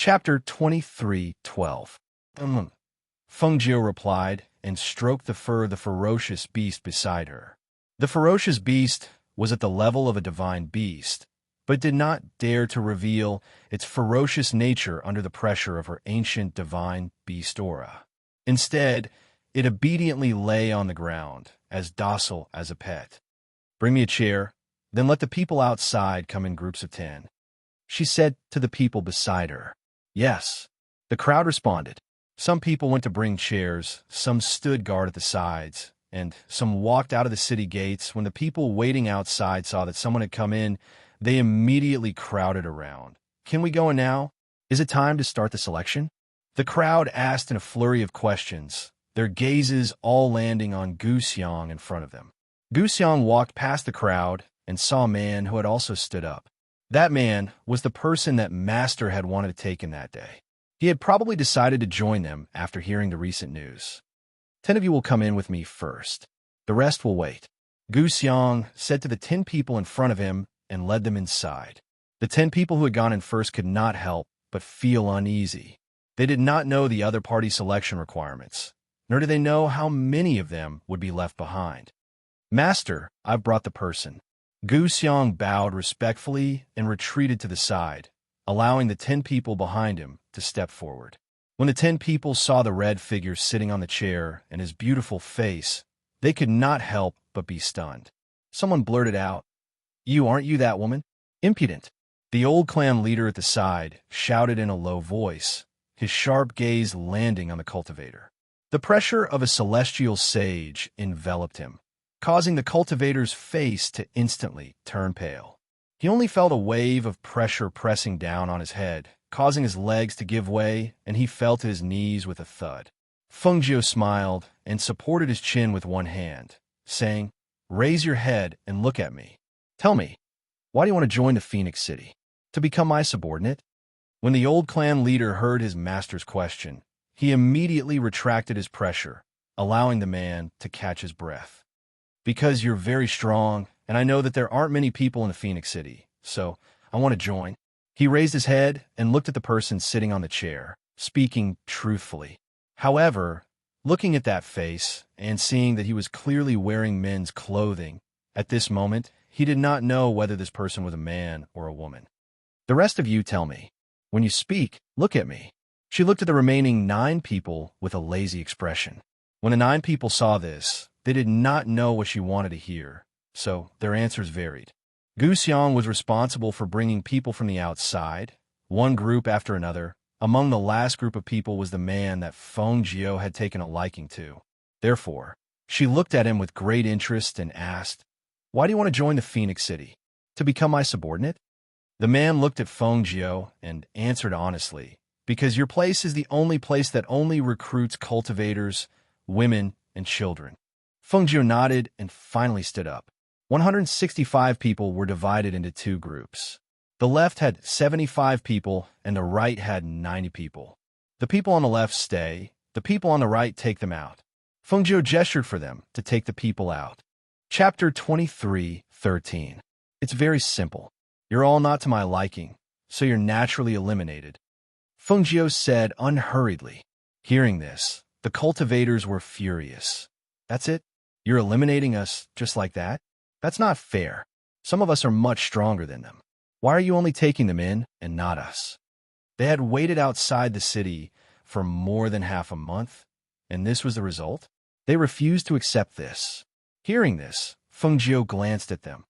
Chapter 23:12. Feng Jiu replied and stroked the fur of the ferocious beast beside her. The ferocious beast was at the level of a divine beast, but did not dare to reveal its ferocious nature under the pressure of her ancient divine beast aura. Instead, it obediently lay on the ground, as docile as a pet. "Bring me a chair, then let the people outside come in groups of 10. She said to the people beside her. Yes. The crowd responded. Some people went to bring chairs, some stood guard at the sides, and some walked out of the city gates. When the people waiting outside saw that someone had come in, they immediately crowded around. "Can we go in now? Is it time to start the selection?" The crowd asked in a flurry of questions, their gazes all landing on Gu Xiang in front of them. Gu Xiang walked past the crowd and saw a man who had also stood up. That man was the person that Master had wanted to take in that day. He had probably decided to join them after hearing the recent news. 10 of you will come in with me first. The rest will wait. Gu Xiang said to the 10 people in front of him and led them inside. The 10 people who had gone in first could not help but feel uneasy. They did not know the other party selection requirements, nor did they know how many of them would be left behind. "Master, I've brought the person." Gu Xiang bowed respectfully and retreated to the side, allowing the 10 people behind him to step forward. When the 10 people saw the red figure sitting on the chair and his beautiful face, they could not help but be stunned. Someone blurted out, Aren't you that woman? Impudent." The old clan leader at the side shouted in a low voice, his sharp gaze landing on the cultivator. The pressure of a celestial sage enveloped him, causing the cultivator's face to instantly turn pale. He only felt a wave of pressure pressing down on his head, causing his legs to give way, and he fell to his knees with a thud. Feng Jiu smiled and supported his chin with one hand, saying, "Raise your head and look at me. Tell me, why do you want to join the Phoenix City? To become my subordinate?" When the old clan leader heard his master's question, he immediately retracted his pressure, allowing the man to catch his breath. "Because you're very strong, and I know that there aren't many people in the Phoenix City, so I want to join." He raised his head and looked at the person sitting on the chair, speaking truthfully. However, looking at that face and seeing that he was clearly wearing men's clothing, at this moment, he did not know whether this person was a man or a woman. "The rest of you tell me. When you speak, look at me." She looked at the remaining 9 people with a lazy expression. When the 9 people saw this, they did not know what she wanted to hear, so their answers varied. Gu Xiang was responsible for bringing people from the outside, one group after another. Among the last group of people was the man that Feng Jiu had taken a liking to. Therefore, she looked at him with great interest and asked, "Why do you want to join the Phoenix City? To become my subordinate?" The man looked at Feng Jiu and answered honestly, "Because your place is the only place that only recruits cultivators, women, and children." Feng Jiu nodded and finally stood up. 165 people were divided into 2 groups. The left had 75 people and the right had 90 people. The people on the left stay, the people on the right take them out. Feng Jiu gestured for them to take the people out. Chapter 23:13. It's very simple. You're all not to my liking, so you're naturally eliminated. Feng Jiu said unhurriedly. Hearing this, the cultivators were furious. "That's it? You're eliminating us just like that? That's not fair. Some of us are much stronger than them. Why are you only taking them in and not us?" They had waited outside the city for more than half a month, and this was the result? They refused to accept this. Hearing this, Feng Jiu glanced at them.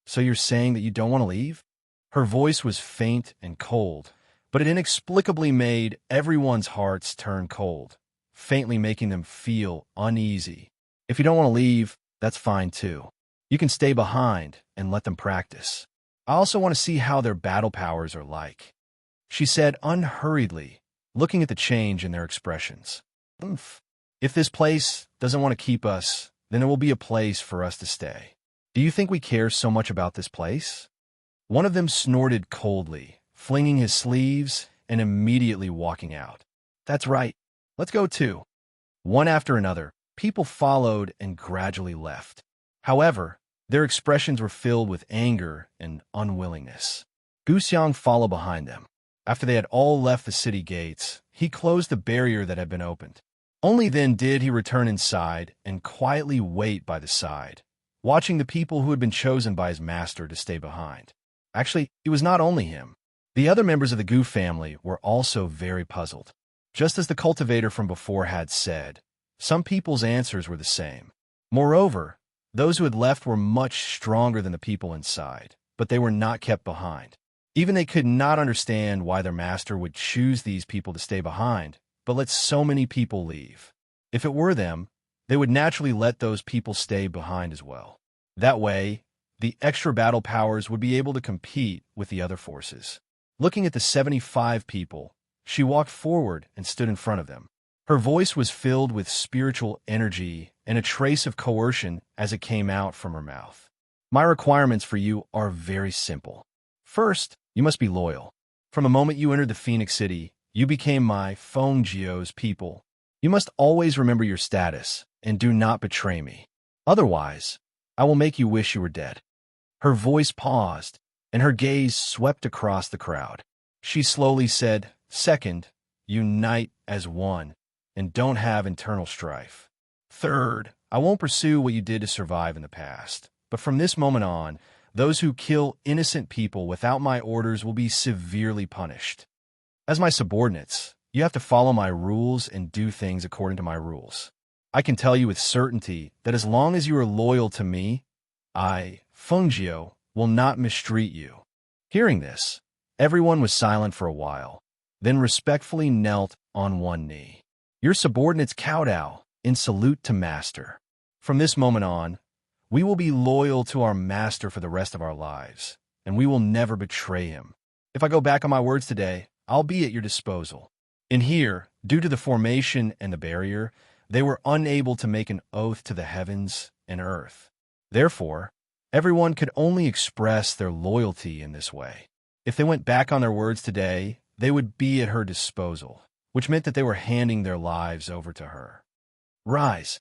"So you're saying that you don't want to leave?" Her voice was faint and cold, but it inexplicably made everyone's hearts turn cold, faintly making them feel uneasy. "If you don't want to leave, that's fine too. You can stay behind and let them practice. I also want to see how their battle powers are like," she said unhurriedly, looking at the change in their expressions. "If this place doesn't want to keep us, then there will be a place for us to stay. Do you think we care so much about this place?" One of them snorted coldly, flinging his sleeves and immediately walking out. "That's right. Let's go too." One after another, people followed and gradually left. However, their expressions were filled with anger and unwillingness. Gu Xiang followed behind them. After they had all left the city gates, he closed the barrier that had been opened. Only then did he return inside and quietly wait by the side, watching the people who had been chosen by his master to stay behind. Actually, it was not only him. The other members of the Gu family were also very puzzled. Just as the cultivator from before had said, some people's answers were the same. Moreover, those who had left were much stronger than the people inside, but they were not kept behind. Even they could not understand why their master would choose these people to stay behind, but let so many people leave. If it were them, they would naturally let those people stay behind as well. That way, the extra battle powers would be able to compete with the other forces. Looking at the 75 people, she walked forward and stood in front of them. Her voice was filled with spiritual energy and a trace of coercion as it came out from her mouth. My requirements for you are very simple. First, you must be loyal. From the moment you entered the Phoenix City, you became my Fengjiu's people. You must always remember your status and do not betray me. Otherwise, I will make you wish you were dead. Her voice paused, and her gaze swept across the crowd. She slowly said, Second, unite as one, and don't have internal strife. Third, I won't pursue what you did to survive in the past, but from this moment on, those who kill innocent people without my orders will be severely punished. As my subordinates, you have to follow my rules and do things according to my rules. I can tell you with certainty that as long as you are loyal to me, I, Fengjiu, will not mistreat you. Hearing this, everyone was silent for a while, then respectfully knelt on one knee. Your subordinates kowtow in salute to master. From this moment on, we will be loyal to our master for the rest of our lives, and we will never betray him. If I go back on my words today, I'll be at your disposal. In here, due to the formation and the barrier, they were unable to make an oath to the heavens and earth. Therefore, everyone could only express their loyalty in this way. If they went back on their words today, they would be at her disposal, which meant that they were handing their lives over to her. Rise.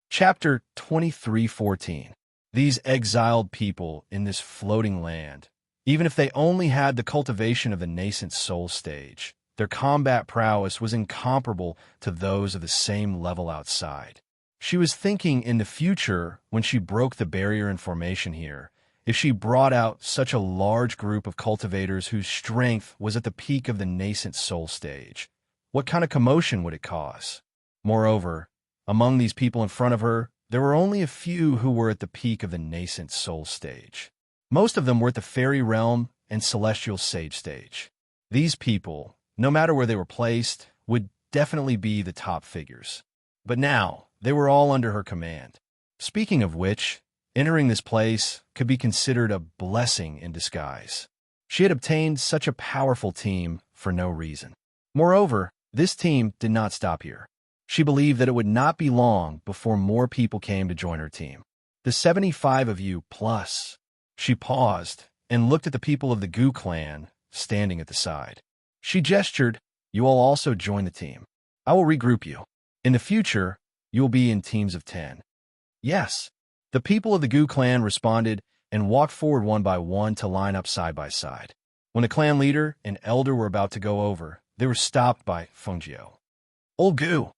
Chapter 23:14. These exiled people in this floating land, even if they only had the cultivation of the nascent soul stage, their combat prowess was incomparable to those of the same level outside. She was thinking in the future when she broke the barrier in formation here, if she brought out such a large group of cultivators whose strength was at the peak of the nascent soul stage, what kind of commotion would it cause? Moreover, among these people in front of her, there were only a few who were at the peak of the nascent soul stage. Most of them were at the fairy realm and celestial sage stage. These people, no matter where they were placed, would definitely be the top figures. But now, they were all under her command. Speaking of which, entering this place could be considered a blessing in disguise. She had obtained such a powerful team for no reason. Moreover, this team did not stop here. She believed that it would not be long before more people came to join her team. The 75 of you plus. She paused and looked at the people of the Gu clan standing at the side. She gestured, you all also join the team. I will regroup you. In the future, you will be in teams of 10. Yes. The people of the Gu clan responded and walked forward one by one to line up side by side. When the clan leader and elder were about to go over, they were stopped by Fengjiu. Old Gu,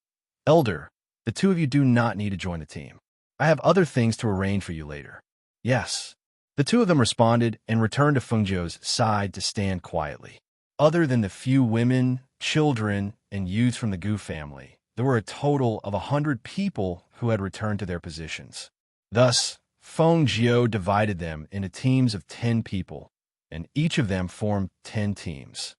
elder, the two of you do not need to join the team. I have other things to arrange for you later. Yes. The two of them responded and returned to Fengjiu's side to stand quietly. Other than the few women, children, and youths from the Gu family, there were a total of 100 people who had returned to their positions. Thus, Fengjiu divided them into teams of 10 people, and each of them formed 10 teams.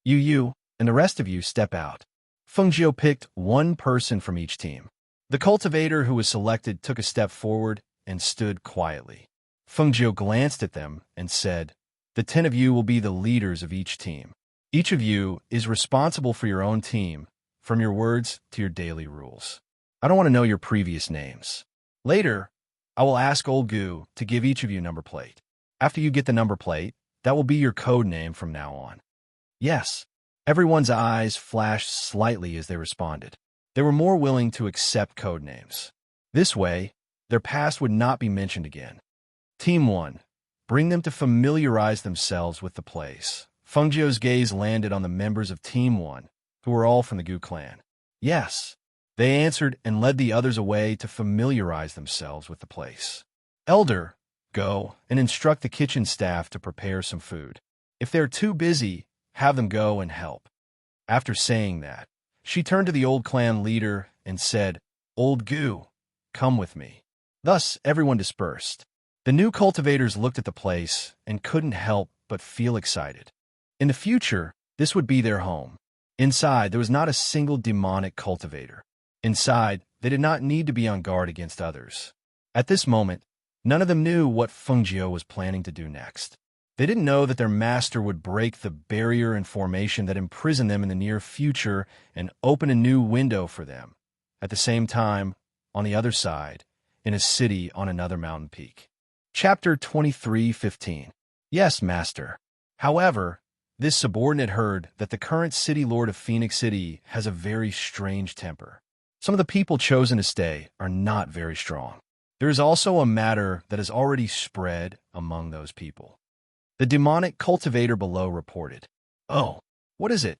You, and the rest of you step out. Fengjiu picked one person from each team. The cultivator who was selected took a step forward and stood quietly. Fengjiu glanced at them and said, the 10 of you will be the leaders of each team. Each of you is responsible for your own team, from your words to your daily rules. I don't want to know your previous names. Later, I will ask Old Gu to give each of you a number plate. After you get the number plate, that will be your code name from now on. Yes. Everyone's eyes flashed slightly as they responded. They were more willing to accept code names. This way, their past would not be mentioned again. Team 1. Bring them to familiarize themselves with the place. Feng gaze landed on the members of Team 1, who were all from the Gu clan. Yes, they answered and led the others away to familiarize themselves with the place. Elder, go and instruct the kitchen staff to prepare some food. If they're too busy, have them go and help. After saying that, she turned to the old clan leader and said, Old Gu, come with me. Thus, everyone dispersed. The new cultivators looked at the place and couldn't help but feel excited. In the future, this would be their home. Inside, there was not a single demonic cultivator. Inside, they did not need to be on guard against others. At this moment, none of them knew what Feng Jiu was planning to do next. They didn't know that their master would break the barrier and formation that imprisoned them in the near future and open a new window for them. At the same time, on the other side, in a city on another mountain peak. Chapter 23:15. Yes, Master. However, this subordinate heard that the current city lord of Phoenix City has a very strange temper. Some of the people chosen to stay are not very strong. There is also a matter that has already spread among those people. The demonic cultivator below reported. Oh, what is it?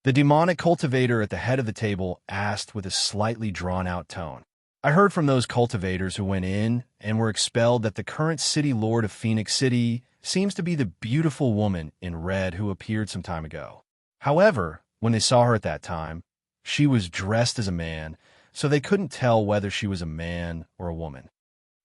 The demonic cultivator at the head of the table asked with a slightly drawn-out tone. I heard from those cultivators who went in and were expelled that the current city lord of Phoenix City seems to be the beautiful woman in red who appeared some time ago. However, when they saw her at that time, she was dressed as a man, so they couldn't tell whether she was a man or a woman.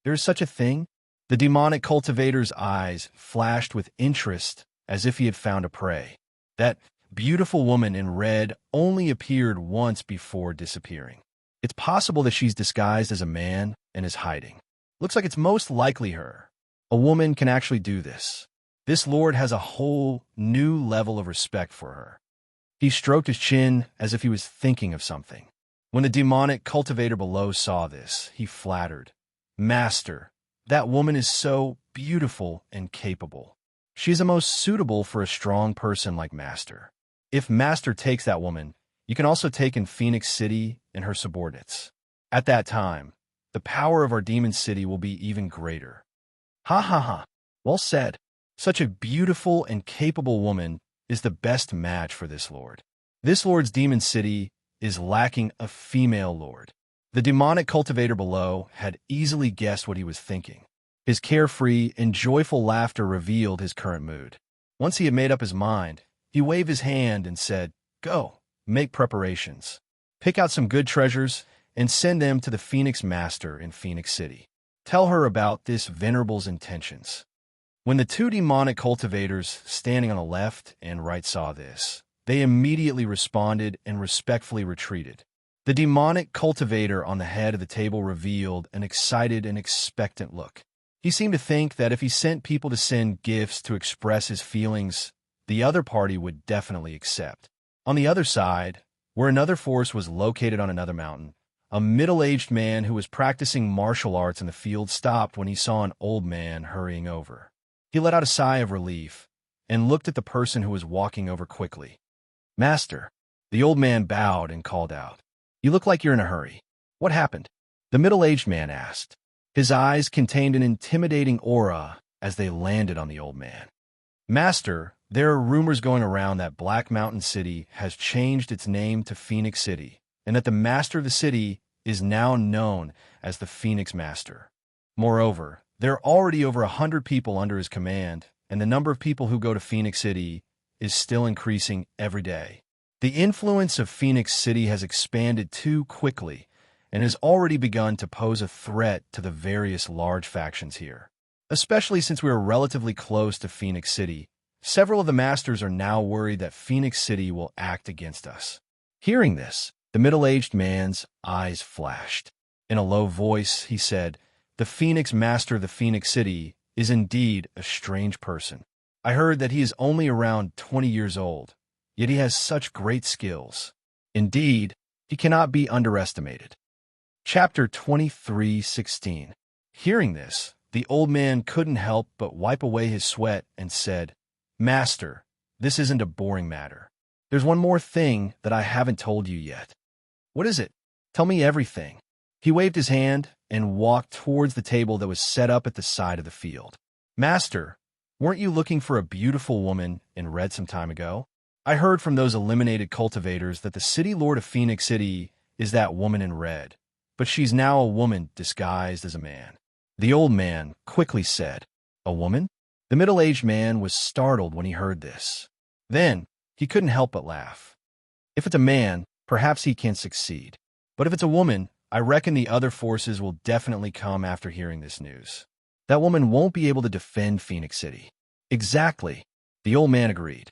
There is such a thing? The demonic cultivator's eyes flashed with interest as if he had found a prey. That beautiful woman in red only appeared once before disappearing. It's possible that she's disguised as a man and is hiding. Looks like it's most likely her. A woman can actually do this. This lord has a whole new level of respect for her. He stroked his chin as if he was thinking of something. When the demonic cultivator below saw this, he flattered. Master, that woman is so beautiful and capable. She's the most suitable for a strong person like Master. If Master takes that woman, you can also take in Phoenix City and her subordinates. At that time, the power of our demon city will be even greater. Ha ha ha. Well said. Such a beautiful and capable woman is the best match for this lord. This lord's demon city is lacking a female lord. The demonic cultivator below had easily guessed what he was thinking. His carefree and joyful laughter revealed his current mood. Once he had made up his mind, he waved his hand and said, Go, make preparations. Pick out some good treasures and send them to the Phoenix Master in Phoenix City. Tell her about this venerable's intentions. When the two demonic cultivators standing on the left and right saw this, they immediately responded and respectfully retreated. The demonic cultivator on the head of the table revealed an excited and expectant look. He seemed to think that if he sent people to send gifts to express his feelings, the other party would definitely accept. On the other side, where another force was located on another mountain, a middle-aged man who was practicing martial arts in the field stopped when he saw an old man hurrying over. He let out a sigh of relief and looked at the person who was walking over quickly. Master, the old man bowed and called out. You look like you're in a hurry. What happened? The middle-aged man asked. His eyes contained an intimidating aura as they landed on the old man. Master, there are rumors going around that Black Mountain City has changed its name to Phoenix City, and that the master of the city is now known as the Phoenix Master. Moreover, there are already over 100 people under his command, and the number of people who go to Phoenix City is still increasing every day. The influence of Phoenix City has expanded too quickly and has already begun to pose a threat to the various large factions here. Especially since we are relatively close to Phoenix City, several of the masters are now worried that Phoenix City will act against us. Hearing this, the middle-aged man's eyes flashed. In a low voice, he said, The Phoenix Master of the Phoenix City is indeed a strange person. I heard that he is only around 20 years old, yet he has such great skills. Indeed, he cannot be underestimated. Chapter 23:16. Hearing this, the old man couldn't help but wipe away his sweat and said, Master, this isn't a boring matter. There's one more thing that I haven't told you yet. What is it? Tell me everything. He waved his hand and walked towards the table that was set up at the side of the field. Master, weren't you looking for a beautiful woman in red some time ago? I heard from those eliminated cultivators that the city lord of Phoenix City is that woman in red, but she's now a woman disguised as a man." The old man quickly said, "A woman?" The middle-aged man was startled when he heard this. Then, he couldn't help but laugh. "If it's a man, perhaps he can succeed. But if it's a woman, I reckon the other forces will definitely come after hearing this news. That woman won't be able to defend Phoenix City." "Exactly," the old man agreed.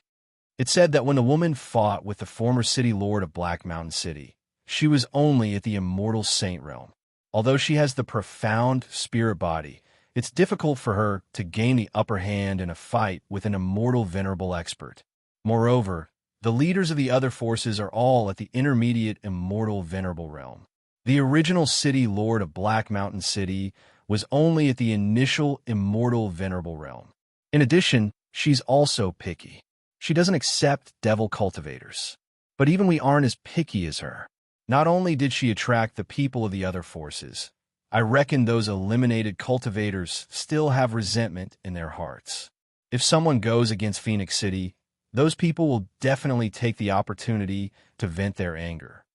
"It said that when the woman fought with the former city lord of Black Mountain City, she was only at the immortal saint realm. Although she has the profound spirit body, it's difficult for her to gain the upper hand in a fight with an immortal venerable expert. Moreover, the leaders of the other forces are all at the intermediate immortal venerable realm. The original city lord of Black Mountain City was only at the initial immortal venerable realm. In addition, she's also picky. She doesn't accept devil cultivators. But even we aren't as picky as her. Not only did she attract the people of the other forces, I reckon those eliminated cultivators still have resentment in their hearts. If someone goes against Phoenix City, those people will definitely take the opportunity to vent their anger.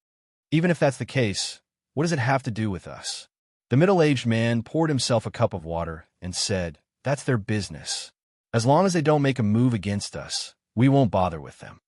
Even if that's the case, what does it have to do with us?" The middle-aged man poured himself a cup of water and said, "That's their business. As long as they don't make a move against us, we won't bother with them."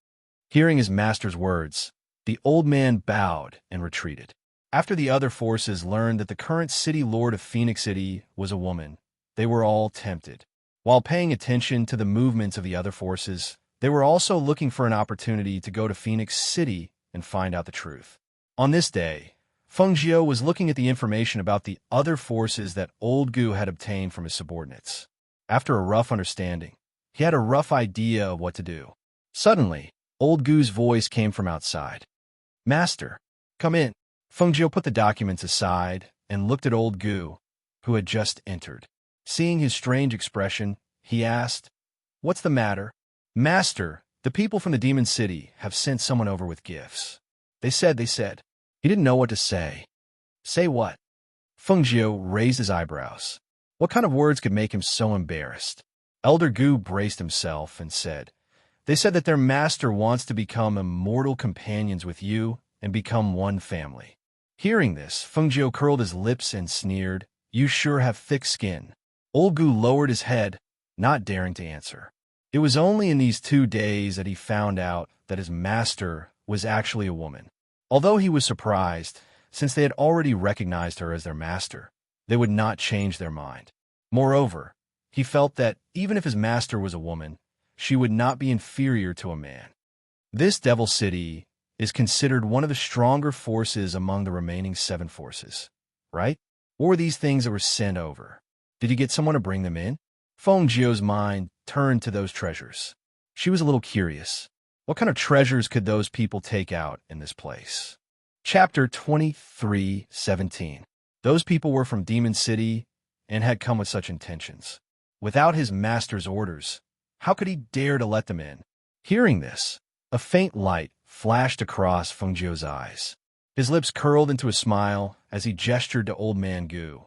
Hearing his master's words, the old man bowed and retreated. After the other forces learned that the current city lord of Phoenix City was a woman, they were all tempted. While paying attention to the movements of the other forces, they were also looking for an opportunity to go to Phoenix City and find out the truth. On this day, Feng Jiao was looking at the information about the other forces that Old Gu had obtained from his subordinates. After a rough understanding, he had a rough idea of what to do. Suddenly, Old Gu's voice came from outside. "Master, come in." Feng Jiao put the documents aside and looked at Old Gu, who had just entered. Seeing his strange expression, he asked, "What's the matter?" "Master, the people from the Demon City have sent someone over with gifts. They said. He didn't know what to say. "Say what?" Feng Jiao raised his eyebrows. What kind of words could make him so embarrassed? Elder Gu braced himself and said, "They said that their master wants to become immortal companions with you and become one family." Hearing this, Feng Jiao curled his lips and sneered, "You sure have thick skin." Old Gu lowered his head, not daring to answer. It was only in these 2 days that he found out that his master was actually a woman. Although he was surprised, since they had already recognized her as their master, they would not change their mind. Moreover, he felt that even if his master was a woman, she would not be inferior to a man. This Devil City is considered one of the stronger forces among the remaining 7 forces, right? What were these things that were sent over? Did you get someone to bring them in? Feng Jiao's mind turned to those treasures. She was a little curious. What kind of treasures could those people take out in this place? Chapter 23:17. Those people were from Demon City and had come with such intentions. Without his master's orders, how could he dare to let them in? Hearing this, a faint light flashed across Feng Jiao's eyes. His lips curled into a smile as he gestured to Old Man Gu.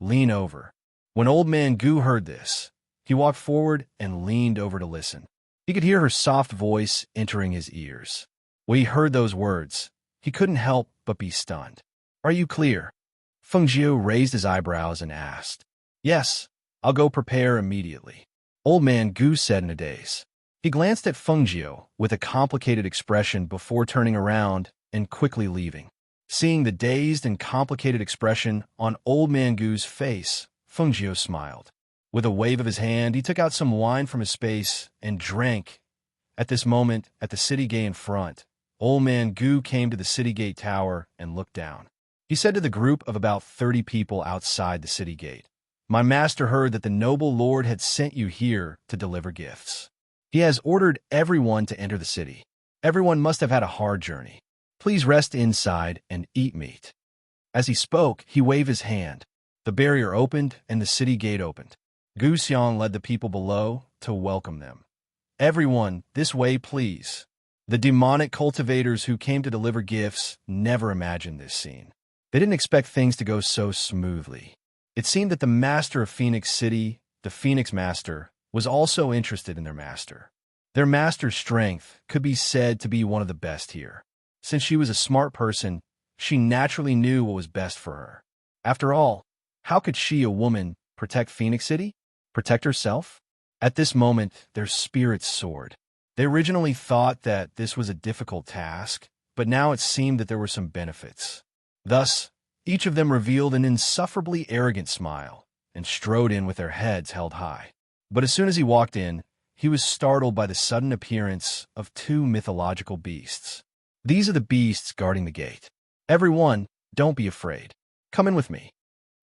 "Lean over." When Old Man Gu heard this, he walked forward and leaned over to listen. He could hear her soft voice entering his ears. When he heard those words, he couldn't help but be stunned. "Are you clear?" Feng Jiao raised his eyebrows and asked. "Yes, I'll go prepare immediately," Old Man Gu said in a daze. He glanced at Feng Jiao with a complicated expression before turning around and quickly leaving. Seeing the dazed and complicated expression on Old Man Gu's face, Feng Jiao smiled. With a wave of his hand, he took out some wine from his space and drank. At this moment, at the city gate in front, Old Man Gu came to the city gate tower and looked down. He said to the group of about 30 people outside the city gate, "My master heard that the noble lord had sent you here to deliver gifts. He has ordered everyone to enter the city. Everyone must have had a hard journey. Please rest inside and eat meat." As he spoke, he waved his hand. The barrier opened and the city gate opened. Gu Xiang led the people below to welcome them. "Everyone, this way, please." The demonic cultivators who came to deliver gifts never imagined this scene. They didn't expect things to go so smoothly. It seemed that the master of Phoenix City, the Phoenix Master, was also interested in their master. Their master's strength could be said to be one of the best here. Since she was a smart person, she naturally knew what was best for her. After all, how could she, a woman, protect Phoenix City? Protect herself? At this moment, their spirits soared. They originally thought that this was a difficult task, but now it seemed that there were some benefits. Thus, each of them revealed an insufferably arrogant smile and strode in with their heads held high. But as soon as he walked in, he was startled by the sudden appearance of two mythological beasts. These are the beasts guarding the gate. Everyone, don't be afraid. Come in with me,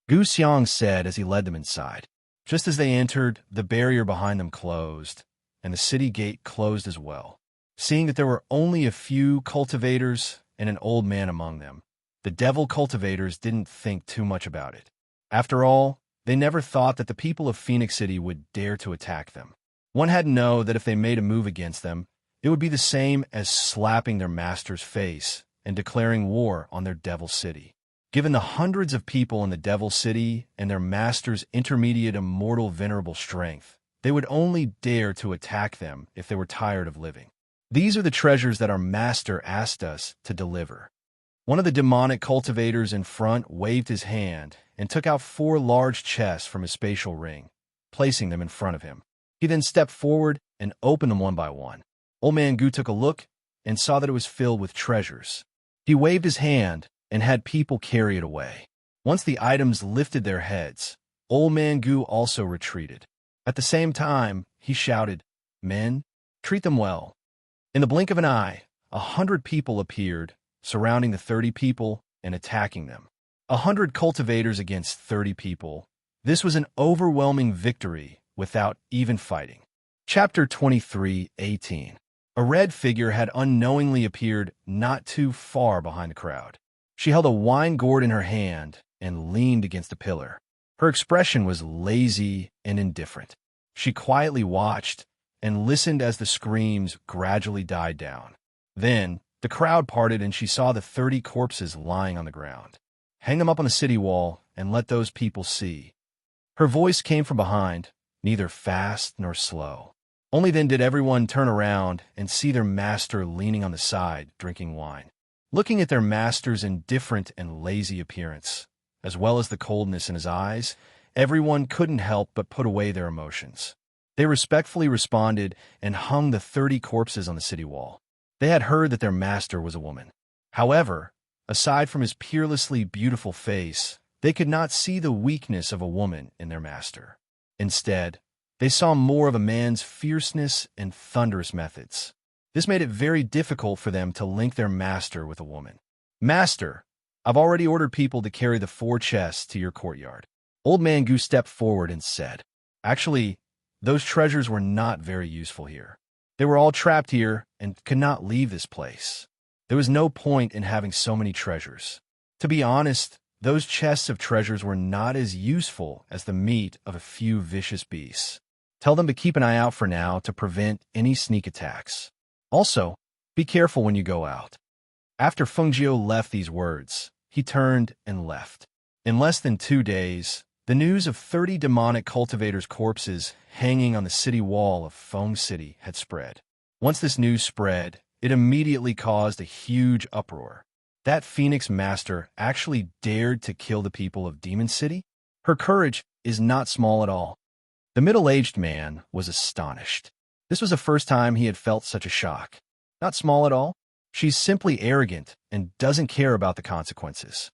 Gu Xiang said as he led them inside. Just as they entered, the barrier behind them closed, and the city gate closed as well. Seeing that there were only a few cultivators and an old man among them, the devil cultivators didn't think too much about it. After all, they never thought that the people of Phoenix City would dare to attack them. One had to know that if they made a move against them, it would be the same as slapping their master's face and declaring war on their devil city. Given the hundreds of people in the devil city and their master's intermediate immortal venerable strength, they would only dare to attack them if they were tired of living. These are the treasures that our master asked us to deliver. One of the demonic cultivators in front waved his hand and took out 4 large chests from his spatial ring, placing them in front of him. He then stepped forward and opened them one by one. Old Man Gu took a look and saw that it was filled with treasures. He waved his hand and had people carry it away. Once the items lifted their heads, Old Man Gu also retreated. At the same time, he shouted, "Men, treat them well." In the blink of an eye, 100 people appeared, surrounding the 30 people and attacking them. 100 cultivators against 30 people. This was an overwhelming victory without even fighting. Chapter 23:18. A red figure had unknowingly appeared not too far behind the crowd. She held a wine gourd in her hand and leaned against a pillar. Her expression was lazy and indifferent. She quietly watched and listened as the screams gradually died down. Then, the crowd parted and she saw the 30 corpses lying on the ground. "Hang them up on the city wall and let those people see." Her voice came from behind, neither fast nor slow. Only then did everyone turn around and see their master leaning on the side, drinking wine. Looking at their master's indifferent and lazy appearance, as well as the coldness in his eyes, everyone couldn't help but put away their emotions. They respectfully responded and hung the 30 corpses on the city wall. They had heard that their master was a woman. However, aside from his peerlessly beautiful face, they could not see the weakness of a woman in their master. Instead, they saw more of a man's fierceness and thunderous methods. This made it very difficult for them to link their master with a woman. "Master, I've already ordered people to carry the 4 chests to your courtyard." Old Man Gu stepped forward and said, "Actually, those treasures were not very useful here. They were all trapped here and could not leave this place. There was no point in having so many treasures. To be honest, those chests of treasures were not as useful as the meat of a few vicious beasts. Tell them to keep an eye out for now to prevent any sneak attacks. Also, be careful when you go out." After Feng Jiu left these words, he turned and left. In less than 2 days, the news of 30 demonic cultivators' corpses hanging on the city wall of Feng City had spread. Once this news spread, it immediately caused a huge uproar. That Phoenix Master actually dared to kill the people of Demon City? Her courage is not small at all. The middle-aged man was astonished. This was the first time he had felt such a shock. Not small at all. She's simply arrogant and doesn't care about the consequences.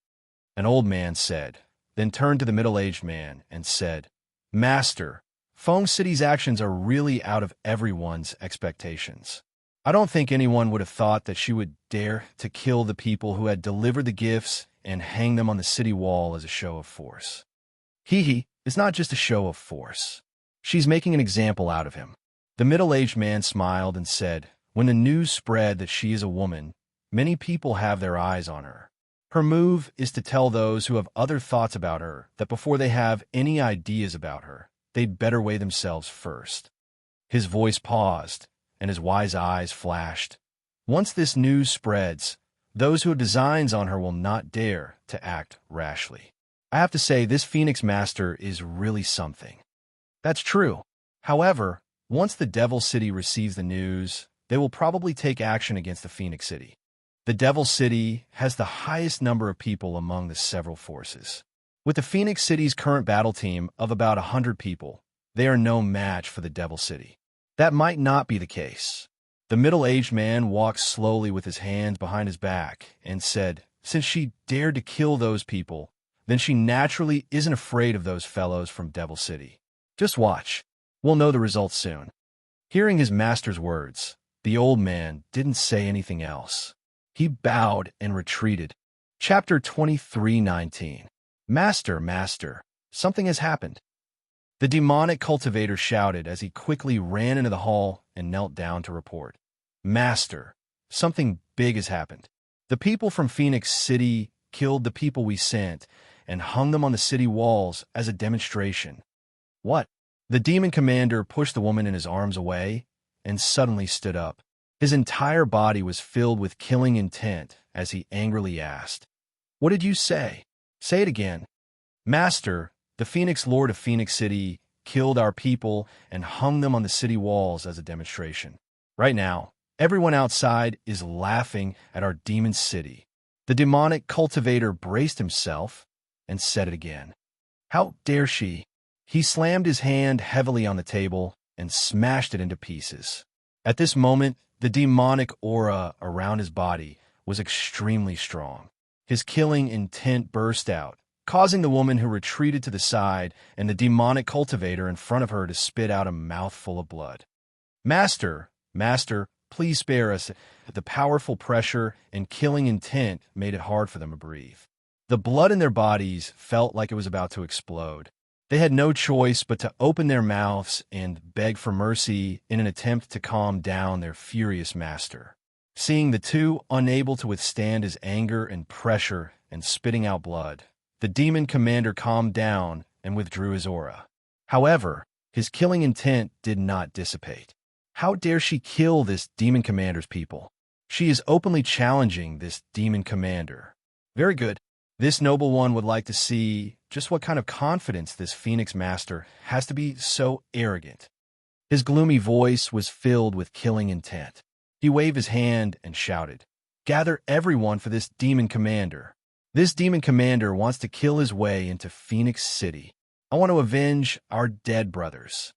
An old man said, then turned to the middle-aged man and said, "Master, Feng City's actions are really out of everyone's expectations. I don't think anyone would have thought that she would dare to kill the people who had delivered the gifts and hang them on the city wall as a show of force. It's not just a show of force. She's making an example out of him." The middle-aged man smiled and said, "When the news spread that she is a woman, many people have their eyes on her. Her move is to tell those who have other thoughts about her that before they have any ideas about her, they'd better weigh themselves first." His voice paused, and his wise eyes flashed. "Once this news spreads, those who have designs on her will not dare to act rashly. I have to say, this Phoenix Master is really something." "That's true. However, once the Devil City receives the news, they will probably take action against the Phoenix City. The Devil City has the highest number of people among the several forces. With the Phoenix City's current battle team of about 100 people, they are no match for the Devil City. That might not be the case. The middle-aged man walked slowly with his hands behind his back and said, "Since she dared to kill those people, then she naturally isn't afraid of those fellows from Devil City. Just watch. We'll know the results soon." Hearing his master's words, the old man didn't say anything else. He bowed and retreated. Chapter 23:19. Master, Master, something has happened. The demonic cultivator shouted as he quickly ran into the hall and knelt down to report. "Master, something big has happened. The people from Phoenix City killed the people we sent and hung them on the city walls as a demonstration." "What?" The demon commander pushed the woman in his arms away and suddenly stood up. His entire body was filled with killing intent as he angrily asked, "What did you say? Say it again." "Master, the Phoenix Lord of Phoenix City killed our people and hung them on the city walls as a demonstration. Right now, everyone outside is laughing at our demon city." The demonic cultivator braced himself and said it again. "How dare she?" He slammed his hand heavily on the table and smashed it into pieces. At this moment, the demonic aura around his body was extremely strong. His killing intent burst out, causing the woman who retreated to the side and the demonic cultivator in front of her to spit out a mouthful of blood. "Master, Master, please spare us." The powerful pressure and killing intent made it hard for them to breathe. The blood in their bodies felt like it was about to explode. They had no choice but to open their mouths and beg for mercy in an attempt to calm down their furious master. Seeing the two unable to withstand his anger and pressure and spitting out blood, the demon commander calmed down and withdrew his aura. However, his killing intent did not dissipate. How dare she kill this demon commander's people? She is openly challenging this demon commander. Very good. This noble one would like to see just what kind of confidence this Phoenix Master has to be so arrogant. His gloomy voice was filled with killing intent. He waved his hand and shouted, "Gather everyone for this demon commander. This demon commander wants to kill his way into Phoenix City. I want to avenge our dead brothers."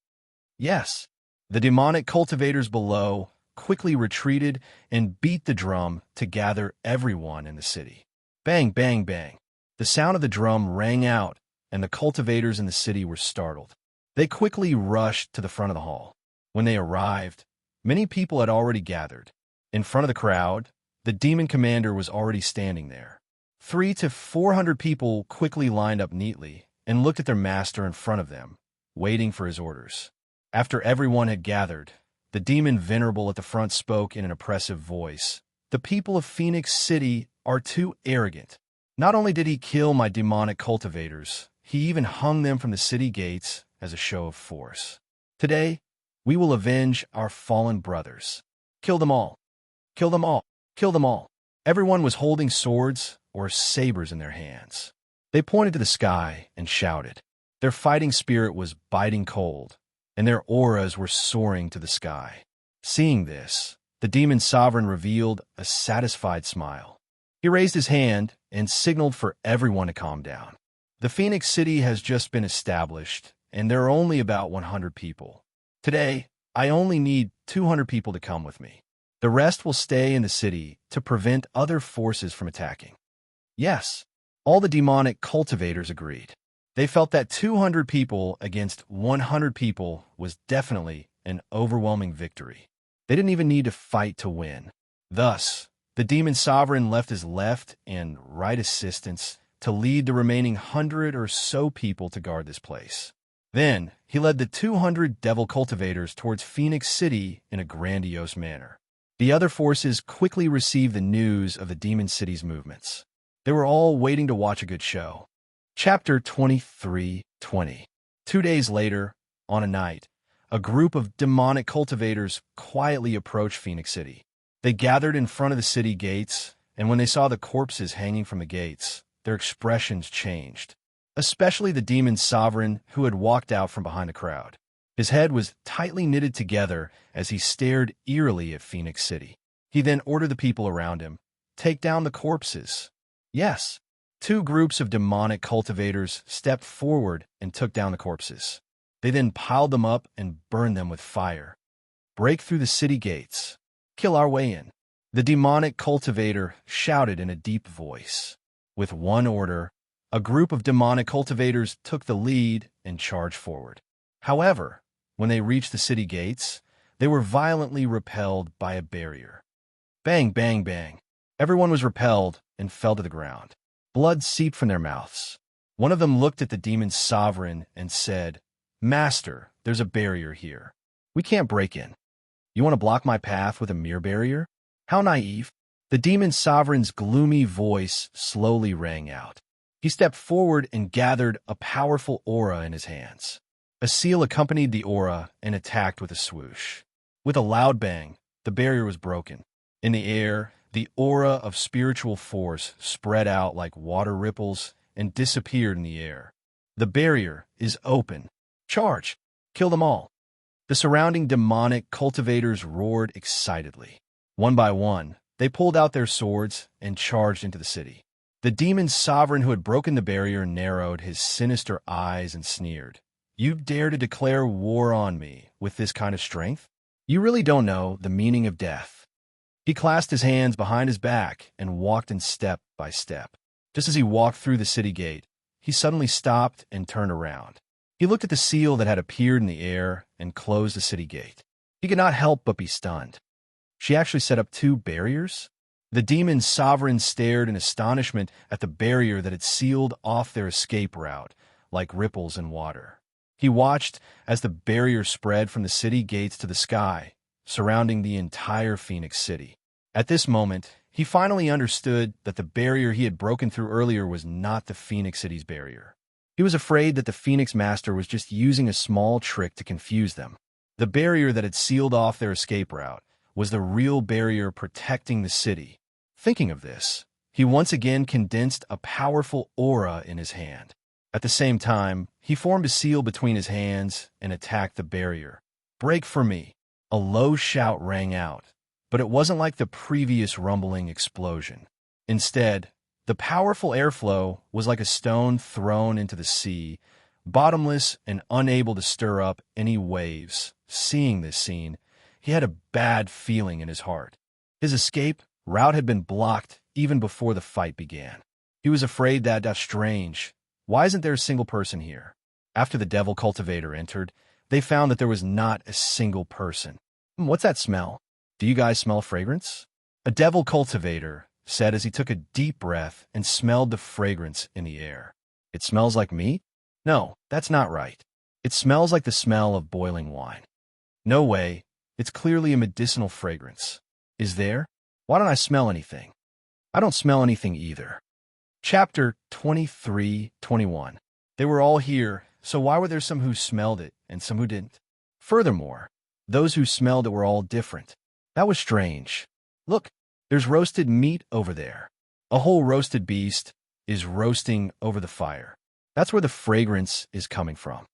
Yes, the demonic cultivators below quickly retreated and beat the drum to gather everyone in the city. Bang, bang, bang. The sound of the drum rang out, and the cultivators in the city were startled. They quickly rushed to the front of the hall. When they arrived, many people had already gathered. In front of the crowd, the demon commander was already standing there. 300 to 400 people quickly lined up neatly and looked at their master in front of them, waiting for his orders. After everyone had gathered, the demon venerable at the front spoke in an oppressive voice. "The people of Phoenix City are too arrogant. Not only did he kill my demonic cultivators, he even hung them from the city gates as a show of force. Today, we will avenge our fallen brothers. Kill them all. Kill them all. Kill them all." Everyone was holding swords or sabers in their hands. They pointed to the sky and shouted. Their fighting spirit was biting cold, and their auras were soaring to the sky. Seeing this, the demon sovereign revealed a satisfied smile. He raised his hand and signaled for everyone to calm down. "The Phoenix City has just been established, and there are only about 100 people. Today, I only need 200 people to come with me. The rest will stay in the city to prevent other forces from attacking." Yes, all the demonic cultivators agreed. They felt that 200 people against 100 people was definitely an overwhelming victory. They didn't even need to fight to win. Thus, the demon sovereign left his left and right assistants to lead the remaining 100 or so people to guard this place. Then, he led the 200 devil cultivators towards Phoenix City in a grandiose manner. The other forces quickly received the news of the demon city's movements. They were all waiting to watch a good show. Chapter 23:20. 2 days later, on a night, a group of demonic cultivators quietly approached Phoenix City. They gathered in front of the city gates, and when they saw the corpses hanging from the gates, their expressions changed, especially the demon sovereign who had walked out from behind the crowd. His head was tightly knitted together as he stared eerily at Phoenix City. He then ordered the people around him, "Take down the corpses." Yes. Two groups of demonic cultivators stepped forward and took down the corpses. They then piled them up and burned them with fire. "Break through the city gates. Kill our way in." The demonic cultivator shouted in a deep voice. With one order, a group of demonic cultivators took the lead and charged forward. However, when they reached the city gates, they were violently repelled by a barrier. Bang, bang, bang. Everyone was repelled and fell to the ground. Blood seeped from their mouths. One of them looked at the demon's sovereign and said, "Master, there's a barrier here. We can't break in. You want to block my path with a mere barrier? How naive." The demon's sovereign's gloomy voice slowly rang out. He stepped forward and gathered a powerful aura in his hands. A seal accompanied the aura and attacked with a swoosh. With a loud bang, the barrier was broken. In the air, the aura of spiritual force spread out like water ripples and disappeared in the air. "The barrier is open. Charge! Kill them all." The surrounding demonic cultivators roared excitedly. One by one, they pulled out their swords and charged into the city. The demon's sovereign who had broken the barrier narrowed his sinister eyes and sneered. "You dare to declare war on me with this kind of strength? You really don't know the meaning of death." He clasped his hands behind his back and walked in step by step. Just as he walked through the city gate, he suddenly stopped and turned around. He looked at the seal that had appeared in the air and closed the city gate. He could not help but be stunned. She actually set up two barriers? The demon's sovereign stared in astonishment at the barrier that had sealed off their escape route, like ripples in water. He watched as the barrier spread from the city gates to the sky, surrounding the entire Phoenix City. At this moment, he finally understood that the barrier he had broken through earlier was not the Phoenix City's barrier. He was afraid that the Phoenix Master was just using a small trick to confuse them. The barrier that had sealed off their escape route was the real barrier protecting the city. Thinking of this, he once again condensed a powerful aura in his hand. At the same time, he formed a seal between his hands and attacked the barrier. "Break for me." A low shout rang out, but it wasn't like the previous rumbling explosion. Instead, the powerful airflow was like a stone thrown into the sea, bottomless and unable to stir up any waves. Seeing this scene, he had a bad feeling in his heart. His escape route had been blocked even before the fight began. He was afraid that's strange. Why isn't there a single person here? After the devil cultivator entered, they found that there was not a single person. "What's that smell? Do you guys smell fragrance?" A devil cultivator said as he took a deep breath and smelled the fragrance in the air. "It smells like meat? No, that's not right. It smells like the smell of boiling wine." "No way. It's clearly a medicinal fragrance." "Is there? Why don't I smell anything?" "I don't smell anything either." Chapter 23-21. They were all here, so why were there some who smelled it and some who didn't? Furthermore, those who smelled it were all different. That was strange. "Look, there's roasted meat over there." A whole roasted beast is roasting over the fire. That's where the fragrance is coming from.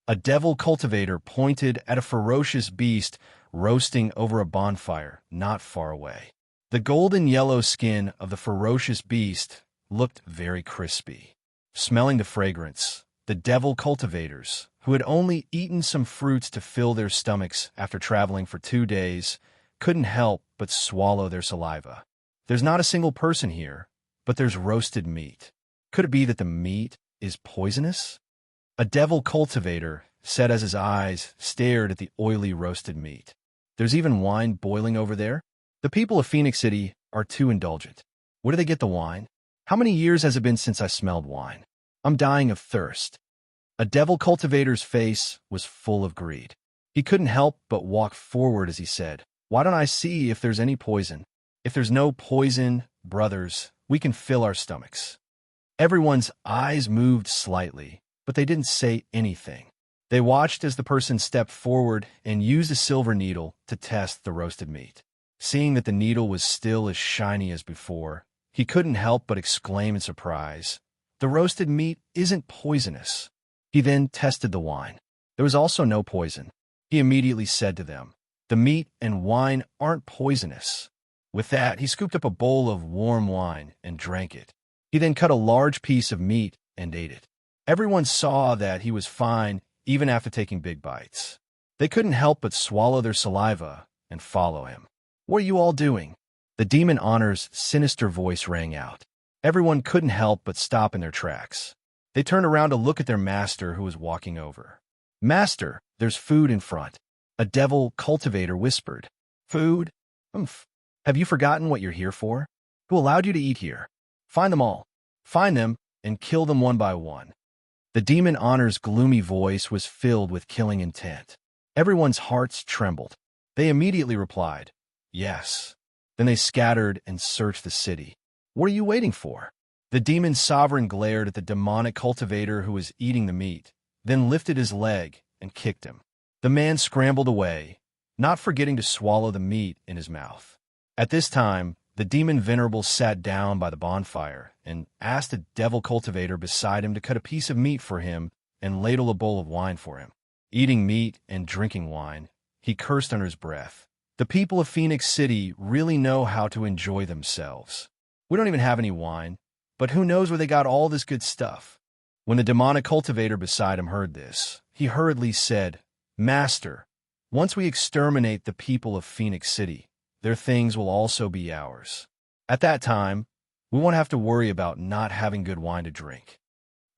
A devil cultivator pointed at a ferocious beast roasting over a bonfire not far away. The golden yellow skin of the ferocious beast looked very crispy. Smelling the fragrance, the devil cultivators, who had only eaten some fruits to fill their stomachs after traveling for 2 days, couldn't help but swallow their saliva. "There's not a single person here, but there's roasted meat. Could it be that the meat is poisonous?" A devil cultivator said as his eyes stared at the oily roasted meat. "There's even wine boiling over there? The people of Phoenix City are too indulgent. Where do they get the wine? How many years has it been since I smelled wine? I'm dying of thirst." A devil cultivator's face was full of greed. He couldn't help but walk forward as he said, "Why don't I see if there's any poison? If there's no poison, brothers, we can fill our stomachs." Everyone's eyes moved slightly, but they didn't say anything. They watched as the person stepped forward and used a silver needle to test the roasted meat. Seeing that the needle was still as shiny as before, he couldn't help but exclaim in surprise, "The roasted meat isn't poisonous." He then tested the wine. There was also no poison. He immediately said to them, "The meat and wine aren't poisonous." With that, he scooped up a bowl of warm wine and drank it. He then cut a large piece of meat and ate it. Everyone saw that he was fine even after taking big bites. They couldn't help but swallow their saliva and follow him. "What are you all doing?" The demon Honor's sinister voice rang out. Everyone couldn't help but stop in their tracks. They turned around to look at their master, who was walking over. "Master, there's food in front," a devil cultivator whispered. "Food? Umph. Have you forgotten what you're here for? Who allowed you to eat here? Find them all. Find them and kill them one by one." The demon Honor's gloomy voice was filled with killing intent. Everyone's hearts trembled. They immediately replied, "Yes." Then they scattered and searched the city. "What are you waiting for?" The demon sovereign glared at the demonic cultivator who was eating the meat, then lifted his leg and kicked him. The man scrambled away, not forgetting to swallow the meat in his mouth. At this time, the demon venerable sat down by the bonfire and asked the devil cultivator beside him to cut a piece of meat for him and ladle a bowl of wine for him. Eating meat and drinking wine, he cursed under his breath. "The people of Phoenix City really know how to enjoy themselves. We don't even have any wine, but who knows where they got all this good stuff." When the demonic cultivator beside him heard this, he hurriedly said, "Master, once we exterminate the people of Phoenix City, their things will also be ours. At that time, we won't have to worry about not having good wine to drink."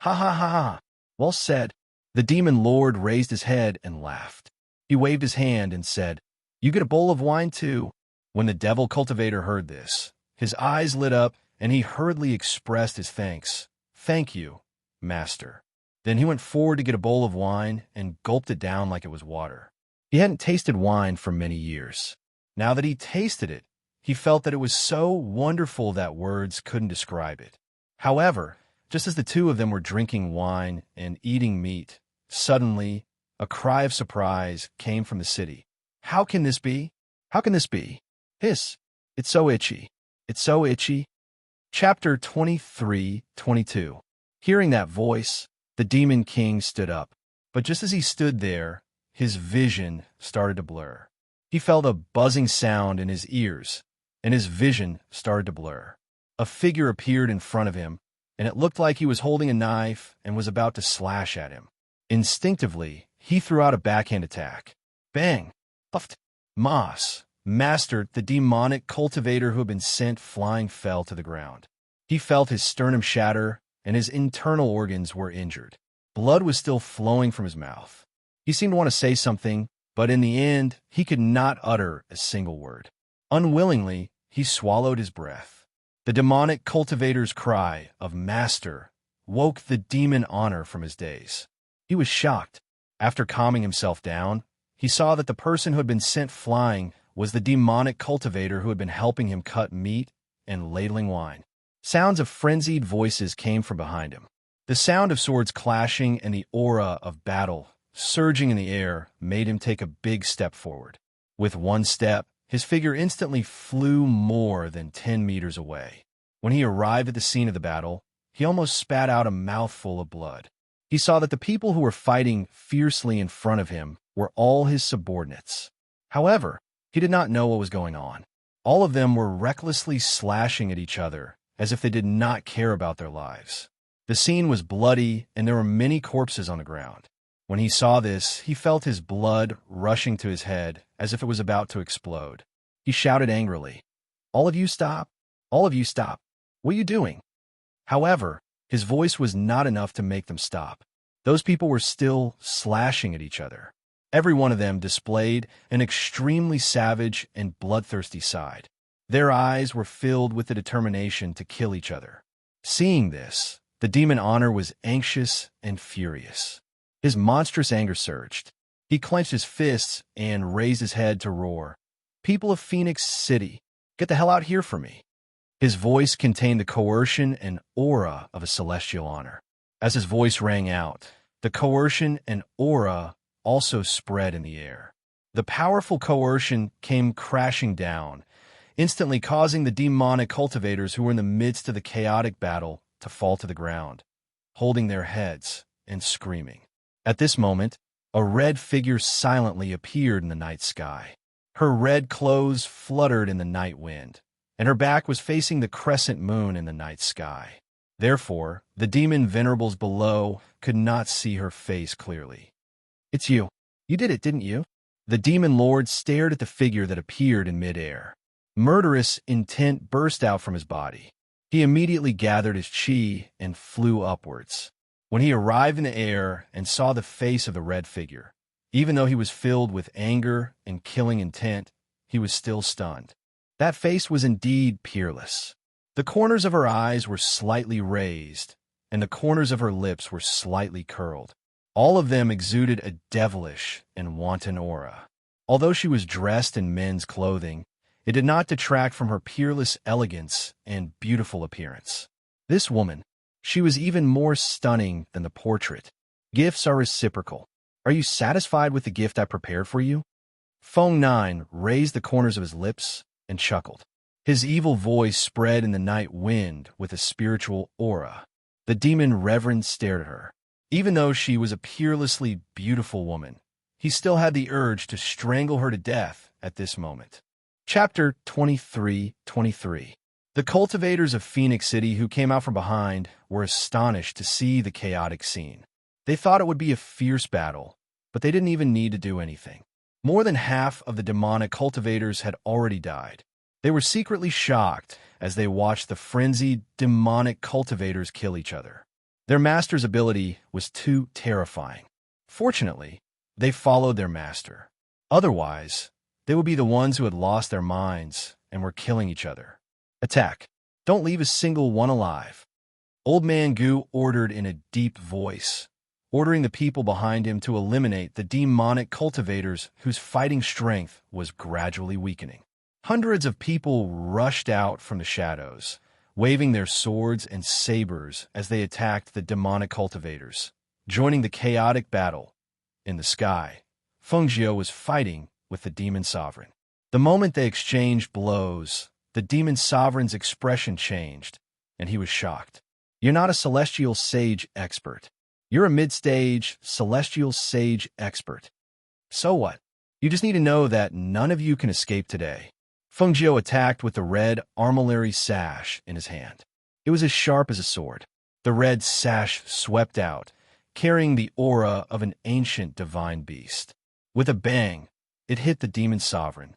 "Ha ha ha ha! Well said." The demon lord raised his head and laughed. He waved his hand and said, "You get a bowl of wine too." When the devil cultivator heard this, his eyes lit up and he hurriedly expressed his thanks. "Thank you, master." Then he went forward to get a bowl of wine and gulped it down like it was water. He hadn't tasted wine for many years. Now that he tasted it, he felt that it was so wonderful that words couldn't describe it. However, just as the two of them were drinking wine and eating meat, suddenly a cry of surprise came from the city. "How can this be? How can this be? Hiss! It's so itchy. It's so itchy." Chapter 23:22. Hearing that voice, the demon king stood up. But just as he stood there, his vision started to blur. He felt a buzzing sound in his ears, and his vision started to blur. A figure appeared in front of him, and it looked like he was holding a knife and was about to slash at him. Instinctively, he threw out a backhand attack. Bang! Puffed! Moss, master, the demonic cultivator who had been sent flying, fell to the ground. He felt his sternum shatter, and his internal organs were injured. Blood was still flowing from his mouth. He seemed to want to say something, but in the end, he could not utter a single word. Unwillingly, he swallowed his breath. The demonic cultivator's cry of "Master" woke the demon Honor from his daze. He was shocked. After calming himself down, he saw that the person who had been sent flying was the demonic cultivator who had been helping him cut meat and ladling wine. Sounds of frenzied voices came from behind him. The sound of swords clashing and the aura of battle surging in the air made him take a big step forward. With one step, his figure instantly flew more than 10 meters away. When he arrived at the scene of the battle, he almost spat out a mouthful of blood. He saw that the people who were fighting fiercely in front of him were all his subordinates. However, he did not know what was going on. All of them were recklessly slashing at each other as if they did not care about their lives. The scene was bloody, and there were many corpses on the ground. When he saw this, he felt his blood rushing to his head as if it was about to explode. He shouted angrily, "All of you stop! All of you stop! What are you doing?" However, his voice was not enough to make them stop. Those people were still slashing at each other. Every one of them displayed an extremely savage and bloodthirsty side. Their eyes were filled with the determination to kill each other. Seeing this, the demon Honor was anxious and furious. His monstrous anger surged. He clenched his fists and raised his head to roar, "People of Phoenix City, get the hell out here for me." His voice contained the coercion and aura of a celestial honor. As his voice rang out, the coercion and aura also spread in the air. The powerful coercion came crashing down, instantly causing the demonic cultivators who were in the midst of the chaotic battle to fall to the ground, holding their heads and screaming. At this moment, a red figure silently appeared in the night sky. Her red clothes fluttered in the night wind, and her back was facing the crescent moon in the night sky. Therefore, the demon venerables below could not see her face clearly. "It's you. You did it, didn't you?" The demon lord stared at the figure that appeared in midair. Murderous intent burst out from his body. He immediately gathered his chi and flew upwards. When he arrived in the air and saw the face of the red figure, even though he was filled with anger and killing intent, he was still stunned. That face was indeed peerless. The corners of her eyes were slightly raised, and the corners of her lips were slightly curled. All of them exuded a devilish and wanton aura. Although she was dressed in men's clothing, it did not detract from her peerless elegance and beautiful appearance. This woman, she was even more stunning than the portrait. Gifts are reciprocal. Are you satisfied with the gift I prepared for you? Feng Nine raised the corners of his lips and chuckled. His evil voice spread in the night wind with a spiritual aura. The demon reverend stared at her. Even though she was a peerlessly beautiful woman, he still had the urge to strangle her to death at this moment. Chapter 23:23. The cultivators of Phoenix City who came out from behind were astonished to see the chaotic scene. They thought it would be a fierce battle, but they didn't even need to do anything. More than half of the demonic cultivators had already died. They were secretly shocked as they watched the frenzied demonic cultivators kill each other. Their master's ability was too terrifying. Fortunately, they followed their master. Otherwise, they would be the ones who had lost their minds and were killing each other. Attack. Don't leave a single one alive. Old Man Gu ordered in a deep voice, ordering the people behind him to eliminate the demonic cultivators whose fighting strength was gradually weakening. Hundreds of people rushed out from the shadows, waving their swords and sabers as they attacked the demonic cultivators. Joining the chaotic battle, in the sky, Feng Jiu was fighting with the demon sovereign. The moment they exchanged blows, the demon sovereign's expression changed, and he was shocked. You're not a celestial sage expert. You're a mid-stage celestial sage expert. So what? You just need to know that none of you can escape today. Feng Jiu attacked with the red armillary sash in his hand. It was as sharp as a sword. The red sash swept out, carrying the aura of an ancient divine beast. With a bang, it hit the demon sovereign.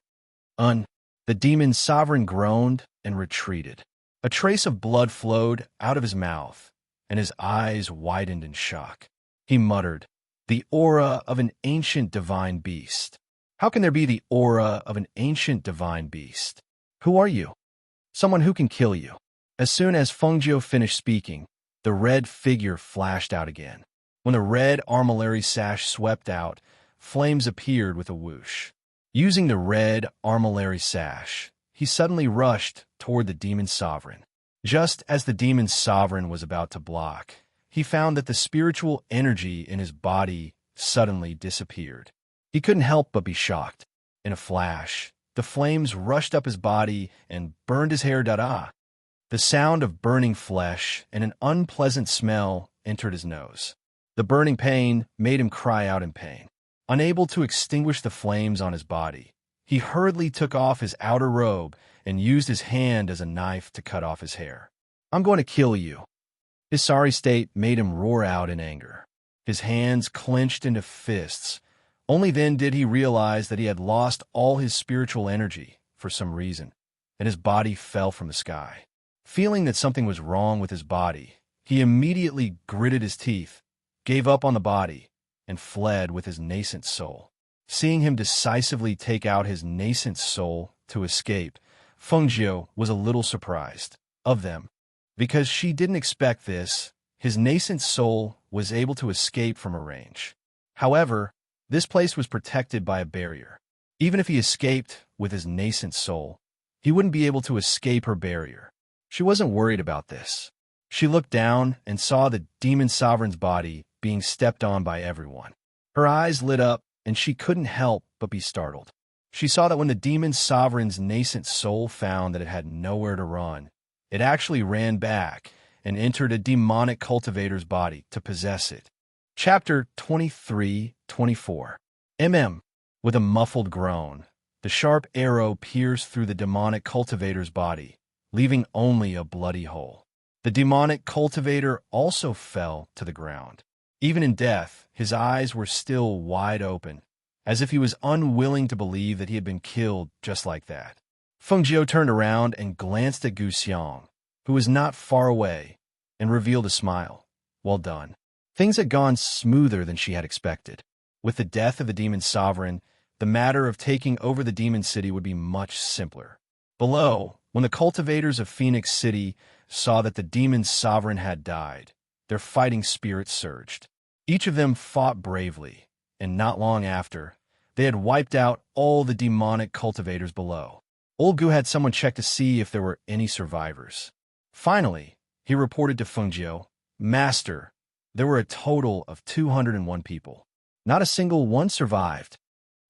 The demon sovereign groaned and retreated. A trace of blood flowed out of his mouth, and his eyes widened in shock. He muttered, "The aura of an ancient divine beast. How can there be the aura of an ancient divine beast? Who are you? Someone who can kill you." As soon as Feng Jiu finished speaking, the red figure flashed out again. When the red armillary sash swept out, flames appeared with a whoosh. Using the red armillary sash, he suddenly rushed toward the demon sovereign. Just as the demon sovereign was about to block, he found that the spiritual energy in his body suddenly disappeared. He couldn't help but be shocked. In a flash, the flames rushed up his body and burned his hair dada. The sound of burning flesh and an unpleasant smell entered his nose. The burning pain made him cry out in pain. Unable to extinguish the flames on his body, he hurriedly took off his outer robe and used his hand as a knife to cut off his hair. "I'm going to kill you." His sorry state made him roar out in anger. His hands clenched into fists. Only then did he realize that he had lost all his spiritual energy for some reason, and his body fell from the sky. Feeling that something was wrong with his body, he immediately gritted his teeth, gave up on the body, and fled with his nascent soul. Seeing him decisively take out his nascent soul to escape, Feng Jiu was a little surprised of them. Because she didn't expect this, his nascent soul was able to escape from her range. However, this place was protected by a barrier. Even if he escaped with his nascent soul, he wouldn't be able to escape her barrier. She wasn't worried about this. She looked down and saw the demon sovereign's body being stepped on by everyone. Her eyes lit up, and she couldn't help but be startled. She saw that when the demon sovereign's nascent soul found that it had nowhere to run, it actually ran back and entered a demonic cultivator's body to possess it. Chapter 23-24. With a muffled groan, the sharp arrow pierced through the demonic cultivator's body, leaving only a bloody hole. The demonic cultivator also fell to the ground. Even in death, his eyes were still wide open, as if he was unwilling to believe that he had been killed just like that. Feng Jiu turned around and glanced at Gu Xiang, who was not far away, and revealed a smile. Well done. Things had gone smoother than she had expected. With the death of the demon sovereign, the matter of taking over the demon city would be much simpler. Below, when the cultivators of Phoenix City saw that the demon sovereign had died, their fighting spirit surged. Each of them fought bravely, and not long after, they had wiped out all the demonic cultivators below. Old Gu had someone check to see if there were any survivors. Finally, he reported to Feng Jiu, "Master, there were a total of 201 people. Not a single one survived.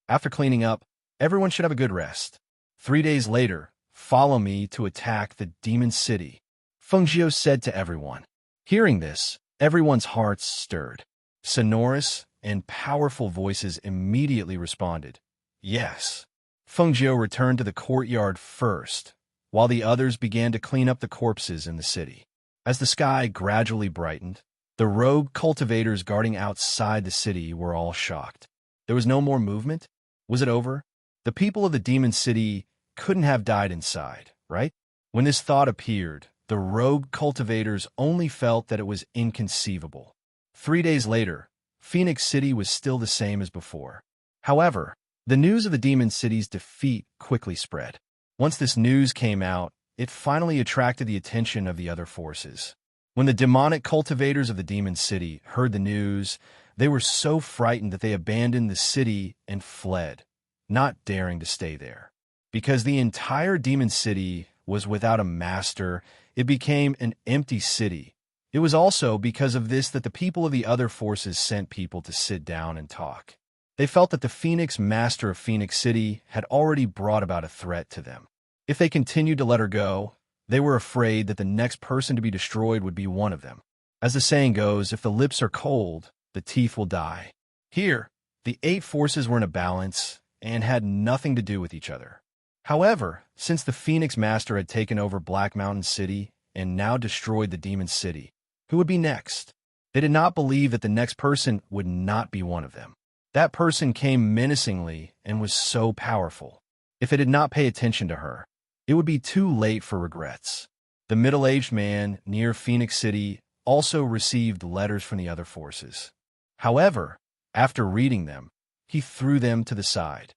After cleaning up, everyone should have a good rest. 3 days later, follow me to attack the demon city," Feng Jiu said to everyone. Hearing this, everyone's hearts stirred. Sonorous and powerful voices immediately responded, "Yes." Feng Jiu returned to the courtyard first, while the others began to clean up the corpses in the city. As the sky gradually brightened, the rogue cultivators guarding outside the city were all shocked. There was no more movement? Was it over? The people of the demon city couldn't have died inside, right? When this thought appeared, the rogue cultivators only felt that it was inconceivable. 3 days later, Phoenix City was still the same as before. However, the news of the demon city's defeat quickly spread. Once this news came out, it finally attracted the attention of the other forces. When the demonic cultivators of the demon city heard the news, they were so frightened that they abandoned the city and fled, not daring to stay there. Because the entire demon city was without a master, it became an empty city. It was also because of this that the people of the other forces sent people to sit down and talk. They felt that the Phoenix Master of Phoenix City had already brought about a threat to them. If they continued to let her go, they were afraid that the next person to be destroyed would be one of them. As the saying goes, if the lips are cold, the teeth will die. Here, the 8 forces were in a balance and had nothing to do with each other. However, since the Phoenix Master had taken over Black Mountain City and now destroyed the Demon City, who would be next? They did not believe that the next person would not be one of them. That person came menacingly and was so powerful. If it did not pay attention to her, it would be too late for regrets. The middle-aged man near Phoenix City also received letters from the other forces. However, after reading them, he threw them to the side.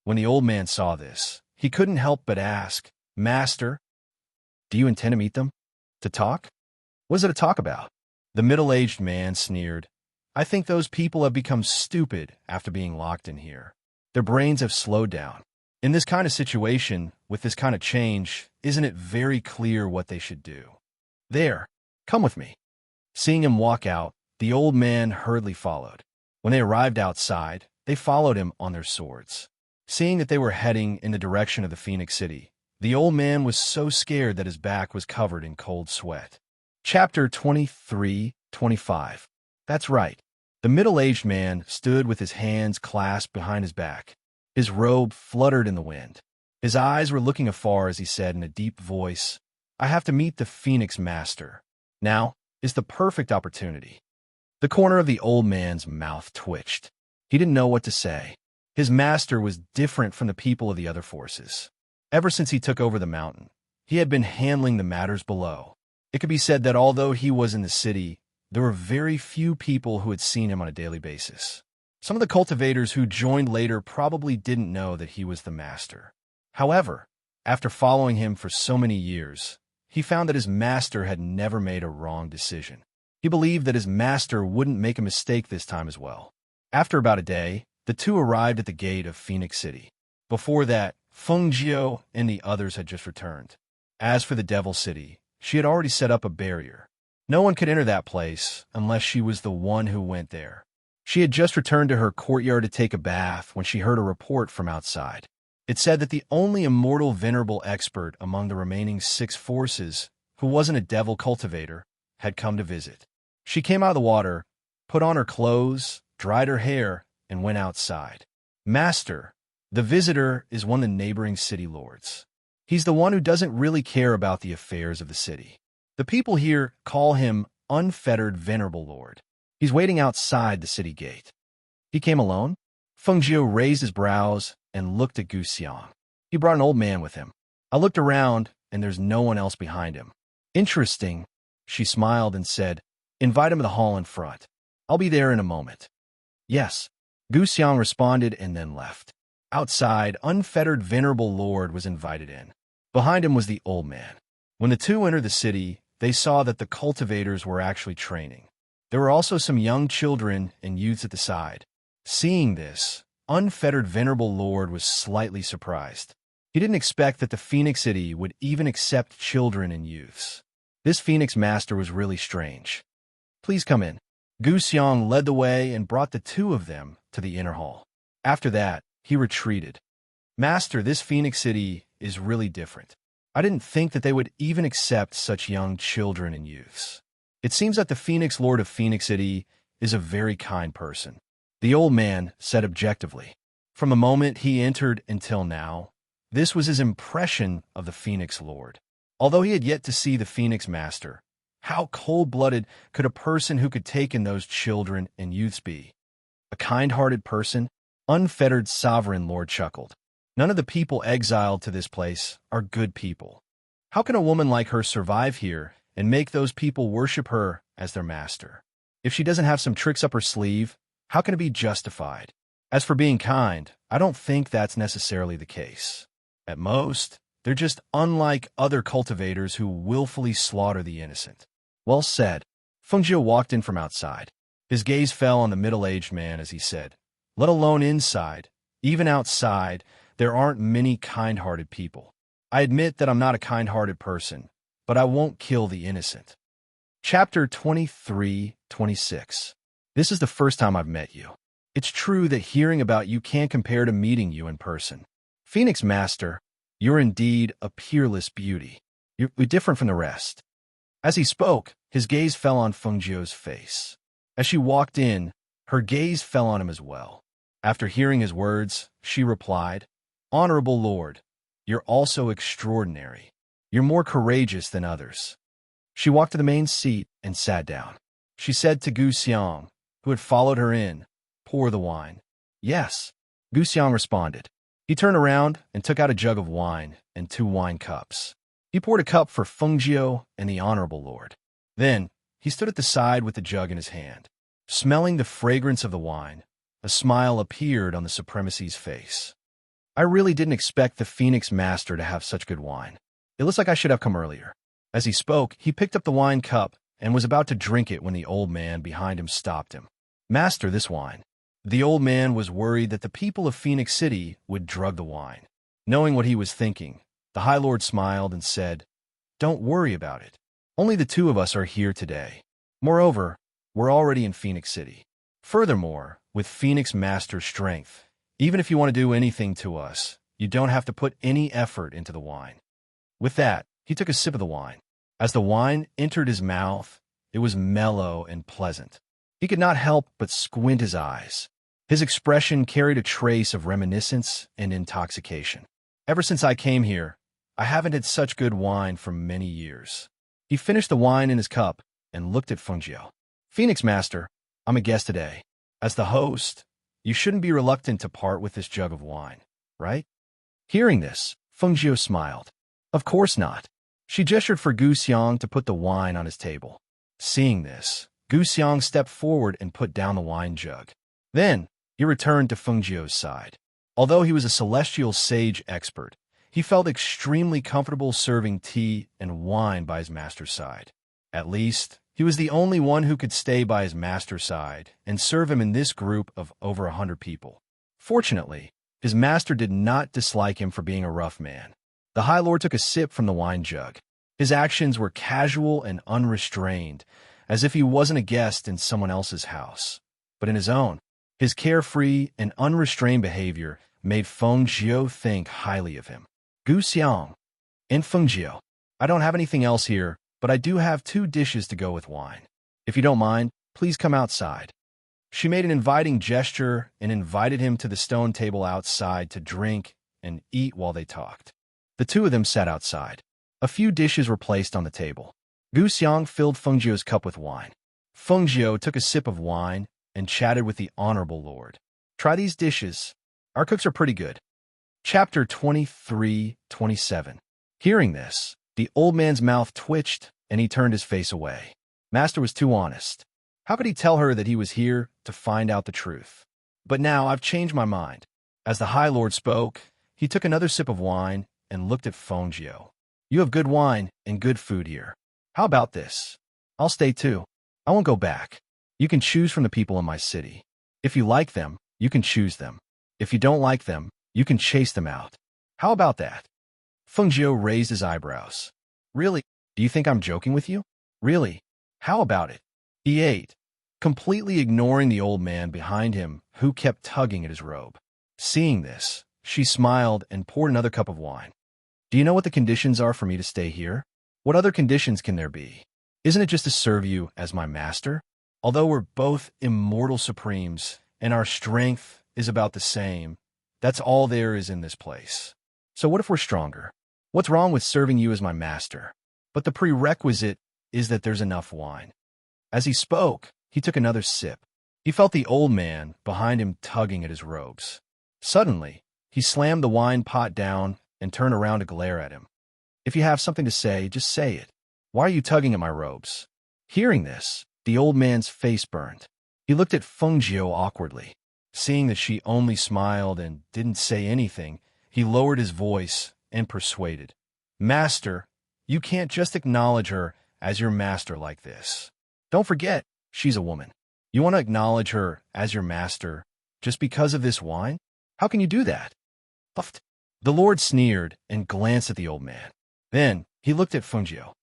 When the old man saw this, he couldn't help but ask, "Master, do you intend to meet them? To talk? What is it to talk about?" The middle-aged man sneered, "I think those people have become stupid after being locked in here. Their brains have slowed down. In this kind of situation, with this kind of change, isn't it very clear what they should do? There, come with me." Seeing him walk out, the old man hurriedly followed. When they arrived outside, they followed him on their swords. Seeing that they were heading in the direction of the Phoenix City, the old man was so scared that his back was covered in cold sweat. Chapter 23-25. That's right. The middle-aged man stood with his hands clasped behind his back. His robe fluttered in the wind. His eyes were looking afar as he said in a deep voice, "I have to meet the Phoenix Master. Now is the perfect opportunity." The corner of the old man's mouth twitched. He didn't know what to say. His master was different from the people of the other forces. Ever since he took over the mountain, he had been handling the matters below. It could be said that although he was in the city, there were very few people who had seen him on a daily basis. Some of the cultivators who joined later probably didn't know that he was the master. However, after following him for so many years, he found that his master had never made a wrong decision. He believed that his master wouldn't make a mistake this time as well. After about a day, the two arrived at the gate of Phoenix City. Before that, Feng Jiu and the others had just returned. As for the Devil City, she had already set up a barrier. No one could enter that place unless she was the one who went there. She had just returned to her courtyard to take a bath when she heard a report from outside. It said that the only immortal venerable expert among the remaining 6 forces, who wasn't a devil cultivator, had come to visit. She came out of the water, put on her clothes, dried her hair, and went outside. Master, the visitor is one of the neighboring city lords. He's the one who doesn't really care about the affairs of the city. The people here call him Unfettered Venerable Lord. He's waiting outside the city gate. He came alone? Feng Jiu raised his brows and looked at Gu Xiang. He brought an old man with him. I looked around, and there's no one else behind him. Interesting, she smiled and said, invite him to the hall in front. I'll be there in a moment. Yes, Gu Xiang responded and then left. Outside, Unfettered Venerable Lord was invited in. Behind him was the old man. When the two entered the city, they saw that the cultivators were actually training. There were also some young children and youths at the side. Seeing this, Unfettered Venerable Lord was slightly surprised. He didn't expect that the Phoenix City would even accept children and youths. This Phoenix Master was really strange. Please come in. Gu Xiang led the way and brought the two of them to the inner hall. After that, he retreated. Master, this Phoenix City is really different. I didn't think that they would even accept such young children and youths. It seems that the Phoenix Lord of Phoenix City is a very kind person. The old man said objectively. From the moment he entered until now, this was his impression of the Phoenix Lord. Although he had yet to see the Phoenix Master, how cold-blooded could a person who could take in those children and youths be? A kind-hearted person? Unfettered Sovereign Lord chuckled. None of the people exiled to this place are good people. How can a woman like her survive here and make those people worship her as their master? If she doesn't have some tricks up her sleeve, how can it be justified? As for being kind, I don't think that's necessarily the case. At most, they're just unlike other cultivators who willfully slaughter the innocent. Well said. Feng Jiu walked in from outside. His gaze fell on the middle-aged man as he said, let alone inside, even outside, there aren't many kind-hearted people. I admit that I'm not a kind-hearted person, but I won't kill the innocent. Chapter 23-26. This is the first time I've met you. It's true that hearing about you can't compare to meeting you in person. Phoenix Master, you're indeed a peerless beauty. You're different from the rest. As he spoke, his gaze fell on Feng Jiu's face. As she walked in, her gaze fell on him as well. After hearing his words, she replied, Honorable Lord, you're also extraordinary. You're more courageous than others. She walked to the main seat and sat down. She said to Gu Xiang, who had followed her in, pour the wine. Yes, Gu Xiang responded. He turned around and took out a jug of wine and 2 wine cups. He poured a cup for Feng Jiu and the Honorable Lord. Then, he stood at the side with the jug in his hand. Smelling the fragrance of the wine, a smile appeared on the Supremacy's face. I really didn't expect the Phoenix Master to have such good wine. It looks like I should have come earlier. As he spoke, he picked up the wine cup and was about to drink it when the old man behind him stopped him. Master, this wine. The old man was worried that the people of Phoenix City would drug the wine. Knowing what he was thinking, the High Lord smiled and said, Don't worry about it. Only the 2 of us are here today. Moreover, we're already in Phoenix City. Furthermore, with Phoenix Master's strength, even if you want to do anything to us, you don't have to put any effort into the wine. With that, he took a sip of the wine. As the wine entered his mouth, it was mellow and pleasant. He could not help but squint his eyes. His expression carried a trace of reminiscence and intoxication. Ever since I came here, I haven't had such good wine for many years. He finished the wine in his cup and looked at Feng Jiu. Phoenix Master, I'm a guest today. As the host, you shouldn't be reluctant to part with this jug of wine, right? Hearing this, Feng Jiu smiled. Of course not. She gestured for Gu Xiang to put the wine on his table. Seeing this, Gu Xiang stepped forward and put down the wine jug. Then, he returned to Feng Jiu's side. Although he was a celestial sage expert, he felt extremely comfortable serving tea and wine by his master's side. At least, he was the only one who could stay by his master's side and serve him in this group of over 100 people. Fortunately, his master did not dislike him for being a rough man. The High Lord took a sip from the wine jug. His actions were casual and unrestrained, as if he wasn't a guest in someone else's house, but in his own. His carefree and unrestrained behavior made Feng Jiu think highly of him. Gu Xiang and Feng Jiu, I don't have anything else here, but I do have 2 dishes to go with wine. If you don't mind, please come outside. She made an inviting gesture and invited him to the stone table outside to drink and eat while they talked. The two of them sat outside. A few dishes were placed on the table. Gu Xiang filled Feng Jiu's cup with wine. Feng Jiu took a sip of wine and chatted with the honorable lord. Try these dishes. Our cooks are pretty good. Chapter 23-27. Hearing this, the old man's mouth twitched and he turned his face away. Master was too honest. How could he tell her that he was here to find out the truth? But now I've changed my mind. As the High Lord spoke, he took another sip of wine and looked at Feng Jiu. You have good wine and good food here. How about this? I'll stay too. I won't go back. You can choose from the people in my city. If you like them, you can choose them. If you don't like them, you can chase them out. How about that? Feng Jiu raised his eyebrows. Really? Do you think I'm joking with you? Really? How about it? He ate, completely ignoring the old man behind him who kept tugging at his robe. Seeing this, she smiled and poured another cup of wine. Do you know what the conditions are for me to stay here? What other conditions can there be? Isn't it just to serve you as my master? Although we're both immortal supremes and our strength is about the same, that's all there is in this place. So what if we're stronger? What's wrong with serving you as my master? But the prerequisite is that there's enough wine. As he spoke, he took another sip. He felt the old man behind him tugging at his robes. Suddenly, he slammed the wine pot down and turned around to glare at him. If you have something to say, just say it. Why are you tugging at my robes? Hearing this, the old man's face burned. He looked at Feng Jiu awkwardly. Seeing that she only smiled and didn't say anything, he lowered his voice and persuaded. Master, you can't just acknowledge her as your master like this. Don't forget, she's a woman. You want to acknowledge her as your master just because of this wine? How can you do that? Puffed. The Lord sneered and glanced at the old man. Then he looked at Feng Jiu.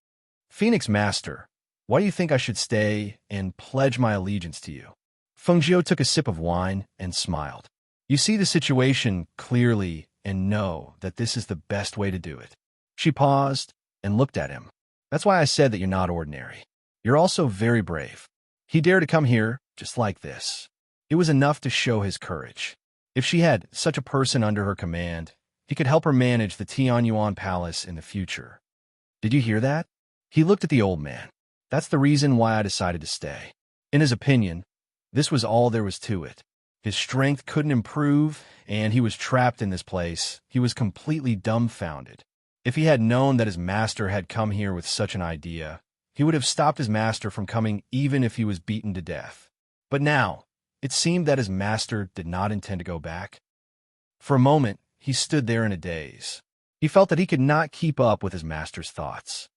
Phoenix Master, why do you think I should stay and pledge my allegiance to you? Feng Jiu took a sip of wine and smiled. You see the situation clearly and know that this is the best way to do it. She paused and looked at him. That's why I said that you're not ordinary. You're also very brave. He dared to come here just like this. It was enough to show his courage. If she had such a person under her command, he could help her manage the Tianyuan Palace in the future. Did you hear that? He looked at the old man. That's the reason why I decided to stay. In his opinion, this was all there was to it. His strength couldn't improve, and he was trapped in this place. He was completely dumbfounded. If he had known that his master had come here with such an idea, he would have stopped his master from coming even if he was beaten to death. But now, it seemed that his master did not intend to go back. For a moment, he stood there in a daze. He felt that he could not keep up with his master's thoughts.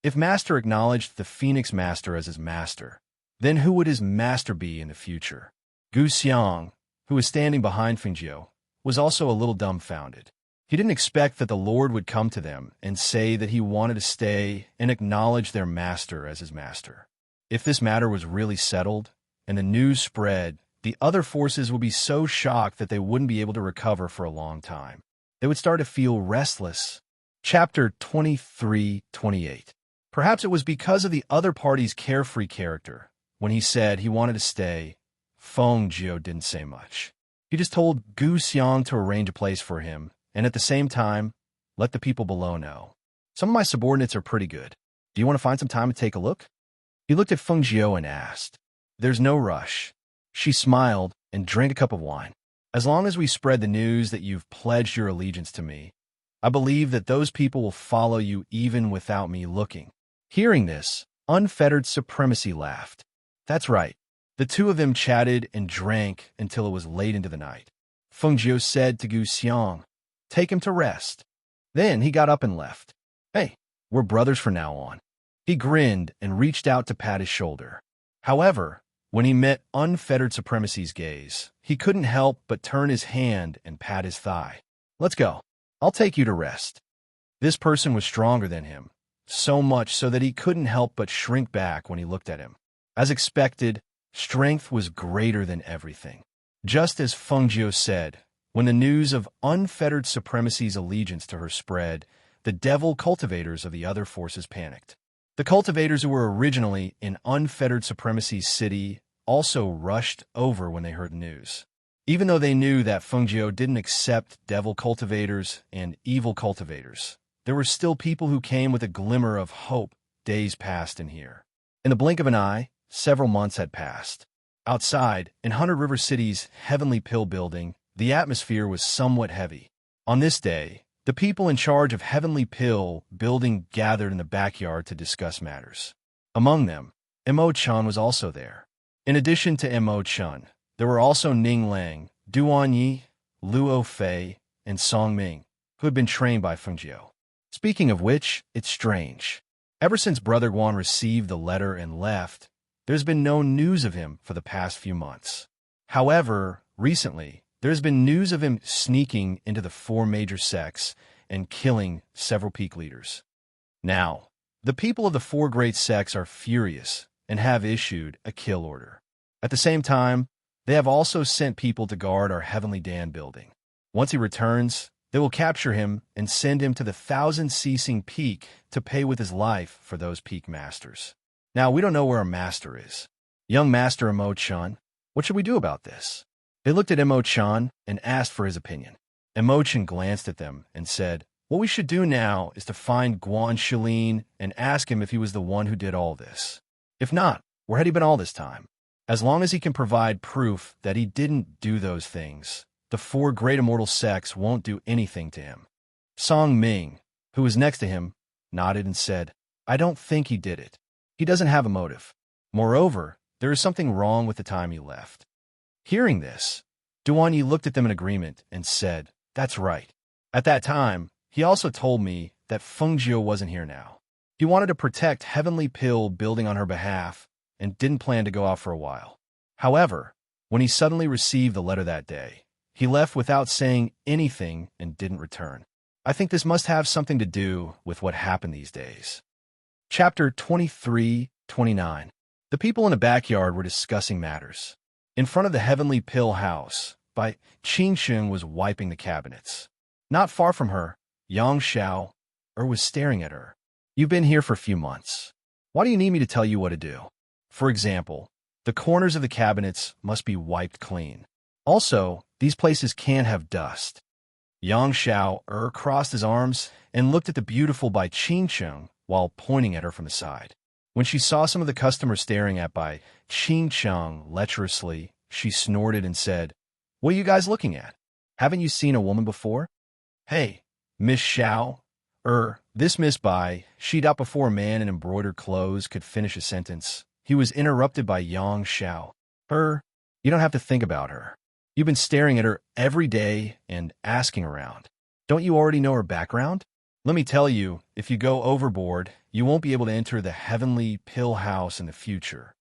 If master acknowledged the Phoenix Master as his master, then who would his master be in the future? Gu Xiang, who was standing behind Feng Jiu, was also a little dumbfounded. He didn't expect that the Lord would come to them and say that he wanted to stay and acknowledge their master as his master. If this matter was really settled and the news spread, the other forces would be so shocked that they wouldn't be able to recover for a long time. They would start to feel restless. Chapter 23-28. Perhaps it was because of the other party's carefree character. When he said he wanted to stay, Feng Jiu didn't say much. He just told Gu Xiang to arrange a place for him, and at the same time, let the people below know. Some of my subordinates are pretty good. Do you want to find some time to take a look? He looked at Feng Jiu and asked. There's no rush. She smiled and drank a cup of wine. As long as we spread the news that you've pledged your allegiance to me, I believe that those people will follow you even without me looking. Hearing this, Unfettered Supremacy laughed. That's right. The two of them chatted and drank until it was late into the night. Feng Jiu said to Gu Xiang, take him to rest. Then he got up and left. Hey, we're brothers from now on. He grinned and reached out to pat his shoulder. However, when he met Unfettered Supremacy's gaze, he couldn't help but turn his hand and pat his thigh. Let's go. I'll take you to rest. This person was stronger than him, so much so that he couldn't help but shrink back when he looked at him. As expected, strength was greater than everything. Just as Feng Jiu said, when the news of Unfettered Supremacy's allegiance to her spread, the devil cultivators of the other forces panicked. The cultivators who were originally in Unfettered Supremacy's city also rushed over when they heard the news. Even though they knew that Fengjiu didn't accept devil cultivators and evil cultivators, there were still people who came with a glimmer of hope. Days passed in here. In the blink of an eye, several months had passed. Outside, in 100 River City's Heavenly Pill building, the atmosphere was somewhat heavy. On this day, the people in charge of Heavenly Pill building gathered in the backyard to discuss matters. Among them, Emo-chan was also there. In addition to Emo-chan, there were also Ning Lang, Duan Yi, Luo Fei, and Song Ming, who had been trained by Fengjiu. Speaking of which, it's strange. Ever since Brother Guan received the letter and left, there's been no news of him for the past few months. However, recently, there's been news of him sneaking into the 4 major sects and killing several peak leaders. Now, the people of the 4 great sects are furious and have issued a kill order. At the same time, they have also sent people to guard our Heavenly Dan building. Once he returns, they will capture him and send him to the 1,000-ceasing peak to pay with his life for those peak masters. Now, we don't know where our master is. Young Master Emo-chan, what should we do about this? They looked at Emo-chan and asked for his opinion. Emo-chan glanced at them and said, what we should do now is to find Guan Shilin and ask him if he was the one who did all this. If not, where had he been all this time? As long as he can provide proof that he didn't do those things, the 4 great immortal sects won't do anything to him. Song Ming, who was next to him, nodded and said, I don't think he did it. He doesn't have a motive. Moreover, there is something wrong with the time he left. Hearing this, Duan Yi looked at them in agreement and said, that's right. At that time, he also told me that Fengjiu wasn't here now. He wanted to protect Heavenly Pill building on her behalf and didn't plan to go out for a while. However, when he suddenly received the letter that day, he left without saying anything and didn't return. I think this must have something to do with what happened these days. Chapter 23-29. The people in the backyard were discussing matters. In front of the Heavenly Pill house, Qingsheng was wiping the cabinets. Not far from her, Yang Xiao was staring at her. You've been here for a few months. Why do you need me to tell you what to do? For example, the corners of the cabinets must be wiped clean. Also, these places can't have dust. Yang Xiao crossed his arms and looked at the beautiful Bai Qingcheng while pointing at her from the side. When she saw some of the customers staring at Bai Qingcheng lecherously, she snorted and said, what are you guys looking at? Haven't you seen a woman before? Hey, Miss Xiao, this Miss Bai, she'd out before a man in embroidered clothes could finish a sentence. He was interrupted by Yang Xiao. You don't have to think about her. You've been staring at her every day and asking around. Don't you already know her background? Let me tell you, if you go overboard, you won't be able to enter the Heavenly Pill house in the future.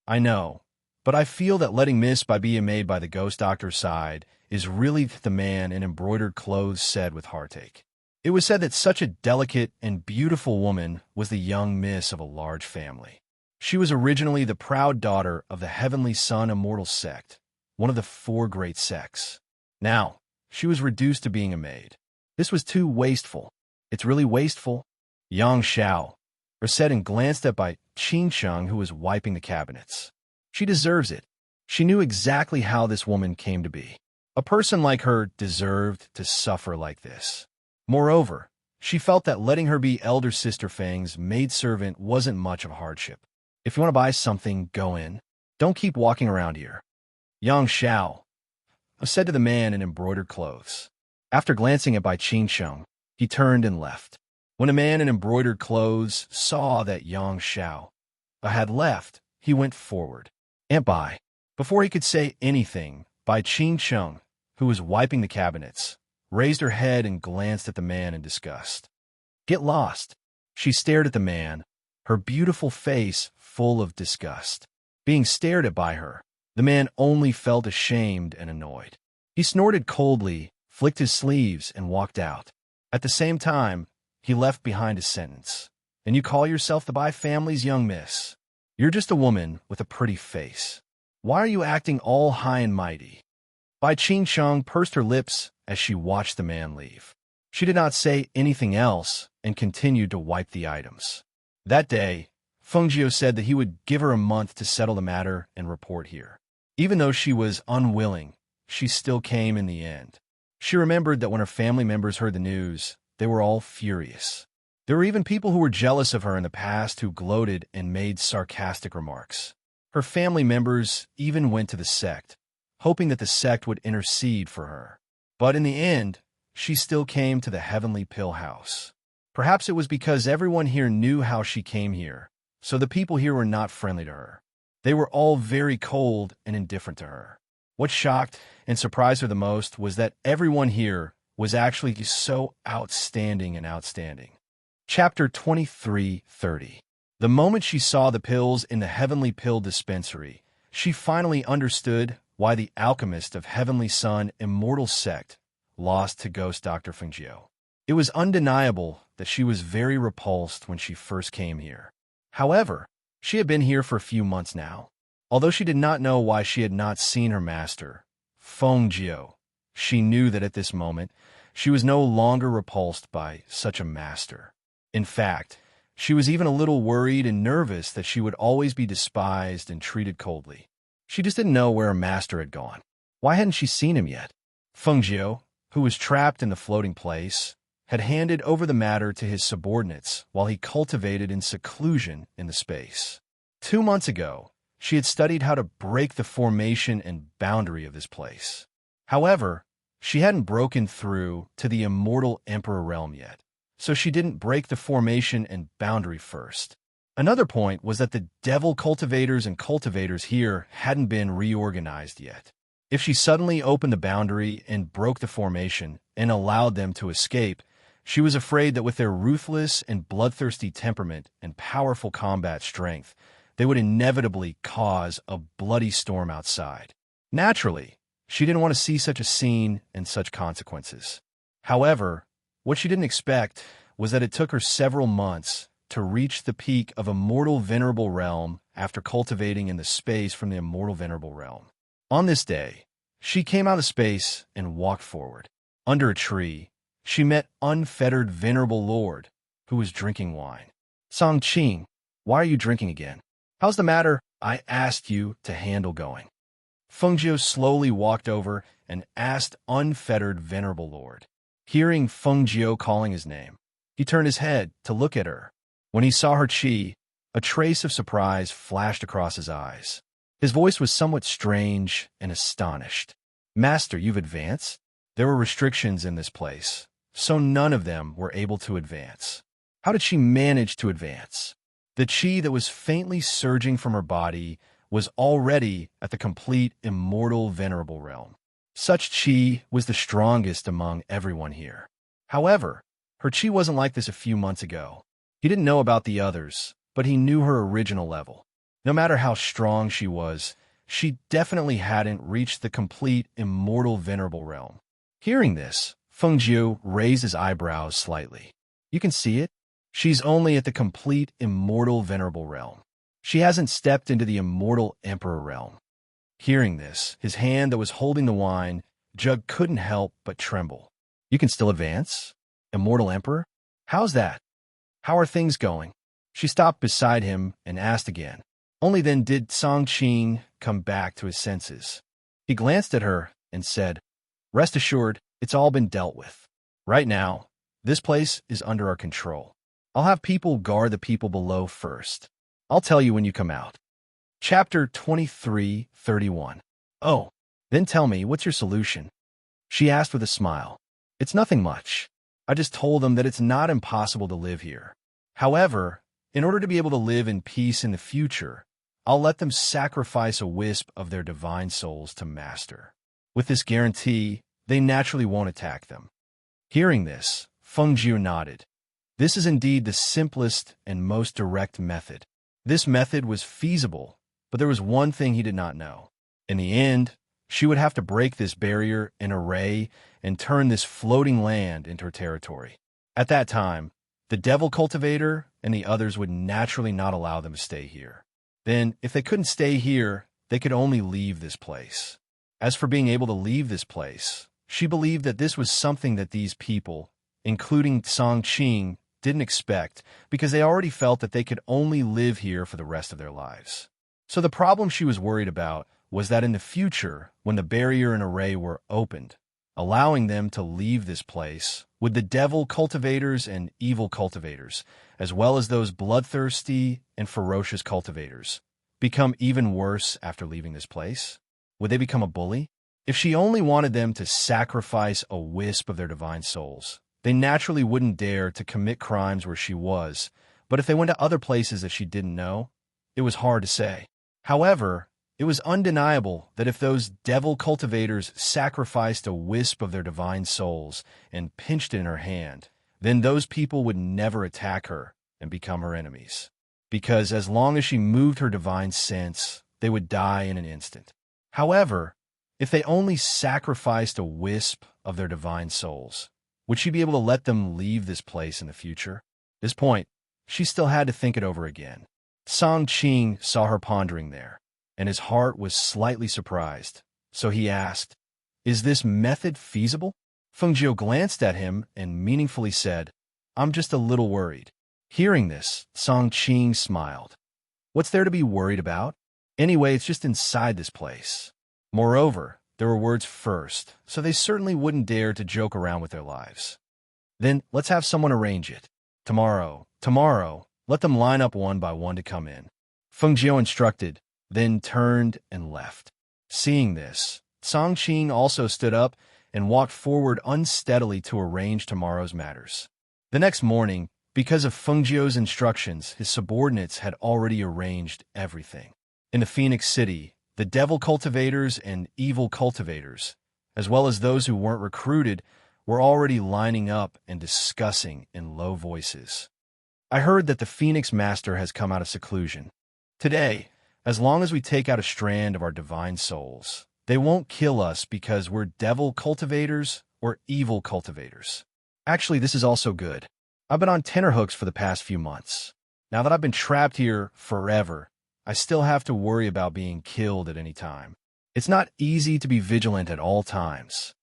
I know, but I feel that letting Miss Bai be made by the ghost doctor's side is really what the man in embroidered clothes said with heartache. It was said that such a delicate and beautiful woman was the young miss of a large family. She was originally the proud daughter of the Heavenly Sun Immortal Sect, one of the 4 great sects. Now, she was reduced to being a maid. This was too wasteful. It's really wasteful. Yang Xiao said and glanced at Bai Qingcheng, who was wiping the cabinets. She deserves it. She knew exactly how this woman came to be. A person like her deserved to suffer like this. Moreover, she felt that letting her be elder sister Fang's maidservant wasn't much of a hardship. If you want to buy something, go in. Don't keep walking around here. Yang Xiao said to the man in embroidered clothes. After glancing at Bai Qingcheng, he turned and left. When a man in embroidered clothes saw that Yang Xiao had left, he went forward. And before he could say anything, Bai Qingcheng, who was wiping the cabinets, raised her head and glanced at the man in disgust. Get lost. She stared at the man, her beautiful face full of disgust. Being stared at by her, the man only felt ashamed and annoyed. He snorted coldly, flicked his sleeves, and walked out. At the same time, he left behind a sentence. And you call yourself the Bai family's young miss. You're just a woman with a pretty face. Why are you acting all high and mighty? Bai Qingcheng pursed her lips as she watched the man leave. She did not say anything else and continued to wipe the items. That day, Feng said that he would give her a month to settle the matter and report here. Even though she was unwilling, she still came in the end. She remembered that when her family members heard the news, they were all furious. There were even people who were jealous of her in the past who gloated and made sarcastic remarks. Her family members even went to the sect, hoping that the sect would intercede for her. But in the end, she still came to the Heavenly Pill House. Perhaps it was because everyone here knew how she came here, so the people here were not friendly to her. They were all very cold and indifferent to her. What shocked and surprised her the most was that everyone here was actually so outstanding. Chapter 23:30. The moment she saw the pills in the Heavenly Pill Dispensary, she finally understood why the alchemist of Heavenly Sun Immortal Sect lost to Ghost Dr. Feng. It was undeniable that she was very repulsed when she first came here. However, she had been here for a few months now. Although she did not know why she had not seen her master, Feng, she knew that at this moment, she was no longer repulsed by such a master. In fact, she was even a little worried and nervous that she would always be despised and treated coldly. She just didn't know where her master had gone. Why hadn't she seen him yet? Feng, who was trapped in the floating place, had handed over the matter to his subordinates while he cultivated in seclusion in the space. 2 months ago, she had studied how to break the formation and boundary of this place. However, she hadn't broken through to the immortal Emperor realm yet, so she didn't break the formation and boundary first. Another point was that the devil cultivators and cultivators here hadn't been reorganized yet. If she suddenly opened the boundary and broke the formation and allowed them to escape, she was afraid that with their ruthless and bloodthirsty temperament and powerful combat strength, they would inevitably cause a bloody storm outside. Naturally, she didn't want to see such a scene and such consequences. However, what she didn't expect was that it took her several months to reach the peak of Immortal Venerable Realm after cultivating in the space from the Immortal Venerable Realm. On this day, she came out of space and walked forward. Under a tree, she met Unfettered Venerable Lord, who was drinking wine. Songqing, why are you drinking again? How's the matter? I asked you to handle going. Feng slowly walked over and asked Unfettered Venerable Lord. Hearing Feng calling his name, he turned his head to look at her. When he saw her chi, a trace of surprise flashed across his eyes. His voice was somewhat strange and astonished. Master, you've advanced? There were restrictions in this place, so none of them were able to advance. How did she manage to advance? The chi that was faintly surging from her body was already at the complete Immortal Venerable Realm. Such chi was the strongest among everyone here. However, her chi wasn't like this a few months ago. He didn't know about the others, but he knew her original level. No matter how strong she was, she definitely hadn't reached the complete Immortal Venerable Realm. Hearing this, Feng raised his eyebrows slightly. You can see it? She's only at the complete Immortal Venerable Realm. She hasn't stepped into the Immortal Emperor Realm. Hearing this, his hand that was holding the wine jug couldn't help but tremble. You can still advance? Immortal Emperor? How's that? How are things going? She stopped beside him and asked again. Only then did Songqing come back to his senses. He glanced at her and said, Rest assured, it's all been dealt with. Right now, this place is under our control. I'll have people guard the people below first. I'll tell you when you come out. Chapter 23:31. Oh, then tell me, what's your solution? She asked with a smile. It's nothing much. I just told them that it's not impossible to live here. However, in order to be able to live in peace in the future, I'll let them sacrifice a wisp of their divine souls to Master. With this guarantee, they naturally won't attack them. Hearing this, Feng nodded. This is indeed the simplest and most direct method. This method was feasible, but there was one thing he did not know. In the end, she would have to break this barrier and array and turn this floating land into her territory. At that time, the devil cultivator and the others would naturally not allow them to stay here. Then, if they couldn't stay here, they could only leave this place. As for being able to leave this place, she believed that this was something that these people, including Songqing, didn't expect because they already felt that they could only live here for the rest of their lives. So the problem she was worried about was that in the future, when the barrier and array were opened, allowing them to leave this place, would the devil cultivators and evil cultivators, as well as those bloodthirsty and ferocious cultivators, become even worse after leaving this place? Would they become a bully? If she only wanted them to sacrifice a wisp of their divine souls, they naturally wouldn't dare to commit crimes where she was, but if they went to other places that she didn't know, it was hard to say. However, it was undeniable that if those devil cultivators sacrificed a wisp of their divine souls and pinched it in her hand, then those people would never attack her and become her enemies. Because as long as she moved her divine sense, they would die in an instant. However, if they only sacrificed a wisp of their divine souls, would she be able to let them leave this place in the future? At this point, she still had to think it over again. Song Qing saw her pondering there, and his heart was slightly surprised. So he asked, "Is this method feasible?" Fengjiu glanced at him and meaningfully said, "I'm just a little worried." Hearing this, Song Qing smiled. "What's there to be worried about? Anyway, it's just inside this place." Moreover, there were words first, so they certainly wouldn't dare to joke around with their lives. "Then let's have someone arrange it. Tomorrow, let them line up one by one to come in." Fengjiu instructed, then turned and left. Seeing this, Song Qing also stood up and walked forward unsteadily to arrange tomorrow's matters. The next morning, because of Fengjiu's instructions, his subordinates had already arranged everything. In the Phoenix City, the devil cultivators and evil cultivators, as well as those who weren't recruited, were already lining up and discussing in low voices. "I heard that the Phoenix Master has come out of seclusion. Today, as long as we take out a strand of our divine souls, they won't kill us because we're devil cultivators or evil cultivators. Actually, this is also good. I've been on tenterhooks for the past few months. Now that I've been trapped here forever, I still have to worry about being killed at any time. It's not easy to be vigilant at all times."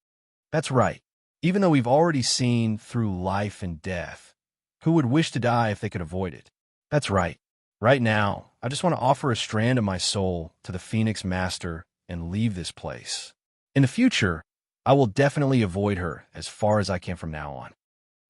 That's right. Even though we've already seen through life and death, who would wish to die if they could avoid it? That's right. Right now, I just want to offer a strand of my soul to the Phoenix Master and leave this place. In the future, I will definitely avoid her as far as I can from now on.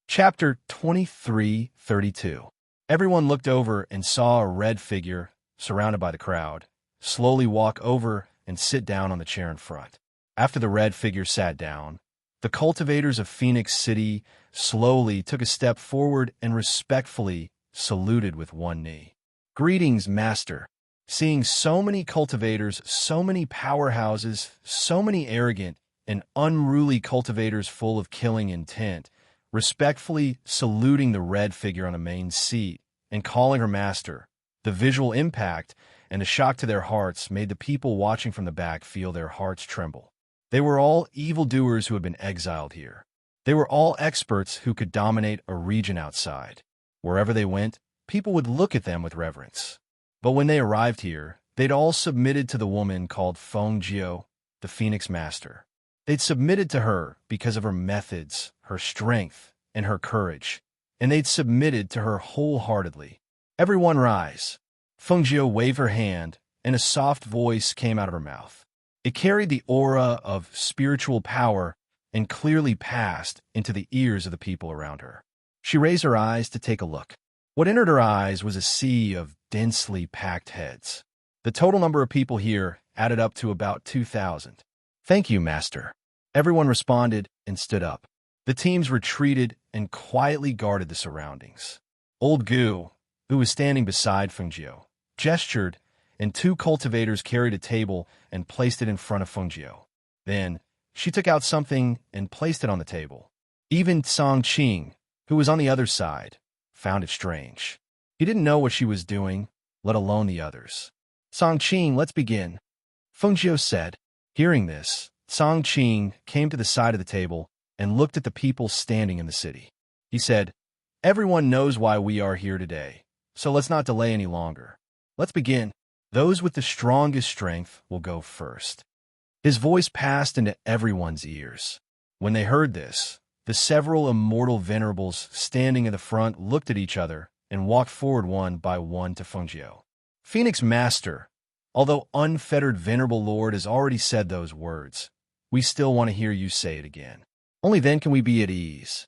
Chapter 23:32. Everyone looked over and saw a red figure, surrounded by the crowd, slowly walk over and sit down on the chair in front. After the red figure sat down, the cultivators of Phoenix City slowly took a step forward and respectfully saluted with one knee. "Greetings, Master." Seeing so many cultivators, so many powerhouses, so many arrogant and unruly cultivators full of killing intent, respectfully saluting the red figure on the main seat and calling her master, the visual impact and the shock to their hearts made the people watching from the back feel their hearts tremble. They were all evildoers who had been exiled here. They were all experts who could dominate a region outside. Wherever they went, people would look at them with reverence. But when they arrived here, they'd all submitted to the woman called Fengjiu, the Phoenix Master. They'd submitted to her because of her methods, her strength, and her courage, and they'd submitted to her wholeheartedly. "Everyone rise." Fengjiu waved her hand, and a soft voice came out of her mouth. It carried the aura of spiritual power and clearly passed into the ears of the people around her. She raised her eyes to take a look. What entered her eyes was a sea of densely packed heads. The total number of people here added up to about 2,000. "Thank you, Master." Everyone responded and stood up. The teams retreated and quietly guarded the surroundings. Old Gu, who was standing beside Fengjiu, gestured, and two cultivators carried a table and placed it in front of Fengjiu. Then, she took out something and placed it on the table. Even Song Qing, who was on the other side, found it strange. He didn't know what she was doing, let alone the others. "Song Qing, let's begin," Fengjiu said. Hearing this, Song Qing came to the side of the table and looked at the people standing in the city. He said, "Everyone knows why we are here today, so let's not delay any longer. Let's begin. Those with the strongest strength will go first." His voice passed into everyone's ears. When they heard this, The several immortal venerables standing in the front looked at each other and walked forward one by one to Fengjiu. Phoenix Master, although unfettered venerable lord has already said those words, we still want to hear you say it again. Only then can we be at ease.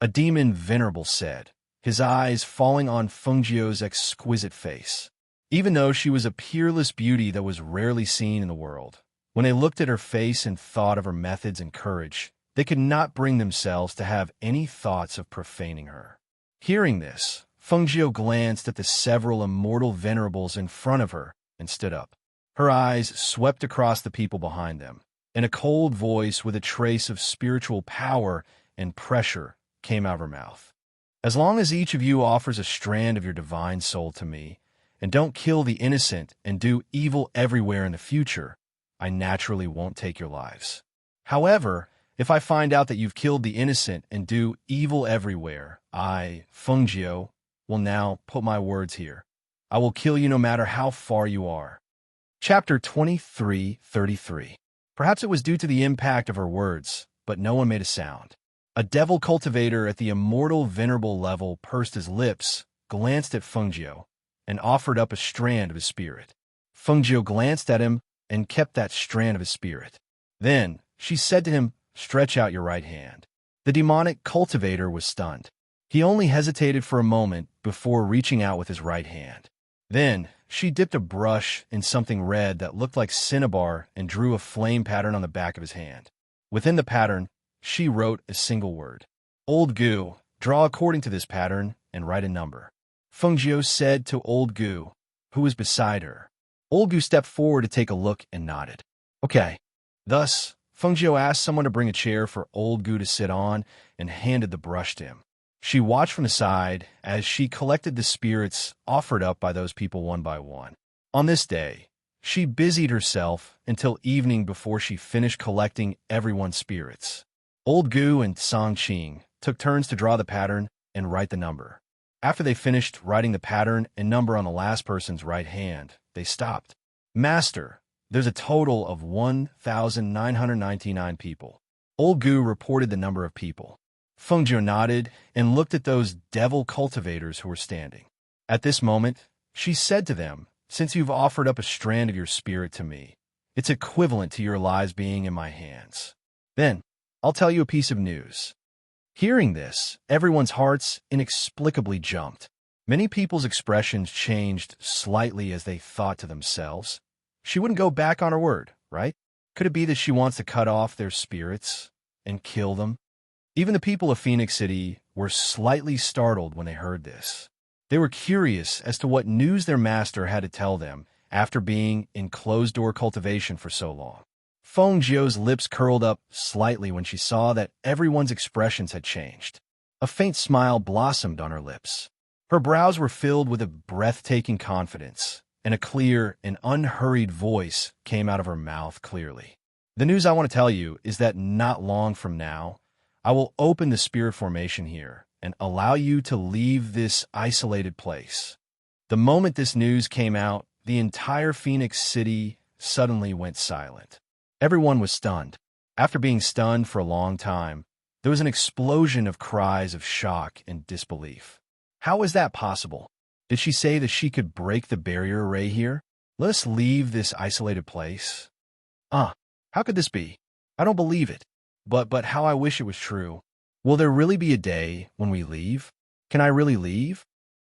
A demon venerable said, his eyes falling on Fengjiu's exquisite face. Even though she was a peerless beauty that was rarely seen in the world, when they looked at her face and thought of her methods and courage, they could not bring themselves to have any thoughts of profaning her. Hearing this, Fengjiu glanced at the several immortal venerables in front of her and stood up. Her eyes swept across the people behind them, and a cold voice with a trace of spiritual power and pressure came out of her mouth. As long as each of you offers a strand of your divine soul to me, and don't kill the innocent and do evil everywhere in the future, I naturally won't take your lives. However, if I find out that you've killed the innocent and do evil everywhere, I, Fengjiu, will now put my words here. I will kill you no matter how far you are. Chapter 23:33. Perhaps it was due to the impact of her words, but no one made a sound. A devil cultivator at the immortal venerable level pursed his lips, glanced at Fengjiu, and offered up a strand of his spirit. Fengjiu glanced at him and kept that strand of his spirit. Then she said to him, stretch out your right hand. The demonic cultivator was stunned. He only hesitated for a moment before reaching out with his right hand. Then she dipped a brush in something red that looked like cinnabar and drew a flame pattern on the back of his hand. Within the pattern, she wrote a single word. Old Gu, draw according to this pattern and write a number. Fengjiu said to Old Gu, who was beside her. Old Gu stepped forward to take a look and nodded. Okay. Thus, Fengjiu asked someone to bring a chair for Old Gu to sit on and handed the brush to him. She watched from the side as she collected the spirits offered up by those people one by one. On this day, she busied herself until evening before she finished collecting everyone's spirits. Old Gu and Songqing took turns to draw the pattern and write the number. After they finished writing the pattern and number on the last person's right hand, they stopped. Master, there's a total of 1,999 people. Old Gu reported the number of people. Fengjiu nodded and looked at those devil cultivators who were standing. At this moment, she said to them, since you've offered up a strand of your spirit to me, it's equivalent to your lives being in my hands. Then, I'll tell you a piece of news. Hearing this, everyone's hearts inexplicably jumped. Many people's expressions changed slightly as they thought to themselves, she wouldn't go back on her word, right? Could it be that she wants to cut off their spirits and kill them? Even the people of Phoenix City were slightly startled when they heard this. They were curious as to what news their master had to tell them after being in closed-door cultivation for so long. Fengjiu's lips curled up slightly when she saw that everyone's expressions had changed. A faint smile blossomed on her lips. Her brows were filled with a breathtaking confidence, and a clear and unhurried voice came out of her mouth clearly. The news I want to tell you is that not long from now, I will open the spirit formation here and allow you to leave this isolated place. The moment this news came out, the entire Phoenix City suddenly went silent. Everyone was stunned. After being stunned for a long time, there was an explosion of cries of shock and disbelief. How is that possible? Did she say that she could break the barrier array here? Let us leave this isolated place. How could this be? I don't believe it. But how I wish it was true. Will there really be a day when we leave? Can I really leave?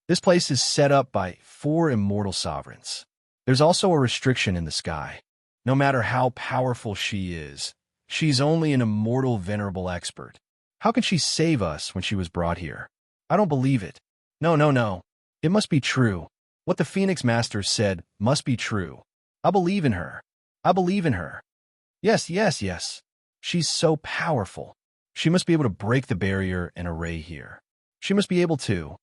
This place is set up by 4 immortal sovereigns. There's also a restriction in the sky. No matter how powerful she is, she's only an immortal venerable expert. How can she save us when she was brought here? I don't believe it. No. It must be true. What the Phoenix Master said must be true. I believe in her. I believe in her. Yes. She's so powerful. She must be able to break the barrier and array here. She must be able to.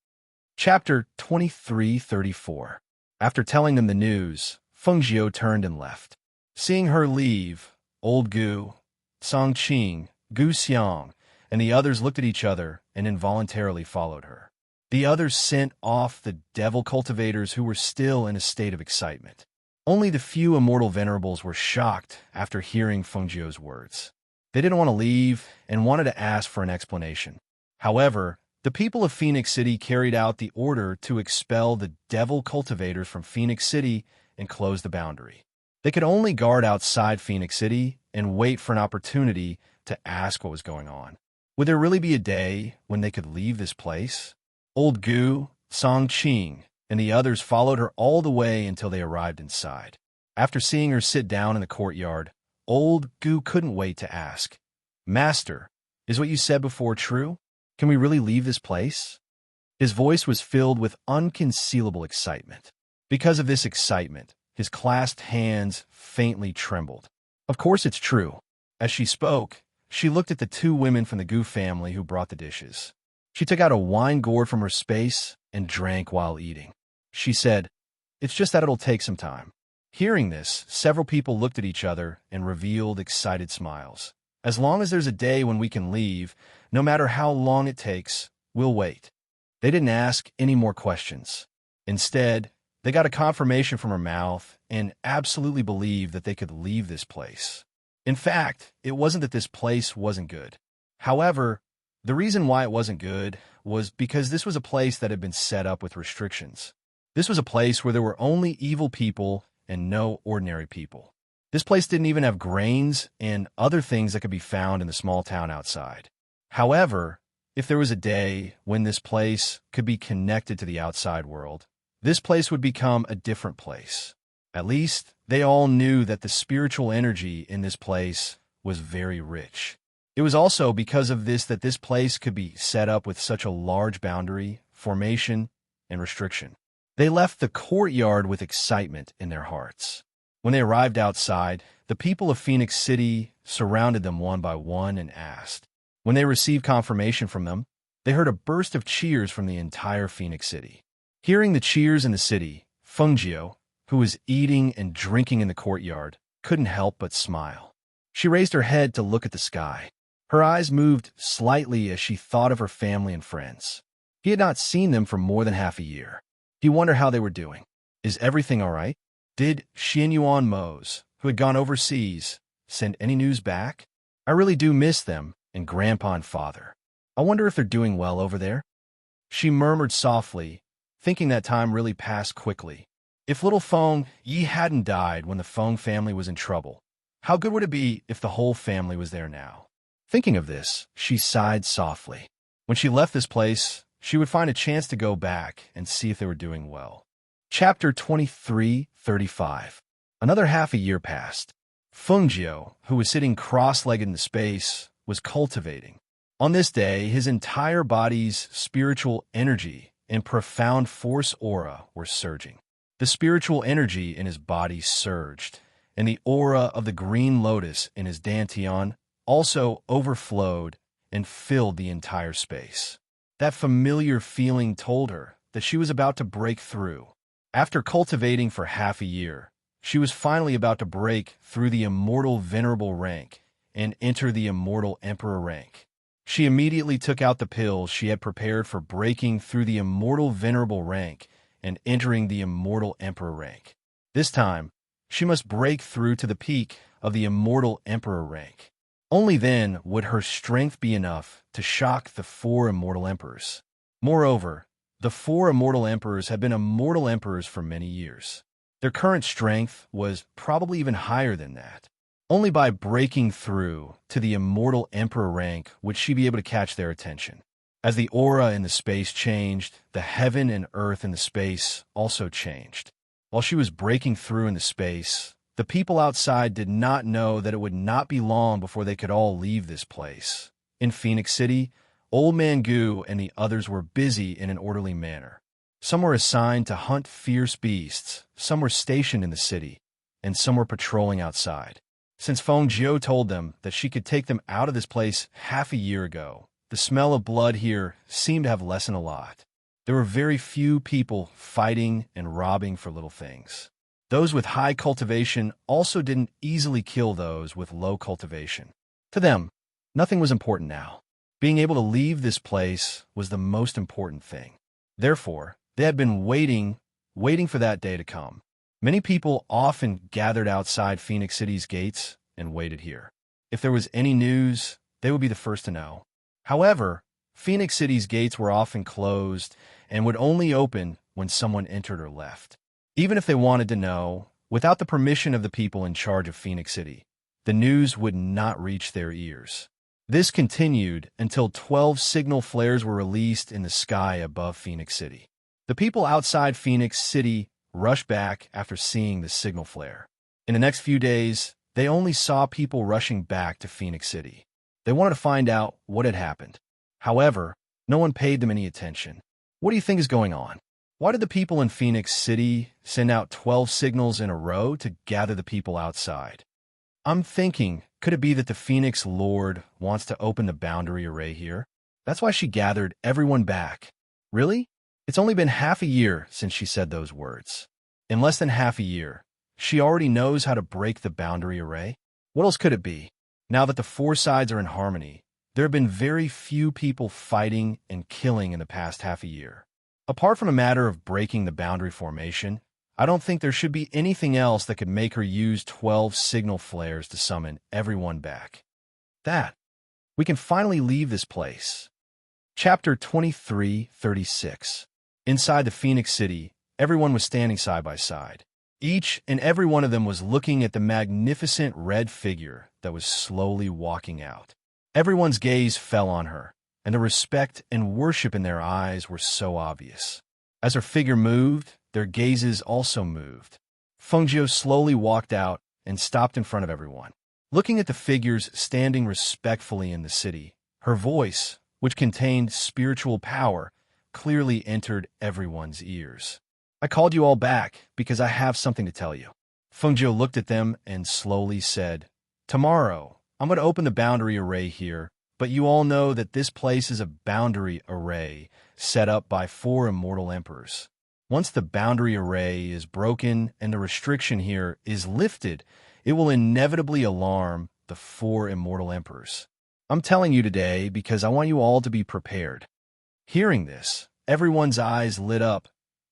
Chapter 23:34. After telling them the news, Fengjiu turned and left. Seeing her leave, Old Gu, Songqing, Gu Xiang, and the others looked at each other and involuntarily followed her. The others sent off the devil cultivators who were still in a state of excitement. Only the few immortal venerables were shocked after hearing Fengjiu's words. They didn't want to leave and wanted to ask for an explanation. However, the people of Phoenix City carried out the order to expel the devil cultivators from Phoenix City and close the boundary. They could only guard outside Phoenix City and wait for an opportunity to ask what was going on. Would there really be a day when they could leave this place? Old Gu, Song Qing, and the others followed her all the way until they arrived inside. After seeing her sit down in the courtyard, Old Gu couldn't wait to ask, "Master, is what you said before true? Can we really leave this place?" His voice was filled with unconcealable excitement. Because of this excitement, his clasped hands faintly trembled. "Of course it's true." As she spoke, she looked at the two women from the Gu family who brought the dishes. She took out a wine gourd from her space and drank while eating. She said, "It's just that it'll take some time." Hearing this, several people looked at each other and revealed excited smiles. "As long as there's a day when we can leave, no matter how long it takes, we'll wait." They didn't ask any more questions. Instead, they got a confirmation from her mouth and absolutely believed that they could leave this place. In fact, it wasn't that this place wasn't good. However, the reason why it wasn't good was because this was a place that had been set up with restrictions. This was a place where there were only evil people and no ordinary people. This place didn't even have grains and other things that could be found in the small town outside. However, if there was a day when this place could be connected to the outside world, this place would become a different place. At least, they all knew that the spiritual energy in this place was very rich. It was also because of this that this place could be set up with such a large boundary, formation, and restriction. They left the courtyard with excitement in their hearts. When they arrived outside, the people of Phoenix City surrounded them one by one and asked. When they received confirmation from them, they heard a burst of cheers from the entire Phoenix City. Hearing the cheers in the city, Fengjiu, who was eating and drinking in the courtyard, couldn't help but smile. She raised her head to look at the sky. Her eyes moved slightly as she thought of her family and friends. He had not seen them for more than half a year. He wondered how they were doing. Is everything all right? Did Xianyuan Mose, who had gone overseas, send any news back? I really do miss them and Grandpa and Father. I wonder if they're doing well over there. She murmured softly, thinking that time really passed quickly. If little Feng Yi hadn't died when the Feng family was in trouble, how good would it be if the whole family was there now? Thinking of this, she sighed softly. When she left this place, she would find a chance to go back and see if they were doing well. Chapter 23:35. Another half a year passed. Fengjiu, who was sitting cross-legged in the space, was cultivating. On this day, his entire body's spiritual energy and profound force aura were surging. The spiritual energy in his body surged, and the aura of the green lotus in his dantian also overflowed and filled the entire space. That familiar feeling told her that she was about to break through. After cultivating for half a year, she was finally about to break through the immortal venerable rank and enter the immortal emperor rank. She immediately took out the pills she had prepared for breaking through the immortal venerable rank and entering the immortal emperor rank. This time, she must break through to the peak of the immortal emperor rank. Only then would her strength be enough to shock the 4 immortal emperors. Moreover, the 4 immortal emperors had been immortal emperors for many years. Their current strength was probably even higher than that. Only by breaking through to the immortal emperor rank would she be able to catch their attention. As the aura in the space changed, the heaven and earth in the space also changed. While she was breaking through in the space, the people outside did not know that it would not be long before they could all leave this place. In Phoenix City, Old Man Gu and the others were busy in an orderly manner. Some were assigned to hunt fierce beasts, some were stationed in the city, and some were patrolling outside. Since Fengjiu told them that she could take them out of this place half a year ago, the smell of blood here seemed to have lessened a lot. There were very few people fighting and robbing for little things. Those with high cultivation also didn't easily kill those with low cultivation. To them, nothing was important now. Being able to leave this place was the most important thing. Therefore, they had been waiting for that day to come. Many people often gathered outside Phoenix City's gates and waited here. If there was any news, they would be the first to know. However, Phoenix City's gates were often closed and would only open when someone entered or left. Even if they wanted to know, without the permission of the people in charge of Phoenix City, the news would not reach their ears. This continued until 12 signal flares were released in the sky above Phoenix City. The people outside Phoenix City rushed back after seeing the signal flare. In the next few days, they only saw people rushing back to Phoenix City. They wanted to find out what had happened. However, no one paid them any attention. What do you think is going on? Why did the people in Phoenix City send out 12 signals in a row to gather the people outside? I'm thinking, could it be that the Phoenix Lord wants to open the boundary array here? That's why she gathered everyone back. Really? It's only been half a year since she said those words. In less than half a year, she already knows how to break the boundary array? What else could it be? Now that the four sides are in harmony, there have been very few people fighting and killing in the past half a year. Apart from a matter of breaking the boundary formation, I don't think there should be anything else that could make her use 12 signal flares to summon everyone back. We can finally leave this place. Chapter 23:36. Inside the Phoenix City, everyone was standing side by side. Each and every one of them was looking at the magnificent red figure that was slowly walking out. Everyone's gaze fell on her, and the respect and worship in their eyes were so obvious. As her figure moved, their gazes also moved. Fengjiu slowly walked out and stopped in front of everyone. Looking at the figures standing respectfully in the city, her voice, which contained spiritual power, clearly entered everyone's ears. I called you all back because I have something to tell you. Fengjiu looked at them and slowly said, Tomorrow, I'm going to open the boundary array here, but you all know that this place is a boundary array set up by 4 immortal emperors. Once the boundary array is broken and the restriction here is lifted, it will inevitably alarm the 4 immortal emperors. I'm telling you today because I want you all to be prepared. Hearing this, everyone's eyes lit up,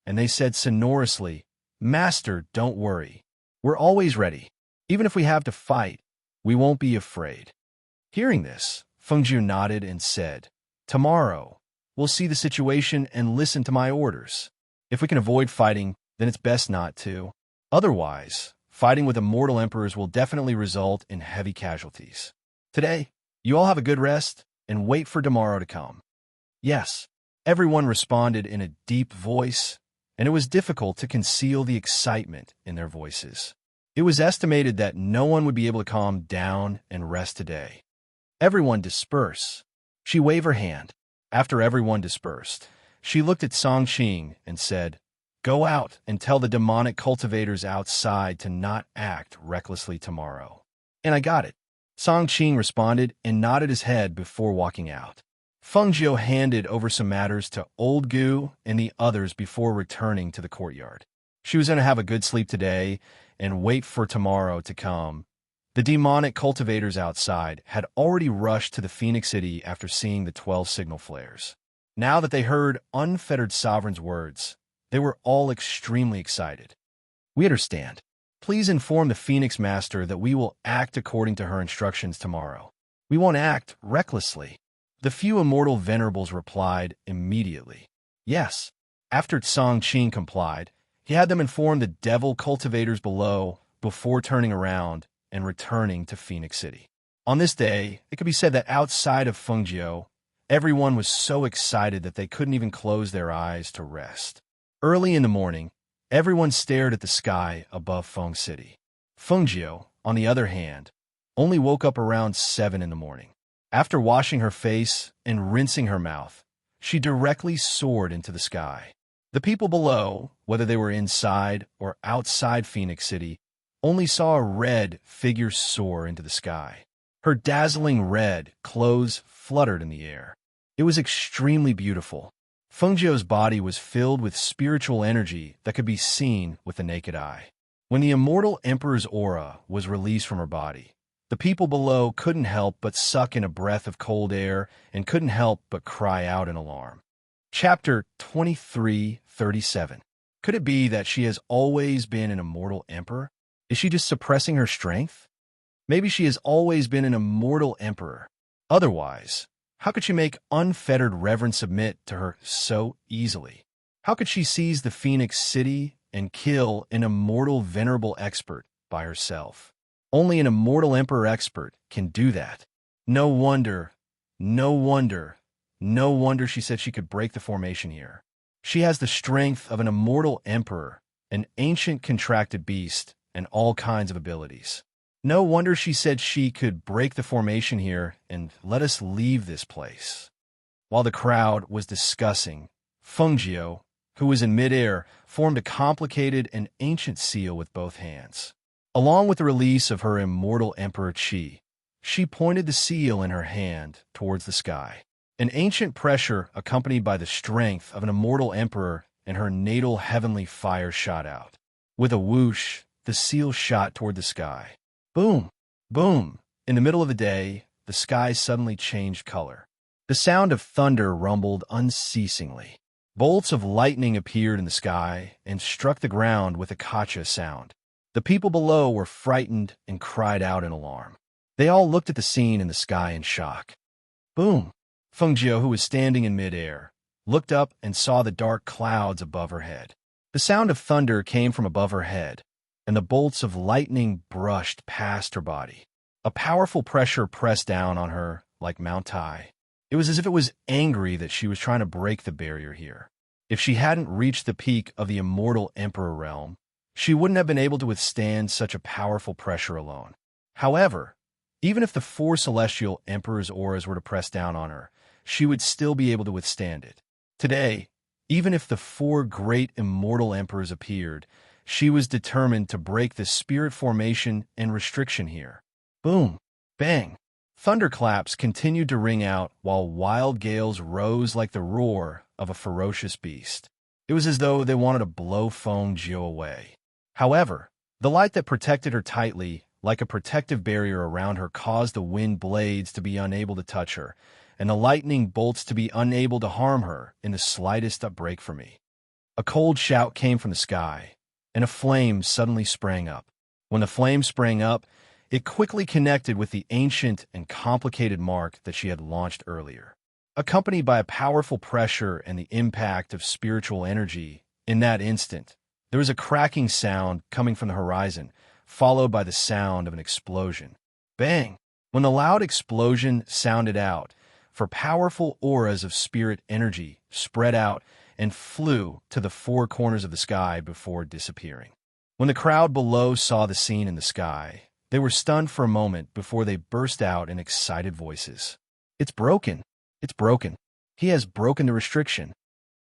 and they said sonorously, Master, don't worry. We're always ready. Even if we have to fight, we won't be afraid. Hearing this, Fengjiu nodded and said, Tomorrow, we'll see the situation and listen to my orders. If we can avoid fighting, then it's best not to. Otherwise, fighting with immortal emperors will definitely result in heavy casualties. Today, you all have a good rest and wait for tomorrow to come. Yes, everyone responded in a deep voice, and it was difficult to conceal the excitement in their voices. It was estimated that no one would be able to calm down and rest today. Everyone disperse. She waved her hand. After everyone dispersed, she looked at Songqing and said, Go out and tell the demonic cultivators outside to not act recklessly tomorrow. And I got it. Songqing responded and nodded his head before walking out. Fengjiu handed over some matters to Old Gu and the others before returning to the courtyard. She was going to have a good sleep today and wait for tomorrow to come. The demonic cultivators outside had already rushed to the Phoenix City after seeing the 12 signal flares. Now that they heard Unfettered Sovereign's words, they were all extremely excited. We understand. Please inform the Phoenix Master that we will act according to her instructions tomorrow. We won't act recklessly. The few immortal venerables replied immediately. Yes. After Songqing complied, he had them inform the devil cultivators below before turning around and returning to Phoenix City. On this day, it could be said that outside of Fengjiu, everyone was so excited that they couldn't even close their eyes to rest. Early in the morning, everyone stared at the sky above Feng City. Fengjiu, on the other hand, only woke up around 7 in the morning. After washing her face and rinsing her mouth, she directly soared into the sky. The people below, whether they were inside or outside Phoenix City, only saw a red figure soar into the sky. Her dazzling red clothes fluttered in the air. It was extremely beautiful. Fengjiu's body was filled with spiritual energy that could be seen with the naked eye. When the immortal emperor's aura was released from her body, the people below couldn't help but suck in a breath of cold air and couldn't help but cry out in alarm. Chapter 23:37. Could it be that she has always been an immortal emperor? Is she just suppressing her strength? Maybe she has always been an immortal emperor. Otherwise, how could she make unfettered reverence submit to her so easily? How could she seize the Phoenix City and kill an immortal venerable expert by herself? Only an immortal emperor expert can do that. No wonder, no wonder, no wonder she said she could break the formation here. She has the strength of an immortal emperor, an ancient contracted beast, and all kinds of abilities. No wonder she said she could break the formation here and let us leave this place. While the crowd was discussing, Fengjiu, who was in midair, formed a complicated and ancient seal with both hands. Along with the release of her immortal Emperor Qi, she pointed the seal in her hand towards the sky. An ancient pressure accompanied by the strength of an immortal emperor and her natal heavenly fire shot out. With a whoosh, the seal shot toward the sky. Boom! Boom! In the middle of the day, the sky suddenly changed color. The sound of thunder rumbled unceasingly. Bolts of lightning appeared in the sky and struck the ground with a kacha sound. The people below were frightened and cried out in alarm. They all looked at the scene in the sky in shock. Boom! Fengjiu, who was standing in midair, looked up and saw the dark clouds above her head. The sound of thunder came from above her head, and the bolts of lightning brushed past her body. A powerful pressure pressed down on her like Mount Tai. It was as if it was angry that she was trying to break the barrier here. If she hadn't reached the peak of the immortal emperor realm, she wouldn't have been able to withstand such a powerful pressure alone. However, even if the 4 celestial emperors' auras were to press down on her, she would still be able to withstand it. Today, even if the 4 great immortal emperors appeared, she was determined to break the spirit formation and restriction here. Boom! Bang! Thunderclaps continued to ring out while wild gales rose like the roar of a ferocious beast. It was as though they wanted to blow Fengjiu away. However, the light that protected her tightly, like a protective barrier around her, caused the wind blades to be unable to touch her, and the lightning bolts to be unable to harm her in the slightest upbreak for me. A cold shout came from the sky, and a flame suddenly sprang up. When the flame sprang up, it quickly connected with the ancient and complicated mark that she had launched earlier. Accompanied by a powerful pressure and the impact of spiritual energy, in that instant, there was a cracking sound coming from the horizon, followed by the sound of an explosion. Bang! When the loud explosion sounded out, for powerful auras of spirit energy spread out and flew to the 4 corners of the sky before disappearing. When the crowd below saw the scene in the sky, they were stunned for a moment before they burst out in excited voices. It's broken! It's broken! He has broken the restriction.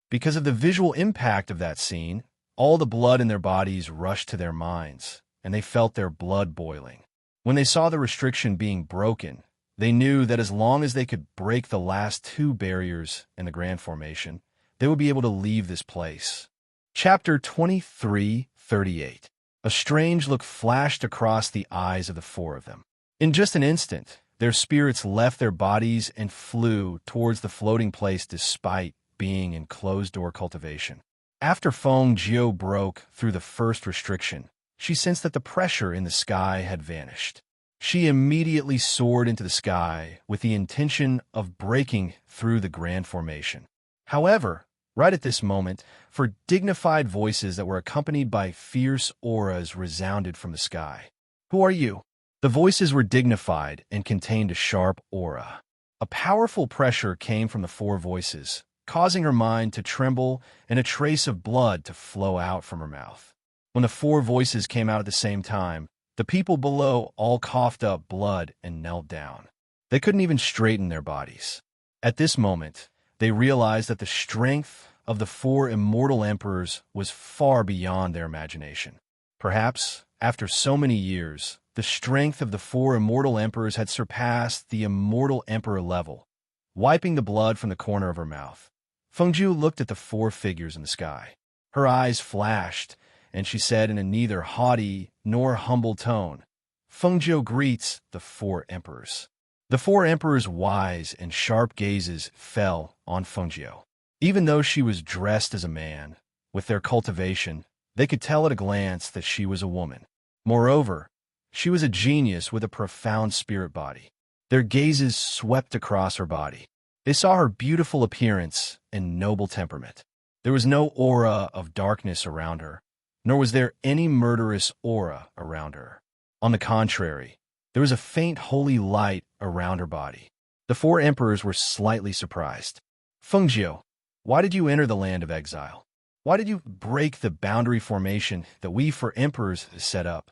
Because of the visual impact of that scene, all the blood in their bodies rushed to their minds, and they felt their blood boiling. When they saw the restriction being broken, they knew that as long as they could break the last 2 barriers in the Grand Formation, they would be able to leave this place. Chapter 23:38. A strange look flashed across the eyes of the 4 of them. In just an instant, their spirits left their bodies and flew towards the floating place despite being in closed-door cultivation. After Fengjiu broke through the first restriction, she sensed that the pressure in the sky had vanished. She immediately soared into the sky with the intention of breaking through the Grand Formation. However, right at this moment, for dignified voices that were accompanied by fierce auras resounded from the sky. Who are you? The voices were dignified and contained a sharp aura. A powerful pressure came from the 4 voices, causing her mind to tremble and a trace of blood to flow out from her mouth. When the 4 voices came out at the same time, the people below all coughed up blood and knelt down. They couldn't even straighten their bodies. At this moment, they realized that the strength of the 4 immortal emperors was far beyond their imagination. Perhaps, after so many years, the strength of the 4 immortal emperors had surpassed the immortal emperor level. Wiping the blood from the corner of her mouth, Fengjiu looked at the 4 figures in the sky. Her eyes flashed, and she said in a neither haughty nor humble tone, Fengjiu greets the 4 emperors. The 4 emperors' wise and sharp gazes fell on Fengjiu. Even though she was dressed as a man, with their cultivation, they could tell at a glance that she was a woman. Moreover, She was a genius with a profound spirit body. Their gazes swept across her body. They saw her beautiful appearance and noble temperament. There was no aura of darkness around her, nor was there any murderous aura around her. On the contrary, there was a faint holy light around her body. The four emperors were slightly surprised. Fengjiu, why did you enter the land of exile? Why did you break the boundary formation that we four emperors set up?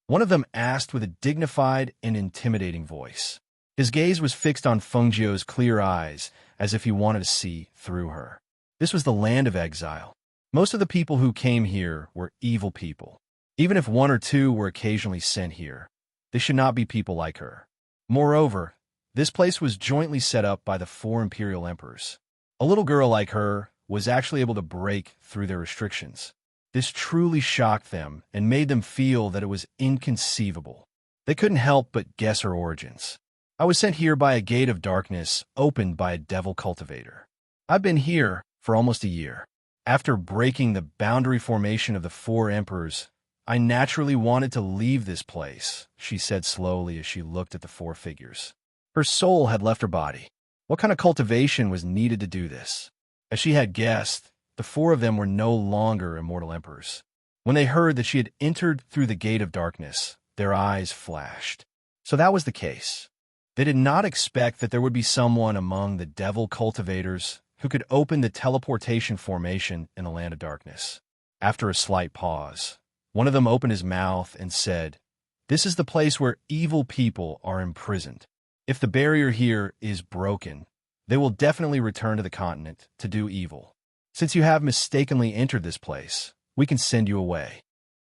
One of them asked with a dignified and intimidating voice. His gaze was fixed on Fengjiu's clear eyes, as if he wanted to see through her. This was the land of exile. Most of the people who came here were evil people. Even if one or two were occasionally sent here, they should not be people like her. Moreover, this place was jointly set up by the four imperial emperors. A little girl like her was actually able to break through their restrictions. This truly shocked them and made them feel that it was inconceivable. They couldn't help but guess her origins. I was sent here by a gate of darkness opened by a devil cultivator. I've been here for almost a year. After breaking the boundary formation of the four emperors, I naturally wanted to leave this place, she said slowly as she looked at the four figures. Her soul had left her body. What kind of cultivation was needed to do this? As she had guessed, the four of them were no longer immortal emperors. When they heard that she had entered through the gate of darkness, their eyes flashed. So that was the case. They did not expect that there would be someone among the devil cultivators who could open the teleportation formation in the land of darkness. After a slight pause, one of them opened his mouth and said, "This is the place where evil people are imprisoned. If the barrier here is broken, they will definitely return to the continent to do evil. Since you have mistakenly entered this place, we can send you away."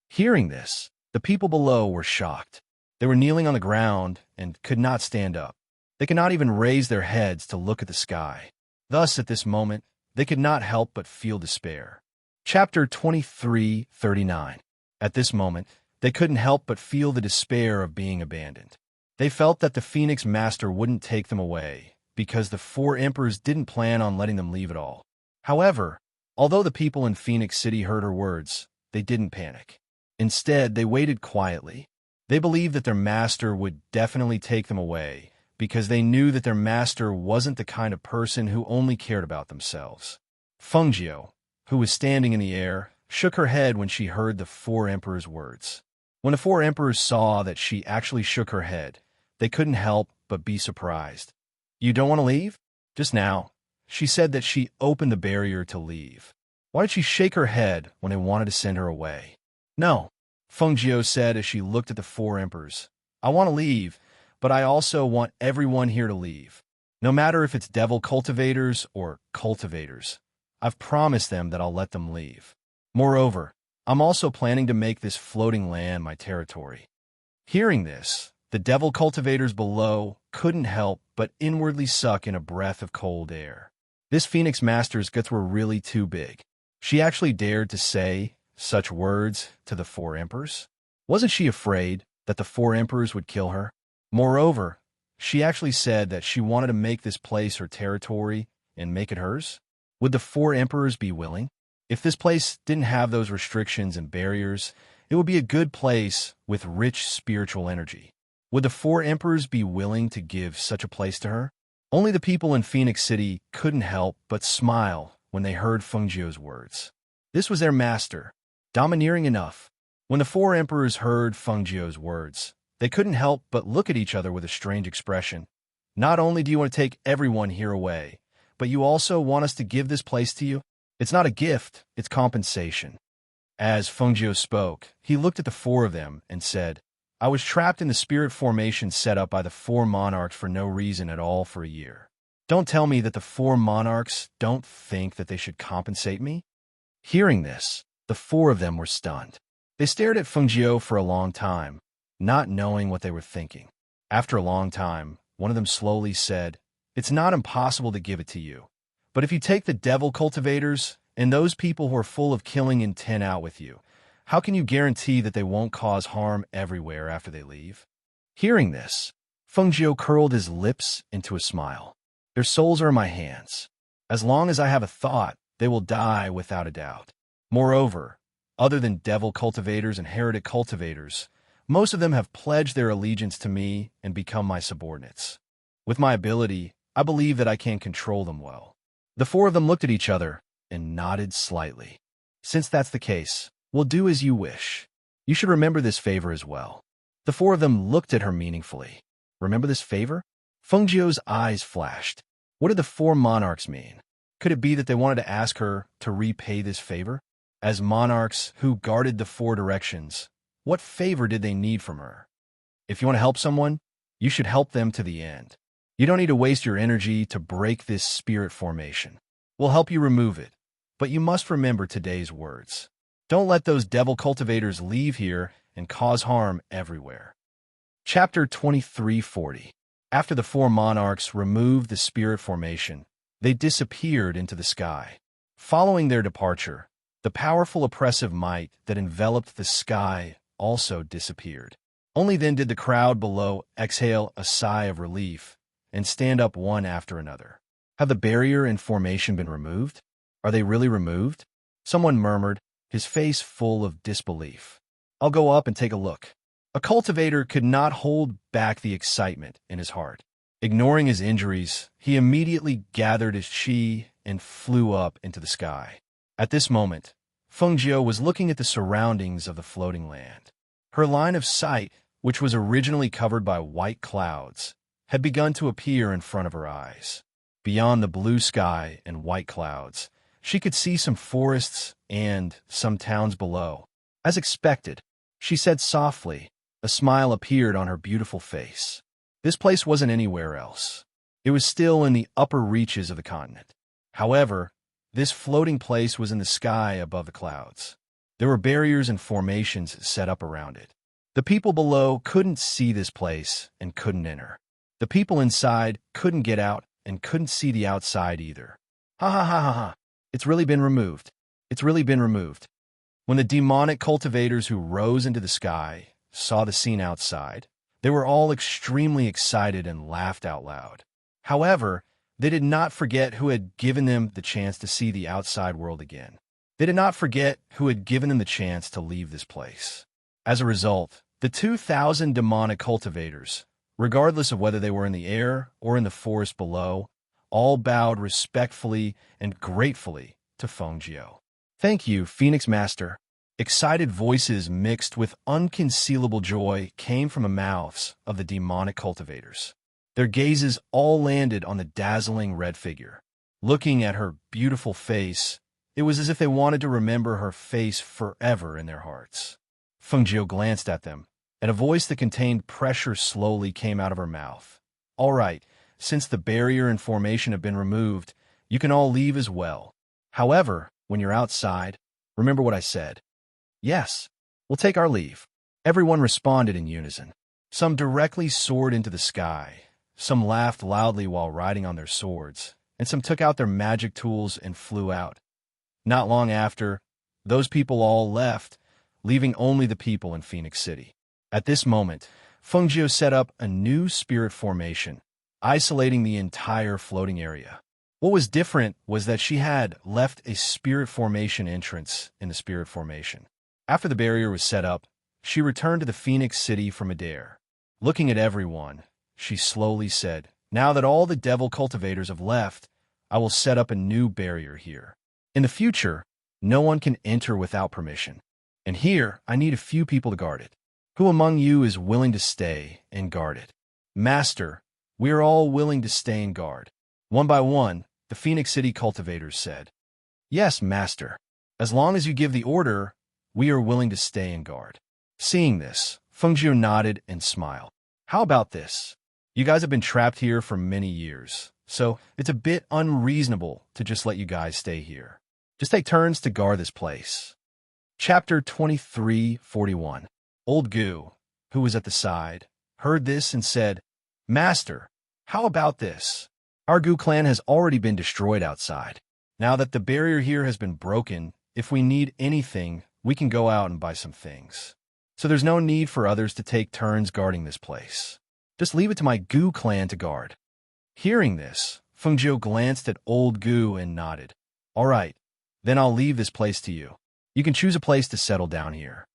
Hearing this, the people below were shocked. They were kneeling on the ground and could not stand up. They could not even raise their heads to look at the sky. Thus, at this moment, they could not help but feel despair. Chapter 23:39. At this moment, they couldn't help but feel the despair of being abandoned. They felt that the Phoenix Master wouldn't take them away because the four emperors didn't plan on letting them leave at all. However, although the people in Phoenix City heard her words, they didn't panic. Instead, they waited quietly. They believed that their master would definitely take them away because they knew that their master wasn't the kind of person who only cared about themselves. Fengjiu, who was standing in the air, shook her head when she heard the four emperors' words. When the four emperors saw that she actually shook her head, they couldn't help but be surprised. "You don't want to leave?" Just now, she said that she opened the barrier to leave. Why did she shake her head when they wanted to send her away? "No," Fengjiu said as she looked at the four emperors. "I want to leave, but I also want everyone here to leave. No matter if it's devil cultivators or cultivators. I've promised them that I'll let them leave. Moreover, I'm also planning to make this floating land my territory." Hearing this, the devil cultivators below couldn't help but inwardly suck in a breath of cold air. This Phoenix Master's guts were really too big. She actually dared to say such words to the four emperors? Wasn't she afraid that the four emperors would kill her? Moreover, she actually said that she wanted to make this place her territory and make it hers? Would the four emperors be willing? If this place didn't have those restrictions and barriers, it would be a good place with rich spiritual energy. Would the four emperors be willing to give such a place to her? Only the people in Phoenix City couldn't help but smile when they heard Fengjiu's words. This was their master, domineering enough. When the four emperors heard Fengjiu's words, they couldn't help but look at each other with a strange expression. "Not only do you want to take everyone here away, but you also want us to give this place to you? It's not a gift, it's compensation." As Fengjiu spoke, he looked at the four of them and said, "I was trapped in the spirit formation set up by the four monarchs for no reason at all for a year. Don't tell me that the four monarchs don't think that they should compensate me?" Hearing this, the four of them were stunned. They stared at Fengjiu for a long time, not knowing what they were thinking. After a long time, one of them slowly said, "It's not impossible to give it to you. But if you take the devil cultivators and those people who are full of killing intent out with you, how can you guarantee that they won't cause harm everywhere after they leave?" Hearing this, Fengjiu curled his lips into a smile. "Their souls are in my hands. As long as I have a thought, they will die without a doubt. Moreover, other than devil cultivators and heretic cultivators, Most of them have pledged their allegiance to me and become my subordinates. With my ability, I believe that I can control them well." The four of them looked at each other and nodded slightly. "Since that's the case, we'll do as you wish. You should remember this favor as well." The four of them looked at her meaningfully. Remember this favor? Fengjiu's eyes flashed. What did the four monarchs mean? Could it be that they wanted to ask her to repay this favor? As monarchs who guarded the four directions, what favor did they need from her? If you want to help someone, you should help them to the end. You don't need to waste your energy to break this spirit formation. We'll help you remove it, but you must remember today's words. Don't let those devil cultivators leave here and cause harm everywhere. Chapter 2340. After the four monarchs removed the spirit formation, they disappeared into the sky. Following their departure, the powerful oppressive might that enveloped the sky also disappeared. Only then did the crowd below exhale a sigh of relief and stand up one after another. Have the barrier and formation been removed? Are they really removed? Someone murmured, his face full of disbelief. I'll go up and take a look. A cultivator could not hold back the excitement in his heart. Ignoring his injuries, he immediately gathered his chi and flew up into the sky. At this moment, Fengjiu was looking at the surroundings of the floating land. Her line of sight, which was originally covered by white clouds, had begun to appear in front of her eyes. Beyond the blue sky and white clouds, she could see some forests and some towns below. As expected, she said softly. A smile appeared on her beautiful face. This place wasn't anywhere else. It was still in the upper reaches of the continent. However, this floating place was in the sky above the clouds. There were barriers and formations set up around it. The people below couldn't see this place and couldn't enter. The people inside couldn't get out and couldn't see the outside either. Ha ha ha ha ha. It's really been removed. It's really been removed. When the demonic cultivators who rose into the sky saw the scene outside, they were all extremely excited and laughed out loud. However, they did not forget who had given them the chance to see the outside world again. They did not forget who had given them the chance to leave this place. As a result, the 2,000 demonic cultivators, regardless of whether they were in the air or in the forest below, all bowed respectfully and gratefully to Fengjiu. Thank you, Phoenix Master. Excited voices mixed with unconcealable joy came from the mouths of the demonic cultivators. Their gazes all landed on the dazzling red figure. Looking at her beautiful face, it was as if they wanted to remember her face forever in their hearts. Fengjiu glanced at them, and a voice that contained pressure slowly came out of her mouth. All right, since the barrier and formation have been removed, you can all leave as well. However, when you're outside, remember what I said. Yes, we'll take our leave. Everyone responded in unison. Some directly soared into the sky, some laughed loudly while riding on their swords, and some took out their magic tools and flew out. Not long after, those people all left, leaving only the people in Phoenix City. At this moment, Fengjiu set up a new spirit formation, isolating the entire floating area. What was different was that she had left a spirit formation entrance in the spirit formation. After the barrier was set up, she returned to the Phoenix City from Adair. Looking at everyone, she slowly said, Now that all the devil cultivators have left, I will set up a new barrier here. In the future, no one can enter without permission. And here, I need a few people to guard it. Who among you is willing to stay and guard it? Master, we are all willing to stay and guard. One by one, the Phoenix City cultivators said, Yes, Master. As long as you give the order, we are willing to stay and guard. Seeing this, Fengjiu nodded and smiled. How about this? You guys have been trapped here for many years, so it's a bit unreasonable to just let you guys stay here. Just take turns to guard this place. Chapter 2341. Old Gu, who was at the side, heard this and said, Master, how about this? Our Gu clan has already been destroyed outside. Now that the barrier here has been broken, if we need anything, we can go out and buy some things. So there's no need for others to take turns guarding this place. Just leave it to my Gu clan to guard. Hearing this, Fengjiu glanced at Old Gu and nodded. All right, then I'll leave this place to you. You can choose a place to settle down here.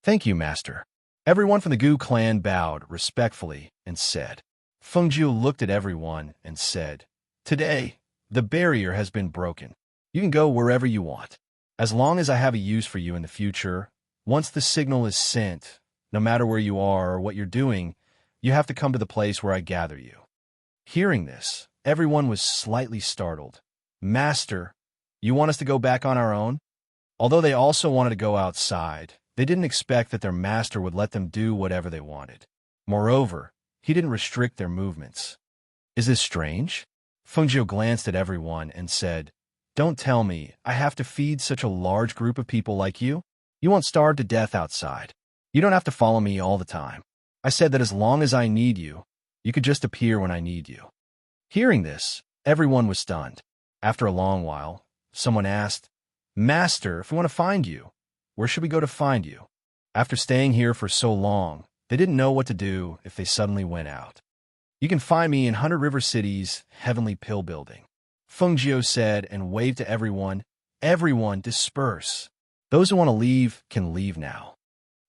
Thank you, Master. Everyone from the Gu clan bowed respectfully and said. Feng Jiu looked at everyone and said, "Today, the barrier has been broken. You can go wherever you want. As long as I have a use for you in the future, once the signal is sent, no matter where you are or what you're doing, you have to come to the place where I gather you." Hearing this, everyone was slightly startled. "Master, you want us to go back on our own?" Although they also wanted to go outside, they didn't expect that their master would let them do whatever they wanted. Moreover, he didn't restrict their movements. "Is this strange?" Feng Jiu glanced at everyone and said, "Don't tell me I have to feed such a large group of people like you? You won't starve to death outside. You don't have to follow me all the time. I said that as long as I need you, you could just appear when I need you." Hearing this, everyone was stunned. After a long while, someone asked, "Master, if we want to find you, where should we go to find you?" After staying here for so long, they didn't know what to do if they suddenly went out. "You can find me in 100 River City's Heavenly Pill Building," Feng Jiu said and waved to everyone. "Everyone disperse. Those who want to leave can leave now."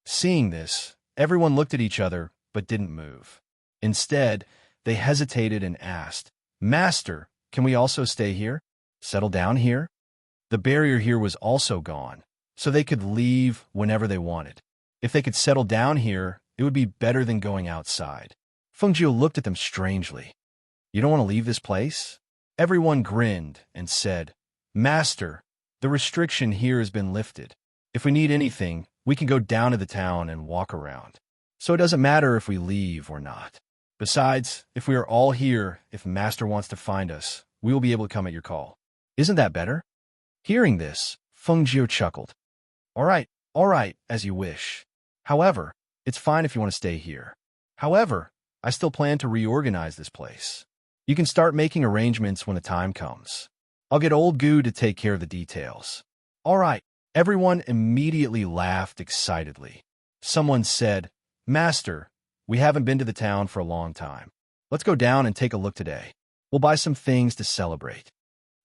Seeing this, everyone looked at each other but didn't move. Instead, they hesitated and asked, "Master, can we also stay here? Settle down here?" The barrier here was also gone, so they could leave whenever they wanted. If they could settle down here, it would be better than going outside. Feng Jiu looked at them strangely. "You don't want to leave this place?" Everyone grinned and said, "Master, the restriction here has been lifted. If we need anything, we can go down to the town and walk around. So it doesn't matter if we leave or not. Besides, if we are all here, if Master wants to find us, we will be able to come at your call. Isn't that better?" Hearing this, Feng Jiu chuckled. All right, as you wish. However, it's fine if you want to stay here. However, I still plan to reorganize this place. You can start making arrangements when the time comes. I'll get old Gu to take care of the details." "All right." Everyone immediately laughed excitedly. Someone said, "Master, we haven't been to the town for a long time. Let's go down and take a look today. We'll buy some things to celebrate."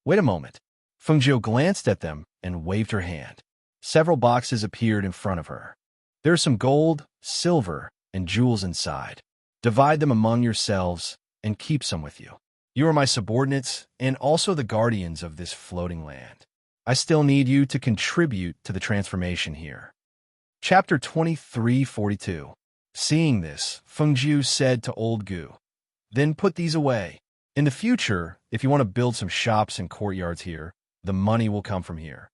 "Wait a moment." Feng Jiu glanced at them and waved her hand. Several boxes appeared in front of her. "There are some gold, silver, and jewels inside. Divide them among yourselves and keep some with you. You are my subordinates and also the guardians of this floating land. I still need you to contribute to the transformation here." Chapter 2342. Seeing this, Feng Jiu said to old Gu, "Then put these away. In the future, if you want to build some shops and courtyards here, the money will come from here."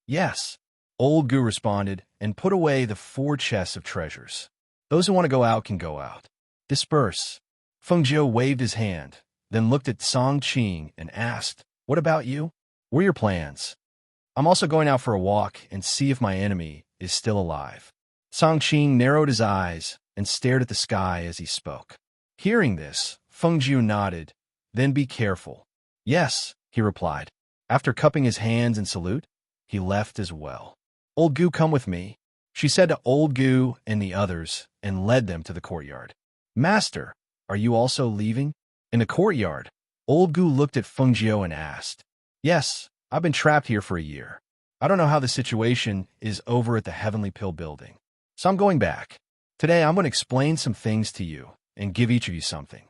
"Yes," old Gu responded and put away the 4 chests of treasures. "Those who want to go out can go out. Disperse." Feng Jiu waved his hand, then looked at Song Qing and asked, "What about you? What are your plans?" "I'm also going out for a walk and see if my enemy is still alive." Song Qing narrowed his eyes and stared at the sky as he spoke. Hearing this, Feng Jiu nodded, "Then be careful." "Yes," he replied. After cupping his hands in salute, he left as well. "Old Gu, come with me," she said to old Gu and the others, and led them to the courtyard. "Master, are you also leaving?" In the courtyard, old Gu looked at Feng Jiu and asked, "Yes, I've been trapped here for a year. I don't know how the situation is over at the Heavenly Pill Building, so I'm going back. Today I'm going to explain some things to you and give each of you something."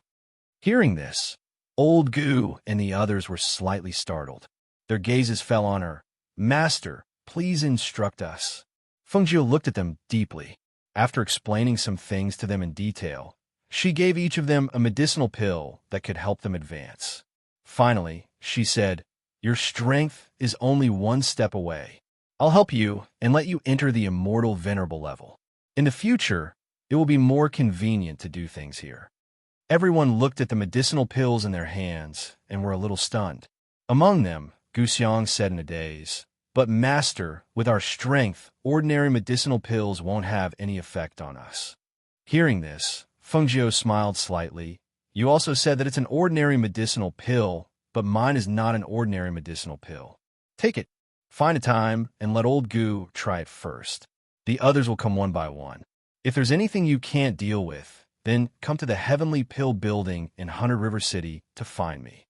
Hearing this, old Gu and the others were slightly startled. Their gazes fell on her. "Master, please instruct us." Feng Jiu looked at them deeply. After explaining some things to them in detail, she gave each of them a medicinal pill that could help them advance. Finally, she said, "Your strength is only 1 step away. I'll help you and let you enter the immortal venerable level. In the future, it will be more convenient to do things here." Everyone looked at the medicinal pills in their hands and were a little stunned. Among them, Gu Xiang said in a daze, "But Master, with our strength, ordinary medicinal pills won't have any effect on us." Hearing this, Feng Jiu smiled slightly. "You also said that it's an ordinary medicinal pill, but mine is not an ordinary medicinal pill. Take it. Find a time and let old Gu try it first. The others will come one by one. If there's anything you can't deal with, then come to the Heavenly Pill Building in 100 River City to find me."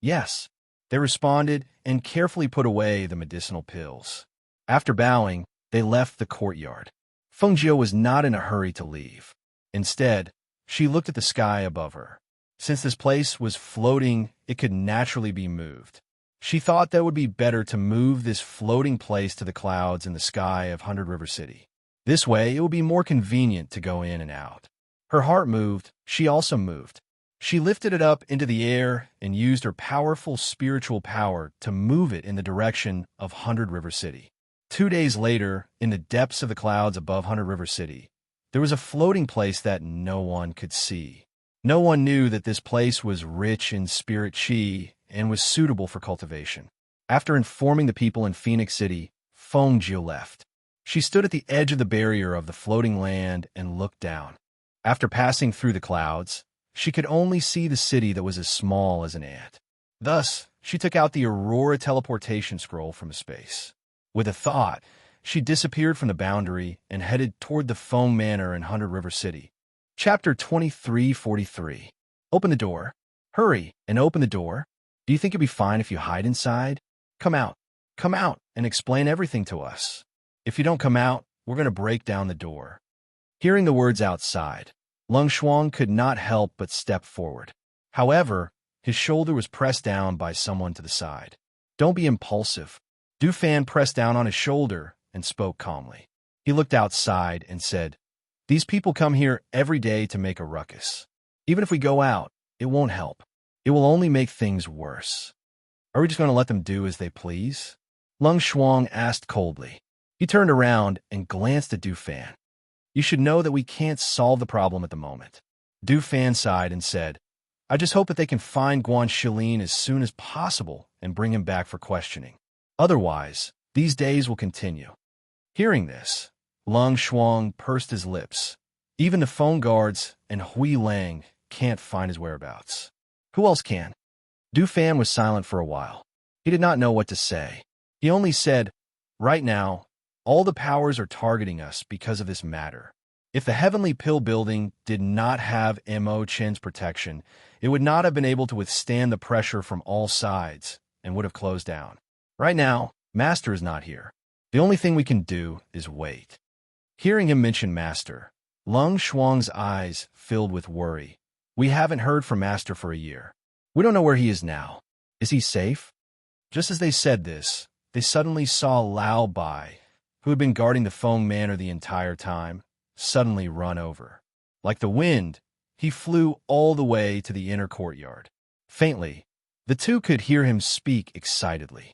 "Yes," they responded and carefully put away the medicinal pills. After bowing, they left the courtyard. Feng Jiu was not in a hurry to leave. Instead, she looked at the sky above her. Since this place was floating, it could naturally be moved. She thought that it would be better to move this floating place to the clouds in the sky of Hundred River City. This way, it would be more convenient to go in and out. Her heart moved, she also moved. She lifted it up into the air and used her powerful spiritual power to move it in the direction of Hundred River City. 2 days later, in the depths of the clouds above Hundred River City, there was a floating place that no one could see. No one knew that this place was rich in spirit chi and was suitable for cultivation. After informing the people in Phoenix City, Feng Jiu left. She stood at the edge of the barrier of the floating land and looked down. After passing through the clouds, she could only see the city that was as small as an ant. Thus, she took out the Aurora teleportation scroll from space. With a thought, she disappeared from the boundary and headed toward the Feng Manor in Hundred River City. Chapter 2343. Open the door. Hurry and open the door. Do you think you'll be fine if you hide inside? Come out, and explain everything to us. If you don't come out, we're going to break down the door. Hearing the words outside, Lung Shuang could not help but step forward. However, his shoulder was pressed down by someone to the side. Don't be impulsive. Du Fan pressed down on his shoulder and spoke calmly. He looked outside and said, "These people come here every day to make a ruckus. Even if we go out, it won't help. It will only make things worse. Are we just going to let them do as they please?" Lung Shuang asked coldly. He turned around and glanced at Du Fan. "You should know that we can't solve the problem at the moment." Du Fan sighed and said, "I just hope that they can find Guan Shilin as soon as possible and bring him back for questioning. Otherwise, these days will continue." Hearing this, Lung Shuang pursed his lips. Even the phone guards and Hui Lang can't find his whereabouts. Who else can? Du Fan was silent for a while. He did not know what to say. He only said, "Right now, all the powers are targeting us because of this matter. If the Heavenly Pill building did not have Mo Chen's protection, it would not have been able to withstand the pressure from all sides and would have closed down. Right now, Master is not here. The only thing we can do is wait." Hearing him mention Master, Lung Shuang's eyes filled with worry. "We haven't heard from Master for a year. We don't know where he is now. Is he safe?" Just as they said this, they suddenly saw Lao Bai, who had been guarding the Feng Manor the entire time, suddenly run over. Like the wind, he flew all the way to the inner courtyard. Faintly, the two could hear him speak excitedly.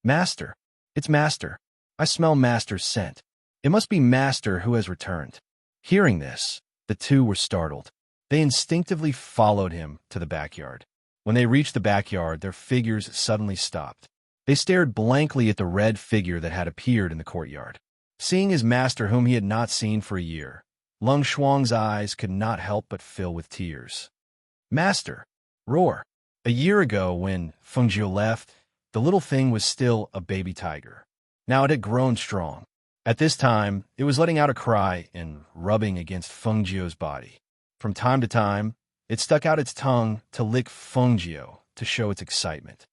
"Master! It's Master! I smell Master's scent. It must be Master who has returned." Hearing this, the two were startled. They instinctively followed him to the backyard. When they reached the backyard, their figures suddenly stopped. They stared blankly at the red figure that had appeared in the courtyard. Seeing his master whom he had not seen for a year, Lung Shuang's eyes could not help but fill with tears. "Master!" Roar! A year ago, when Feng Jiu left, the little thing was still a baby tiger. Now it had grown strong. At this time, it was letting out a cry and rubbing against Feng Jiu's body. From time to time, it stuck out its tongue to lick Feng Jiu to show its excitement.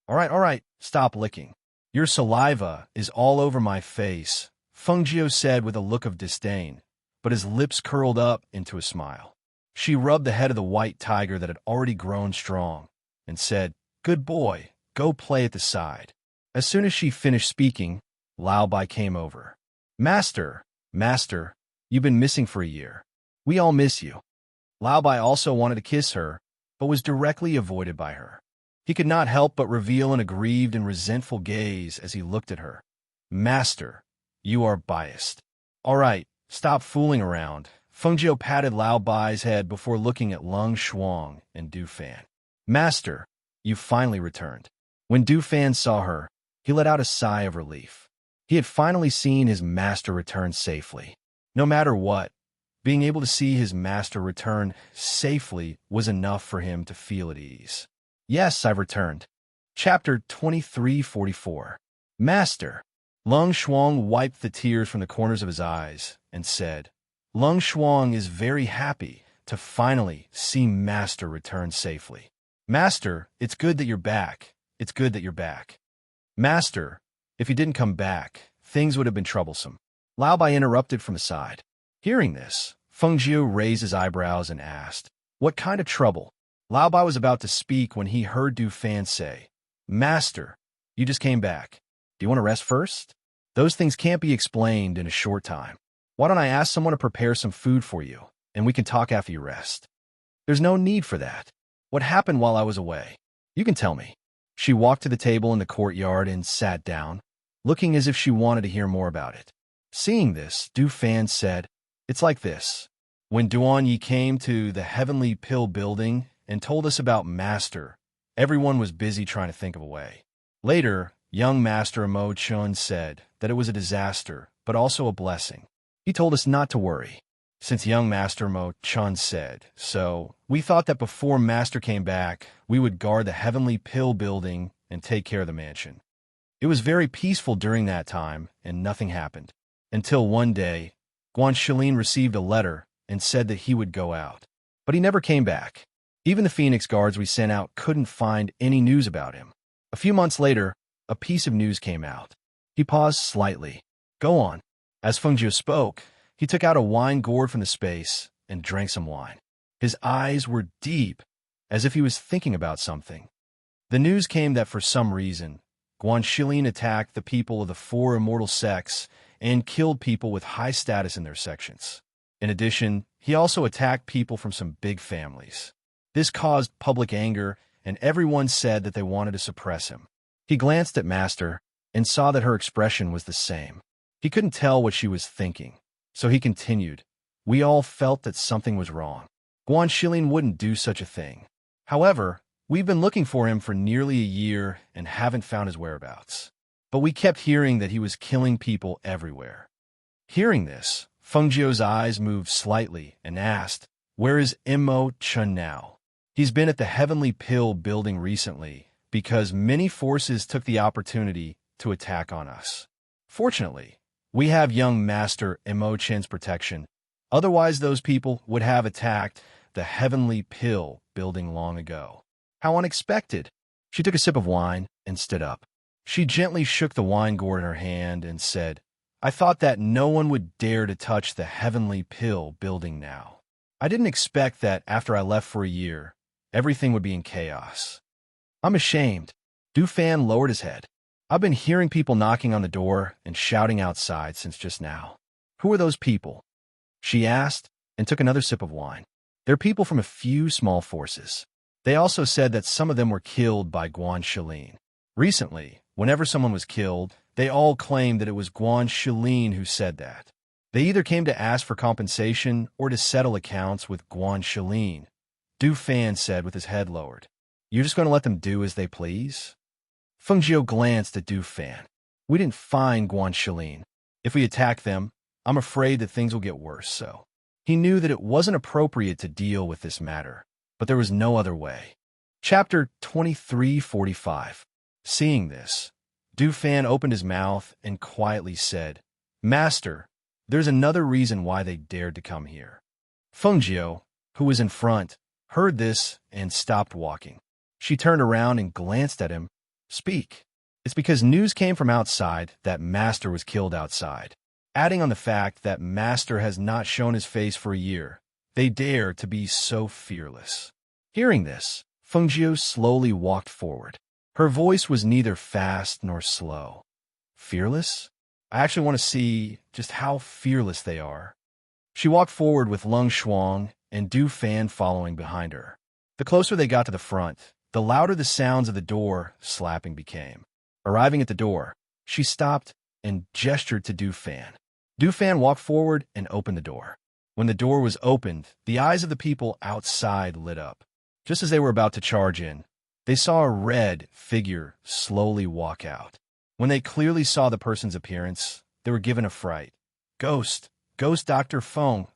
All right, stop licking. Your saliva is all over my face," Feng Jiu said with a look of disdain, but his lips curled up into a smile. She rubbed the head of the white tiger that had already grown strong and said, "Good boy, go play at the side." As soon as she finished speaking, Lao Bai came over. Master, you've been missing for a year. We all miss you." Lao Bai also wanted to kiss her, but was directly avoided by her. He could not help but reveal an aggrieved and resentful gaze as he looked at her. "Master, you are biased." "All right, stop fooling around." Feng Jiu patted Lao Bai's head before looking at Lung Shuang and Du Fan. "Master, you finally returned." When Du Fan saw her, he let out a sigh of relief. He had finally seen his master return safely. No matter what, being able to see his master return safely was enough for him to feel at ease. "Yes, I've returned." Chapter 2344. Master! Lung Shuang wiped the tears from the corners of his eyes and said, Lung Shuang is very happy to finally see Master return safely. "Master, it's good that you're back. It's good that you're back." "Master, if you didn't come back, things would have been troublesome." Lao Bai interrupted from the side. Hearing this, Feng Jiu raised his eyebrows and asked, "What kind of trouble?" Lao Bai was about to speak when he heard Du Fan say, "Master, you just came back. Do you want to rest first? Those things can't be explained in a short time. Why don't I ask someone to prepare some food for you, and we can talk after you rest?" "There's no need for that. What happened while I was away? You can tell me." She walked to the table in the courtyard and sat down, looking as if she wanted to hear more about it. Seeing this, Du Fan said, "It's like this. When Duan Yi came to the Heavenly Pill building and told us about Master, everyone was busy trying to think of a way. Later, young Master Mo Chun said that it was a disaster, but also a blessing. He told us not to worry, since young Master Mo Chun said so. We thought that before Master came back, we would guard the Heavenly Pill building and take care of the mansion. It was very peaceful during that time, and nothing happened. Until one day, Guan Shilin received a letter and said that he would go out. But he never came back. Even the Phoenix Guards we sent out couldn't find any news about him. A few months later, a piece of news came out." He paused slightly. "Go on." As Feng Jiu spoke, he took out a wine gourd from the space and drank some wine. His eyes were deep, as if he was thinking about something. The news came that for some reason, Guan Shilin attacked the people of the four immortal sects and killed people with high status in their sections. In addition, he also attacked people from some big families. This caused public anger, and everyone said that they wanted to suppress him. He glanced at Master and saw that her expression was the same. He couldn't tell what she was thinking, so he continued. "We all felt that something was wrong. Guan Shilin wouldn't do such a thing. However, we've been looking for him for nearly a year and haven't found his whereabouts. But we kept hearing that he was killing people everywhere." Hearing this, Feng Jiu's eyes moved slightly and asked, "Where is Mo Chun now?" "He's been at the Heavenly Pill building recently because many forces took the opportunity to attack on us. Fortunately, we have young Master Mo Chen's protection. Otherwise, those people would have attacked the Heavenly Pill building long ago." "How unexpected." She took a sip of wine and stood up. She gently shook the wine gourd in her hand and said, "I thought that no one would dare to touch the Heavenly Pill building now. I didn't expect that after I left for a year, everything would be in chaos. I'm ashamed." Du Fan lowered his head. "I've been hearing people knocking on the door and shouting outside since just now." "Who are those people?" she asked and took another sip of wine. "They're people from a few small forces. They also said that some of them were killed by Guan Shilin. Recently, whenever someone was killed, they all claimed that it was Guan Shilin who said that. They either came to ask for compensation or to settle accounts with Guan Shilin," Du Fan said with his head lowered. "You're just going to let them do as they please?" Feng Jiu glanced at Du Fan. "We didn't find Guan Shilin. If we attack them, I'm afraid that things will get worse, so." He knew that it wasn't appropriate to deal with this matter, but there was no other way. Chapter 2345. Seeing this, Du Fan opened his mouth and quietly said, "Master, there's another reason why they dared to come here." Feng Jiu, who was in front, heard this and stopped walking. She turned around and glanced at him. "Speak." "It's because news came from outside that Master was killed outside. Adding on the fact that Master has not shown his face for a year, they dare to be so fearless." Hearing this, Feng Jiu slowly walked forward. Her voice was neither fast nor slow. "Fearless? I actually want to see just how fearless they are." She walked forward with Lung Shuang and Du Fan following behind her. The closer they got to the front, the louder the sounds of the door slapping became. Arriving at the door, she stopped and gestured to Du Fan. Du Fan walked forward and opened the door. When the door was opened, the eyes of the people outside lit up. Just as they were about to charge in, they saw a red figure slowly walk out. When they clearly saw the person's appearance, they were given a fright. "Ghost! Ghost Dr. Feng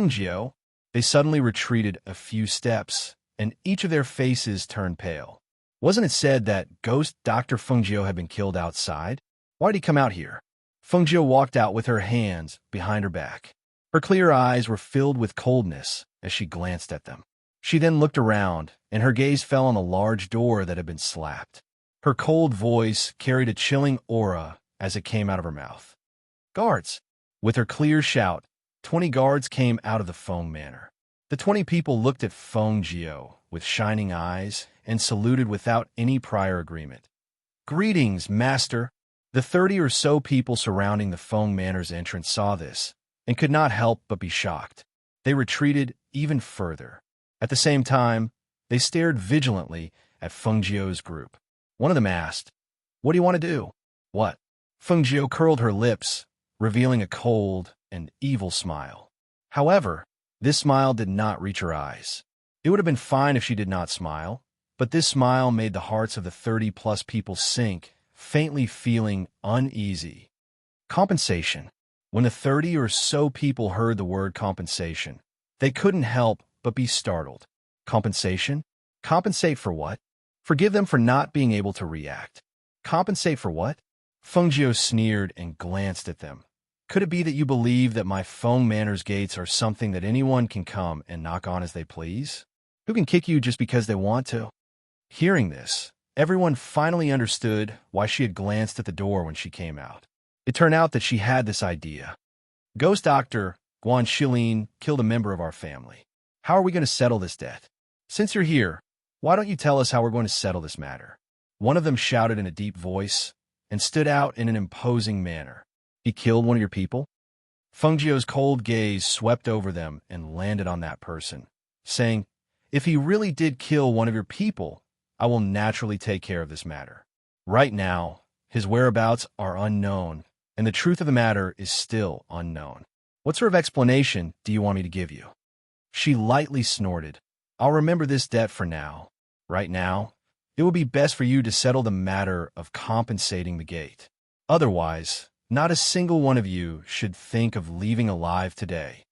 Jiu!" They suddenly retreated a few steps, and each of their faces turned pale. Wasn't it said that Ghost Dr. Feng Jiu had been killed outside? Why'd he come out here? Feng Jiu walked out with her hands behind her back. Her clear eyes were filled with coldness as she glanced at them. She then looked around, and her gaze fell on the large door that had been slapped. Her cold voice carried a chilling aura as it came out of her mouth. "Guards, With her clear shout, 20 guards came out of the Feng Manor. The 20 people looked at Feng Jiao with shining eyes and saluted without any prior agreement. "Greetings, master." The 30 or so people surrounding the Feng Manor's entrance saw this and could not help but be shocked. They retreated even further. At the same time, they stared vigilantly at Feng Jiao's group. One of them asked, "What do you want to do?" "What?" Feng Jiao curled her lips, revealing a cold and evil smile. However, this smile did not reach her eyes. It would have been fine if she did not smile, but this smile made the hearts of the 30-plus people sink, faintly feeling uneasy. Compensation. When the 30 or so people heard the word compensation, they couldn't help but be startled. Compensation? Compensate for what? Forgive them for not being able to react. Compensate for what? Feng Jiao sneered and glanced at them. Could it be that you believe that my Feng Manor's gates are something that anyone can come and knock on as they please? Who can kick you just because they want to? Hearing this, everyone finally understood why she had glanced at the door when she came out. It turned out that she had this idea. Ghost Doctor Guan Shilin killed a member of our family. How are we going to settle this debt? Since you're here, why don't you tell us how we're going to settle this matter? One of them shouted in a deep voice and stood out in an imposing manner. He killed one of your people? Feng Jiao's cold gaze swept over them and landed on that person, saying, "If he really did kill one of your people, I will naturally take care of this matter. Right now, his whereabouts are unknown, and the truth of the matter is still unknown. What sort of explanation do you want me to give you?" She lightly snorted. "I'll remember this debt for now. Right now, it will be best for you to settle the matter of compensating the gate. Otherwise, not a single one of you should think of leaving alive today."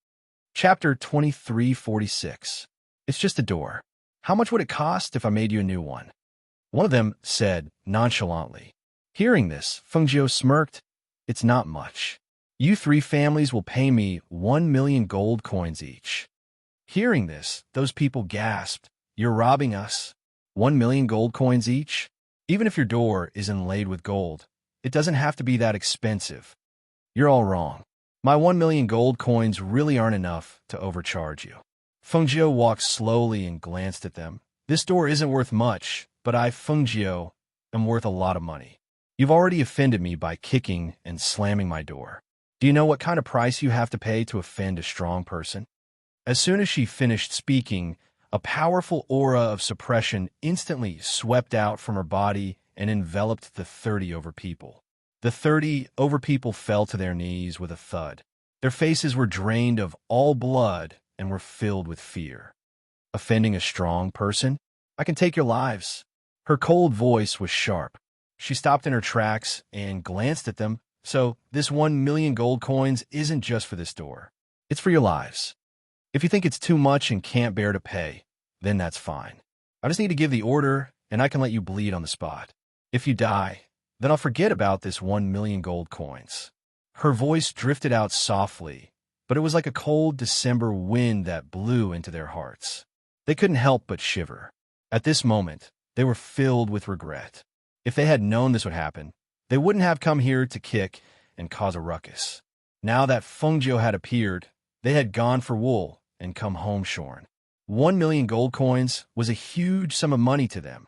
Chapter 2346. It's just a door. How much would it cost if I made you a new one? One of them said nonchalantly. Hearing this, Feng Jiao smirked. It's not much. You 3 families will pay me 1 million gold coins each. Hearing this, those people gasped. You're robbing us? 1 million gold coins each? Even if your door is inlaid with gold, it doesn't have to be that expensive. You're all wrong. My 1 million gold coins really aren't enough to overcharge you. Feng Jiao walked slowly and glanced at them. This door isn't worth much, but I, Feng Jiao, am worth a lot of money. You've already offended me by kicking and slamming my door. Do you know what kind of price you have to pay to offend a strong person? As soon as she finished speaking, a powerful aura of suppression instantly swept out from her body and enveloped the 30 over people. The 30 over people fell to their knees with a thud. Their faces were drained of all blood and were filled with fear. Offending a strong person? I can take your lives. Her cold voice was sharp. She stopped in her tracks and glanced at them. So this 1 million gold coins isn't just for this door. It's for your lives. If you think it's too much and can't bear to pay, then that's fine. I just need to give the order and I can let you bleed on the spot. If you die, then I'll forget about this 1 million gold coins. Her voice drifted out softly, but it was like a cold December wind that blew into their hearts. They couldn't help but shiver. At this moment, they were filled with regret. If they had known this would happen, they wouldn't have come here to kick and cause a ruckus. Now that Feng Jiao had appeared, they had gone for wool and come home shorn. 1 million gold coins was a huge sum of money to them.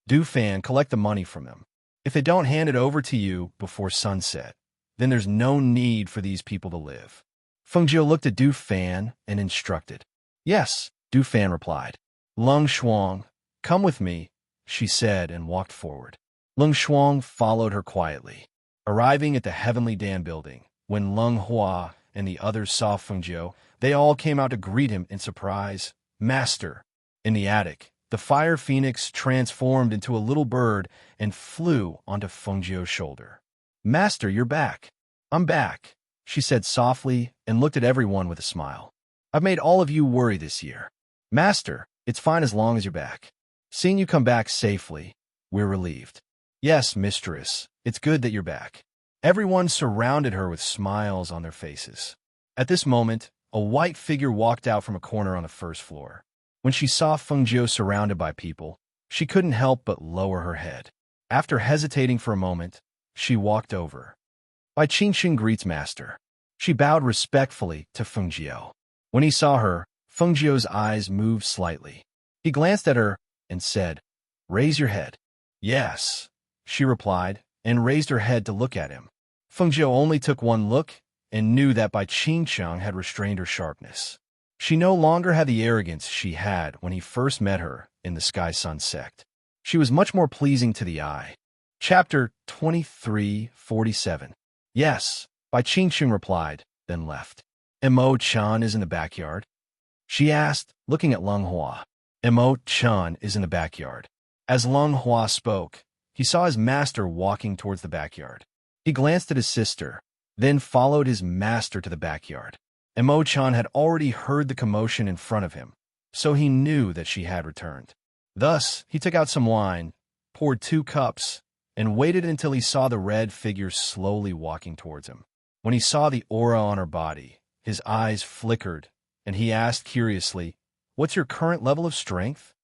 Du Fan, collect the money from them. If they don't hand it over to you before sunset, then there's no need for these people to live. Feng Jiao looked at Du Fan and instructed. Yes, Du Fan replied. Lung Shuang, come with me, she said and walked forward. Lung Shuang followed her quietly. Arriving at the Heavenly Dan building, when Lung Hua and the others saw Feng Jiao, they all came out to greet him in surprise. Master! In the attic, the fire phoenix transformed into a little bird and flew onto Feng Jiao's shoulder. Master, you're back. I'm back, she said softly and looked at everyone with a smile. I've made all of you worry this year. Master, it's fine as long as you're back. Seeing you come back safely, we're relieved. Yes, mistress, it's good that you're back. Everyone surrounded her with smiles on their faces. At this moment, a white figure walked out from a corner on the first floor. When she saw Feng Jiao surrounded by people, she couldn't help but lower her head. After hesitating for a moment, she walked over. Bai Qingxing greets Master. She bowed respectfully to Fengjiu. When he saw her, Fengjiu's eyes moved slightly. He glanced at her and said, "Raise your head." "Yes," she replied, and raised her head to look at him. Fengjiu only took one look and knew that Bai Qingcheng had restrained her sharpness. She no longer had the arrogance she had when he first met her in the Sky Sun sect. She was much more pleasing to the eye. Chapter 23:47. "Yes," Bai Qingcheng replied, then left. "Mo Chan is in the backyard?" she asked, looking at Leng Hua. Mo Chan is in the backyard. As Leng Hua spoke, he saw his master walking towards the backyard. He glanced at his sister, then followed his master to the backyard. Mo Chan had already heard the commotion in front of him, so he knew that she had returned. Thus, he took out some wine, poured 2 cups, and waited until he saw the red figure slowly walking towards him. When he saw the aura on her body, his eyes flickered, and he asked curiously, "What's your current level of strength?"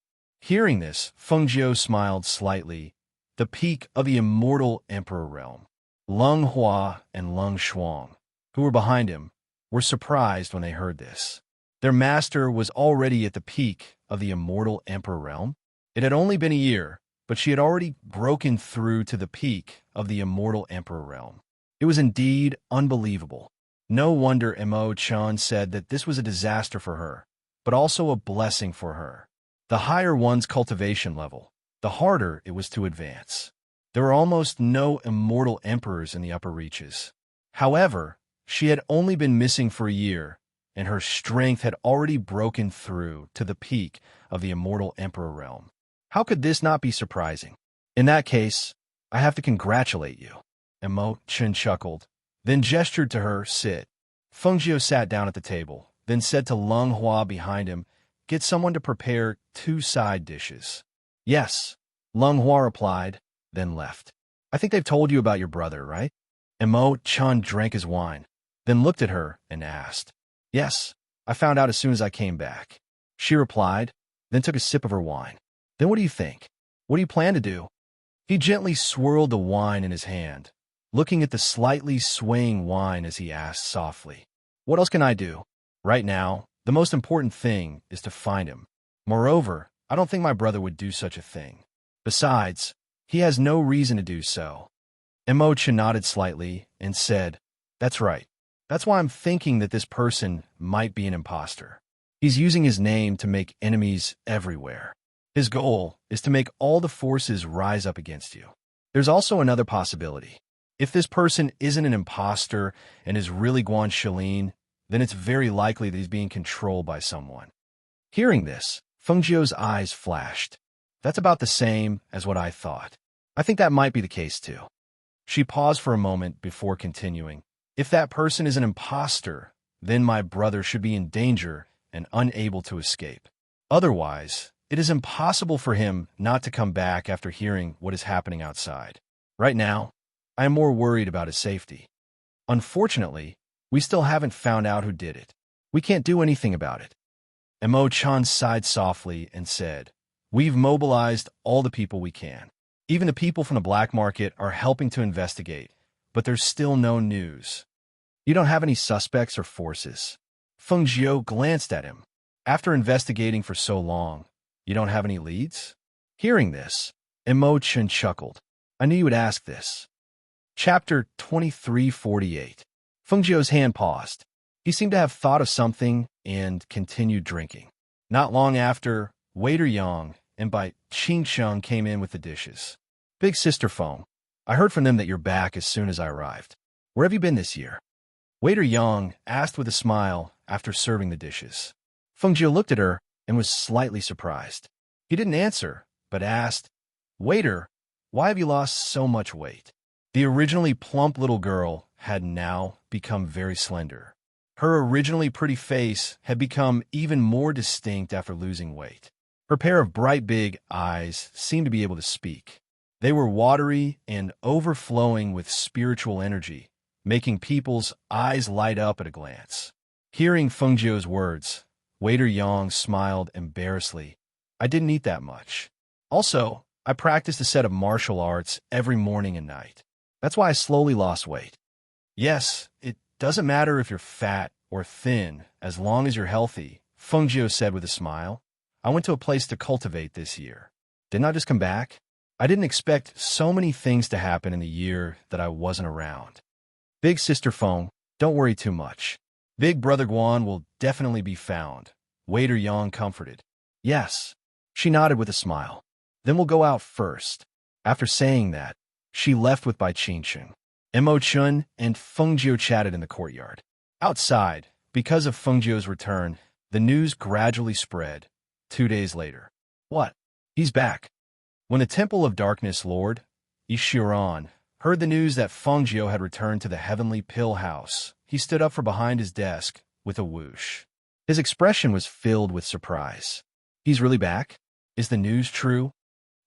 Hearing this, Fengjiu smiled slightly. The peak of the immortal emperor realm. Leng Hua and Leng Shuang, who were behind him, were surprised when they heard this. Their master was already at the peak of the immortal emperor realm. It had only been a year, but she had already broken through to the peak of the immortal emperor realm. It was indeed unbelievable. No wonder Mo Chan said that this was a disaster for her, but also a blessing for her. The higher one's cultivation level, the harder it was to advance. There were almost no immortal emperors in the upper reaches. However, she had only been missing for a year, and her strength had already broken through to the peak of the immortal emperor realm. How could this not be surprising? In that case, I have to congratulate you. Mo Chen chuckled, then gestured to her, "Sit." Fengjiu sat down at the table, then said to Leng Hua behind him, "Get someone to prepare 2 side dishes." "Yes," Leng Hua replied, then left. "I think they've told you about your brother, right?" Mo Chan drank his wine, then looked at her and asked. "Yes, I found out as soon as I came back," she replied, then took a sip of her wine. "Then what do you think? What do you plan to do?" He gently swirled the wine in his hand, looking at the slightly swaying wine as he asked softly, "What else can I do? Right now, the most important thing is to find him. Moreover, I don't think my brother would do such a thing. Besides, he has no reason to do so." Mo Chen nodded slightly and said, "That's right. That's why I'm thinking that this person might be an imposter. He's using his name to make enemies everywhere. His goal is to make all the forces rise up against you. There's also another possibility. If this person isn't an imposter and is really Guan Shilin, then it's very likely that he's being controlled by someone." Hearing this, Fengjiu's eyes flashed. "That's about the same as what I thought. I think that might be the case too." She paused for a moment before continuing, "If that person is an imposter, then my brother should be in danger and unable to escape. Otherwise, it is impossible for him not to come back after hearing what is happening outside. Right now, I am more worried about his safety. Unfortunately, we still haven't found out who did it. We can't do anything about it." Mo Chan sighed softly and said, "We've mobilized all the people we can. Even the people from the black market are helping to investigate, but there's still no news." "You don't have any suspects or forces?" Fengjiu glanced at him. "After investigating for so long, you don't have any leads?" Hearing this, Mo Chen chuckled. "I knew you would ask this." Chapter 23:48. Fengjiu's hand paused. He seemed to have thought of something and continued drinking. Not long after, waiter Yang and Bai Qingcheng came in with the dishes. "Big sister Feng, I heard from them that you're back as soon as I arrived. Where have you been this year?" Waiter Yang asked with a smile after serving the dishes. Fengjiu looked at her and was slightly surprised. He didn't answer, but asked, "Waiter, why have you lost so much weight?" The originally plump little girl had now become very slender. Her originally pretty face had become even more distinct after losing weight. Her pair of bright big eyes seemed to be able to speak. They were watery and overflowing with spiritual energy, making people's eyes light up at a glance. Hearing Fengjiu's words, waiter Yang smiled embarrassedly. "I didn't eat that much. Also, I practiced a set of martial arts every morning and night. That's why I slowly lost weight." "Yes, doesn't matter if you're fat or thin, as long as you're healthy, Fengjiu said with a smile. I went to a place to cultivate this year. Didn't I just come back? I didn't expect so many things to happen in the year that I wasn't around. Big sister Feng, don't worry too much. Big brother Guan will definitely be found. Waiter Yang comforted. Yes. She nodded with a smile. Then we'll go out first. After saying that, she left with Bai Qingqing. Mo Chun and Fengjiu chatted in the courtyard. Outside, because of Fengjiu's return, the news gradually spread. 2 days later. What? He's back. When the Temple of Darkness Lord, Ishiran, heard the news that Fengjiu had returned to the Heavenly Pill House, he stood up from behind his desk with a whoosh. His expression was filled with surprise. He's really back? Is the news true?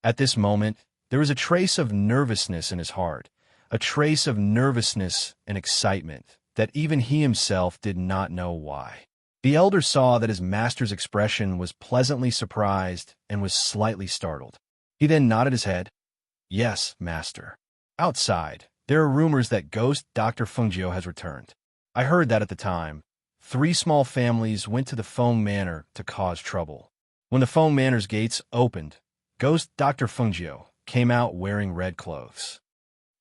At this moment, there was a trace of nervousness in his heart, a trace of nervousness and excitement that even he himself did not know why. The elder saw that his master's expression was pleasantly surprised and was slightly startled. He then nodded his head. Yes, master. Outside, there are rumors that ghost Dr. Fengjiu has returned. I heard that at the time. 3 small families went to the Feng Manor to cause trouble. When the Feng Manor's gates opened, ghost Dr. Fengjiu came out wearing red clothes.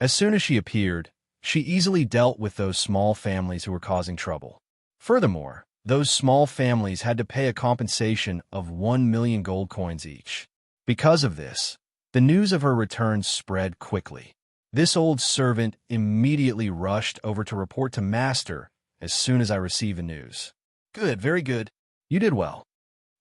As soon as she appeared, she easily dealt with those small families who were causing trouble. Furthermore, those small families had to pay a compensation of 1 million gold coins each. Because of this, the news of her return spread quickly. This old servant immediately rushed over to report to Master as soon as I received the news. Good, very good. You did well.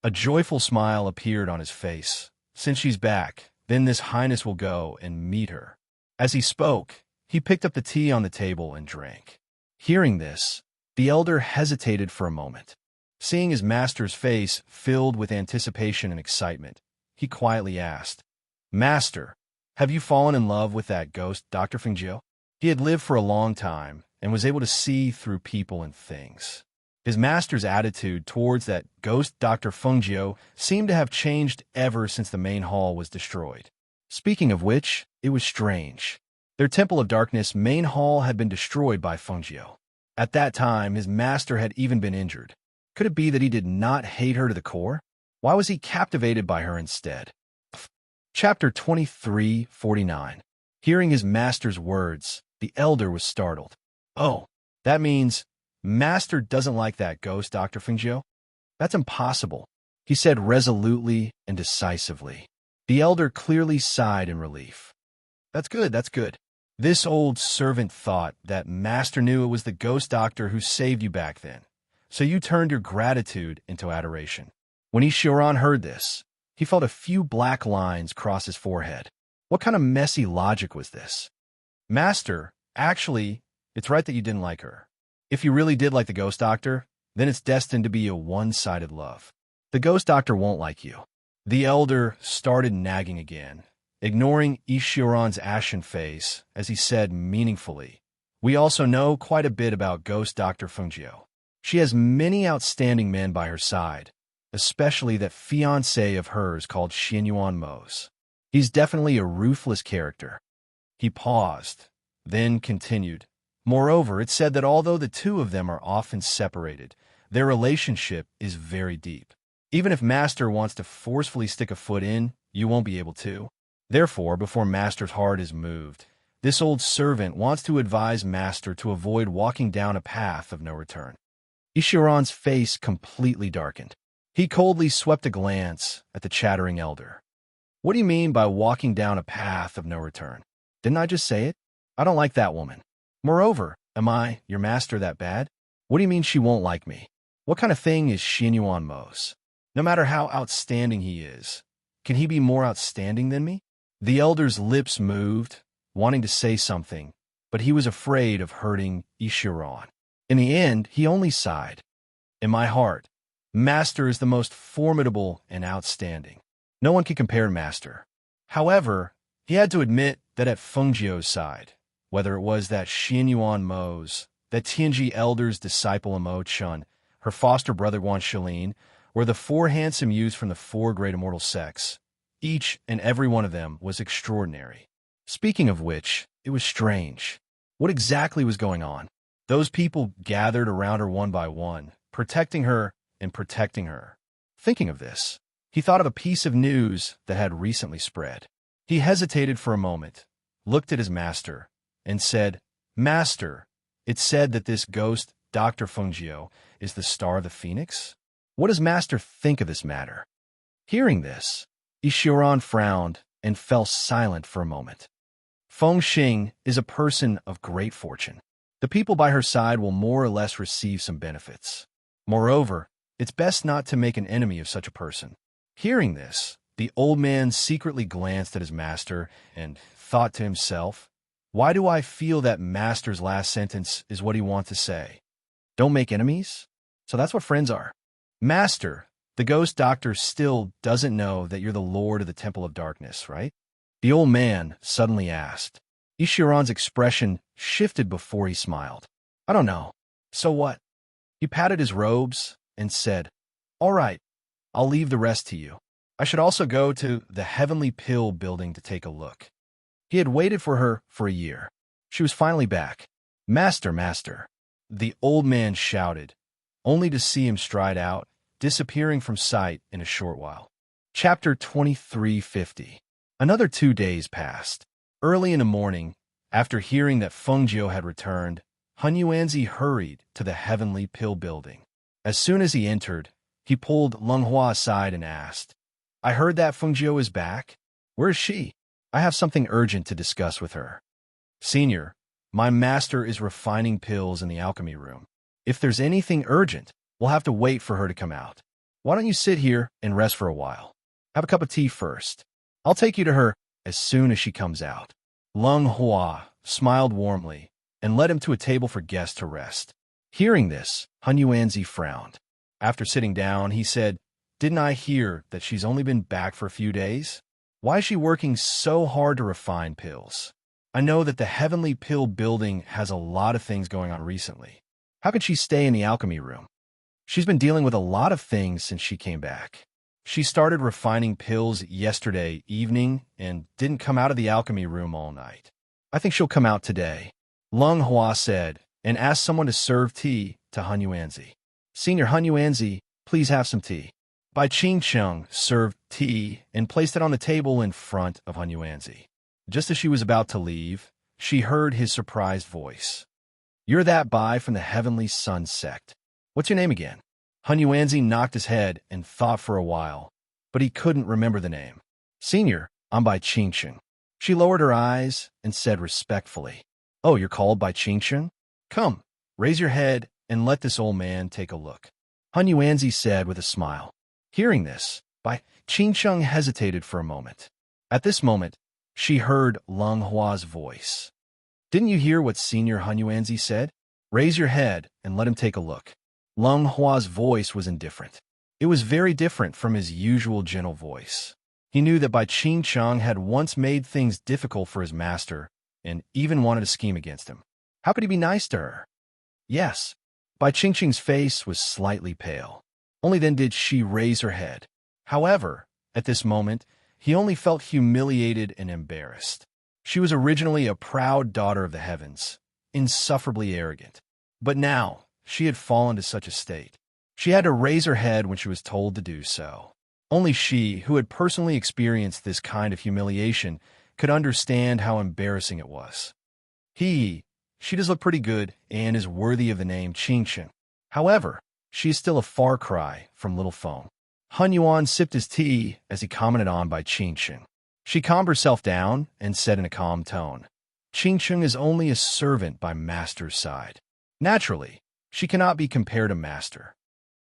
A joyful smile appeared on his face. Since she's back, then this highness will go and meet her. As he spoke, he picked up the tea on the table and drank. Hearing this, the elder hesitated for a moment. Seeing his master's face filled with anticipation and excitement, he quietly asked, Master, have you fallen in love with that ghost, Dr. Fengjiu? He had lived for a long time and was able to see through people and things. His master's attitude towards that ghost Dr. Fengjiu seemed to have changed ever since the main hall was destroyed. Speaking of which, it was strange. Their Temple of Darkness main hall had been destroyed by Fengjiu. At that time, his master had even been injured. Could it be that he did not hate her to the core? Why was he captivated by her instead? Chapter 23:49. Hearing his master's words, the elder was startled. Oh, that means Master doesn't like that ghost, Dr. Fengjiu? That's impossible, he said resolutely and decisively. The elder clearly sighed in relief. That's good, that's good. This old servant thought that Master knew it was the ghost doctor who saved you back then, so you turned your gratitude into adoration. When Ishiran heard this, he felt a few black lines cross his forehead. What kind of messy logic was this? Master, actually, it's right that you didn't like her. If you really did like the ghost doctor, then it's destined to be a one-sided love. The ghost doctor won't like you. The elder started nagging again, ignoring Ishiran's ashen face as he said meaningfully, We also know quite a bit about ghost Dr. Fengjiu. She has many outstanding men by her side, especially that fiancé of hers called Xianyuan Mose. He's definitely a ruthless character. He paused, then continued. Moreover, it's said that although the two of them are often separated, their relationship is very deep. Even if Master wants to forcefully stick a foot in, you won't be able to. Therefore, before Master's heart is moved, this old servant wants to advise Master to avoid walking down a path of no return. Ishiran's face completely darkened. He coldly swept a glance at the chattering elder. What do you mean by walking down a path of no return? Didn't I just say it? I don't like that woman. Moreover, am I, your master, that bad? What do you mean she won't like me? What kind of thing is Xianyuan Mose? No matter how outstanding he is, can he be more outstanding than me? The elder's lips moved, wanting to say something, but he was afraid of hurting Ishiran. In the end, he only sighed. In my heart, Master is the most formidable and outstanding. No one can compare Master. However, he had to admit that at Fengjiu's side, whether it was that Xianyuan Mose, that Tianji elder's disciple Mo Chun, her foster brother Guan Shilin, or the 4 handsome youths from the 4 great immortal sects, each and every one of them was extraordinary. Speaking of which, it was strange. What exactly was going on? Those people gathered around her one by one, protecting her and protecting her. Thinking of this, he thought of a piece of news that had recently spread. He hesitated for a moment, looked at his master, and said, "Master, it said that this ghost, Dr. Fungio, is the star of the Phoenix? What does Master think of this matter?" Hearing this, Ishiran frowned and fell silent for a moment. Feng Xing is a person of great fortune. The people by her side will more or less receive some benefits. Moreover, it's best not to make an enemy of such a person. Hearing this, the old man secretly glanced at his master and thought to himself, "Why do I feel that Master's last sentence is what he wants to say? Don't make enemies? So that's what friends are. Master, the ghost doctor still doesn't know that you're the Lord of the Temple of Darkness, right?" The old man suddenly asked. Ishiran's expression shifted before he smiled. "I don't know. So what?" He patted his robes and said, "All right, I'll leave the rest to you. I should also go to the Heavenly Pill building to take a look." He had waited for her for a year. She was finally back. "Master, master," the old man shouted, only to see him stride out, disappearing from sight in a short while. Chapter 2350. Another 2 days passed. Early in the morning, after hearing that Fungio had returned, Hunyuanzi hurried to the Heavenly Pill building. As soon as he entered, he pulled Lunghua aside and asked, "I heard that Fungio is back. Where is she? I have something urgent to discuss with her." "Senior, my master is refining pills in the alchemy room. If there's anything urgent, we'll have to wait for her to come out. Why don't you sit here and rest for a while? Have a cup of tea first. I'll take you to her as soon as she comes out." Lunghua smiled warmly and led him to a table for guests to rest. Hearing this, Hunyuanzi frowned. After sitting down, he said, "Didn't I hear that she's only been back for a few days? Why is she working so hard to refine pills? I know that the Heavenly Pill building has a lot of things going on recently. How can she stay in the alchemy room? She's been dealing with a lot of things since she came back. She started refining pills yesterday evening and didn't come out of the alchemy room all night. I think she'll come out today," Lunghua said, and asked someone to serve tea to Hunyuanzi. "Senior Hunyuanzi, please have some tea." Bai Qingcheng served tea and placed it on the table in front of Hunyuanzi. Just as she was about to leave, she heard his surprised voice. "You're that Bai from the Heavenly Sun sect. What's your name again?" Hunyuanzi knocked his head and thought for a while, but he couldn't remember the name. "Senior, I'm Bai Qingcheng." She lowered her eyes and said respectfully, "Oh, you're called Bai Qingcheng? Come, raise your head and let this old man take a look," Hunyuanzi said with a smile. Hearing this, Bai Qingcheng hesitated for a moment. At this moment, she heard Lunghua's voice. "Didn't you hear what Senior Hunyuanzi said? Raise your head and let him take a look." Lunghua's voice was indifferent. It was very different from his usual gentle voice. He knew that Bai Qingcheng had once made things difficult for his master and even wanted to scheme against him. How could he be nice to her? Yes. Bai Qingcheng's face was slightly pale. Only then did she raise her head. However, at this moment, he only felt humiliated and embarrassed. She was originally a proud daughter of the heavens, insufferably arrogant. But now, she had fallen to such a state. She had to raise her head when she was told to do so. Only she, who had personally experienced this kind of humiliation, could understand how embarrassing it was. She does look pretty good and is worthy of the name Qingcheng. However, she is still a far cry from little Feng. Hunyuan sipped his tea as he commented on Bai Qingcheng. She calmed herself down and said in a calm tone, "Qingcheng is only a servant by Master's side. Naturally, she cannot be compared to Master.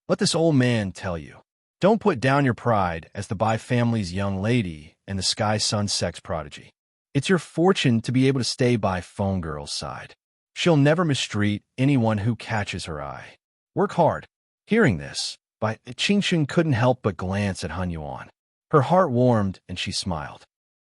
Let this old man tell you. Don't put down your pride as the Bai family's young lady and the Sky Sun sex prodigy. It's your fortune to be able to stay by Phone Girl's side. She'll never mistreat anyone who catches her eye. Work hard." Hearing this, Bai Qingcheng couldn't help but glance at Hunyuan. Her heart warmed and she smiled.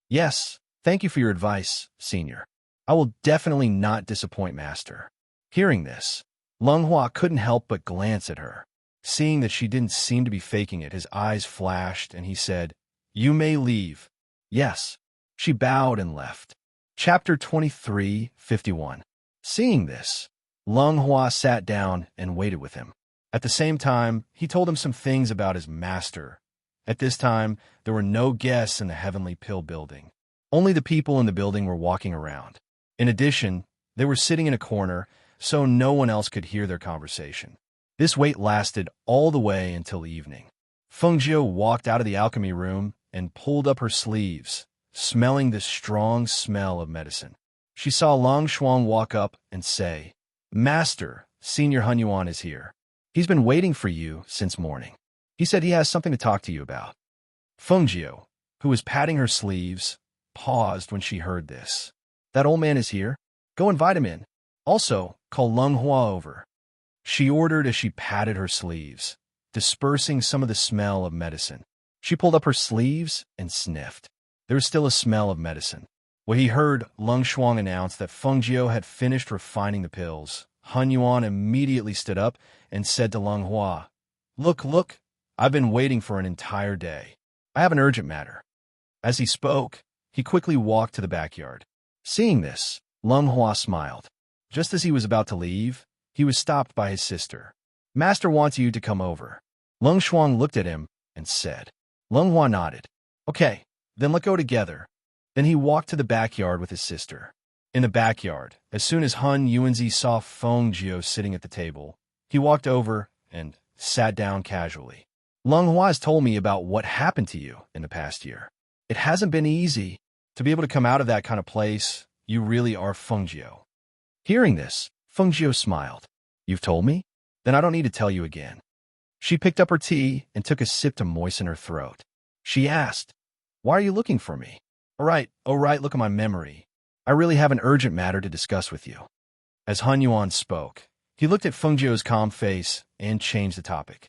"Yes, thank you for your advice, Senior. I will definitely not disappoint Master." Hearing this, Lunghua couldn't help but glance at her. Seeing that she didn't seem to be faking it, his eyes flashed and he said, "You may leave." "Yes." She bowed and left. Chapter 2351. Seeing this, Lung Hua sat down and waited with him. At the same time, he told him some things about his master. At this time, there were no guests in the Heavenly Pill building. Only the people in the building were walking around. In addition, they were sitting in a corner, so no one else could hear their conversation. This wait lasted all the way until evening. Feng Jiu walked out of the alchemy room and pulled up her sleeves, smelling the strong smell of medicine. She saw Long Shuang walk up and say, "Master, Senior Hunyuan is here. He's been waiting for you since morning. He said he has something to talk to you about." Feng Jiu, who was patting her sleeves, paused when she heard this. "That old man is here? Go invite him in. Also, call Lung Hua over," she ordered as she patted her sleeves, dispersing some of the smell of medicine. She pulled up her sleeves and sniffed. There was still a smell of medicine. When he heard Lung Shuang announce that Feng Jiu had finished refining the pills, Han Yuan immediately stood up and said to Lung Hua, Look, I've been waiting for an entire day. I have an urgent matter." As he spoke, he quickly walked to the backyard. Seeing this, Lung Hua smiled. Just as he was about to leave, he was stopped by his sister. "Master wants you to come over." Lung Shuang looked at him and said. Lung Hua nodded. "Okay, then let's go together." Then he walked to the backyard with his sister. In the backyard, as soon as Hun Yuanzi saw Feng Jiu sitting at the table, he walked over and sat down casually. "Lung Hua has told me about what happened to you in the past year. It hasn't been easy. To be able to come out of that kind of place, you really are Feng Jiu." Hearing this, Feng Jiu smiled. "You've told me? Then I don't need to tell you again." She picked up her tea and took a sip to moisten her throat. She asked, "Why are you looking for me?" All right, look at my memory. I really have an urgent matter to discuss with you." As Han Yuan spoke, he looked at Feng Jiu's calm face and changed the topic.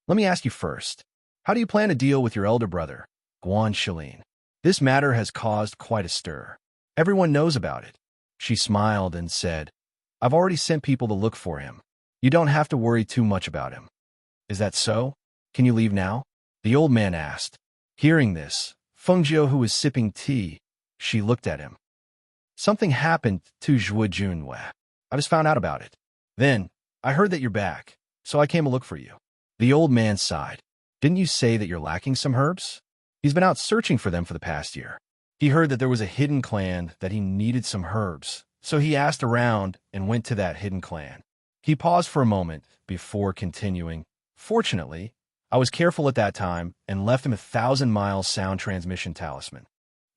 "Let me ask you first. How do you plan to deal with your elder brother, Guan Shilin? This matter has caused quite a stir. Everyone knows about it." She smiled and said, "I've already sent people to look for him. You don't have to worry too much about him." "Is that so? Can you leave now?" the old man asked. Hearing this, Feng Jiu, who was sipping tea, she looked at him. "Something happened to Zhuo Junwei. I just found out about it. Then, I heard that you're back, so I came to look for you." The old man sighed. "Didn't you say that you're lacking some herbs?" He's been out searching for them for the past year. He heard that there was a hidden clan that he needed some herbs, so he asked around and went to that hidden clan. He paused for a moment before continuing. "Fortunately, I was careful at that time and left him 1,000-mile sound transmission talisman.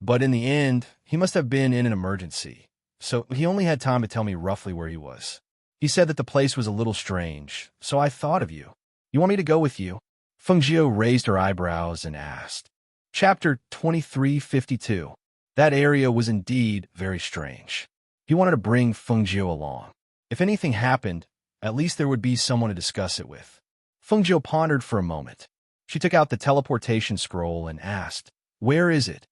But in the end, he must have been in an emergency, so he only had time to tell me roughly where he was. He said that the place was a little strange, so I thought of you. You want me to go with you?" Feng Jiu raised her eyebrows and asked. Chapter 2352. That area was indeed very strange. He wanted to bring Feng Jiu along. If anything happened, at least there would be someone to discuss it with. Feng Jiu pondered for a moment. She took out the teleportation scroll and asked, "Where is it?"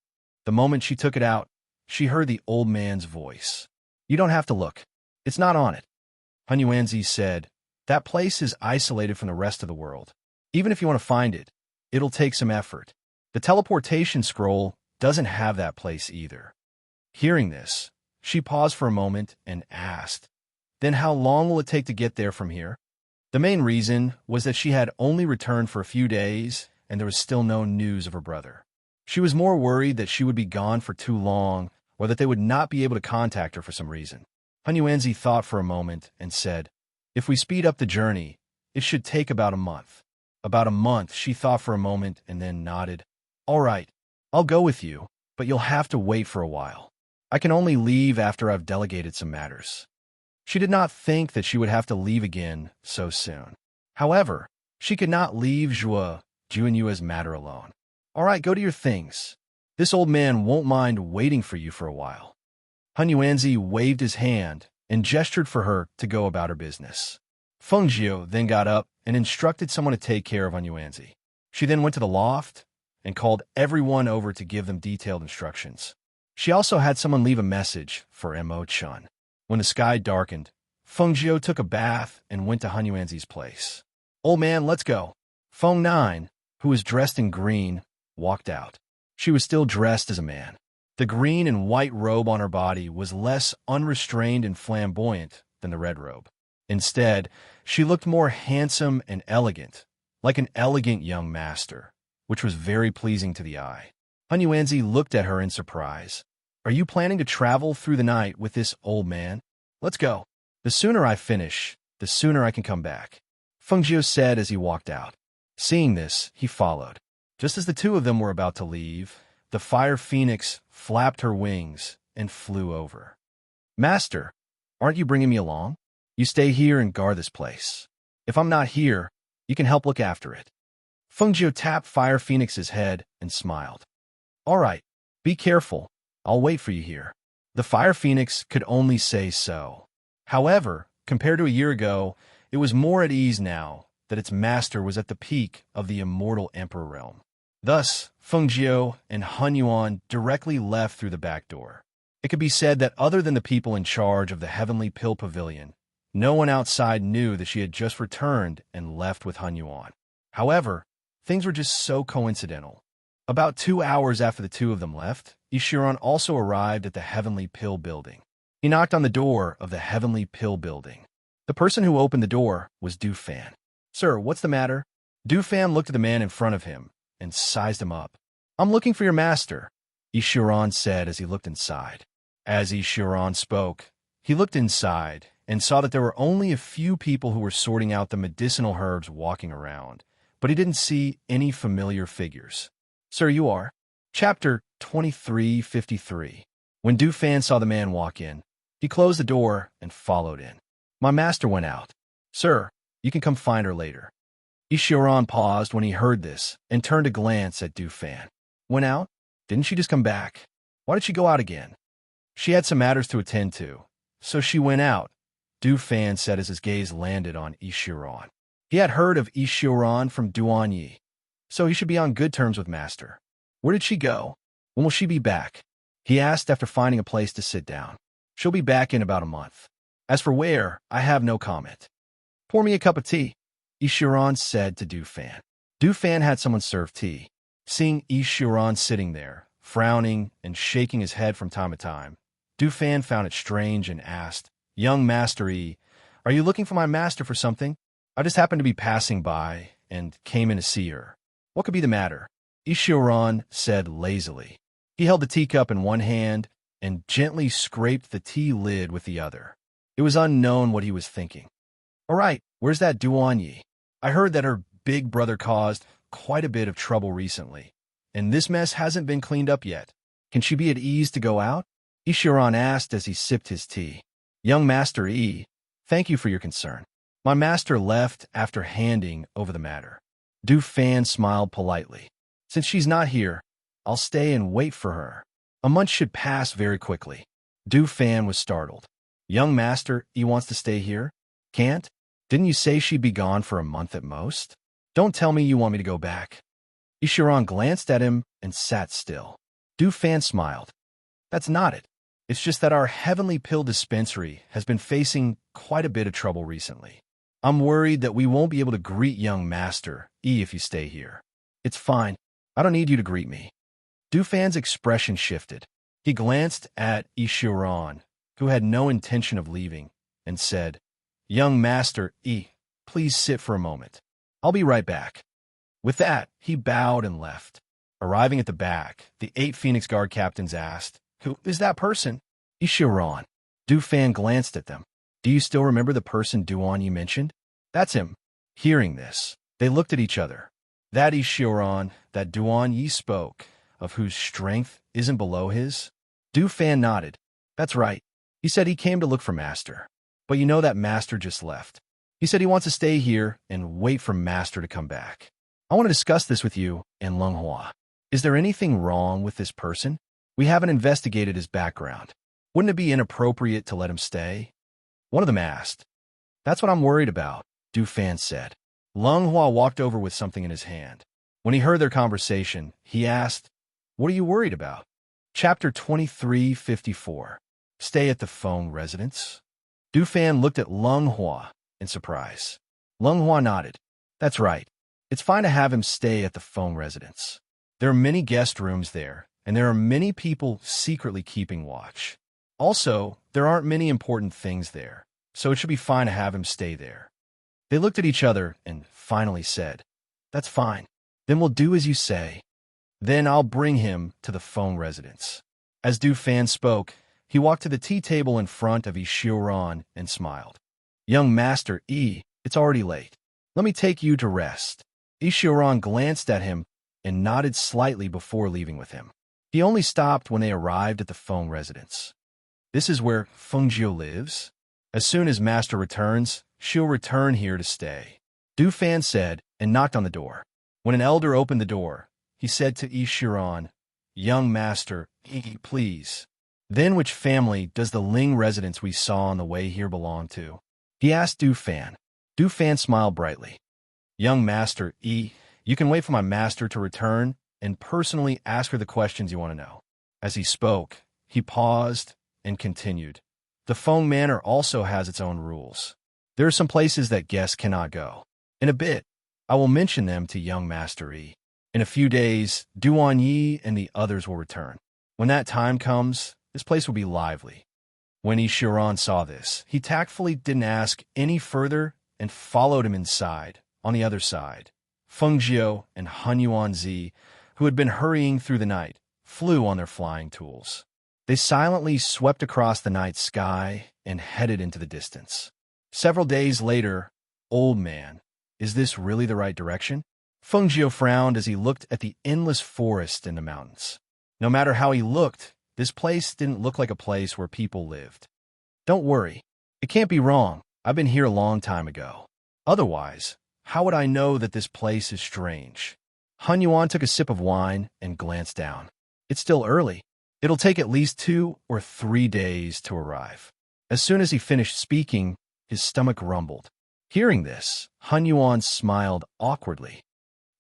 The moment she took it out, she heard the old man's voice. "You don't have to look. It's not on it." Han Yuanzi said, "That place is isolated from the rest of the world. Even if you want to find it, it'll take some effort. The teleportation scroll doesn't have that place either." Hearing this, she paused for a moment and asked, "Then how long will it take to get there from here?" The main reason was that she had only returned for a few days and there was still no news of her brother. She was more worried that she would be gone for too long or that they would not be able to contact her for some reason. Han Yuanzi thought for a moment and said, "If we speed up the journey, it should take about a month." About a month, she thought for a moment and then nodded. "All right, I'll go with you, but you'll have to wait for a while. I can only leave after I've delegated some matters." She did not think that she would have to leave again so soon. However, she could not leave Zhuo Junyue's matter alone. "All right, go to your things. This old man won't mind waiting for you for a while." Han Yuanzi waved his hand and gestured for her to go about her business. Feng Jiu then got up and instructed someone to take care of Han Yuanzi. She then went to the loft and called everyone over to give them detailed instructions. She also had someone leave a message for Mo Chun. When the sky darkened, Feng Jiu took a bath and went to Han Yuanzi's place. "Old man, let's go." Feng Nine, who was dressed in green, walked out. She was still dressed as a man. The green and white robe on her body was less unrestrained and flamboyant than the red robe. Instead, she looked more handsome and elegant, like an elegant young master, which was very pleasing to the eye. Hunyuanzi looked at her in surprise. "Are you planning to travel through the night with this old man? Let's go. The sooner I finish, the sooner I can come back," Fengjiu said as he walked out. Seeing this, he followed. Just as the two of them were about to leave, the fire phoenix flapped her wings and flew over. "Master, aren't you bringing me along? You stay here and guard this place. If I'm not here, you can help look after it." Fengjiu tapped Fire Phoenix's head and smiled. "All right, be careful. I'll wait for you here." The Fire Phoenix could only say so. However, compared to a year ago, it was more at ease now that its master was at the peak of the immortal emperor realm. Thus, Fengjiu and Hunyuan directly left through the back door. It could be said that other than the people in charge of the Heavenly Pill Pavilion, no one outside knew that she had just returned and left with Hunyuan. However, things were just so coincidental. About 2 hours after the two of them left, Ishiran also arrived at the Heavenly Pill Building. He knocked on the door of the Heavenly Pill Building. The person who opened the door was Dufan. "Sir, what's the matter?" Dufan looked at the man in front of him and sized him up. "I'm looking for your master," Ishiran said as he looked inside. As Ishiran spoke, he looked inside and saw that there were only a few people who were sorting out the medicinal herbs walking around, but he didn't see any familiar figures. "Sir, you are." Chapter 2353. When Dufan saw the man walk in, he closed the door and followed in. "My master went out. Sir, you can come find her later." Ishiran paused when he heard this and turned to glance at Dufan. "Went out? Didn't she just come back? Why did she go out again?" "She had some matters to attend to, so she went out," Dufan said as his gaze landed on Ishiran. He had heard of Ishiran from Duanyi, so he should be on good terms with Master. "Where did she go? When will she be back?" he asked after finding a place to sit down. "She'll be back in about a month. As for where, I have no comment." "Pour me a cup of tea," Ishiran said to Dufan. Dufan had someone serve tea. Seeing Ishiran sitting there, frowning and shaking his head from time to time, Dufan found it strange and asked, "Young Master E, are you looking for my master for something? I just happened to be passing by and came in to see her. What could be the matter?" Ishiran said lazily. He held the teacup in one hand and gently scraped the tea lid with the other. It was unknown what he was thinking. "All right, where's that Duanyi? I heard that her big brother caused quite a bit of trouble recently, and this mess hasn't been cleaned up yet. Can she be at ease to go out?" Ishiran asked as he sipped his tea. "Young Master E, thank you for your concern. My master left after handing over the matter." Dufan smiled politely. "Since she's not here, I'll stay and wait for her. A month should pass very quickly." Dufan was startled. "Young Master E wants to stay here? Can't? Didn't you say she'd be gone for a month at most? Don't tell me you want me to go back." Ishiran glanced at him and sat still. Dufan smiled. "That's not it. It's just that our Heavenly Pill Dispensary has been facing quite a bit of trouble recently. I'm worried that we won't be able to greet young Master E if you stay here." "It's fine. I don't need you to greet me." Dufan's expression shifted. He glanced at Ishiran, who had no intention of leaving, and said, "Young Master E, please sit for a moment. I'll be right back." With that, he bowed and left. Arriving at the back, the 8 Phoenix Guard captains asked, "Who is that person?" "Ishiran." Dufan glanced at them. "Do you still remember the person Duan you mentioned?" "That's him." Hearing this, they looked at each other. That Ishiran that Duan Yi spoke, of whose strength isn't below his? Dufan nodded. "That's right. He said he came to look for Master. But you know that Master just left. He said he wants to stay here and wait for Master to come back. I want to discuss this with you and Lenghua. Is there anything wrong with this person? We haven't investigated his background. Wouldn't it be inappropriate to let him stay?" One of them asked. "That's what I'm worried about," Dufan said. Lenghua walked over with something in his hand. When he heard their conversation, he asked, "What are you worried about?" Chapter 2354. Stay at the Feng residence. Dufan looked at Lenghua in surprise. Lenghua nodded. "That's right. It's fine to have him stay at the Feng residence. There are many guest rooms there, and there are many people secretly keeping watch. Also, there aren't many important things there. so it should be fine to have him stay there. They looked at each other and finally said, "That's fine. Then we'll do as you say. Then I'll bring him to the Feng residence." As Du Fan spoke, he walked to the tea table in front of Ishiran and smiled. "Young Master Yi, it's already late. Let me take you to rest." Ishiran glanced at him and nodded slightly before leaving with him. He only stopped when they arrived at the Feng residence. "This is where Feng Jiu lives? As soon as Master returns, she'll return here to stay," Du Fan said and knocked on the door. When an elder opened the door, he said to Ishiran, "Young Master, please. Then which family does the Ling residence we saw on the way here belong to?" He asked Du Fan. Du Fan smiled brightly. "Young Master you can wait for my master to return and personally ask her the questions you want to know." As he spoke, he paused and continued. "The Feng Manor also has its own rules. There are some places that guests cannot go. In a bit, I will mention them to young Master Yi. In a few days, Duan Yi and the others will return. When that time comes, this place will be lively." When Ishiran saw this, he tactfully didn't ask any further and followed him inside. On the other side, Feng Jiu and Han Yuanzi, who had been hurrying through the night, flew on their flying tools. They silently swept across the night sky and headed into the distance. Several days later, "Old man, is this really the right direction?" Feng Jiu frowned as he looked at the endless forest and the mountains. No matter how he looked, this place didn't look like a place where people lived. "Don't worry. It can't be wrong. I've been here a long time ago. Otherwise, how would I know that this place is strange?" Han Yuan took a sip of wine and glanced down. "It's still early. It'll take at least 2 or 3 days to arrive." As soon as he finished speaking, his stomach rumbled. Hearing this, Han Yuan smiled awkwardly.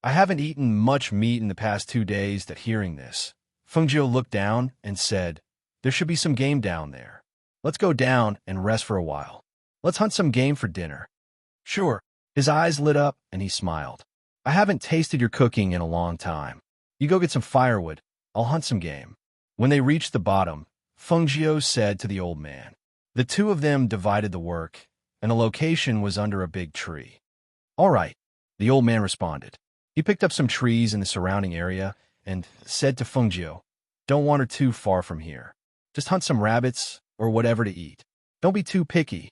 "I haven't eaten much meat in the past 2 days." That hearing this, Feng Jiu looked down and said, "There should be some game down there. Let's go down and rest for a while. Let's hunt some game for dinner." "Sure." His eyes lit up and he smiled. "I haven't tasted your cooking in a long time. You go get some firewood. I'll hunt some game." When they reached the bottom, Feng Jiu said to the old man. The two of them divided the work, and the location was under a big tree. "All right," the old man responded. He picked up some trees in the surrounding area and said to Feng Jiu, "Don't wander too far from here. Just hunt some rabbits or whatever to eat. Don't be too picky."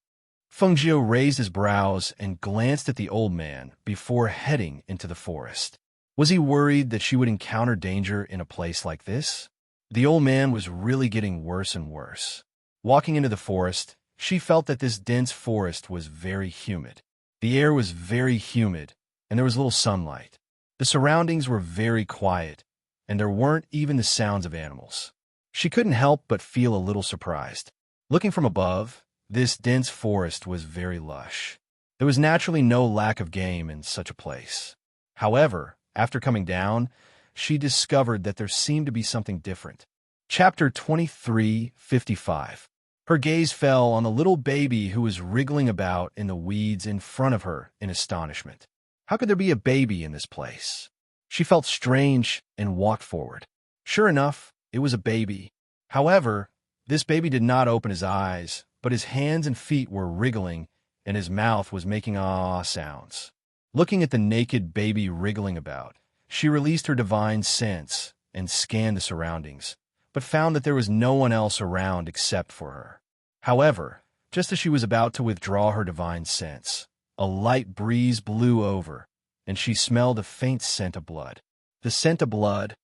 Feng Jiu raised his brows and glanced at the old man before heading into the forest. Was he worried that she would encounter danger in a place like this? The old man was really getting worse and worse. Walking into the forest, she felt that this dense forest was very humid. The air was very humid, and there was little sunlight. The surroundings were very quiet, and there weren't even the sounds of animals. She couldn't help but feel a little surprised. Looking from above, this dense forest was very lush. There was naturally no lack of game in such a place. However, after coming down, she discovered that there seemed to be something different. Chapter 23:55. Her gaze fell on the little baby who was wriggling about in the weeds in front of her in astonishment. How could there be a baby in this place? She felt strange and walked forward. Sure enough, it was a baby. However, this baby did not open his eyes, but his hands and feet were wriggling, and his mouth was making ah sounds. Looking at the naked baby wriggling about, she released her divine sense and scanned the surroundings, but found that there was no one else around except for her. However, just as she was about to withdraw her divine sense, a light breeze blew over, and she smelled a faint scent of blood. The scent of blood.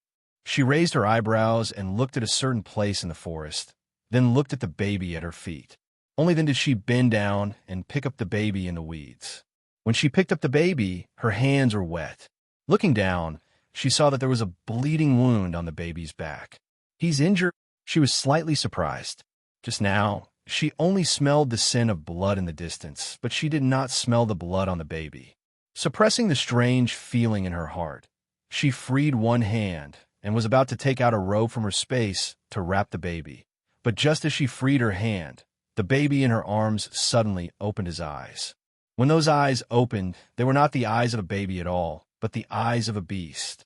She raised her eyebrows and looked at a certain place in the forest, then looked at the baby at her feet. Only then did she bend down and pick up the baby in the weeds. When she picked up the baby, her hands were wet. Looking down, she saw that there was a bleeding wound on the baby's back. "He's injured." She was slightly surprised. Just now, she only smelled the scent of blood in the distance, but she did not smell the blood on the baby. Suppressing the strange feeling in her heart, she freed one hand and was about to take out a robe from her space to wrap the baby. But just as she freed her hand, the baby in her arms suddenly opened his eyes. When those eyes opened, they were not the eyes of a baby at all, but the eyes of a beast.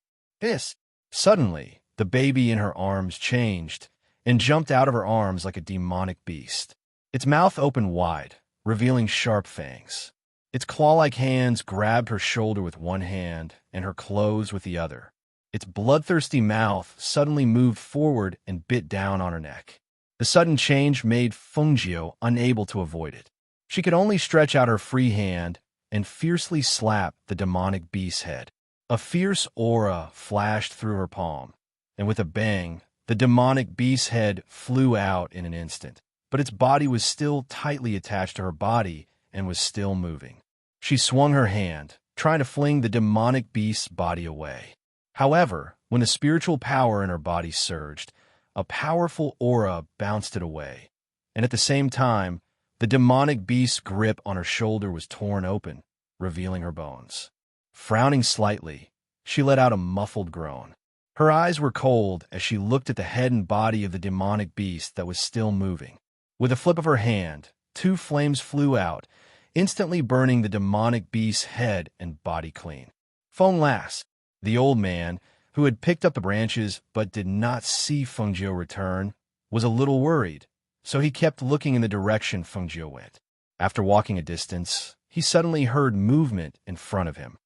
Suddenly, the baby in her arms changed and jumped out of her arms like a demonic beast. Its mouth opened wide, revealing sharp fangs. Its claw-like hands grabbed her shoulder with one hand and her clothes with the other. Its bloodthirsty mouth suddenly moved forward and bit down on her neck. The sudden change made Fengjiu unable to avoid it. She could only stretch out her free hand and fiercely slap the demonic beast's head. A fierce aura flashed through her palm, and with a bang, the demonic beast's head flew out in an instant. But its body was still tightly attached to her body and was still moving. She swung her hand, trying to fling the demonic beast's body away. However, when the spiritual power in her body surged, a powerful aura bounced it away, and at the same time, the demonic beast's grip on her shoulder was torn open, revealing her bones. Frowning slightly, she let out a muffled groan. Her eyes were cold as she looked at the head and body of the demonic beast that was still moving. With a flip of her hand, 2 flames flew out, instantly burning the demonic beast's head and body clean. Feng Las, the old man, who had picked up the branches but did not see Fengjiu return, was a little worried, so he kept looking in the direction Fengjiu went. After walking a distance, he suddenly heard movement in front of him.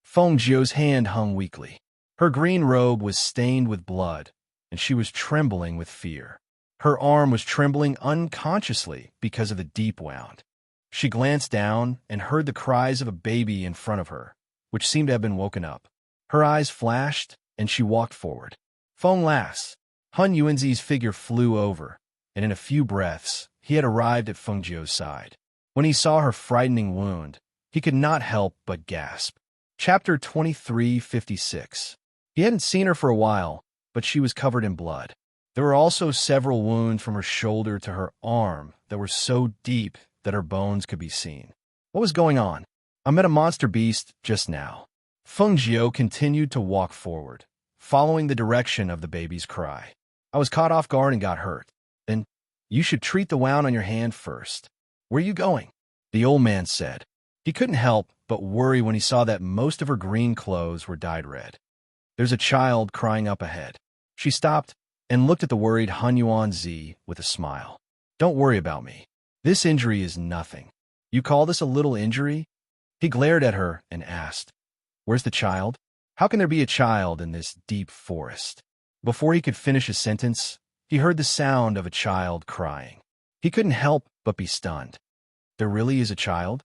Fengjiu's hand hung weakly. Her green robe was stained with blood, and she was trembling with fear. Her arm was trembling unconsciously because of the deep wound. She glanced down and heard the cries of a baby in front of her, which seemed to have been woken up. Her eyes flashed, and she walked forward. Feng Las, Hun Yuanzi's figure flew over, and in a few breaths, he had arrived at Fengjiu's side. When he saw her frightening wound, he could not help but gasp. Chapter 2356. He hadn't seen her for a while, but she was covered in blood. There were also several wounds from her shoulder to her arm that were so deep that her bones could be seen. What was going on? I met a monster beast just now. Fengjiu continued to walk forward, following the direction of the baby's cry. I was caught off guard and got hurt. Then, you should treat the wound on your hand first. Where are you going? The old man said. He couldn't help but worry when he saw that most of her green clothes were dyed red. There's a child crying up ahead. She stopped and looked at the worried Hun Yuanzi with a smile. Don't worry about me. This injury is nothing. You call this a little injury? He glared at her and asked, Where's the child? How can there be a child in this deep forest? Before he could finish his sentence, he heard the sound of a child crying. He couldn't help but be stunned. There really is a child?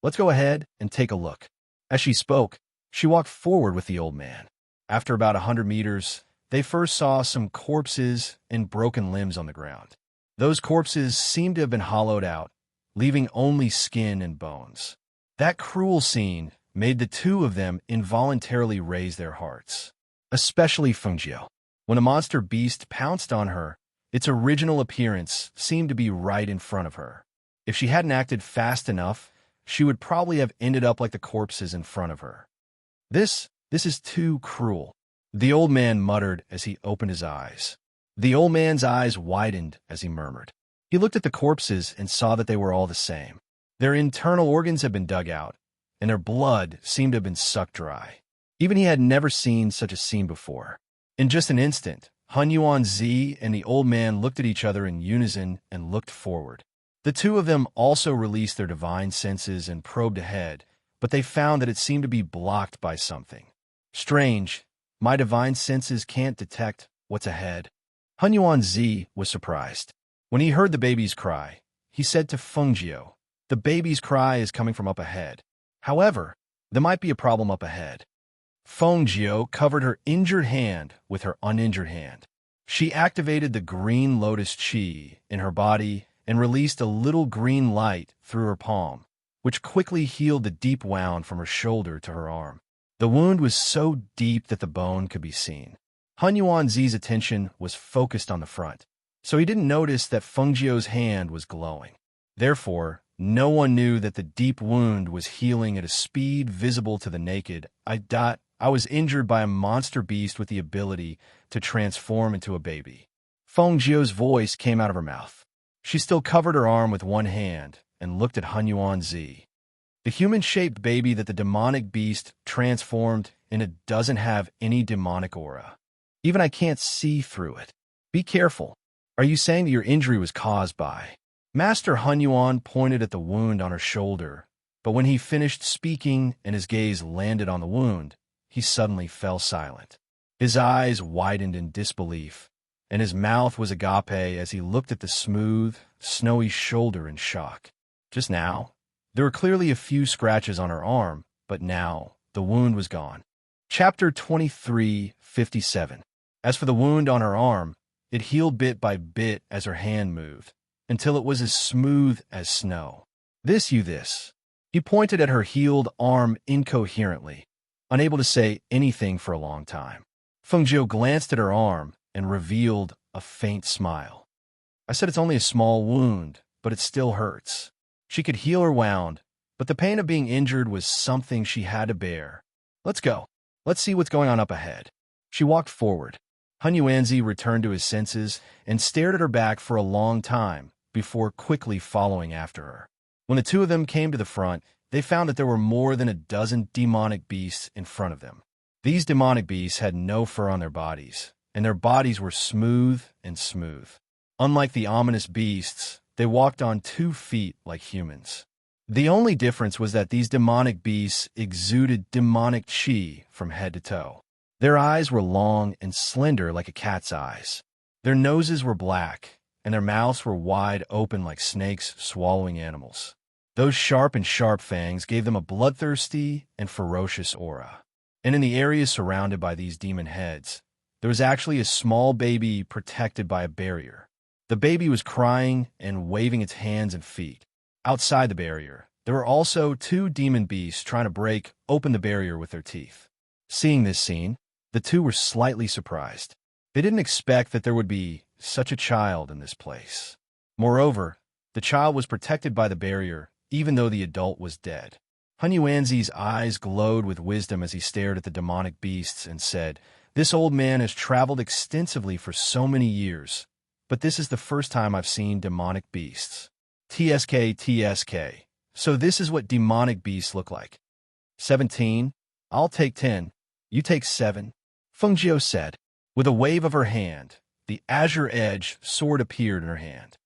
Let's go ahead and take a look. As she spoke, she walked forward with the old man. After about 100 meters, they first saw some corpses and broken limbs on the ground. Those corpses seemed to have been hollowed out, leaving only skin and bones. That cruel scene made the two of them involuntarily raise their hearts, especially Fengjiu. When a monster beast pounced on her, its original appearance seemed to be right in front of her. If she hadn't acted fast enough, she would probably have ended up like the corpses in front of her. This is too cruel, the old man muttered as he opened his eyes. The old man's eyes widened as he murmured. He looked at the corpses and saw that they were all the same. Their internal organs had been dug out, and their blood seemed to have been sucked dry. Even he had never seen such a scene before. In just an instant, Hun Yuanzi and the old man looked at each other in unison and looked forward. The two of them also released their divine senses and probed ahead, but they found that it seemed to be blocked by something. Strange, my divine senses can't detect what's ahead. Hun Yuanzi was surprised. When he heard the baby's cry, he said to Fengjiu, the baby's cry is coming from up ahead. However, there might be a problem up ahead. Fengjiu covered her injured hand with her uninjured hand. She activated the green lotus chi in her body and released a little green light through her palm, which quickly healed the deep wound from her shoulder to her arm. The wound was so deep that the bone could be seen. Hun Yuanzi's attention was focused on the front, so he didn't notice that Fengjiu's hand was glowing. Therefore, no one knew that the deep wound was healing at a speed visible to the naked. I was injured by a monster beast with the ability to transform into a baby. Fengjiu's voice came out of her mouth. She still covered her arm with one hand and looked at Hun Yuanzi. The human-shaped baby that the demonic beast transformed into doesn't have any demonic aura. Even I can't see through it. Be careful. Are you saying that your injury was caused by? Master Hunyuan pointed at the wound on her shoulder, but when he finished speaking and his gaze landed on the wound, he suddenly fell silent. His eyes widened in disbelief, and his mouth was agape as he looked at the smooth, snowy shoulder in shock. Just now, there were clearly a few scratches on her arm, but now the wound was gone. Chapter 23:57. As for the wound on her arm, it healed bit by bit as her hand moved, until it was as smooth as snow. This. He pointed at her healed arm incoherently, unable to say anything for a long time. Fengjiu glanced at her arm and revealed a faint smile. I said it's only a small wound, but it still hurts. She could heal her wound, but the pain of being injured was something she had to bear. Let's go. Let's see what's going on up ahead. She walked forward. Hunyuanzi returned to his senses and stared at her back for a long time before quickly following after her. When the two of them came to the front, they found that there were more than a dozen demonic beasts in front of them. These demonic beasts had no fur on their bodies, and their bodies were smooth and smooth. Unlike the ominous beasts, they walked on 2 feet like humans. The only difference was that these demonic beasts exuded demonic chi from head to toe. Their eyes were long and slender like a cat's eyes. Their noses were black, and their mouths were wide open like snakes swallowing animals. Those sharp fangs gave them a bloodthirsty and ferocious aura. And in the areas surrounded by these demon heads, there was actually a small baby protected by a barrier. The baby was crying and waving its hands and feet. Outside the barrier, there were also 2 demon beasts trying to break open the barrier with their teeth. Seeing this scene, the two were slightly surprised. They didn't expect that there would be such a child in this place. Moreover, the child was protected by the barrier, even though the adult was dead. Hunyuanzi's eyes glowed with wisdom as he stared at the demonic beasts and said, "This old man has traveled extensively for so many years, but this is the first time I've seen demonic beasts. TSK. So this is what demonic beasts look like. 17. I'll take 10. You take 7. Fengjiu said. With a wave of her hand, the azure edge sword appeared in her hand.